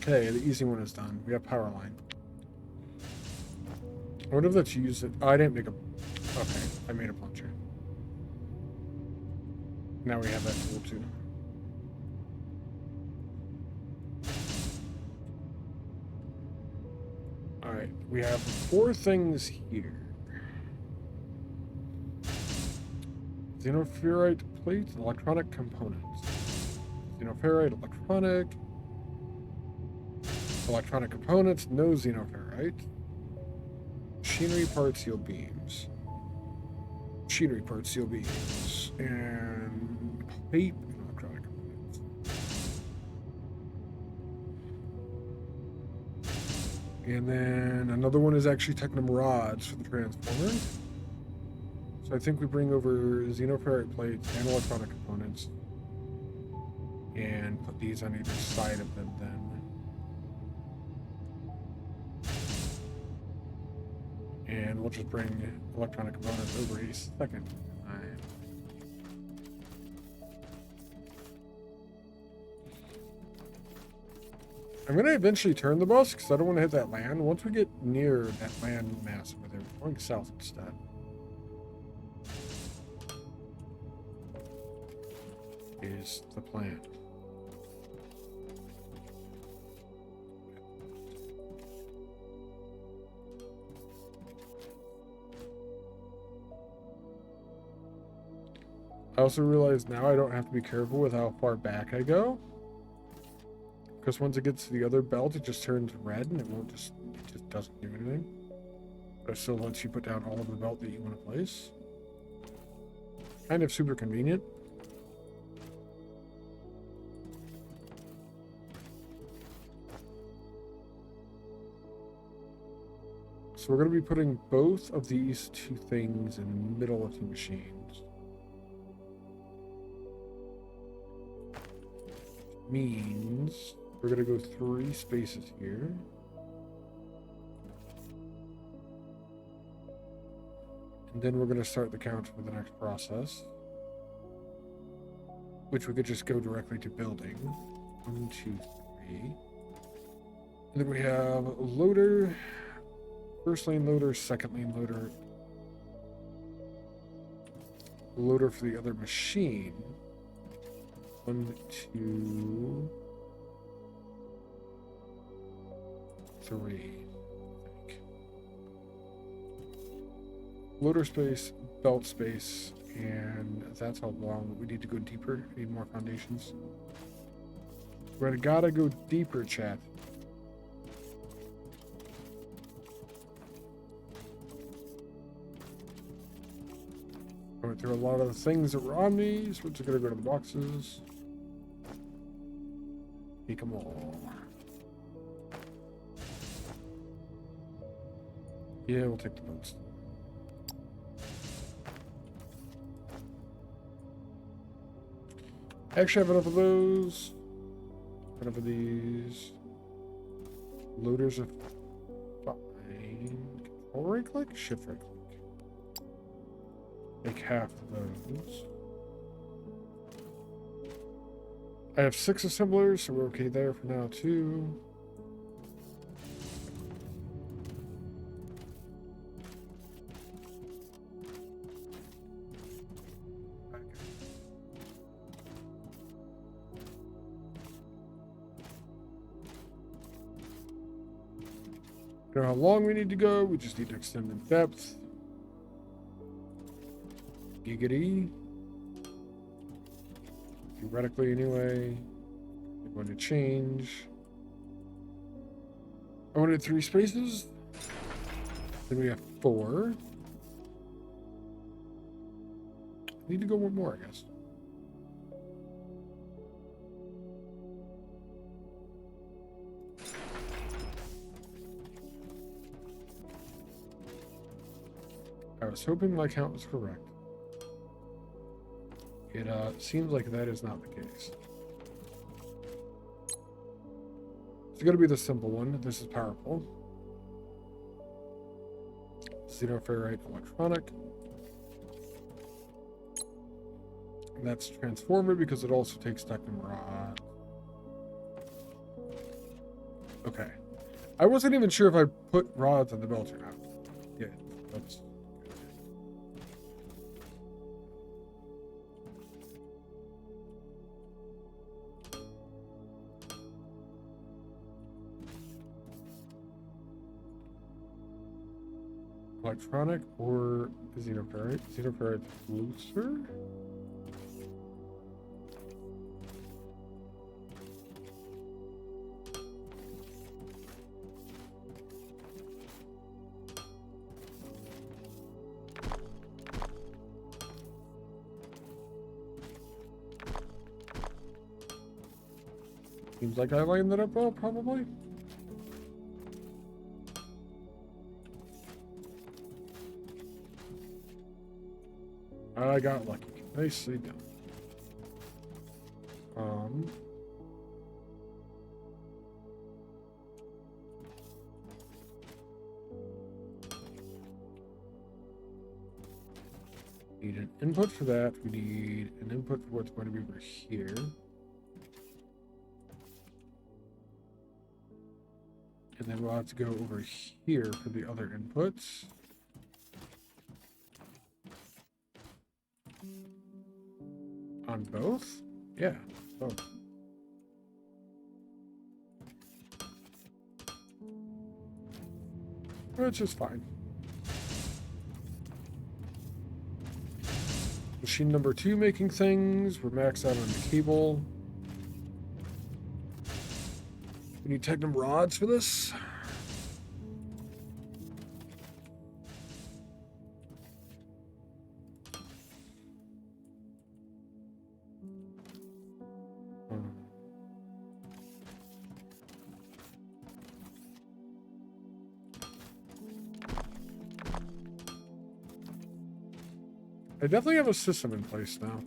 Okay, the easy one is done. We have power line. I wonder if that's used it. Oh, I didn't make a. Okay, I made a plunger. Now we have that tool too. Alright, we have 4 things here. Xenoferrite plate, electronic components. Xenoferrite, electronic components, no xenoferrite. Machinery parts, steel beams. Machinery parts, steel beams. And plate and electronic components. And then another one is actually technum rods for the transformer. So I think we bring over xenoferrite plates and electronic components and put these on either side of them then. And we'll just bring electronic components over a second time. I'm going to eventually turn the bus because I don't want to hit that land. Once we get near that land mass over there, we're going south instead. Is the plan. I also realize now I don't have to be careful with how far back I go. Because once it gets to the other belt, it just turns red and it just doesn't do anything. But it still lets you put down all of the belt that you want to place. Kind of super convenient. So we're going to be putting both of these two things in the middle of the machines. Means we're going to go 3 spaces here. And then we're going to start the count for the next process. Which we could just go directly to building. 1, 2, 3. And then we have loader. First lane loader, second lane loader. Loader for the other machine. 1, 2, 3. I think. Loader space, belt space, and that's how long we need to go deeper. We need more foundations. We're gotta go deeper, chat. I went through a lot of the things that were on me, so we're just gonna go to the boxes. Take them all. Yeah, we'll take the boats. I actually have enough of those. Enough of these. Loaders are fine. Control right click? Shift right click. Make half of those. I have 6 assemblers, so we're okay there for now too. You know how long we need to go, we just need to extend the depth. Giggity. Theoretically, anyway. I'm going to change. I wanted 3 spaces. Then we have 4. Need to go one more, I guess. I was hoping my count was correct. It seems like that is not the case. It's going to be the simple one. This is powerful. Xenoferrite electronic. And that's transformer because it also takes Technim rod. Okay. I wasn't even sure if I put rods on the belt or not. Yeah, that's... Electronic or xenoferrite? Xenoferrite looser? Seems like I lined that up well, probably. I got lucky. Nicely done. Need an input for that. We need an input for what's going to be over here. And then we'll have to go over here for the other inputs. On both? Yeah, both. Which is fine. Machine number 2 making things. We're maxed out on the cable. We need Technum rods for this. I definitely have a system in place now.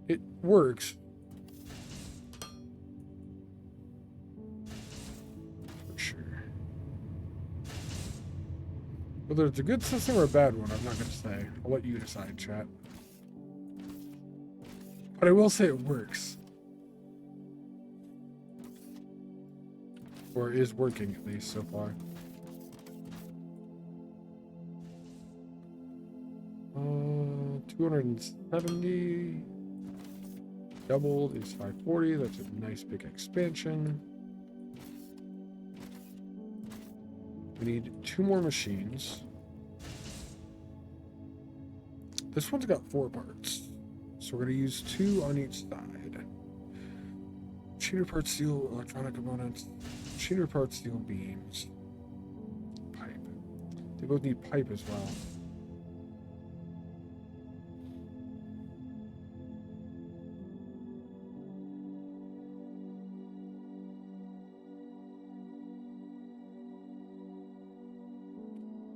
It works. For sure. Whether it's a good system or a bad one, I'm not going to say. I'll let you decide, chat. But I will say it works. Or is working, at least, so far. 270 doubled is 540. That's a nice big expansion. We need 2 more machines. This one's got 4 parts, so we're going to use 2 on each side. Machinery parts, steel, electronic components. Machinery parts, steel beams. Pipe. They both need pipe as well.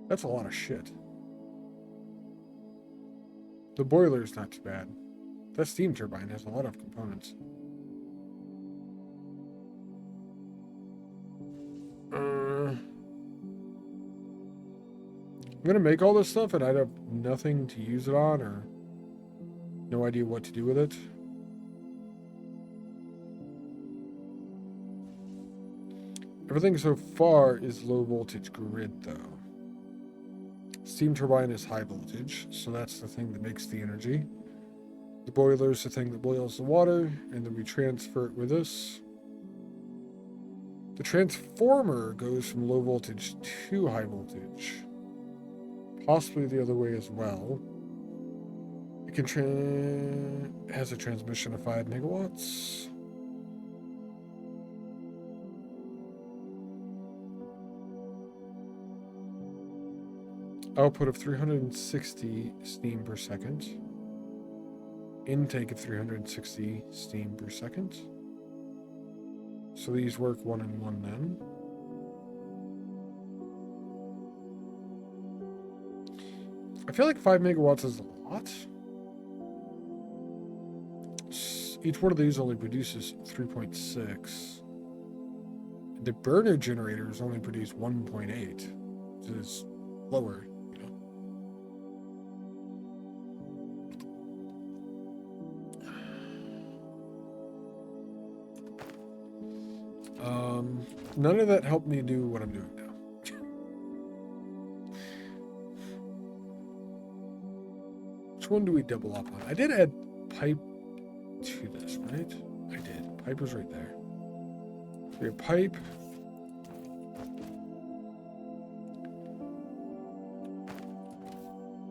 That's a lot of shit. The boiler's not too bad. That steam turbine has a lot of components. I'm gonna make all this stuff and I'd have nothing to use it on or no idea what to do with it. Everything so far is low voltage grid though. Steam turbine is high voltage, so that's the thing that makes the energy. The boiler is the thing that boils the water, and then we transfer it with this. The transformer goes from low voltage to high voltage. Possibly the other way as well. It can has a transmission of 5 megawatts. Output of 360 steam per second. Intake of 360 steam per second. So these work 1 and 1 then. I feel like 5 megawatts is a lot. Each one of these only produces 3.6. The burner generators only produce 1.8, which is lower. None of that helped me do what I'm doing now. Which one do we double up on? I did add pipe to this, right? I did. Pipe was right there. We have pipe.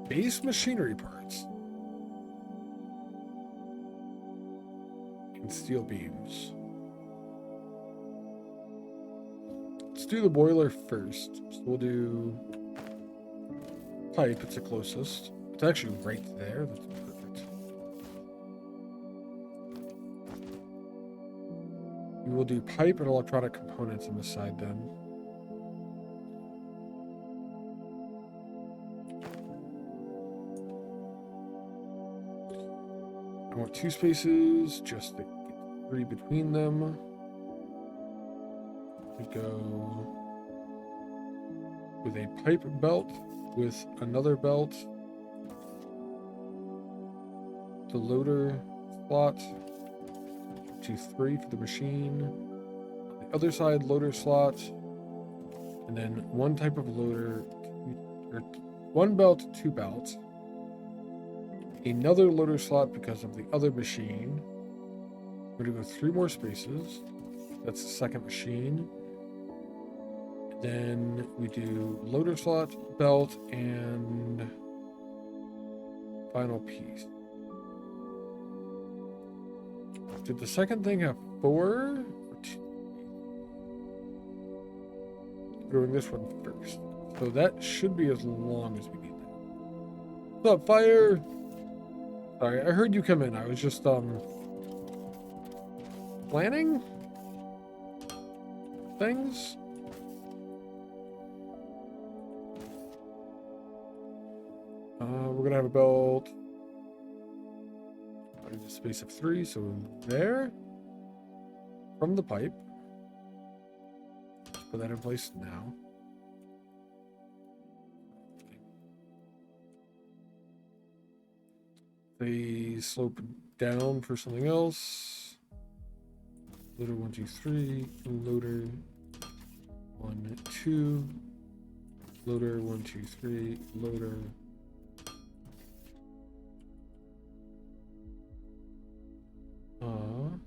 Base machinery parts. And steel beams. Let's do the boiler first. So we'll do pipe. It's the closest. It's actually right there. That's perfect. We will do pipe and electronic components on the side then. I want 2 spaces just to get 3 between them. We go with a pipe belt, with another belt, the loader slot, 2, 3 for the machine, the other side loader slot, and then one type of loader, or 1 belt, 2 belts, another loader slot because of the other machine. We're gonna go 3 more spaces. That's the second machine. Then we do loader slot, belt, and final piece. Did the second thing have 4 or 2? Doing this one first. So that should be as long as we need that. What's up, fire? Sorry, I heard you come in. I was just planning things. We're gonna have a belt. I need a space of 3, so there. From the pipe. Put that in place now. They slope down for something else. Loader 1, 2, 3. Loader 1, 2. Loader 1, 2, 3. Loader.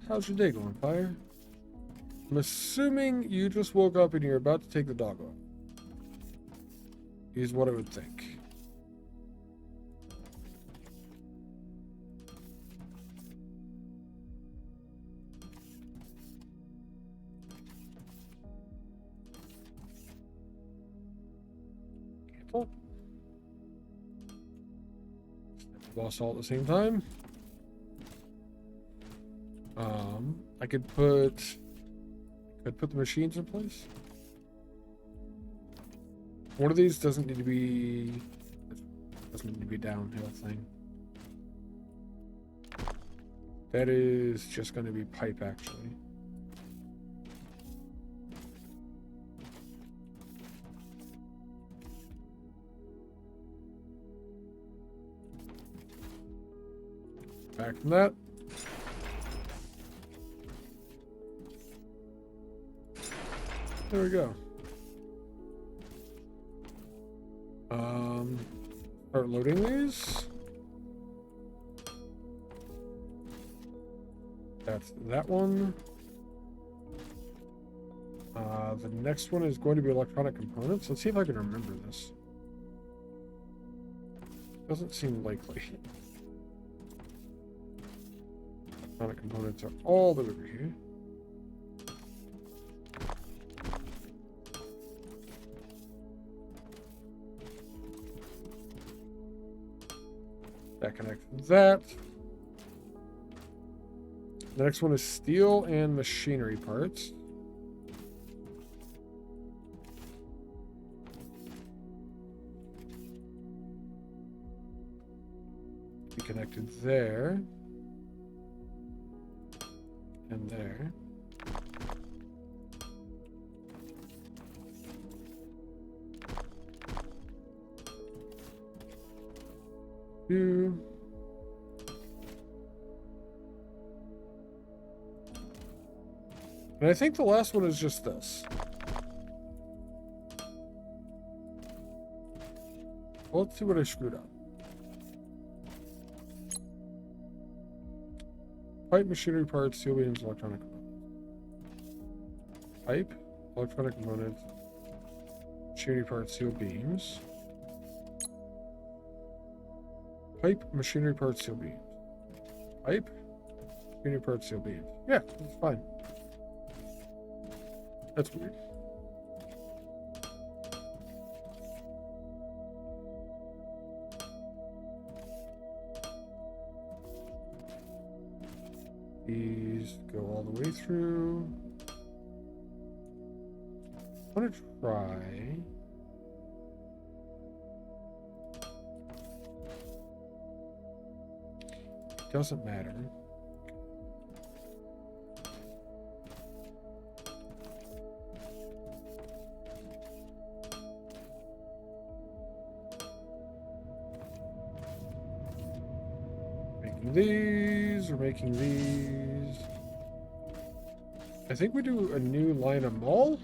How's your day going, Fire? I'm assuming you just woke up and you're about to take the dog out. Is what I would think. Careful. Boss all at the same time. I could put the machines in place. One of these doesn't need to be downhill thing. That is just going to be pipe actually. Back from that. There we go. Start loading these. That's that one. The next one is going to be electronic components. Let's see if I can remember this. Doesn't seem likely. Electronic components are all the way over here. That connects to that. The next one is steel and machinery parts. Be connected there. And there. Two. And I think the last one is just this. Well, let's see what I screwed up. Pipe, machinery parts, steel beams, electronic components. Pipe, electronic components, machinery parts, steel beams. Pipe, machinery parts, steel beams. Pipe, machinery parts, steel beams. Yeah, that's fine. That's weird. These go all the way through. I want to try. Doesn't matter. making these. We're making these. I think we do a new line of mall.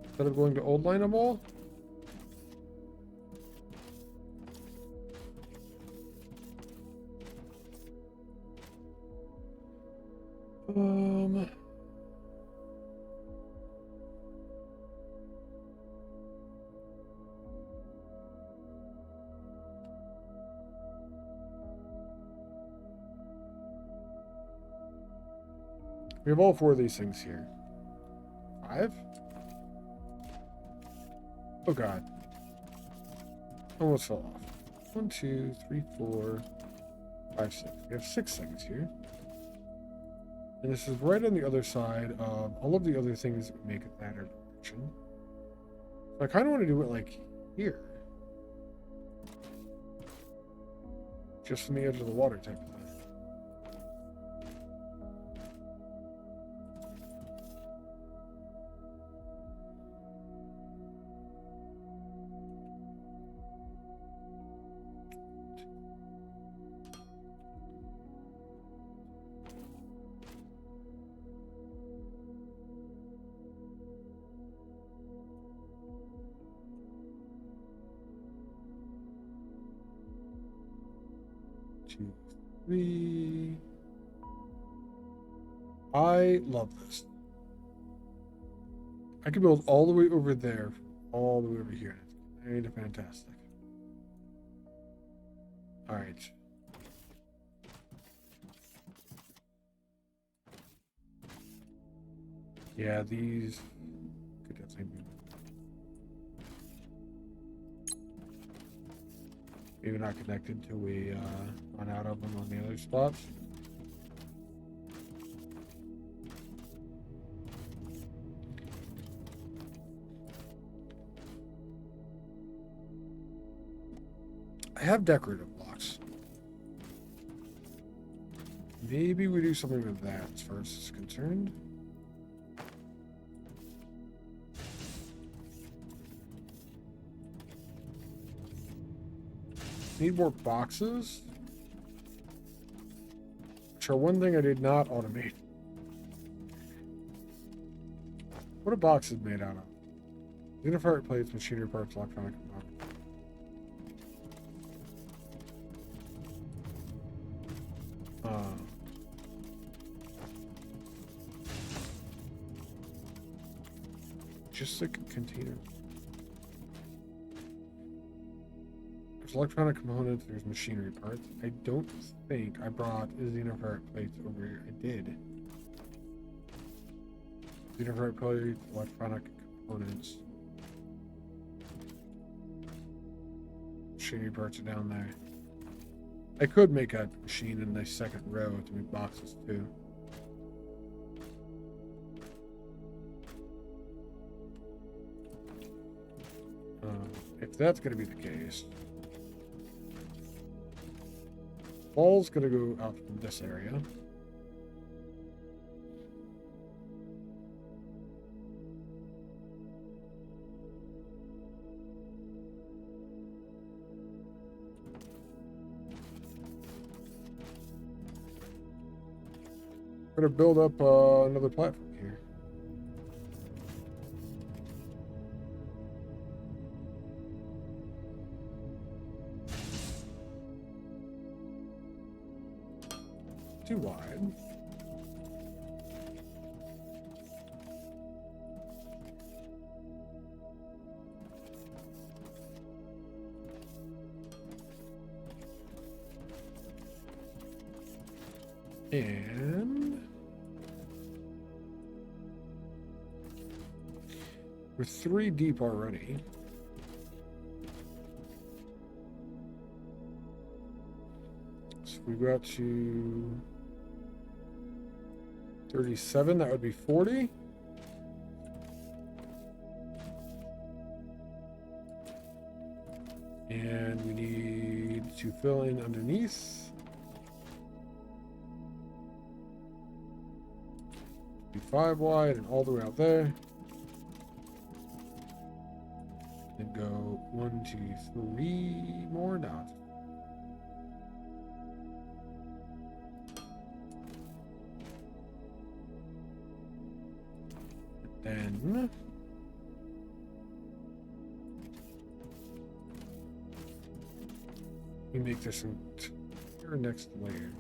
Instead of going to old line of mall. We have all 4 of these things here. 5? Oh god. Almost fell off. 1, 2, 3, 4, 5, 6. We have 6 things here. And this is right on the other side of all of the other things that would make it that direction. So I kind of want to do it like here. Just on the edge of the water type of thing. Two, 3. I love this. I could build all the way over there, all the way over here. It's kind of fantastic. All right. Yeah, these could definitely be. Maybe not connected until we run out of them on the other spots. I have decorative blocks. Maybe we do something with that as far as it's concerned. Need more boxes. Which are one thing I did not automate. What are boxes made out of? Unified plates, machinery parts, electronic components. Just a container. There's electronic components, there's machinery parts. I don't think I brought xenoferrite plates over here. I did. Xenoferrite plates, electronic components. Machinery parts are down there. I could make a machine in the second row to make boxes too. If that's going to be the case, ball's going to go out from this area. We're going to build up another platform here. Too wide. And we're 3 deep already. So if we go out to 37, that would be 40. And we need to fill in underneath. Be 5 wide and all the way out there. And go 1, 2, 3 more dots. Then we make this entire next layer.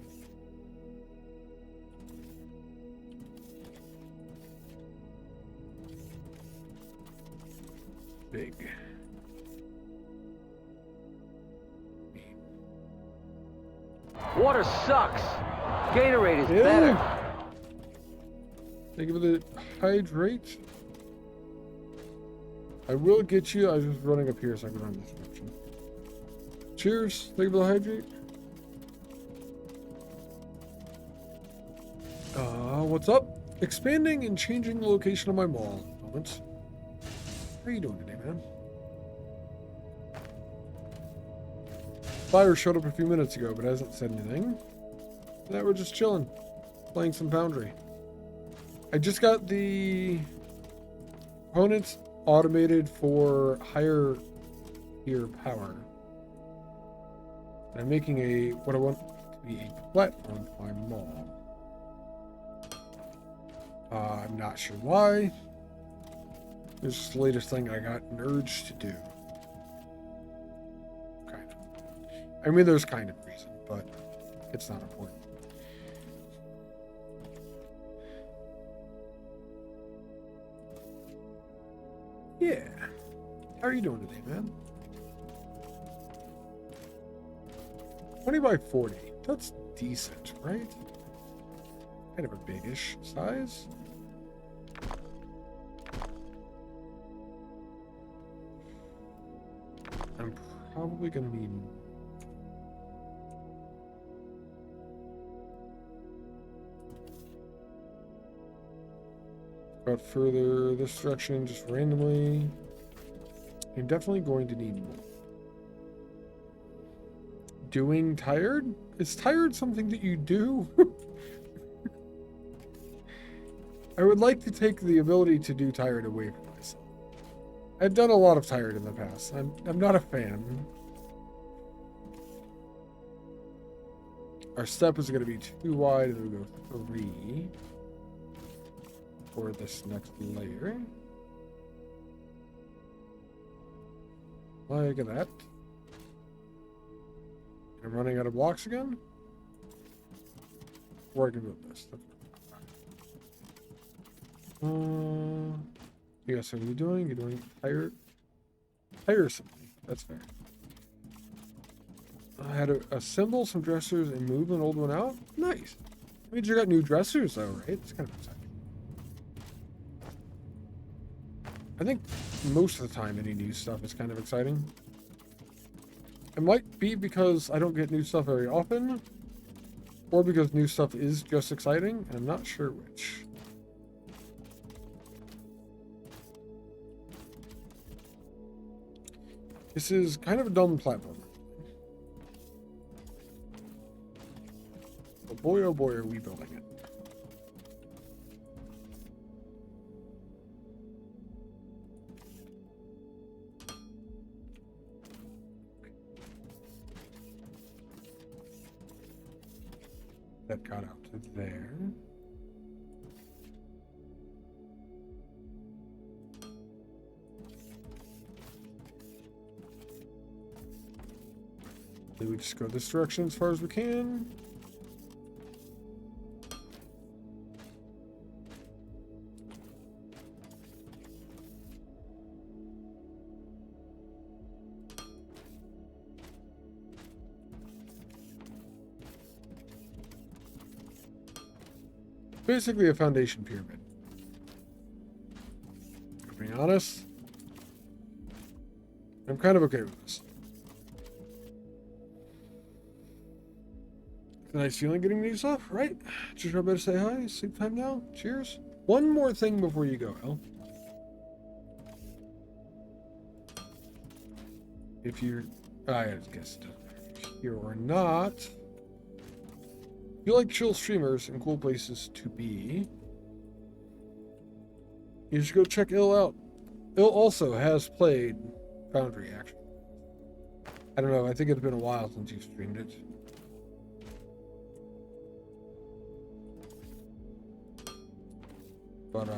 Big. Water sucks. Gatorade is Ew. better. Thank you for the hydrate. I will get you. I was just running up here so I can run this direction. Cheers. Thank you for the hydrate. What's up? Expanding and changing the location of my mall. Moments. How are you doing today, man? Fire showed up a few minutes ago, but hasn't said anything. Now we're just chilling, playing some Foundry. I just got the components automated for higher tier power. And I'm making what I want to be a platform for my mall. I'm not sure why. This is the latest thing I got an urge to do. Kind of. I mean, there's kind of a reason, but it's not important. Yeah. How are you doing today, man? 20 by 40. That's decent, right? Kind of a big-ish size. I'm probably going to need... About further this direction, just randomly. I'm definitely going to need more. Doing tired? Is tired something that you do? I would like to take the ability to do tired away from myself. I've done a lot of tired in the past. I'm not a fan. Our step is going to be too wide, and we'll go 3 for this next layer. Like that. I'm running out of blocks again. Or I can build this. Yes, what are you doing? You're doing tiresomely. That's fair. I had to assemble some dressers and move an old one out. Nice. That means you got new dressers, though, right? It's kind of exciting. I think most of the time any new stuff is kind of exciting. It might be because I don't get new stuff very often, or because new stuff is just exciting, and I'm not sure which. This is kind of a dumb platform. But boy, oh boy, are we building it. That got out to there. Then we just go this direction as far as we can. Basically a foundation pyramid. To be honest, I'm kind of okay with this. It's a nice feeling getting new stuff, right? Just better say hi. Sleep time now. Cheers. One more thing before you go, El. If you're, I guess it doesn't matter. Here or not. If you like chill streamers and cool places to be, you should go check Il out. Il also has played Foundry, actually. I don't know. I think it's been a while since you've streamed it. But,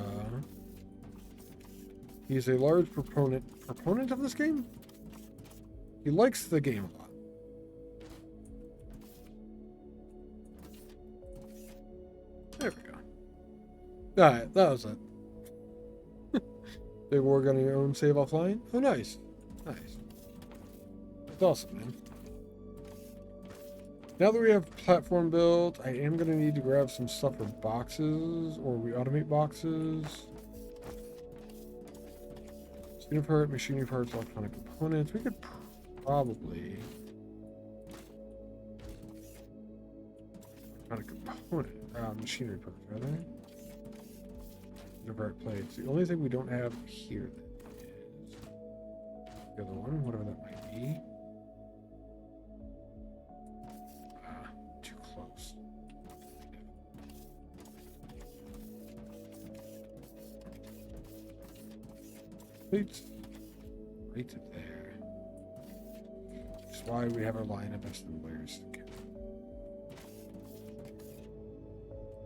he's a large proponent of this game? He likes the game a lot. There we go. Alright, that was it. They work on your own save offline? Oh, nice. Nice. That's awesome, man. Now that we have platform built, I am going to need to grab some stuff for boxes, or we automate boxes. Steel part, machinery parts, electronic components. We could probably... Electronic component. Machinery parts, are they? Part plates. The only thing we don't have here is the other one, whatever that might be. Too close. Plates right there. That's why we have our line of assemblers.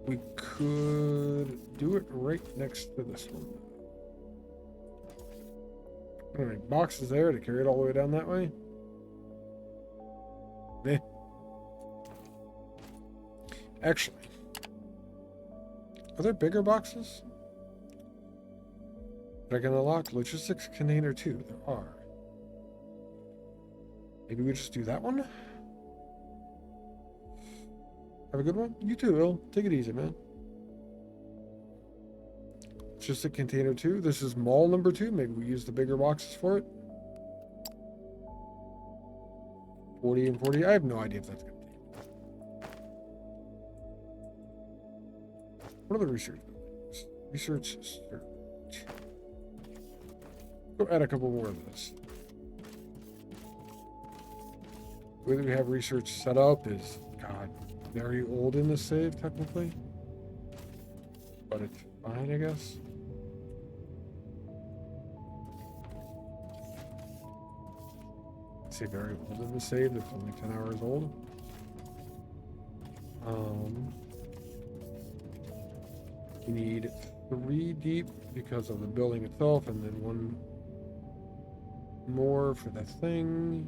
We could do it right next to this one. Alright, boxes there to carry it all the way down that way. Eh. Actually, are there bigger boxes that I can unlock? Logistics container 2. There are. Maybe we just do that one? Have a good one? You too, Will. Take it easy, man. It's just a container 2. This is mall number 2. Maybe we use the bigger boxes for it. 40 and 40. I have no idea if that's going to take. What are the research buildings? Research search. Go add a couple more of this. The way that we have research set up is, God, very old in the save, technically. But it's fine, I guess. I say very old in the save, it's only 10 hours old. We need 3 deep because of the building itself, and then 1 more for the thing.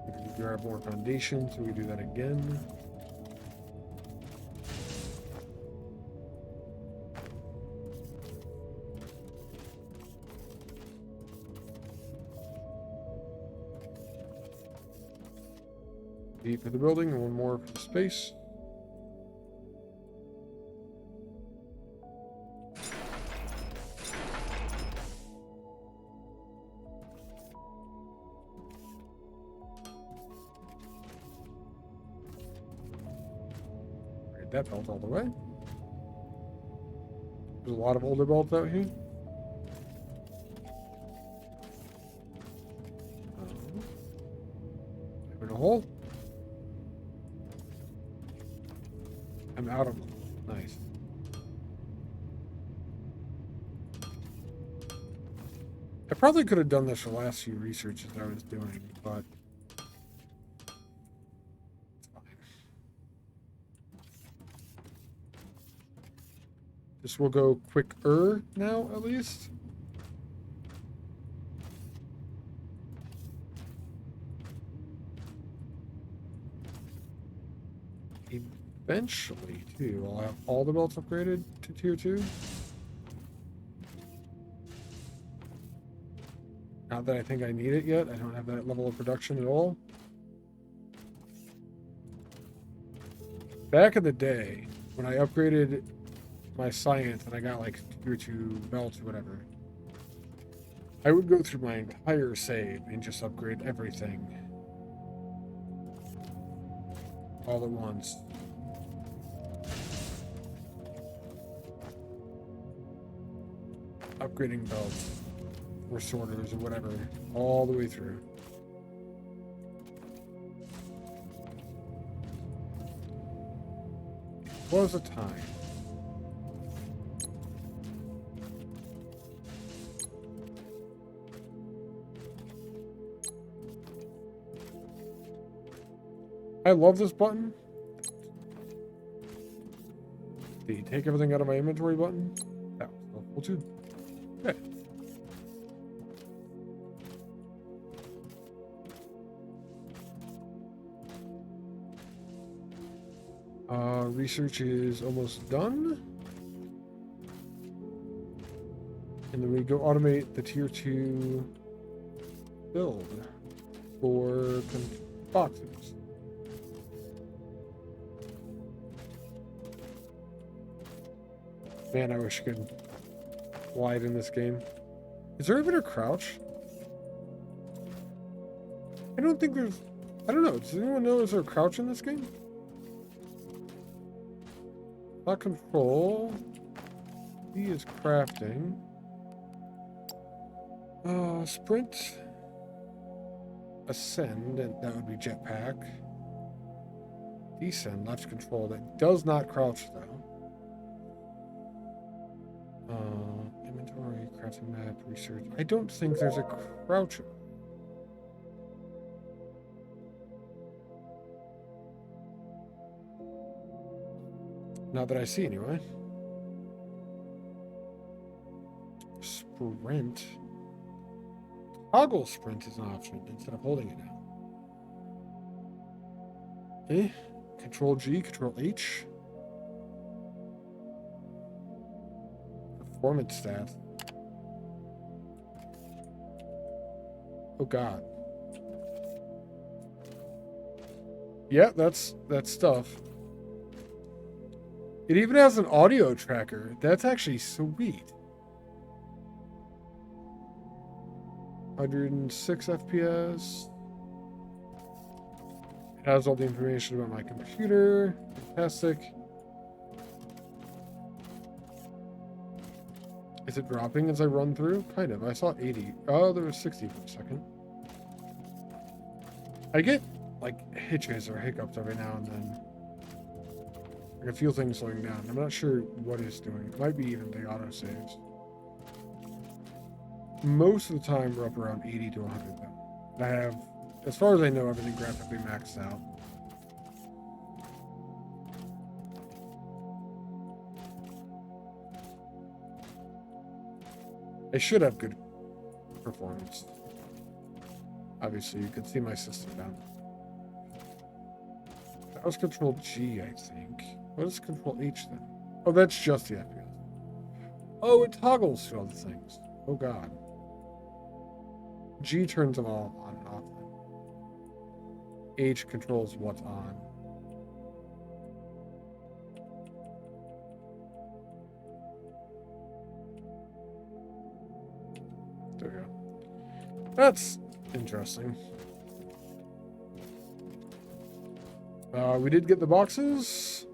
We can grab more foundation, so we do that again. Deep for the building, and 1 more for the space. That belt all the way. There's a lot of older belts out here. In a hole. I'm out of them. Nice. I probably could have done this the last few researches I was doing, but this will go quicker now, at least. Eventually, too, I'll have all the belts upgraded to tier 2. Not that I think I need it yet. I don't have that level of production at all. Back in the day, when I upgraded my science and I got like tier 2 belts or whatever, I would go through my entire save and just upgrade everything all at once. Upgrading belts or sorters or whatever all the way through. What was the time? I love this button. The take everything out of my inventory button. That was helpful too. Okay. Research is almost done. And then we go automate the tier 2 build for boxes. Man, I wish I could glide in this game. Is there even a crouch? I don't think there's... I don't know. Does anyone know, is there a crouch in this game? Not control. He is crafting. Sprint. Ascend, and that would be jetpack. Descend, left control. That does not crouch, though. Inventory, crafting map, research. I don't think there's a crouch. Not that I see, anyway. Sprint. Toggle sprint is an option instead of holding it down. Okay. Control G, Control H. Performance stats. Oh God. Yeah, that's stuff. It even has an audio tracker. That's actually sweet. 106 FPS. It has all the information about my computer. Fantastic. Is it dropping as I run through? Kind of. I saw 80. Oh, there was 60 for a second. I get like hitches or hiccups every now and then. I can feel things slowing down. I'm not sure what it's doing. It might be even the autosaves. Most of the time, we're up around 80 to 100 though. I have, as far as I know, everything graphically maxed out. I should have good performance. Obviously, you can see my system down. That was Control G, I think. What is Control H then? Oh, that's just the FPS. Oh, it toggles through all the things. Oh God. G turns them all on and off. H controls what's on. There we go. That's interesting. We did get the boxes.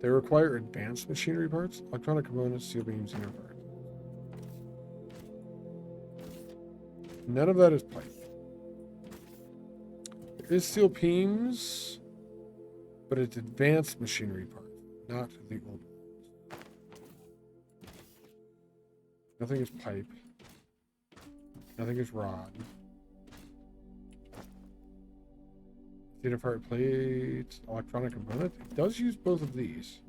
They require advanced machinery parts, electronic components, steel beams, inner parts. None of that is pipe. There is steel beams, but it's advanced machinery parts, not the old ones. Nothing is pipe. Nothing is rod. Data part plate, electronic component. It does use both of these.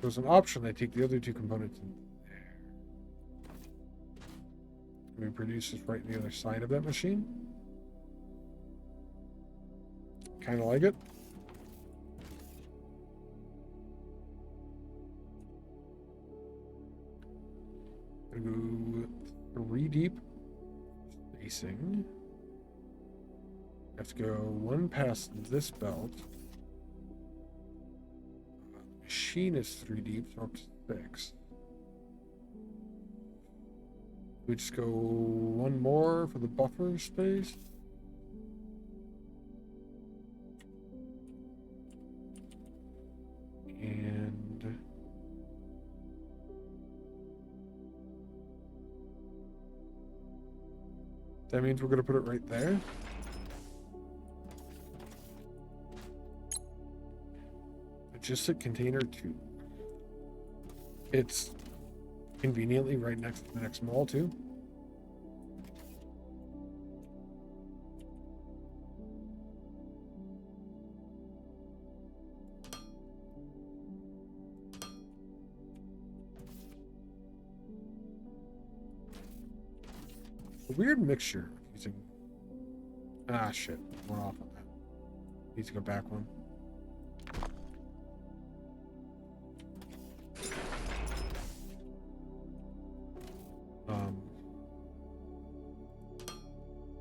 So as an option, I take the other two components in there. And we produce this right on the other side of that machine. Kind of like it. Gonna go 3 deep spacing. Have to go one past this belt. Machine is 3 deep, so up to 6. We just go one more for the buffer space. And that means we're going to put it right there. Logistic container 2. It's conveniently right next to the next mall too. a weird mixture using. Ah, shit. Went off on that. Need to go back one.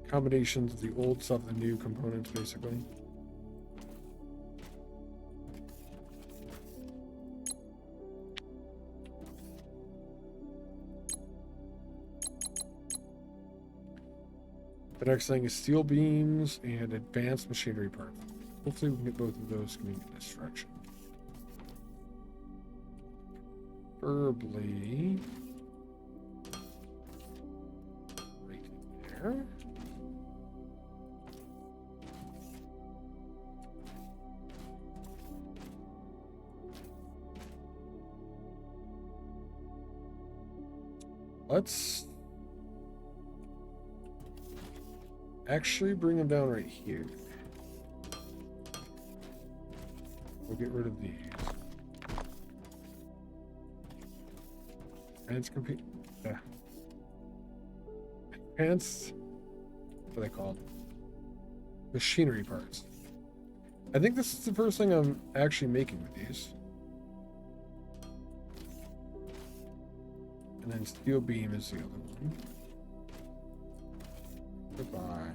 Combinations of the old stuff and the new components, basically. The next thing is steel beams and advanced machinery parts. Hopefully we can get both of those going in this direction. Preferably right there. Let's actually bring them down right here. We'll get rid of these. Advanced compute. Advanced. What are they called? Machinery parts. I think this is the first thing I'm actually making with these. And then steel beam is the other one. Goodbye.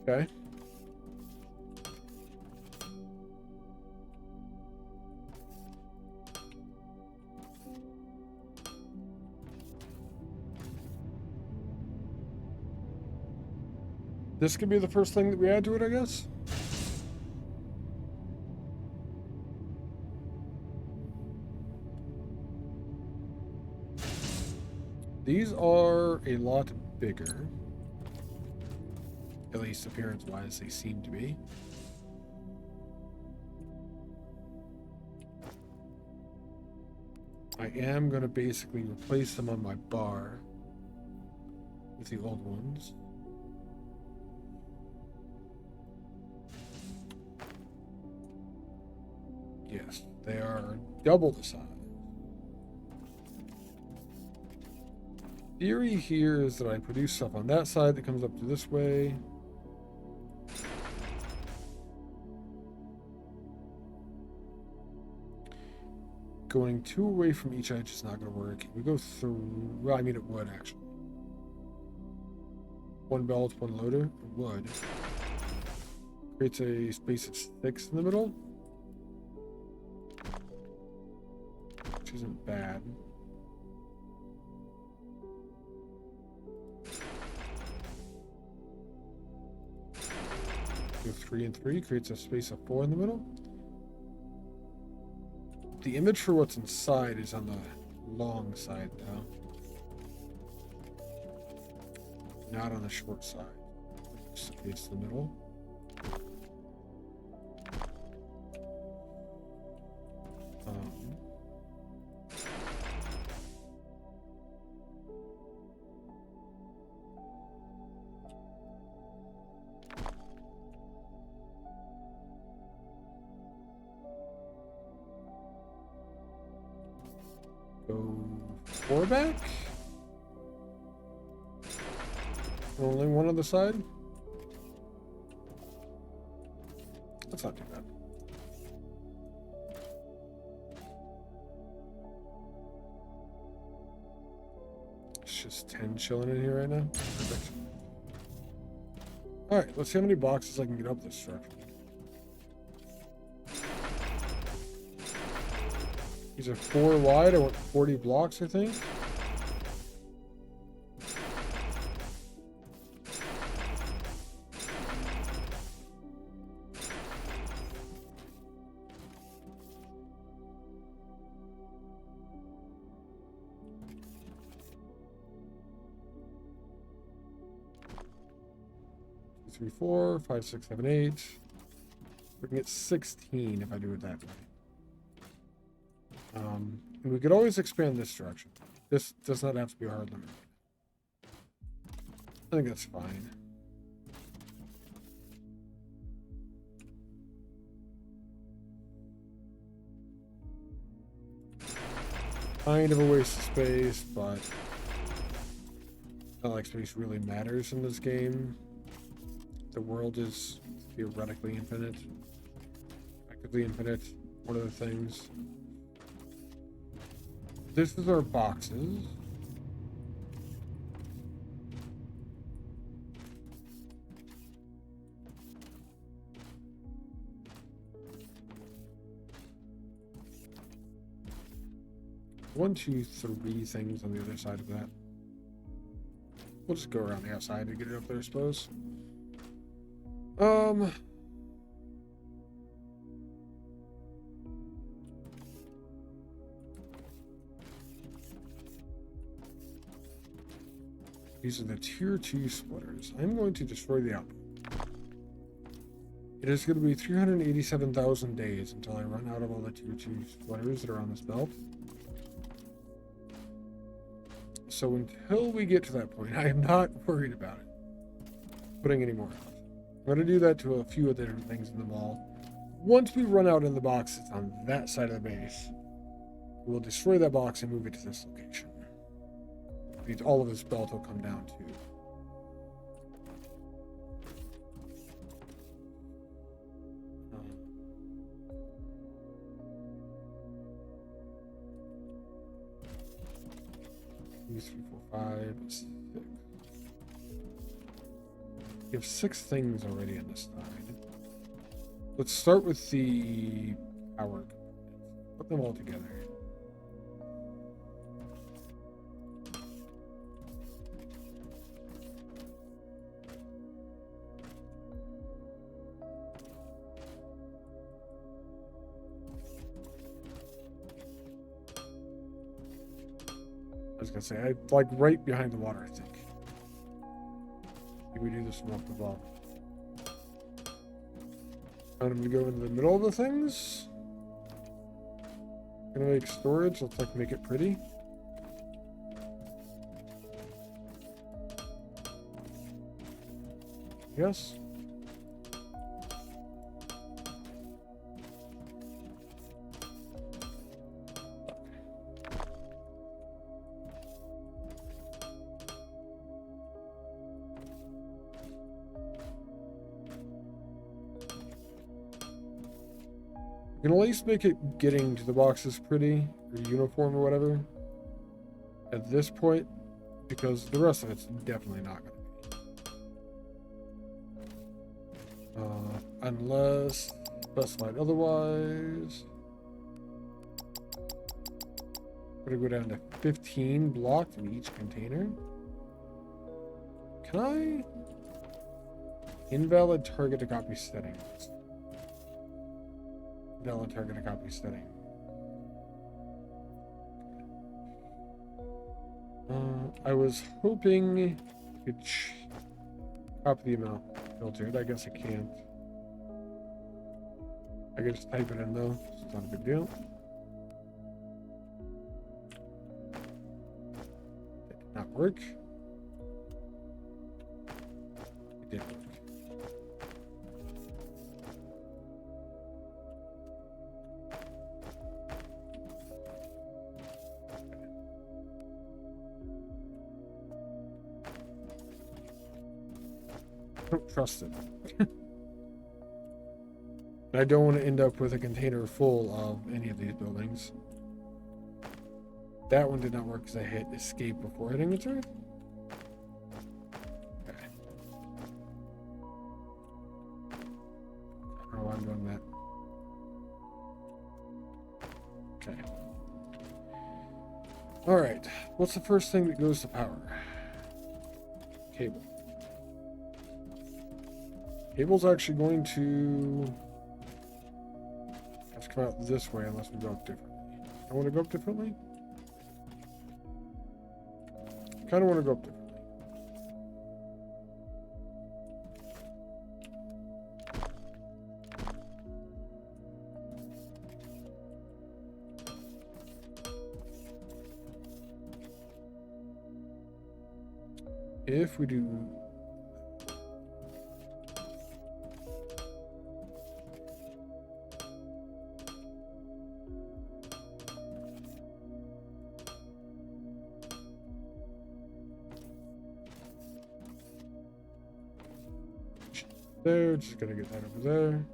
Okay. This could be the first thing that we add to it, I guess. These are a lot bigger. At least appearance-wise, they seem to be. I am going to basically replace them on my bar with the old ones. Yes, they are double the size. Theory here is that I produce stuff on that side that comes up to this way. Going two away from each edge is not going to work. We go through. Well, I mean, it would actually. One belt, one loader. It would. Creates a space of 6 in the middle. Which isn't bad. Go 3 and 3 creates a space of 4 in the middle. The image for what's inside is on the long side now. Not on the short side. Just face the middle. Go 4 back. Only one on the side. That's not too bad. It's just 10 chilling in here right now. Perfect. All right, let's see how many boxes I can get up this structure. These are 4 wide. I want 40 blocks, I think. Three, 4, 5, 6, 7, 8. We can get 16 if I do it that way. And we could always expand this direction. This does not have to be a hard limit. I think that's fine. Kind of a waste of space, but not like space really matters in this game. The world is theoretically infinite. Effectively infinite. One of the things. This is our boxes. One, two, three things on the other side of that. We'll just go around the outside to get it up there, I suppose. These are the tier 2 splitters. I'm going to destroy the output. It is going to be 387,000 days until I run out of all the tier 2 splitters that are on this belt. So until we get to that point, I am not worried about it. Putting any more out. I'm going to do that to a few of the different things in the mall. Once we run out in the box that's on that side of the base, we'll destroy that box and move it to this location. Means all of this belt will come down too. Two, 3, 4, 5, 6. We have 6 things already on this side. Let's start with the power components. Put them all together. I was gonna say, I like right behind the water, I think. We do this from up above. And I'm gonna go into the middle of the things. Gonna make storage, let's like make it pretty. Yes. You can at least make it getting to the boxes pretty, or uniform or whatever, at this point, because the rest of it's definitely not going to be. Unless specified otherwise. We're going to go down to 15 blocked in each container. Can I? Invalid target to copy settings. Invalid target to copy setting. I was hoping you could copy the amount filtered. I guess I can't. I can just type it in though. It's not a big deal. It did not work. It did work. I don't trust it. I don't want to end up with a container full of any of these buildings. That one did not work because I hit escape before hitting the turn. Okay. I don't know why I'm doing that. Okay. Alright. What's the first thing that goes to power? Cable. Cable's actually going to have to come out this way unless we go up differently. I want to go up differently? I kind of want to go up differently. If we do... There, just gonna get that over there.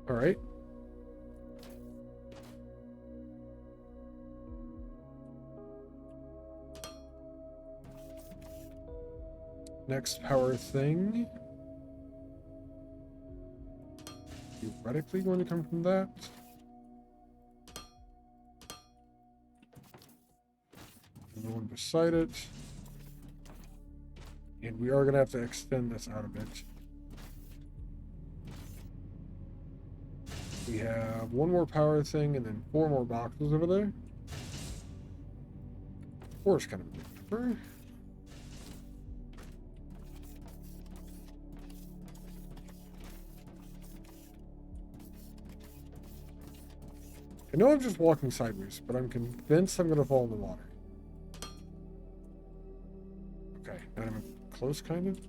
All right. Next power thing. Theoretically going to come from that. And the one beside it. And we are going to have to extend this out a bit. We have one more power thing and then 4 more boxes over there. 4 is kind of a big number. I know I'm just walking sideways, but I'm convinced I'm going to fall in the water. Okay, and I'm close, kind of.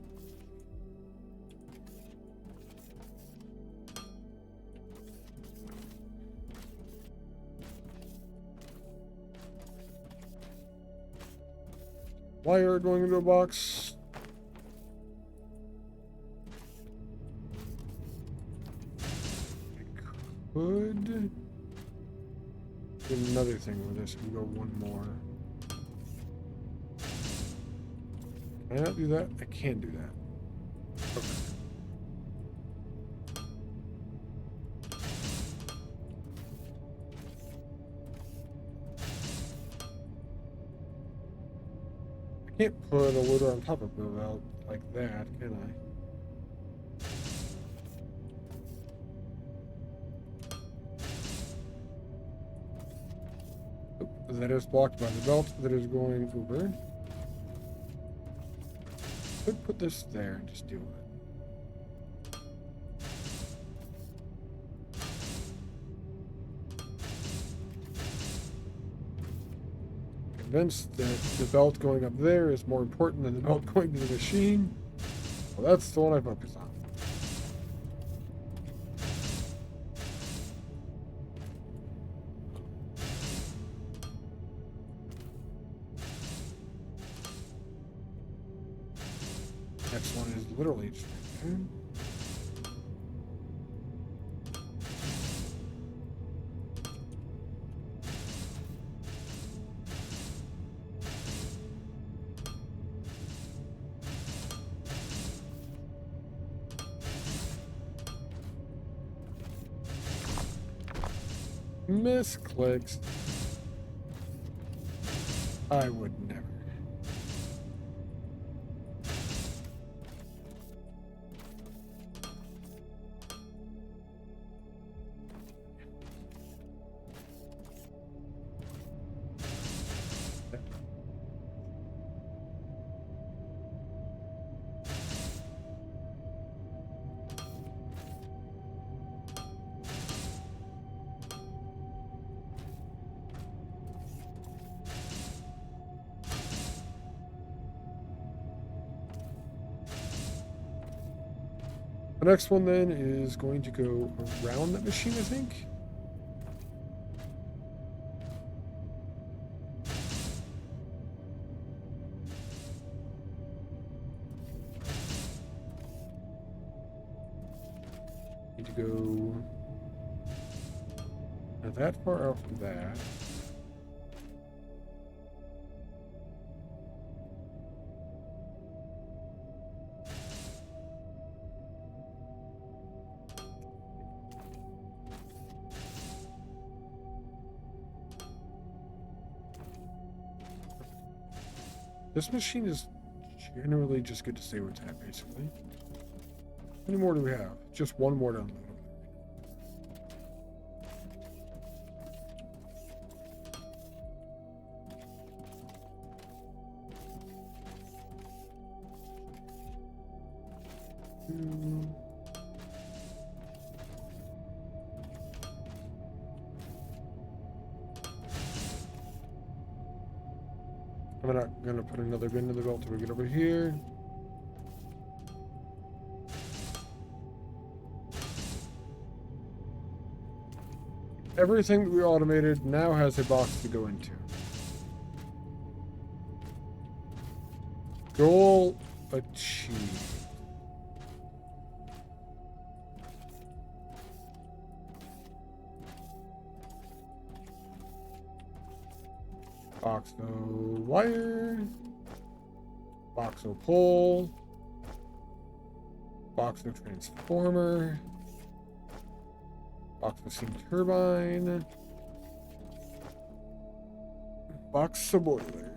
Wire going into a box. I could do another thing with this and go one more. Can I not do that? I can do that. Okay. I can't put a loader on top of the belt like that, can I? That is blocked by the belt that is going over. Could put this there and just deal with it. Convinced that the belt going up there is more important than the belt going to the machine. Well, that's the one I focus on. Next one is literally just right there. Misclicks. I would never. The next one then is going to go around that machine, I think. Need to go not that far out from that. This machine is generally just good to stay where it's at, basically. How many more do we have? Just one more to unload. I'm not gonna put another bin in the belt till we get over here. Everything that we automated now has a box to go into. Goal achieved. Box no wire. Box no pole. Box no transformer. Box no steam turbine. Box a boiler.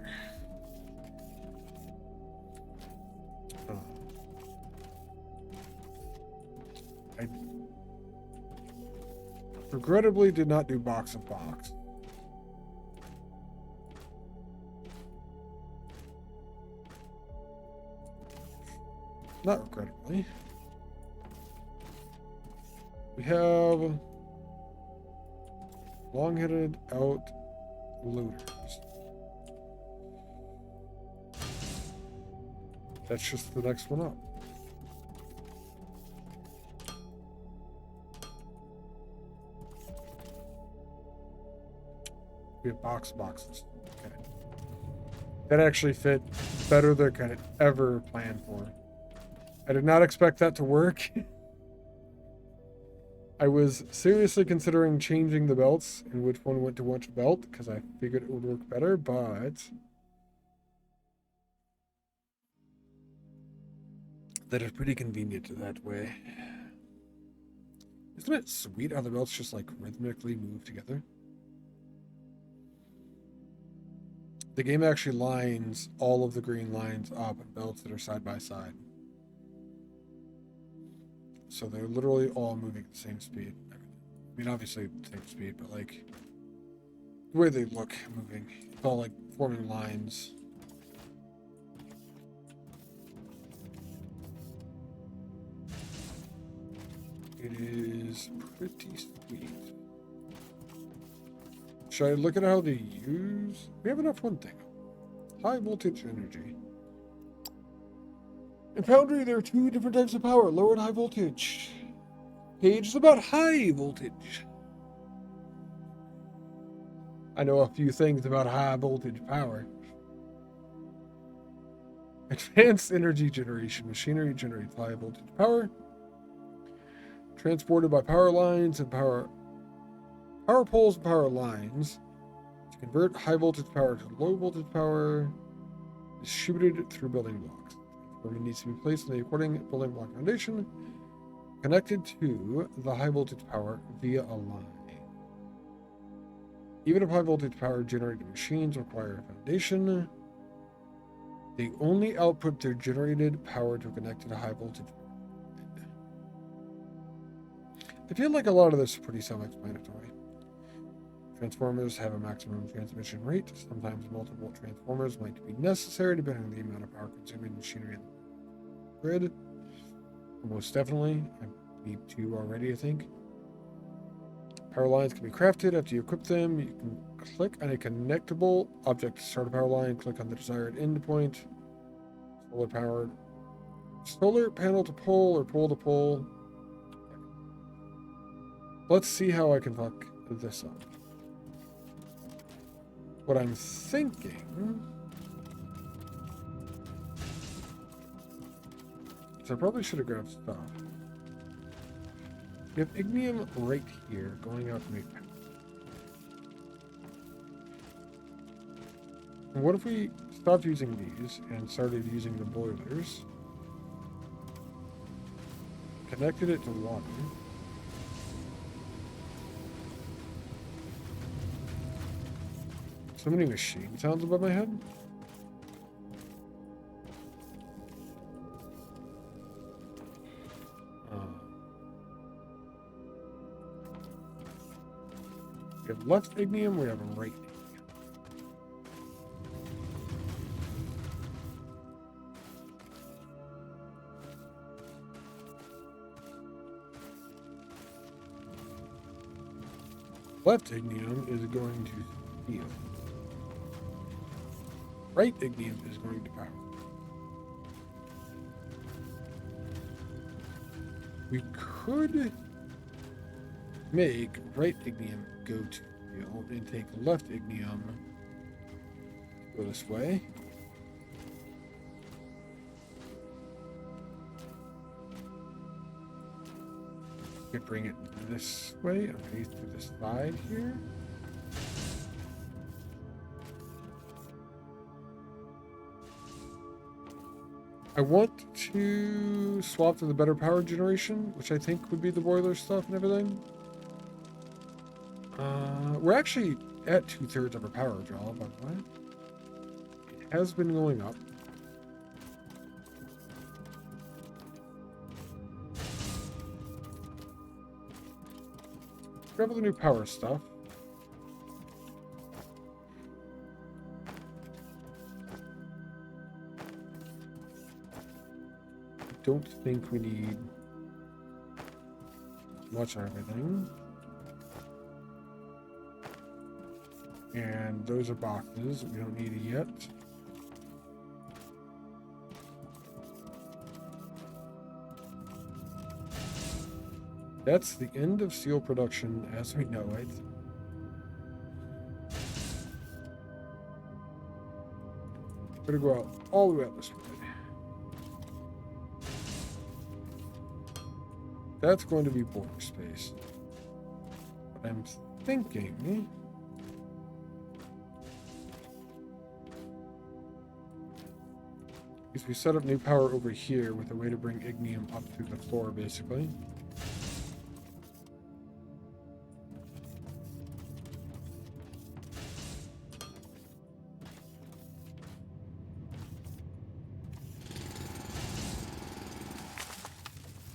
I regrettably did not do box of box. Not regrettably. We have long-headed out loaders. That's just the next one up. We have boxes. Okay. That actually fit better than I could ever plan for. I did not expect that to work. I was seriously considering changing the belts and which one went to which belt because I figured it would work better, but that is pretty convenient that way. Isn't it sweet how the belts just like rhythmically move together? The game actually lines all of the green lines up in belts that are side by side. So they're literally all moving at the same speed. I mean, obviously the same speed, but like the way they look moving. It's all like forming lines. It is pretty sweet. Should I look at how they use? We have enough one thing. High voltage energy. In Foundry, there are two different types of power, low and high voltage. Page is about high voltage. I know a few things about high voltage power. Advanced energy generation. Machinery generates high voltage power. Transported by power lines and power poles and power lines. To convert high voltage power to low voltage power, distributed through building blocks. It needs to be placed in the according building block foundation, connected to the high voltage power via a line. Even if high voltage power generated machines require a foundation, they only output their generated power to connect to the high voltage power. I feel like a lot of this is pretty self-explanatory. Transformers have a maximum transmission rate. Sometimes multiple transformers might be necessary depending on the amount of power consuming machinery in the grid. Most definitely. I need two already, I think. Power lines can be crafted after you equip them. You can click on a connectable object to start a power line. Click on the desired endpoint. Solar panel to pole or pole to pole. Let's see how I can fuck this up. What I'm thinking is I probably should have grabbed stuff. We have ignium right here going out to make power. And what if we stopped using these and started using the boilers? Connected it to water. So many machine sounds above my head. We have left ignium, we have right ignium. Left ignium is going to steel. right ignium is going to power. We could make right ignium go to fuel and take left ignium go this way. Could bring it this way underneath to this side here. I want to swap to the better power generation, which I think would be the boiler stuff and everything. We're actually at 2/3 of our power draw, by the way. It has been going up. Grab all the new power stuff. Don't think we need much of everything. And those are boxes. We don't need it yet. That's the end of steel production as we know it. We're gonna go out all the way out this way. That's going to be boiler space. But I'm thinking is we set up new power over here with a way to bring ignium up to the floor, basically.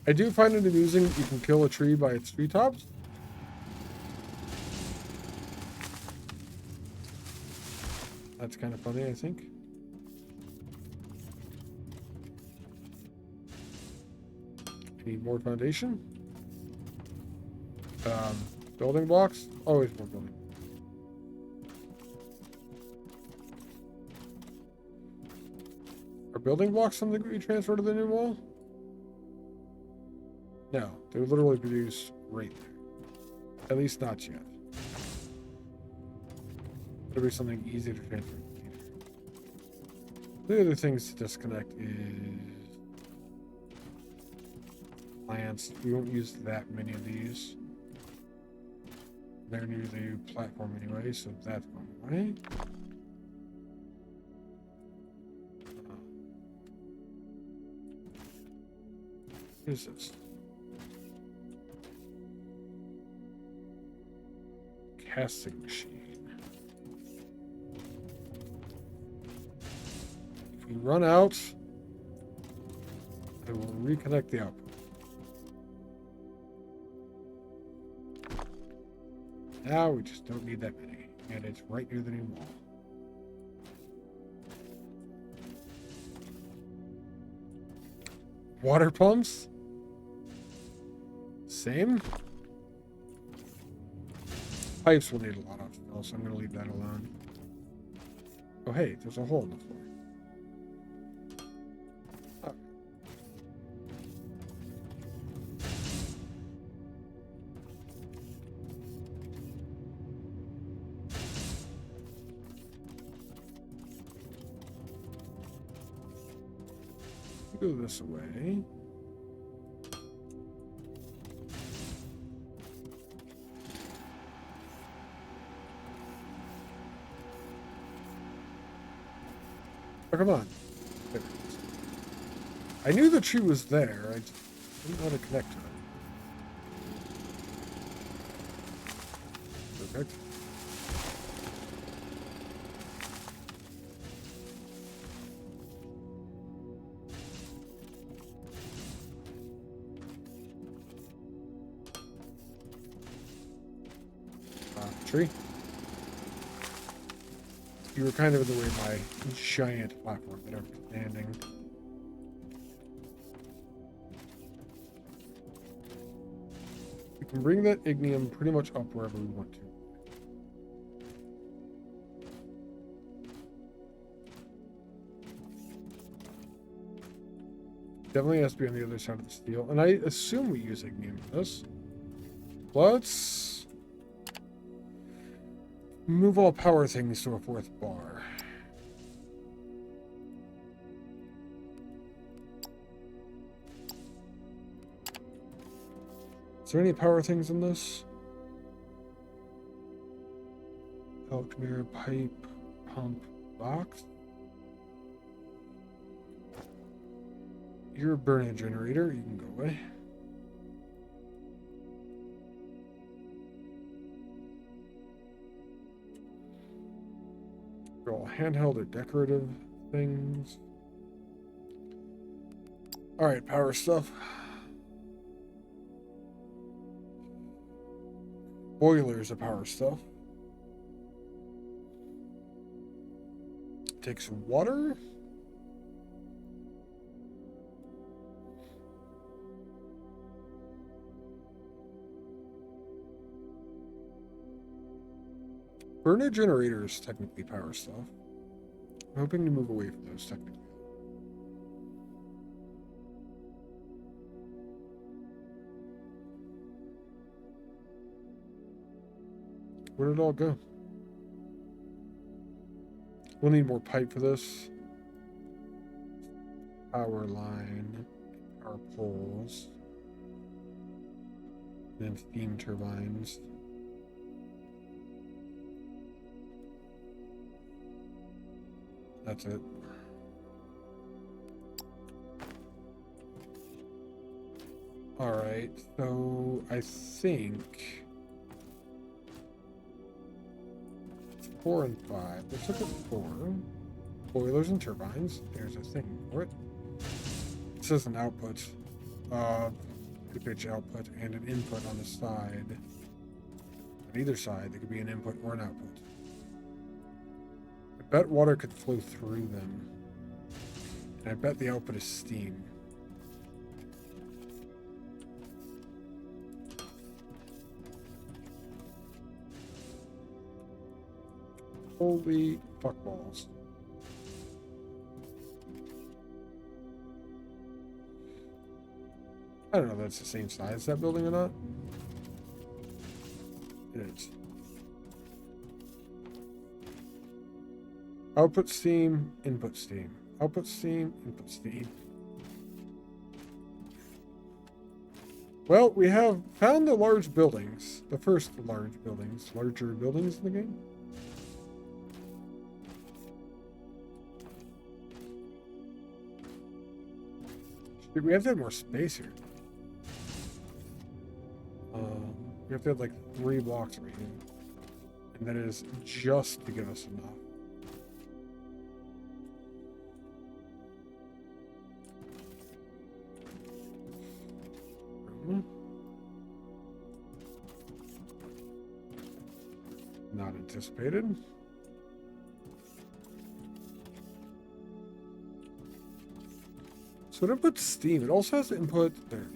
I do find it amusing that you can kill a tree by its tree tops. That's kind of funny, I think. I need more foundation. Building blocks. Always more building. Are building blocks something that we transfer to the new wall? No, they're literally produced right there. At least not yet. It'll be something easy to transfer. The other things to disconnect is plants. We won't use that many of these. They're near the platform anyway, so that's going away. What is this? Casting machine. If we run out, I will reconnect the output. Now we just don't need that many, and it's right near the new wall. Water pumps? Same? Pipes will need a lot of still, so I'm going to leave that alone. Oh, hey, there's a hole in the floor. Oh. Go this way. Oh, come on. There it is. I knew the tree was there. I just didn't want to connect to it. Perfect. Tree. You were kind of in the way of my giant platform that I'm standing. We can bring that ignium pretty much up wherever we want to. Definitely has to be on the other side of the steel. And I assume we use ignium for this. Let's move all power things to a fourth bar. Is there any power things in this? Conveyor, pipe, pump, box. You're a burning generator. You can go away. They're all handheld or decorative things. All right, power stuff. Boilers are power stuff. Takes water. Burner generators technically power stuff. I'm hoping to move away from those technically. Where did it all go? We'll need more pipe for this. Power line, power poles, and then steam turbines. That's it. Alright, so I think 4 and 5. Let's look at 4. Boilers and turbines. There's a thing for it. It says an output. Pitch output and an input on the side. On either side, there could be an input or an output. I bet water could flow through them. And I bet the output is steam. Holy fuck balls. I don't know if that's the same size as that building or not. It is. Output steam, input steam. Output steam, input steam. Well, we have found the large buildings. The first larger buildings in the game. Dude, we have to have more space here. We have to have like 3 blocks right here. And that is just to give us enough. Not anticipated. So it inputs steam. It also has to input there.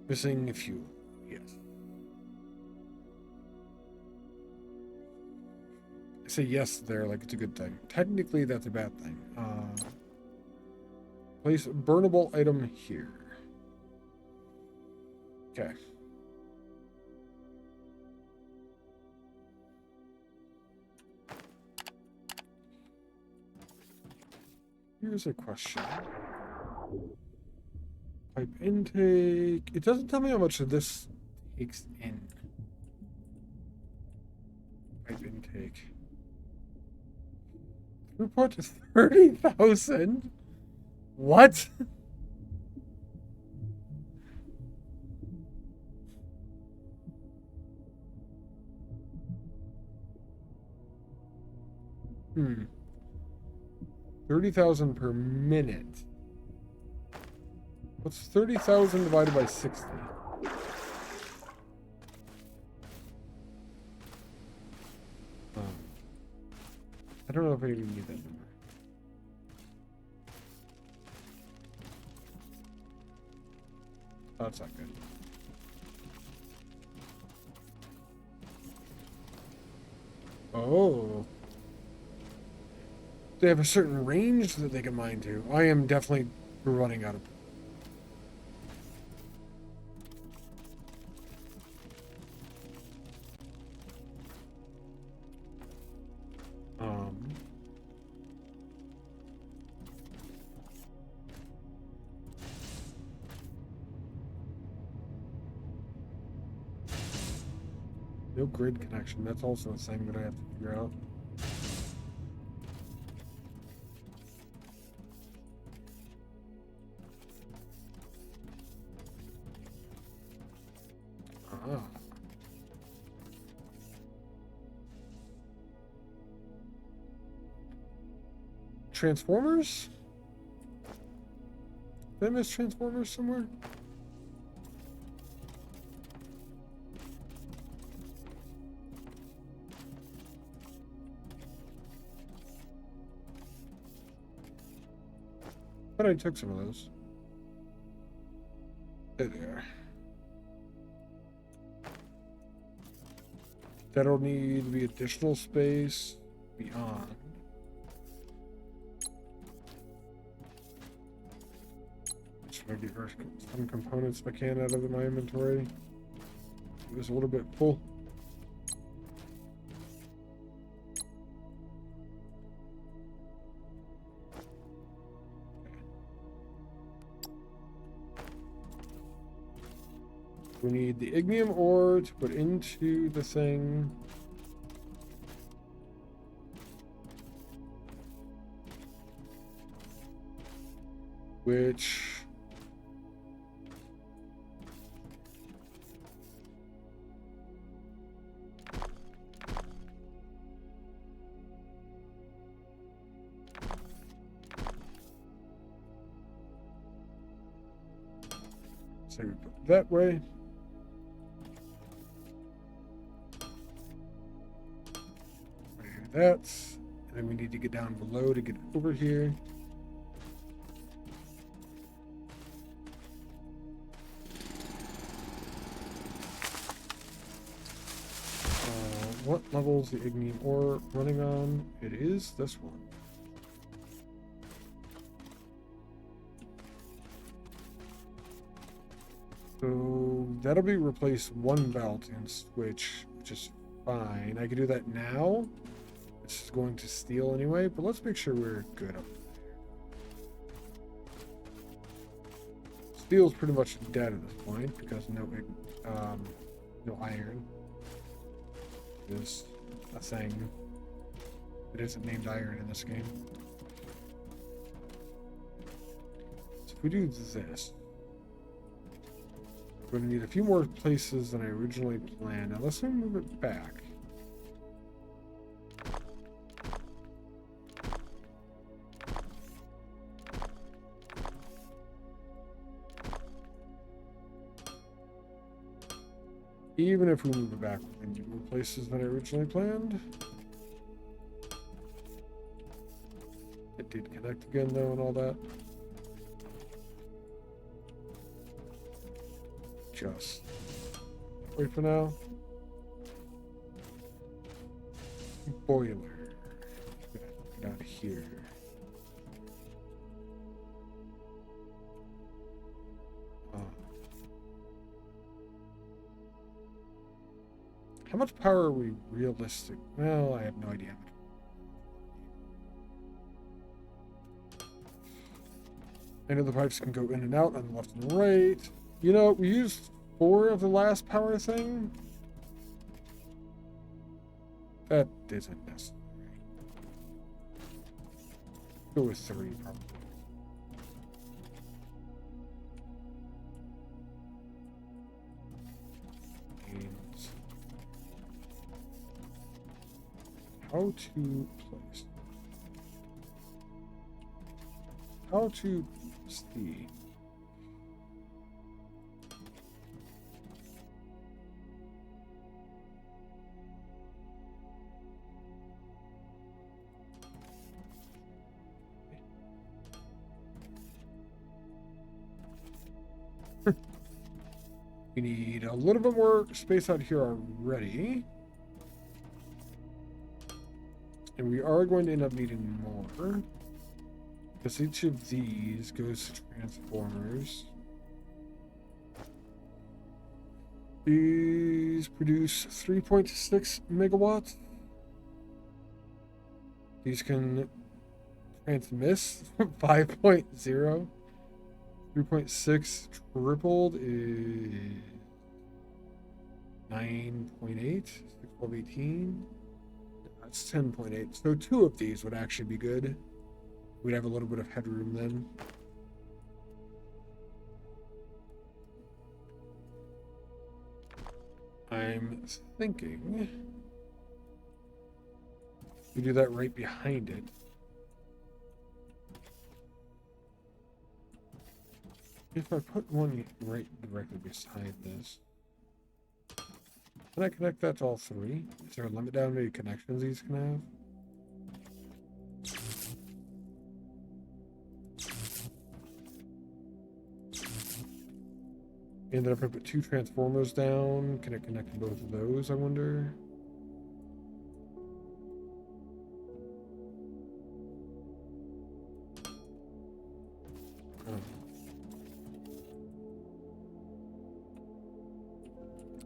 Missing fuel. Yes. I say yes there like it's a good thing. Technically, that's a bad thing. Place burnable item here. Okay. Here's a question. Pipe intake. It doesn't tell me how much of this takes in. Pipe intake. Throughput is 30,000. What? Hmm. 30,000 per minute. What's 30,000 divided by 60? I don't know if I even need that number. Oh, that's not good. Oh. They have a certain range that they can mine to. I am definitely running out of. Um, no grid connection. That's also a thing that I have to figure out. Ah. Transformers? Did I miss Transformers somewhere? I thought I took some of those. There they are. That'll need to be additional space beyond. Just gonna get some components if I can out of my inventory. It was a little bit full. We need the ignium ore to put into the thing. Which... say we put it that way. That, and then we need to get down below to get over here. What level is the ignium ore running on? It is this one. So that'll be replace one belt and switch, which is fine. I could do that now. It's just going to steal anyway, but let's make sure we're good up there. Steel's pretty much dead at this point because no iron is a thing. It isn't named iron in this game. So if we do this, we're going to need a few more places than I originally planned. Now let's move it back. Even if we move it back, we can do more places than I originally planned. It did connect again though and all that. Just wait for now. Boiler. Get out of here. How much power are we realistic? Well, I have no idea. I know the pipes can go in and out on the left and right. You know, we used 4 of the last power thing. That isn't necessary. Go with 3 probably. How to place. How to see. We need a little bit more space out here already. And we are going to end up needing more. Because each of these goes to transformers. These produce 3.6 megawatts. These can transmit 5.0. 3.6 tripled is 9.8. 6, 12, 18. That's 10.8. So 2 of these would actually be good. We'd have a little bit of headroom then. I'm thinking we do that right behind it. If I put one right directly beside this, can I connect that to all 3? Is there a limit down to how many connections these can have? And then if I put 2 transformers down, can it connect to both of those, I wonder?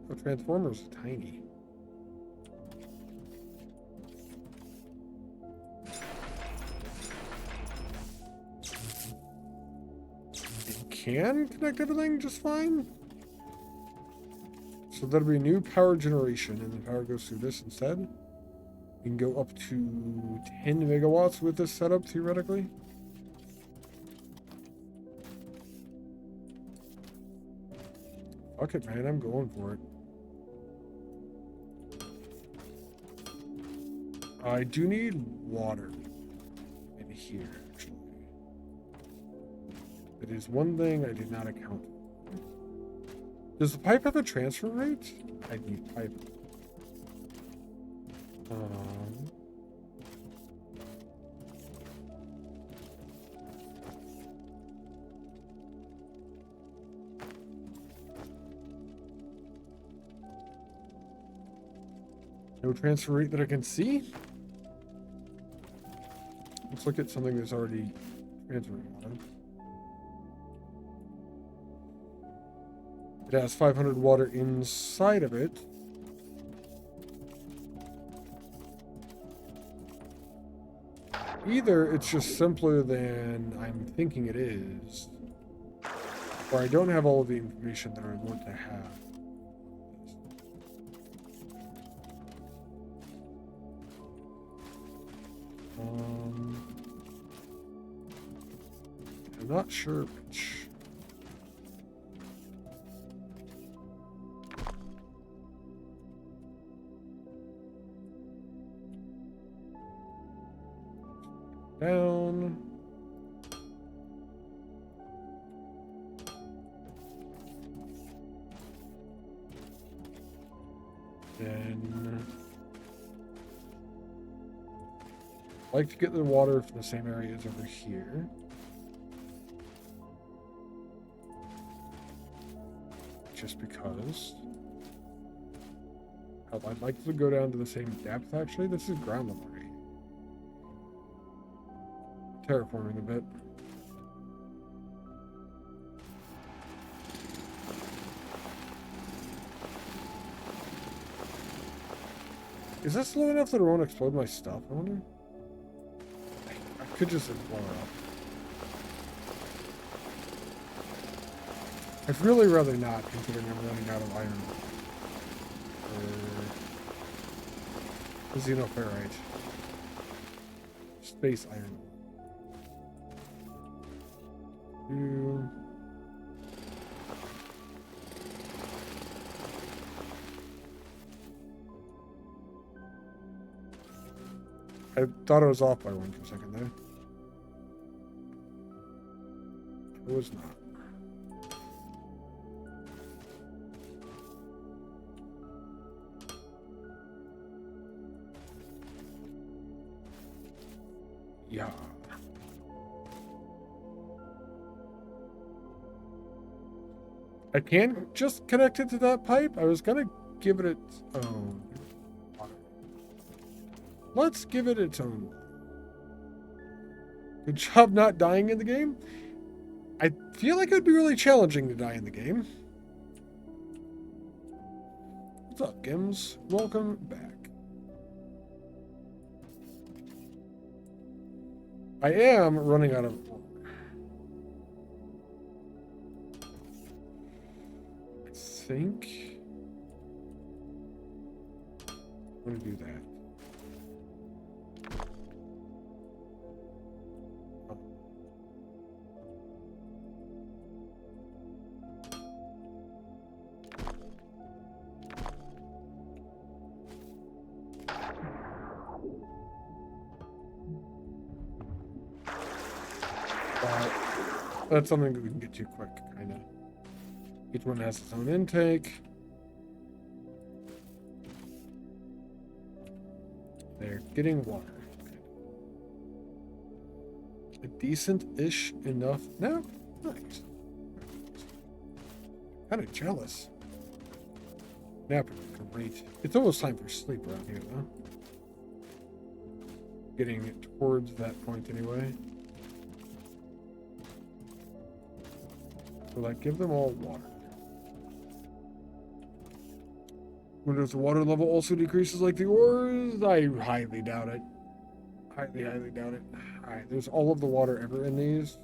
Oh, transformers are tiny. It can connect everything just fine. So that'll be new power generation, and the power goes through this instead. You can go up to 10 megawatts with this setup, theoretically. Fuck it, man, I'm going for it. I do need water in here, actually. It is one thing I did not account for. Does the pipe have a transfer rate? I need pipe. No transfer rate that I can see. Let's look at something that's already transferring water. It has 500 water inside of it. Either it's just simpler than I'm thinking it is, or I don't have all of the information that I want to have. I'm not sure which. Down. Then I like to get the water from the same area as over here. Just because. I'd like to go down to the same depth, actually. This is ground level. Terraforming a bit. Is this low enough that it won't explode my stuff, I wonder? I could just blow it up. I'd really rather not, considering I'm running out of iron. Or xenoferrite. Space iron. I thought it was off by 1 for a second there. It was not. Yeah. I can't just connect it to that pipe. I was gonna give it its own. let's give it its own. Good job not dying in the game. I feel like it would be really challenging to die in the game. What's up, Gims? Welcome back. I am running out of water. I think I'm going to do that. That's something that we can get to quick, kind of. Each one has its own intake. They're getting water. A decent-ish enough. No, nice. Kind of jealous. Napping, great. It's almost time for sleep around here, though. Getting towards that point anyway. Will I give them all water? Wonder if the water level also decreases like the ores? I highly doubt it. Highly, highly doubt it. Alright, there's all of the water ever in these.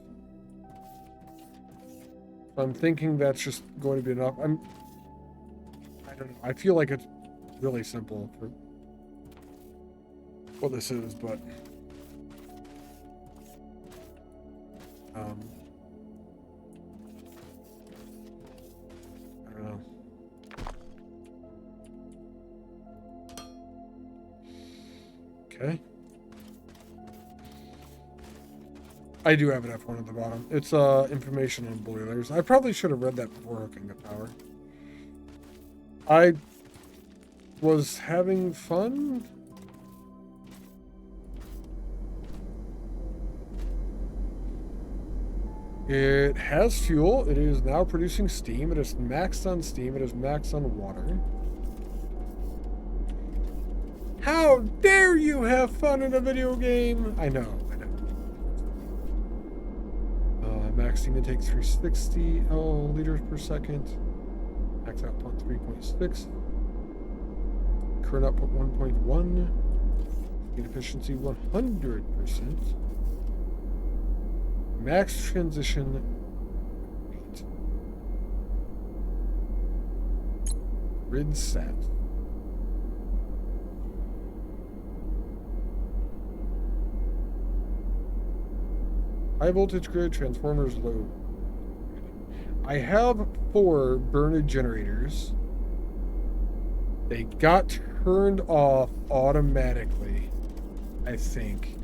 So I'm thinking that's just going to be enough. I don't know. I feel like it's really simple for what this is, but I don't know. Okay. I do have an F1 at the bottom. It's information on boilers. I probably should have read that before hooking up power. I was having fun. It has fuel. It is now producing steam. It is maxed on steam. It is maxed on water. How dare you have fun in a video game? I know. Max steam intake 360 liters per second. Max output 3.6. Current output 1.1. Speed efficiency 100%. Max transition 8. Grid set. High voltage grid, transformers low. I have 4 burned generators. They got turned off automatically, I think.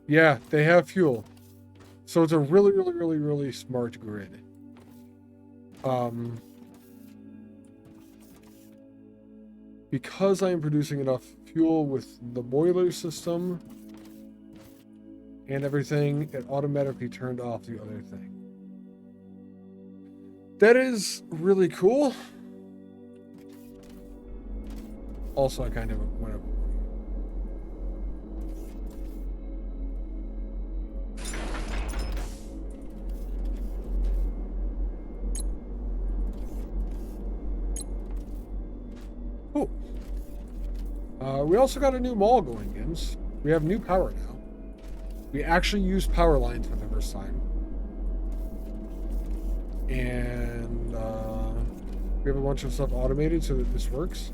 Yeah, they have fuel. So it's a really, really, really, really smart grid. Because I am producing enough fuel with the boiler system and everything, it automatically turned off the other thing. That is really cool. Also, I kind of went up. Cool. We also got a new mall going, Gims. We have new power now. We actually used power lines for the first time. And we have a bunch of stuff automated so that this works.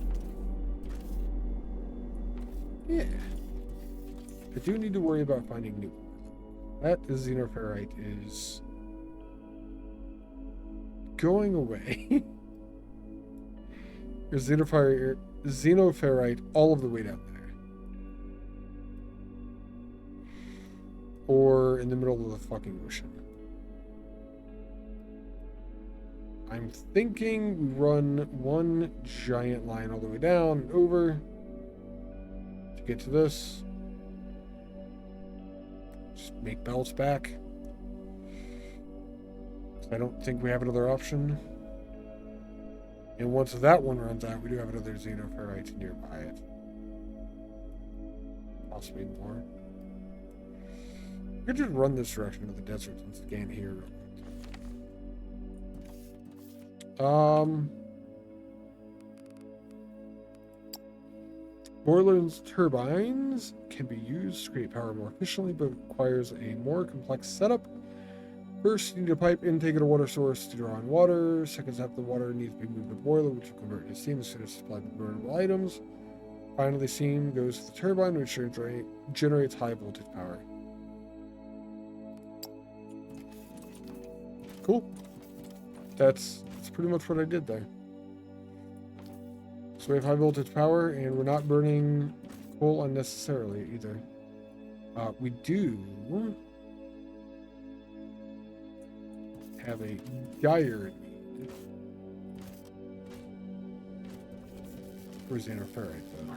Yeah. I do need to worry about finding new ones. That xenoferrite is going away. There's xenoferrite all of the way down there. Or in the middle of the fucking ocean. I'm thinking we run one giant line all the way down and over to get to this. Just make belts back. I don't think we have another option. And once that one runs out, we do have another xenoferrite nearby it. Possibly more. We could just run this direction to the desert and scan here real quick. Boiler's turbines can be used to create power more efficiently, but requires a more complex setup. First, you need a pipe intake at a water source to draw in water. Second step, the water needs to be moved to the boiler, which will convert into steam as soon as supplied with burnable items. Finally, steam goes to the turbine, which generates high voltage power. Cool. That's pretty much what I did there. So we have high voltage power, and we're not burning coal unnecessarily either. We do have a dire need for xenoferrite, though.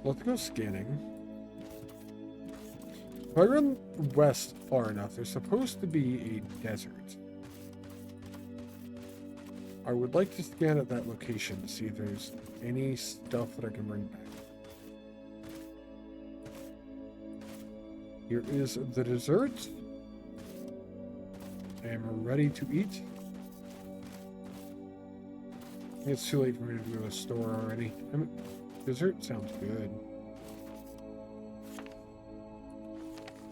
Let's go scanning. If I run west far enough, there's supposed to be a desert. I would like to scan at that location to see if there's any stuff that I can bring back. Here is the dessert. I am ready to eat. I think it's too late for me to go to the store already. Dessert sounds good.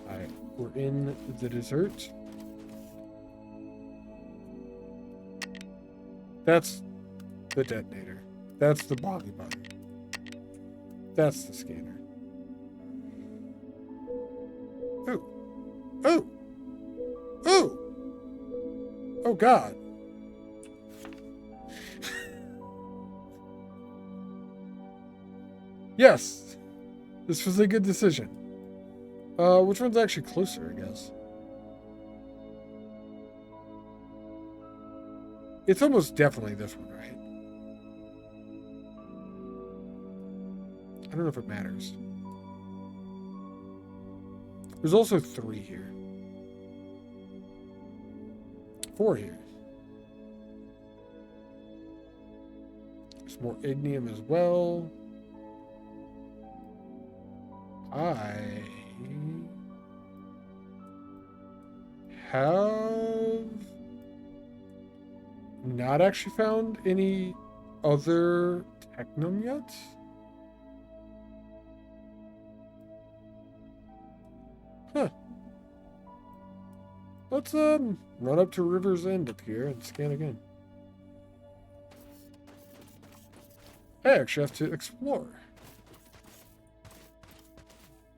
Alright, we're in the dessert. That's the detonator. That's the body button. That's the scanner. Oh. Oh! Oh! Oh, God. Yes! This was a good decision. Which one's actually closer, I guess? It's almost definitely this one, right? I don't know if it matters. There's also 3 here. 4 here. There's more ignium as well. I have not actually found any other technum yet. Huh. Let's run up to River's End up here and scan again. I actually have to explore.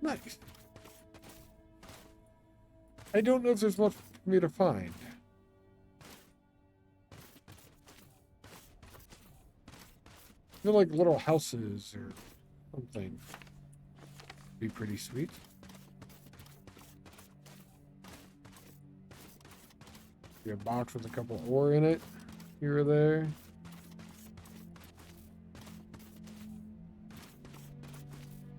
Nice. I don't know if there's much for me to find. They're like little houses or something. Be pretty sweet. Be a box with a couple of ore in it, here or there.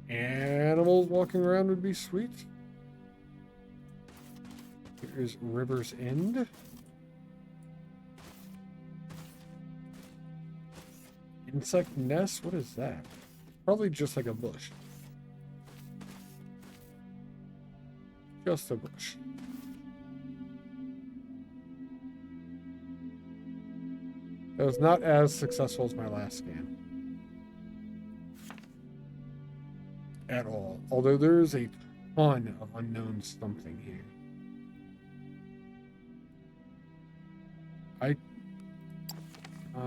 Animals walking around would be sweet. Here's River's End. Insect nest? What is that? Probably just like a bush. Just a bush. That was not as successful as my last scan. At all. Although there is a ton of unknown something here.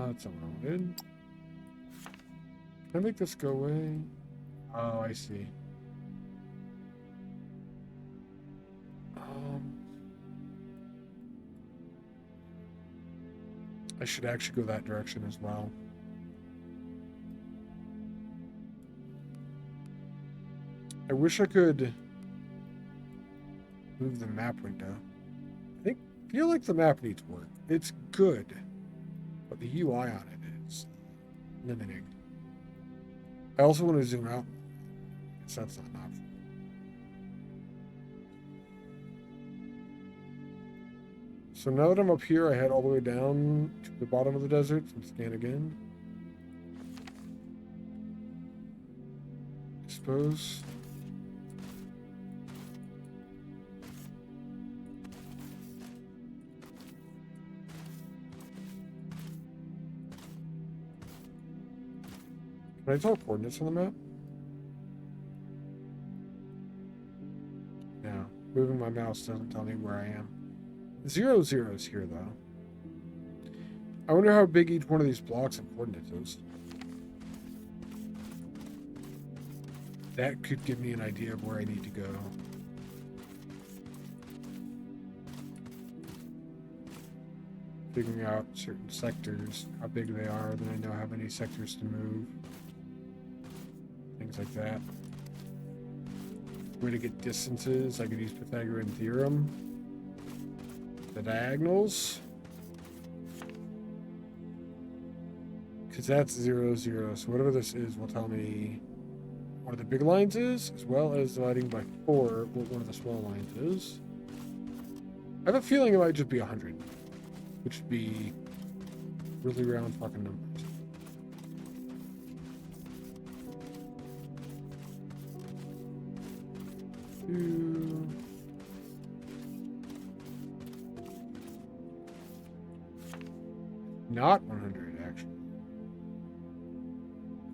That's not what I wanted. Can I make this go away? Oh, I see. I should actually go that direction as well. I wish I could move the map window. I feel like the map needs work. It's good, but the UI on it is limiting. I also want to zoom out. I guess that's not an option. So now that I'm up here, I head all the way down to the bottom of the desert and scan again. I suppose. Can I tell coordinates on the map? No. Moving my mouse doesn't tell me where I am. 0, 0 is here, though. I wonder how big each one of these blocks of coordinates is. That could give me an idea of where I need to go. Figuring out certain sectors, how big they are, then I know how many sectors to move. Things like that. Way to get distances, I could use Pythagorean theorem. The diagonals. Because that's 0, 0. So whatever this is will tell me what the big lines is, as well as dividing by 4 what one of the small lines is. I have a feeling it might just be 100, which would be really round fucking numbers. Not 100, actually.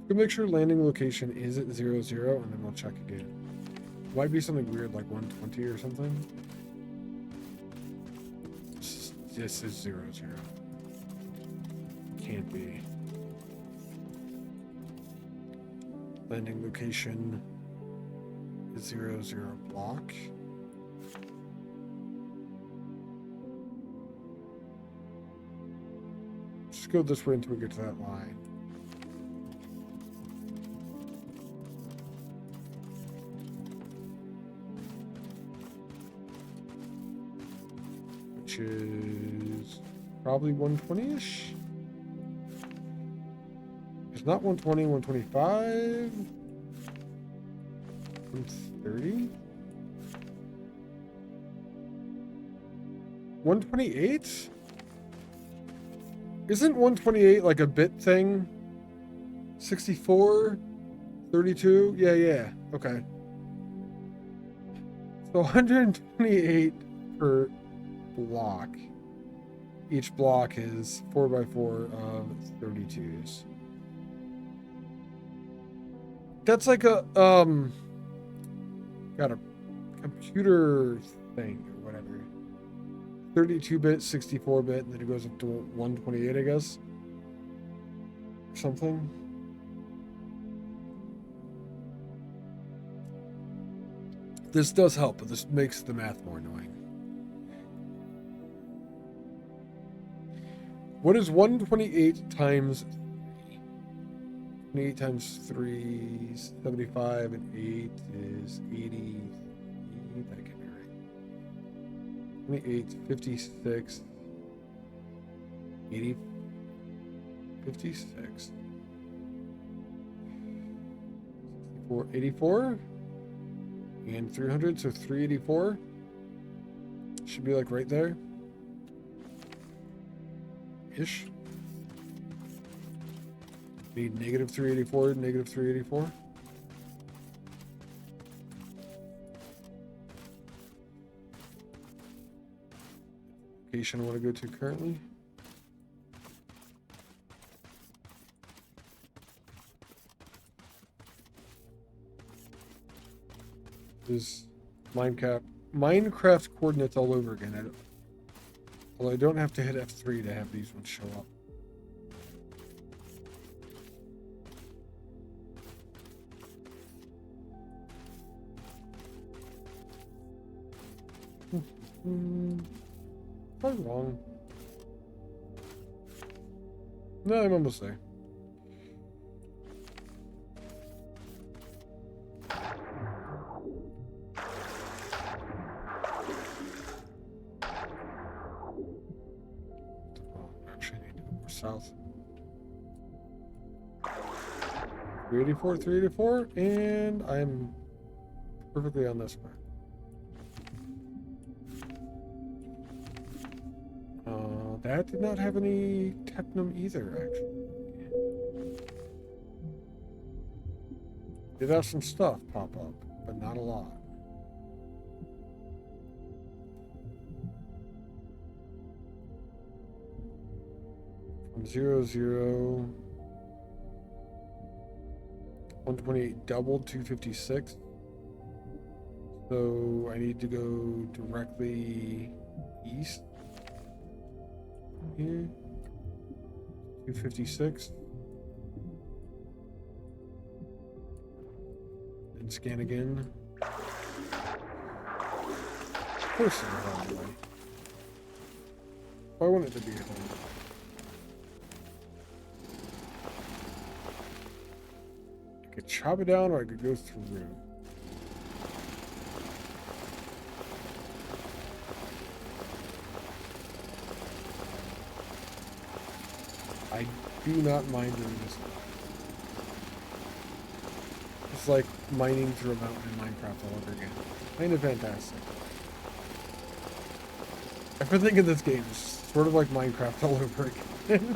We'll make sure landing location is at 0, 0, and then we'll check again. Might be something weird like 120 or something. This is 0, 0. Can't be. Landing location is 0, 0 block. Just go this way until we get to that line. Which is probably 120-ish. It's not 120, 125. 130. 128? Isn't 128 like a bit thing? 64? 32? Yeah. Okay. So 128 per block. Each block is 4x4 of 32s. That's like a got a computer thing or whatever. 32-bit, 64-bit, and then it goes up to 128, I guess. Something. This does help, but this makes the math more annoying. What is 128 times 28 times 3, 75, and 8 is 80. That can be right. 28, 56, 80, 56, 64, 84, and 300, so 384. Should be like right there. Ish. Need negative 384, negative 384. Location I want to go to currently. This Minecraft coordinates all over again. Although I don't have to hit F3 to have these ones show up. Probably wrong. No, I'm almost there. Actually, I need to go more south. 384, 384, and I'm perfectly on this part. That did not have any technum either, actually. Did have some stuff pop up, but not a lot. From 00, 128 doubled, 256. So I need to go directly east here. 256. And scan again. Of course it's a wrong way. I want it to be a wrong way. I could chop it down or I could go through. I do not mind doing this. It's like mining through a mountain in Minecraft all over again. Kind of fantastic. Everything in this game is sort of like Minecraft all over again.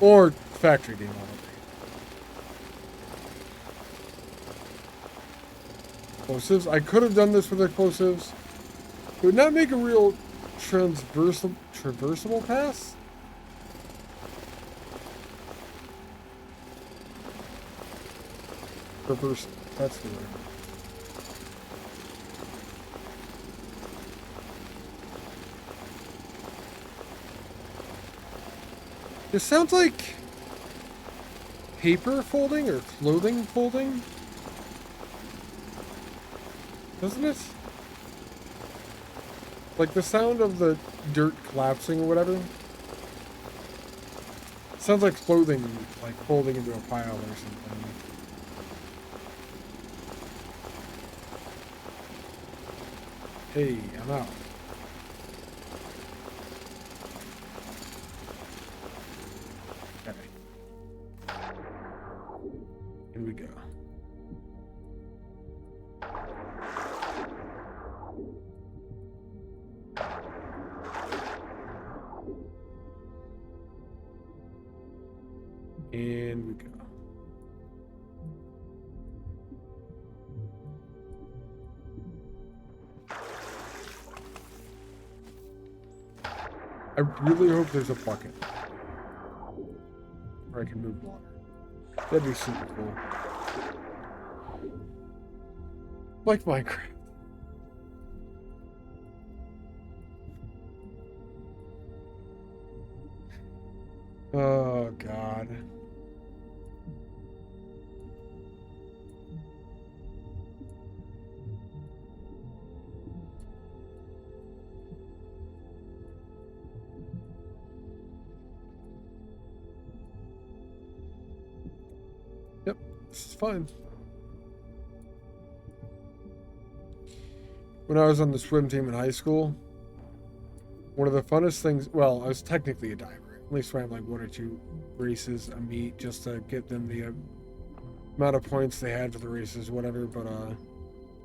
Or factory game all over again. Explosives. I could have done this with explosives. It would not make a real traversable pass. Traversal. That's the word. This sounds like paper folding or clothing folding. Doesn't it? Like the sound of the dirt collapsing or whatever. Sounds like clothing, like folding into a pile or something. Hey, I'm out. Okay. Here we go. And we go. I really hope there's a bucket where I can move water. That'd be super cool. Like Minecraft. Oh, God. Yep, this is fun. When I was on the swim team in high school, one of the funnest things, well, I was technically a diver. I only swam like 1 or 2 races a meet just to get them the amount of points they had for the races, whatever, but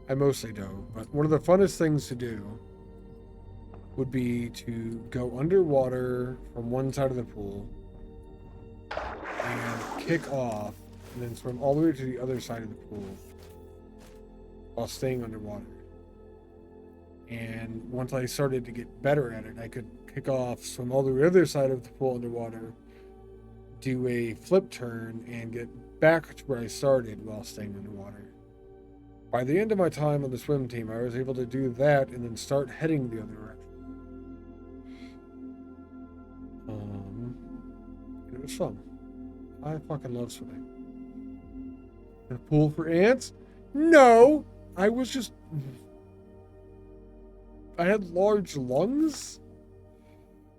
I mostly dove. But one of the funnest things to do would be to go underwater from one side of the pool and kick off and then swim all the way to the other side of the pool while staying underwater. And once I started to get better at it, I could kick off, swim all the way to the other side of the pool underwater, do a flip turn, and get back to where I started while staying underwater. By the end of my time on the swim team, I was able to do that and then start heading the other direction. It was fun. I fucking love swimming. The pool for ants? No! I had large lungs?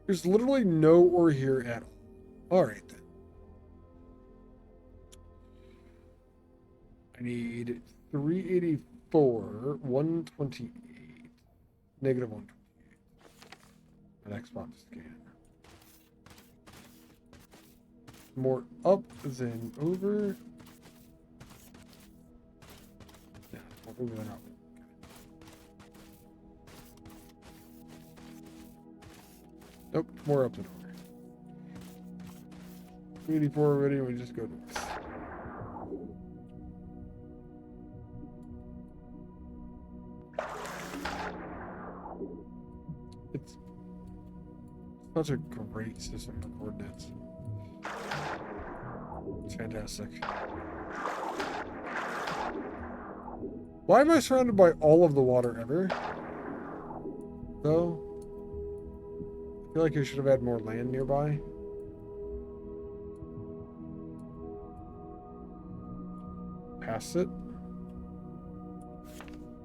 There's literally no ore here at all. Alright then. I need 384, 128, negative 128. The next spot to scan. More up than over. Yeah, more over than up. Nope, more up the door. 284 already, we just go north. It's such a great system of coordinates. It's fantastic. Why am I surrounded by all of the water ever? Though, I feel like I should have had more land nearby. Past it.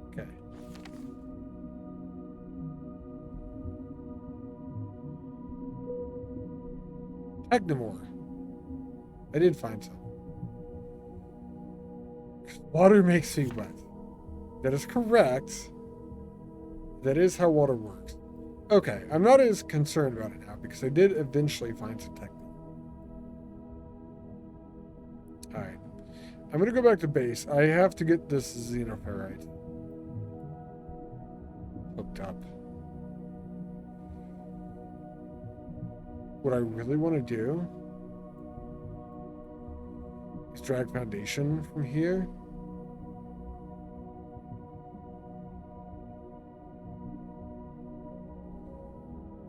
Okay. Technomore. I did find some. Water makes me wet. That is correct. That is how water works. Okay, I'm not as concerned about it now because I did eventually find some technique. Alright. I'm going to go back to base. I have to get this xenoferrite hooked up. What I really want to do is drag foundation from here.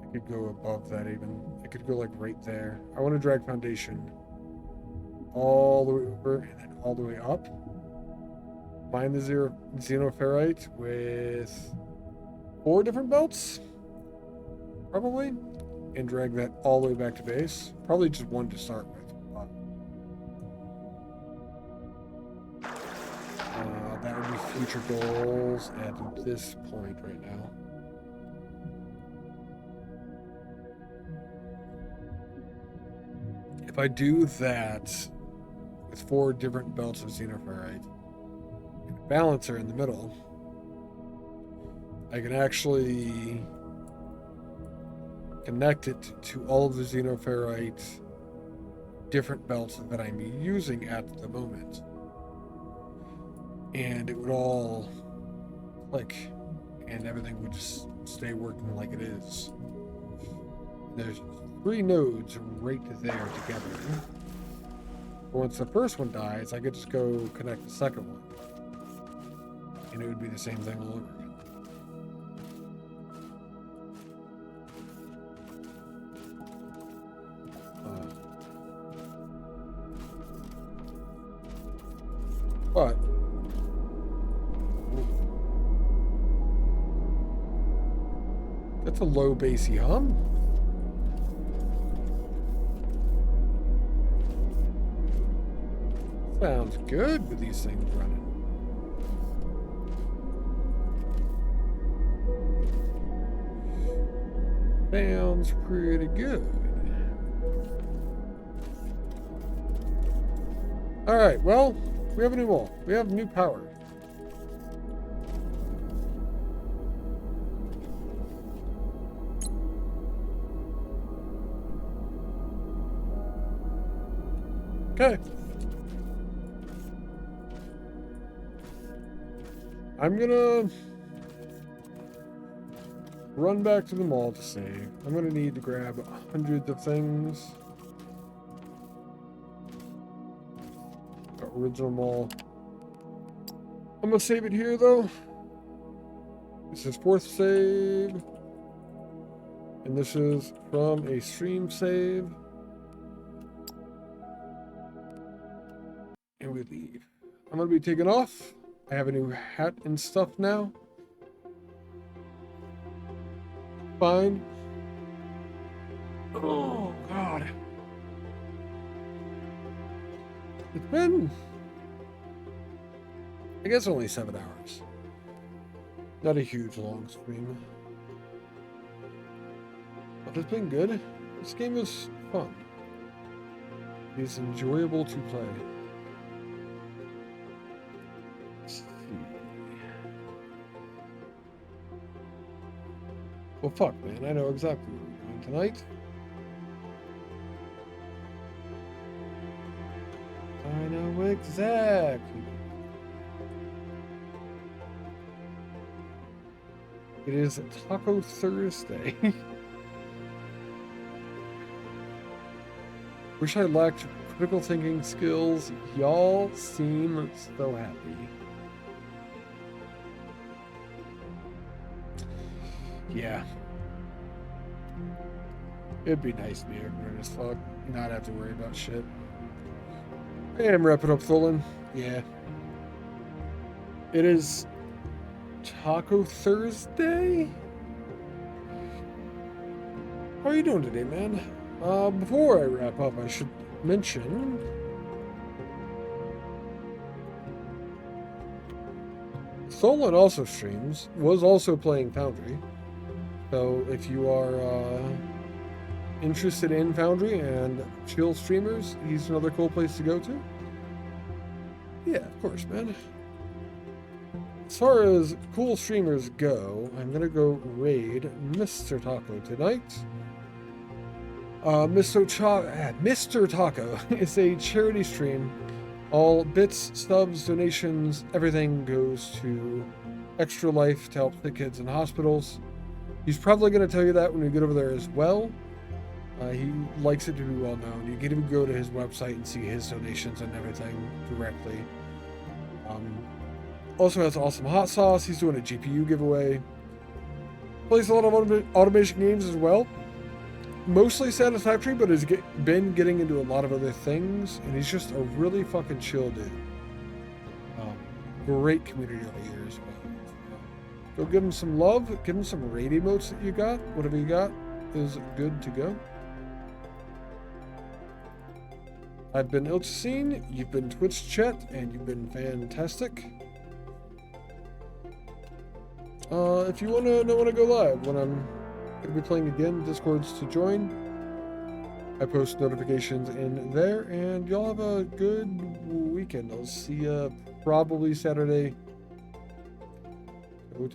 I could go above that even. I could go like right there. I want to drag foundation all the way over and then all the way up. Mine the xenoferrite with 4 different belts, probably, and drag that all the way back to base. Probably just 1 to start with. That would be future goals at this point right now. If I do that with 4 different belts of xenoferrite and a balancer in the middle, I can actually connect it to all of the xenoferrite different belts that I'm using at the moment. And it would all click and everything would just stay working like it is. There's 3 nodes right there together. But once the first one dies, I could just go connect the second one. And it would be the same thing all over again. But that's a low bassy hum. Sounds good with these things running. Sounds pretty good. Alright, well, we have a new wall. We have new power. Okay. I'm gonna run back to the mall to save. I'm gonna need to grab hundreds of things. The original mall. I'm gonna save it here though. This is 4th save. And this is from a stream save. And we leave. I'm gonna be taking off. I have a new hat and stuff now. Fine. Oh, God. It's been, I guess, only 7 hours. Not a huge long stream. But it's been good. This game is fun. It's enjoyable to play. Well, fuck, man. I know exactly what we're doing tonight. I know exactly. It is Taco Thursday. Wish I lacked critical thinking skills. Y'all seem so happy. Yeah. It'd be nice to be ignorant as fuck. Not have to worry about shit. Hey, I'm wrapping up Tholen. Yeah. It is Taco Thursday? How are you doing today, man? Before I wrap up, I should mention Tholen also streams, was also playing Foundry. So if you are interested in Foundry and chill streamers, he's another cool place to go to. Yeah, of course, man. As far as cool streamers go, I'm gonna go raid Mr. Taco tonight. Mr. Taco is a charity stream. All bits, subs, donations, everything goes to Extra Life to help the kids in hospitals. He's probably going to tell you that when we get over there as well. He likes it to be well known. You can even go to his website and see his donations and everything directly. Also has awesome hot sauce. He's doing a GPU giveaway. Plays a lot of automation games as well. Mostly satisfactory, but has been getting into a lot of other things. And he's just a really fucking chill dude. Great community over here as well. Go give him some love. Give him some raid emotes that you got. Whatever you got is good to go. I've been Ilchacine, you've been Twitch Chat, and you've been fantastic. If you want to know when I go live, when I'm going to be playing again, Discord's to join. I post notifications in there, and y'all have a good weekend. I'll see you probably Saturday. Go take